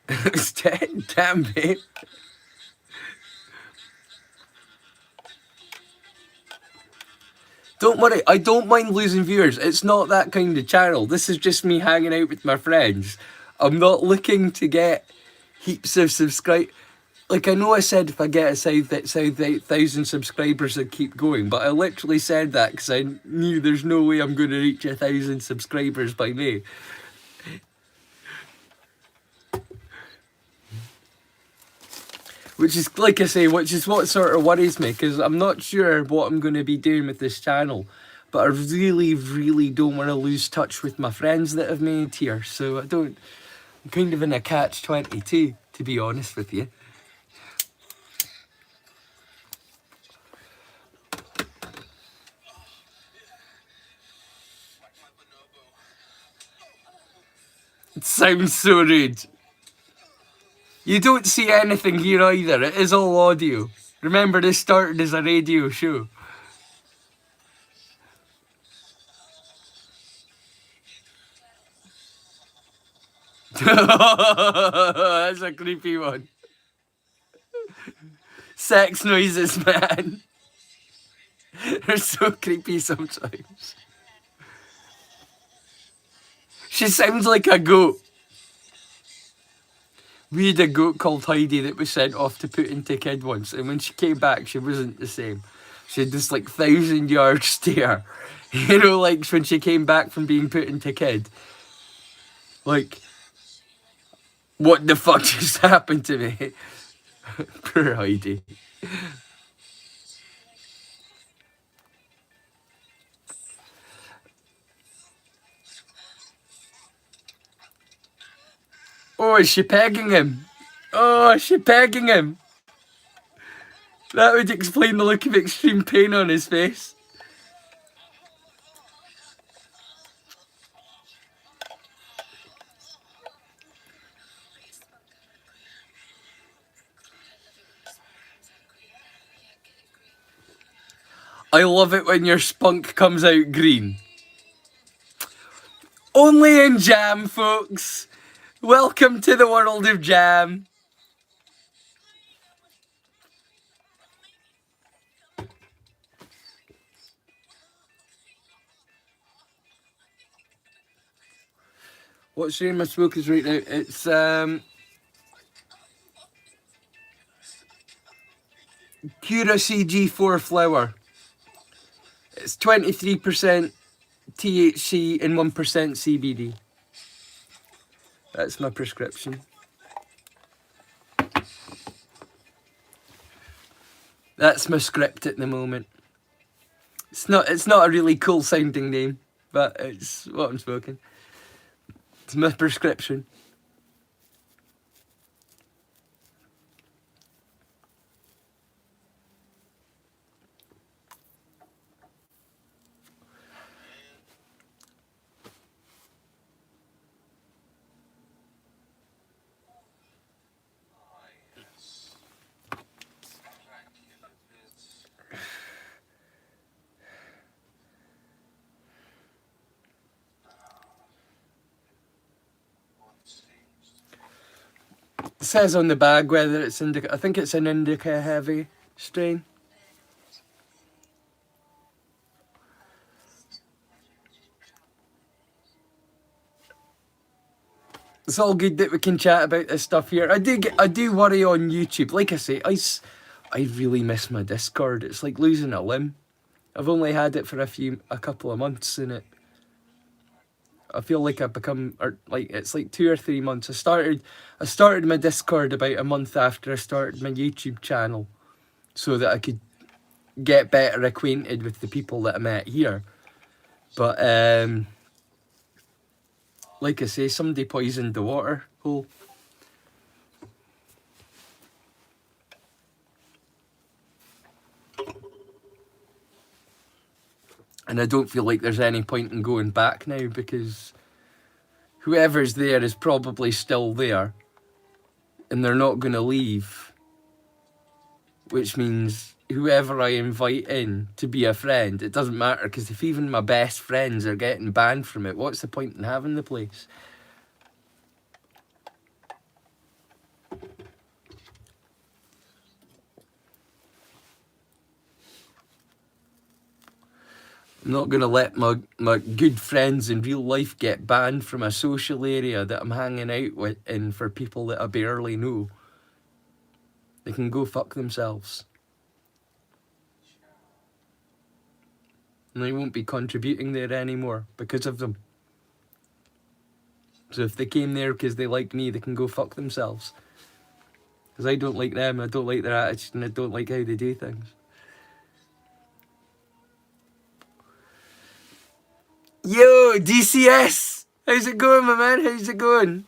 It's dead, damn babe. Don't worry, I don't mind losing viewers. It's not that kind of channel. This is just me hanging out with my friends. I'm not looking to get heaps of subscribe. Like, I know I said if I get a 1,000 subscribers I'd keep going, but I literally said that because I knew there's no way I'm going to reach 1,000 subscribers by May. Which is, like I say, which is what sort of worries me, because I'm not sure what I'm going to be doing with this channel. But I really, really don't want to lose touch with my friends that I've made here. So I'm kind of in a catch-22, to be honest with you. It sounds so rude. You don't see anything here either. It is all audio. Remember, this started as a radio show. That's a creepy one. Sex noises, man. They're so creepy sometimes. She sounds like a goat. We had a goat called Heidi that was sent off to put into kid once, and when she came back, she wasn't the same. She had this like 1,000-yard stare. You know, like when she came back from being put into kid. Like, what the fuck just happened to me? Poor Heidi. Oh, is she pegging him? Oh, is she pegging him? That would explain the look of extreme pain on his face. I love it when your spunk comes out green. Only in Jam, folks. Welcome to the world of Jam. What strain my smoke is right now? It's Cura CG4 flower. It's 23% THC and 1% CBD. That's my prescription. That's my script at the moment. It's not a really cool sounding name, but it's what I'm smoking. It's my prescription. It says on the bag whether it's indica. I think it's an indica heavy strain. It's all good that we can chat about this stuff here. I do worry on YouTube. Like I say, I really miss my Discord. It's like losing a limb. I've only had it for a couple of months in it. I feel like I've become, or like it's like 2 or 3 months. I started my Discord about a month after I started my YouTube channel, so that I could get better acquainted with the people that I met here. But like I say, somebody poisoned the water hole. And I don't feel like there's any point in going back now, because whoever's there is probably still there. and they're not going to leave. Which means whoever I invite in to be a friend, it doesn't matter, because if even my best friends are getting banned from it, what's the point in having the place? I'm not going to let my good friends in real life get banned from a social area that I'm hanging out with in for people that I barely know. They can go fuck themselves. And I won't be contributing there anymore because of them. So if they came there because they like me, they can go fuck themselves. Because I don't like them, I don't like their attitude, and I don't like how they do things. Yo, DCS! How's it going, my man? How's it going?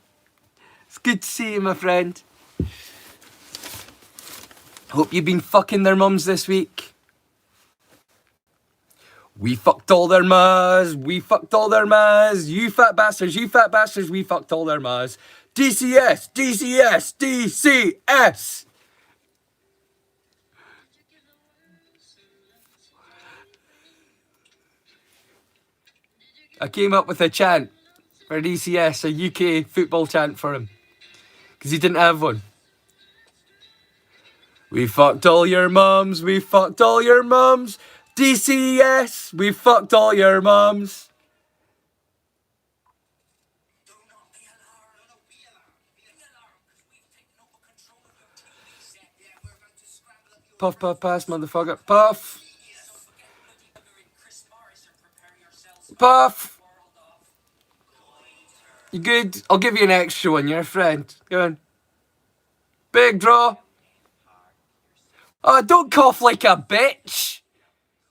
It's good to see you, my friend. Hope you've been fucking their mums this week. We fucked all their mas, we fucked all their mas, you fat bastards, we fucked all their mas. DCS, DCS, DCS! I came up with a chant for DCS, a UK football chant for him. Because he didn't have one. We fucked all your mums, we fucked all your mums. DCS, we fucked all your mums. Puff, puff, pass, motherfucker. Puff. Puff. You good? I'll give you an extra one. You're a friend. Go on. Big draw. Oh, don't cough like a bitch.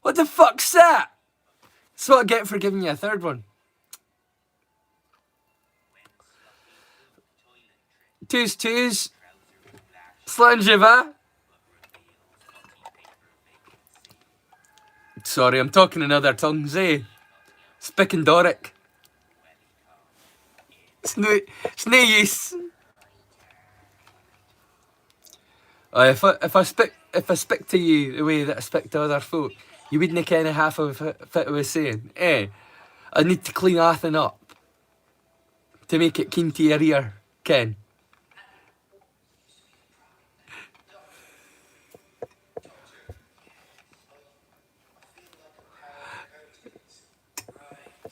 What the fuck's that? That's what I get for giving you a third one. Twos. Slangiva. Sorry, I'm talking in other tongues, eh? Spick and Doric. It's no use. If I speak to you the way that I speak to other folk, you wouldn't ken half of what I was saying. I need to clean everything up to make it keen to your ear, Ken.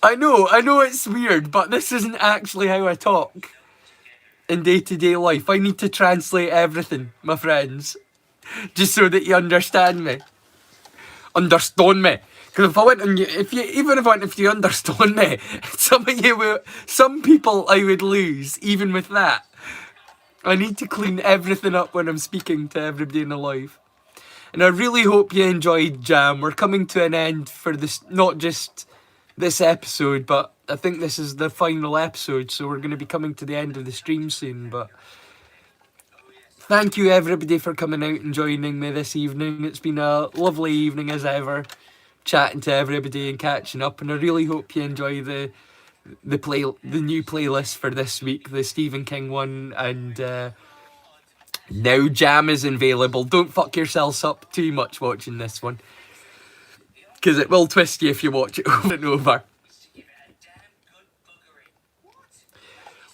I know it's weird, but this isn't actually how I talk in day-to-day life. I need to translate everything, my friends, just so that you understand me. Understand me. Because if I went and if you understand me, some people I would lose, even with that. I need to clean everything up when I'm speaking to everybody in the live. And I really hope you enjoyed Jam. We're coming to an end for this, not just this episode, but I think this is the final episode, so we're going to be coming to the end of the stream soon. But thank you everybody for coming out and joining me this evening. It's been a lovely evening as ever, chatting to everybody and catching up, and I really hope you enjoy the new playlist for this week, the Stephen King one, and now Jam is available. Don't fuck yourselves up too much watching this one, because it will twist you if you watch it over and over.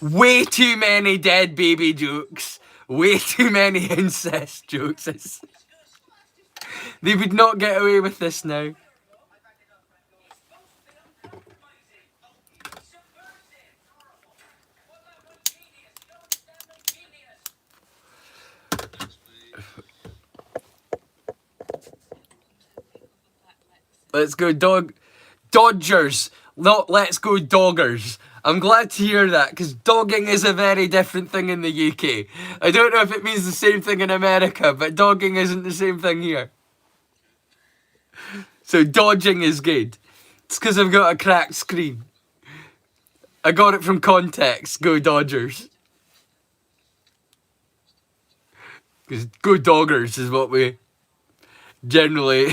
Way too many dead baby jokes. Way too many incest jokes. They would not get away with this now. Let's go Dodgers. Not let's go Doggers. I'm glad to hear that, because dogging is a very different thing in the UK. I don't know if it means the same thing in America, but dogging isn't the same thing here. So dodging is good. It's because I've got a cracked screen. I got it from context. Go Dodgers. Because go Doggers is what we generally...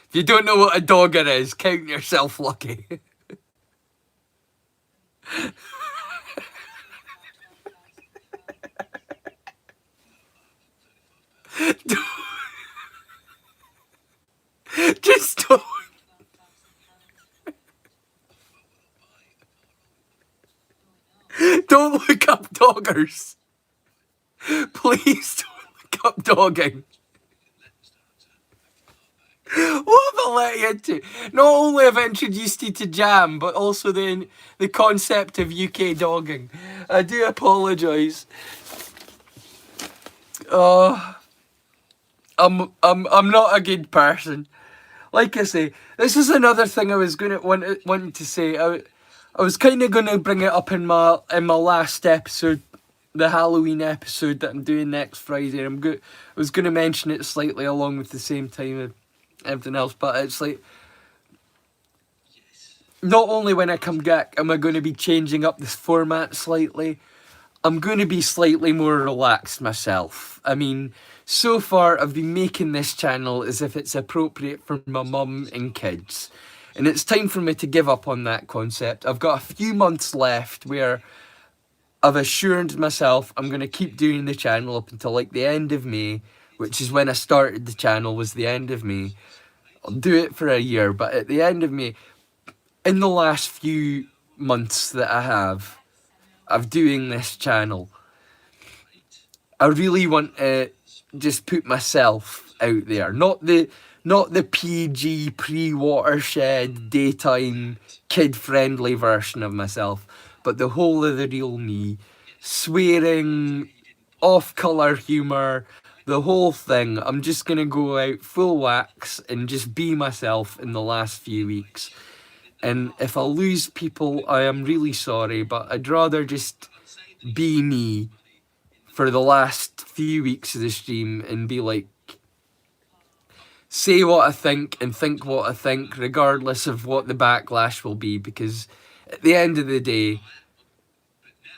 If you don't know what a dogger is, count yourself lucky. don't look up doggers. Please don't look up dogging. What have I let you into? Not only have I introduced you to jam, but also the concept of UK dogging. I do apologise. Oh, I'm not a good person. Like I say, this is another thing I was wanting to say. I was kind of going to bring it up in my last episode, the Halloween episode that I'm doing next Friday. I was going to mention it slightly along with the same time of everything else, but it's like, not only when I come back am I going to be changing up this format slightly, I'm going to be slightly more relaxed myself. I mean, so far I've been making this channel as if it's appropriate for my mum and kids. And it's time for me to give up on that concept. I've got a few months left where I've assured myself I'm going to keep doing the channel up until like the end of May, which is when I started the channel, was the end of May. I'll do it for a year, but at the end of May, in the last few months that I have of doing this channel, I really want to just put myself out there. Not the PG, pre-watershed, daytime, kid-friendly version of myself, but the whole of the real me. Swearing, off-colour humour, the whole thing. I'm just going to go out full wax and just be myself in the last few weeks. And if I lose people, I am really sorry, but I'd rather just be me for the last few weeks of the stream and be like, say what I think and think what I think, regardless of what the backlash will be, because at the end of the day,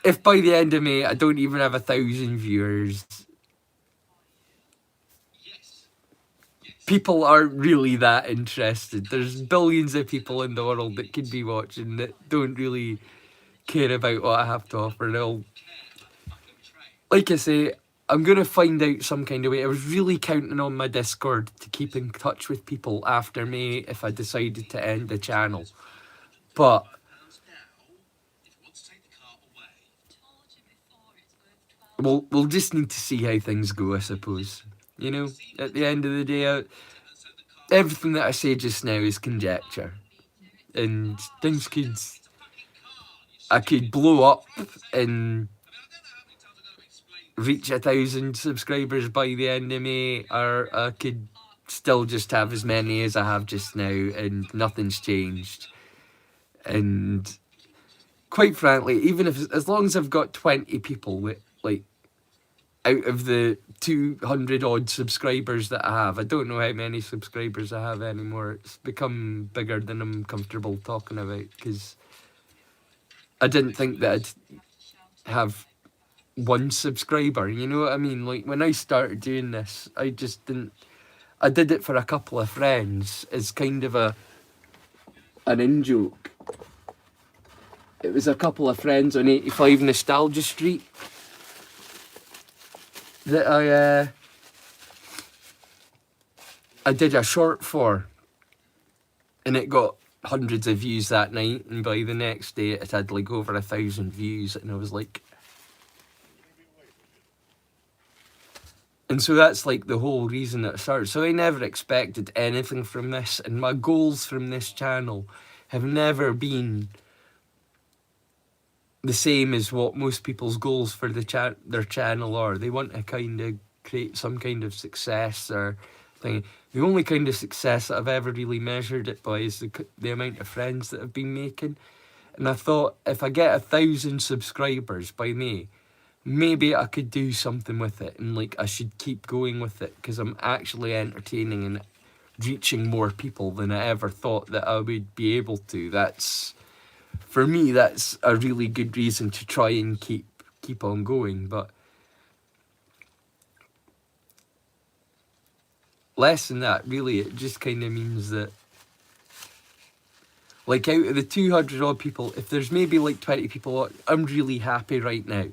if by the end of May I don't even have 1,000 viewers, people aren't really that interested. There's billions of people in the world that could be watching that don't really care about what I have to offer. They'll, like I say, I'm going to find out some kind of way. I was really counting on my Discord to keep in touch with people after May if I decided to end the channel. But we'll just need to see how things go, I suppose. You know, at the end of the day, everything that I say just now is conjecture. And things I could blow up and reach 1,000 subscribers by the end of May, or I could still just have as many as I have just now and nothing's changed. And quite frankly, even if, as long as I've got 20 people with, like, out of the 200 odd subscribers that I have, I don't know how many subscribers I have anymore. It's become bigger than I'm comfortable talking about, because I didn't think that I'd have one subscriber, you know what I mean? Like, when I started doing this, I just didn't, I did it for a couple of friends as kind of an in-joke. It was a couple of friends on 85 Nostalgia Street that I did a short for, and it got hundreds of views that night, and by the next day it had like over 1,000 views, and I was like, and so that's like the whole reason that I started. So I never expected anything from this, and my goals from this channel have never been the same as what most people's goals for their channel are. They want to kind of create some kind of success or thing. The only kind of success that I've ever really measured it by is the amount of friends that I've been making. And I thought, if I get 1,000 subscribers by May, maybe I could do something with it, and like I should keep going with it, because I'm actually entertaining and reaching more people than I ever thought that I would be able to. That's, for me, that's a really good reason to try and keep on going. But less than that, really, it just kind of means that, like, out of the 200 odd people, if there's maybe like 20 people, I'm really happy right now.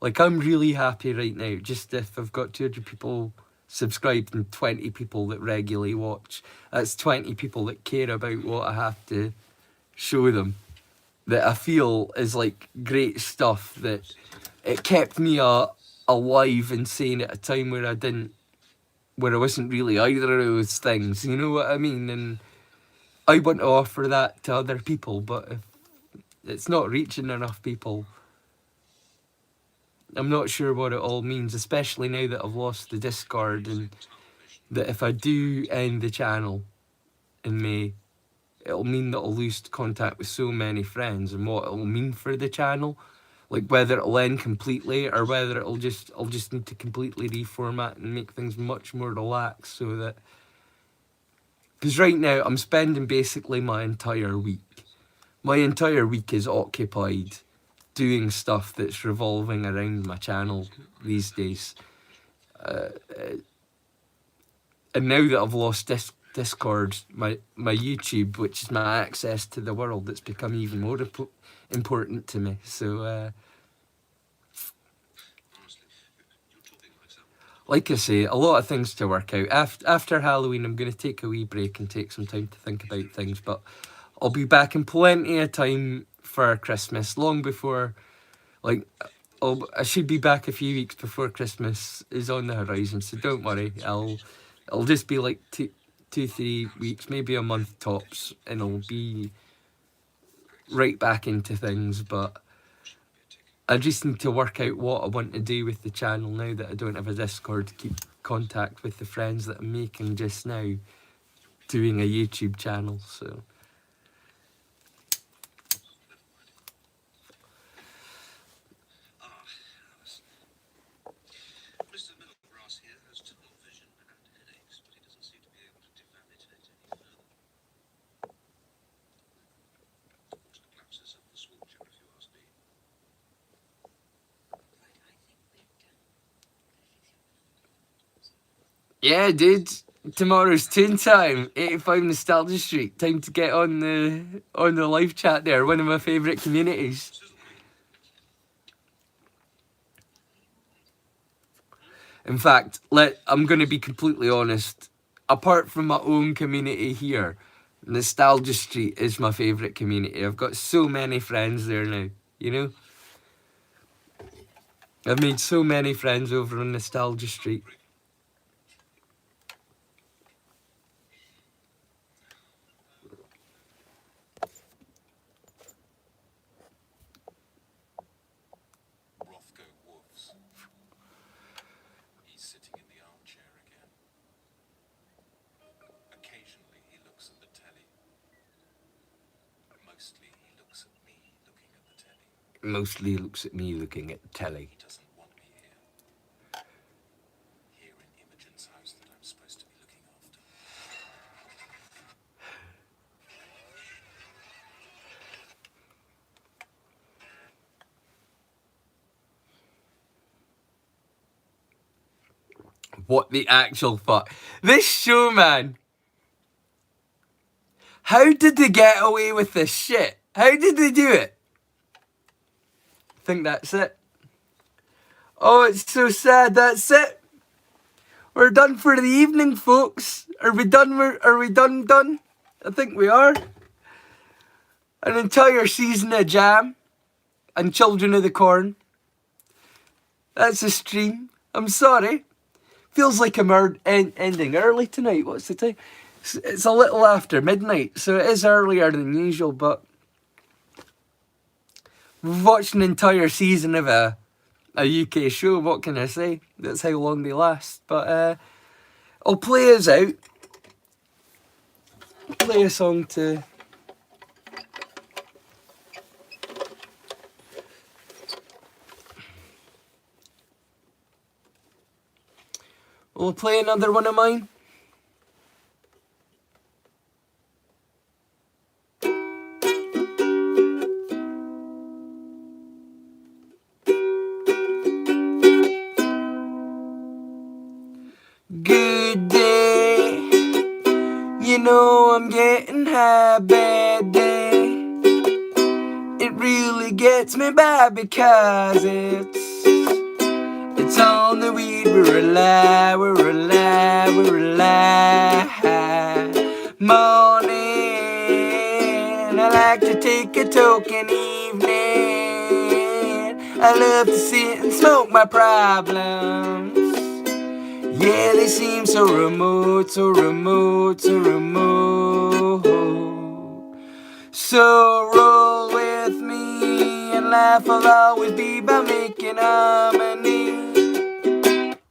Like, I'm really happy right now, just if I've got 200 people subscribed and 20 people that regularly watch. That's 20 people that care about what I have to show them. that I feel is like great stuff, that it kept me alive and sane at a time where I wasn't really either of those things, you know what I mean? And I want to offer that to other people, but if it's not reaching enough people, I'm not sure what it all means, especially now that I've lost the Discord, and that if I do end the channel in May, it'll mean that I'll lose contact with so many friends, and what it'll mean for the channel, like whether it'll end completely or whether I'll just need to completely reformat and make things much more relaxed, so that, because right now I'm spending basically my entire week is occupied doing stuff that's revolving around my channel these days. And now that I've lost Discord, my YouTube, which is my access to the world, it's become even more important to me. So, like I say, a lot of things to work out. After Halloween, I'm going to take a wee break and take some time to think about things, but I'll be back in plenty of time for Christmas, long before, like, I should be back a few weeks before Christmas is on the horizon, so don't worry. It'll just be like 3 weeks, maybe a month tops, and I'll be right back into things. But I just need to work out what I want to do with the channel now that I don't have a Discord to keep contact with the friends that I'm making just now, doing a YouTube channel. So Mr. Middlebrass here has tunnel vision and headaches, but he doesn't seem to be able to devalidate any further. What a collapses of the sculpture, if you ask me. yeah, dude. Tomorrow's tune time, 85 Nostalgia Street. Time to get on the live chat there. One of my favourite communities. In fact, I'm going to be completely honest. Apart from my own community here, Nostalgia Street is my favourite community. I've got so many friends there now, you know? I've made so many friends over on Nostalgia Street. Rothko Wolves. He's sitting in the armchair again. Occasionally he looks at the telly. Mostly he looks at me looking at the telly. Mostly looks at me looking at the telly. He doesn't want me here. Here in Imogen's house that I'm supposed to be looking after. What the actual fuck? This show, man. How did they get away with this shit? How did they do it? I think that's it. Oh, it's so sad. That's it. We're done for the evening, folks. Are we done? Are we done? I think we are. An entire season of Jam and Children of the Corn. That's a stream. I'm sorry. Feels like I'm ending early tonight. What's the time? It's a little after midnight, so it is earlier than usual, but we've watched an entire season of a UK show. What can I say? That's how long they last. But I'll play us out. Play a song to... We'll play another one of mine. Good day. You know I'm getting high, bad day. It really gets me by because it's on the weed, we're alive. Morning, I like like to take a token evening. I love to sit and smoke my problems. Yeah, they seem so remote, so remote, so remote. So roll with me and life will always be about making harmony.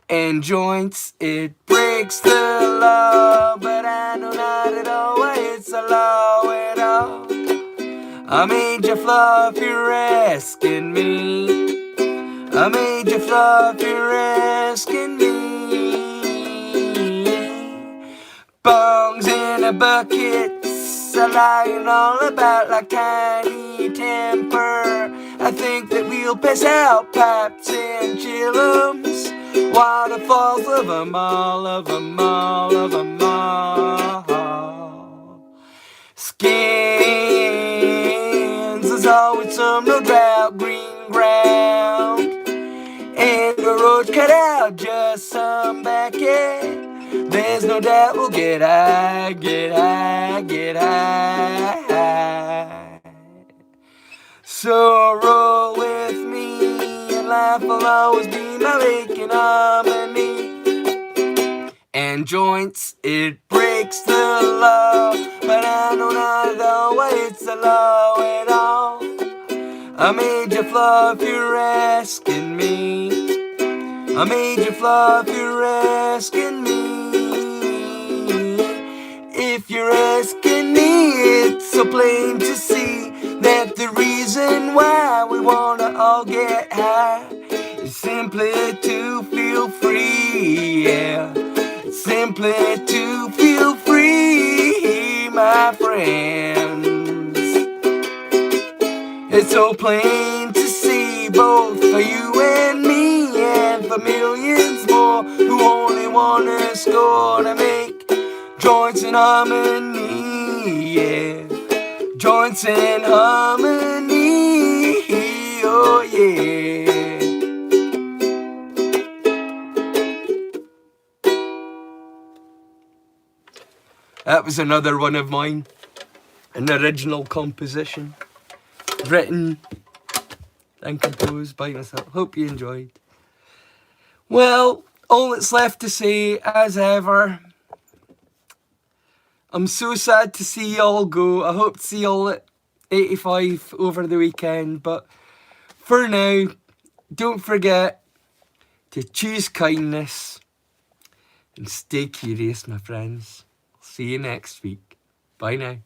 And joints, it breaks the law, but I know not at all why it's a law at all. I made you flaw if you're asking me. I made you flaw if you're asking me. Bongs in a bucket, a lying all about like tiny temper. I think that we'll pass out pipes and chillums, waterfalls of 'em all, of 'em all, of 'em all. Skins, there's always some no drought, green ground, and the road cut out just some back end. There's no doubt we'll get high, get high, get high. So roll with me and life will always be my waking harmony. And joints, it breaks the law, but I know not at all why it's a law at all. I made you flaw if you're asking me. I made you flaw if you're asking me. If you're asking me, it's so plain to see that the reason why we wanna all get high is simply to feel free, yeah. Simply to feel free, my friends. It's so plain to see, both for you and me, and for millions more who only wanna score to make joints in harmony, yeah. Joints in harmony, oh yeah. That was another one of mine, an original composition, written and composed by myself. Hope you enjoyed. Well, all that's left to say, as ever, I'm so sad to see y'all go. I hope to see y'all at 85 over the weekend, but for now, don't forget to choose kindness and stay curious, my friends. See you next week. Bye now.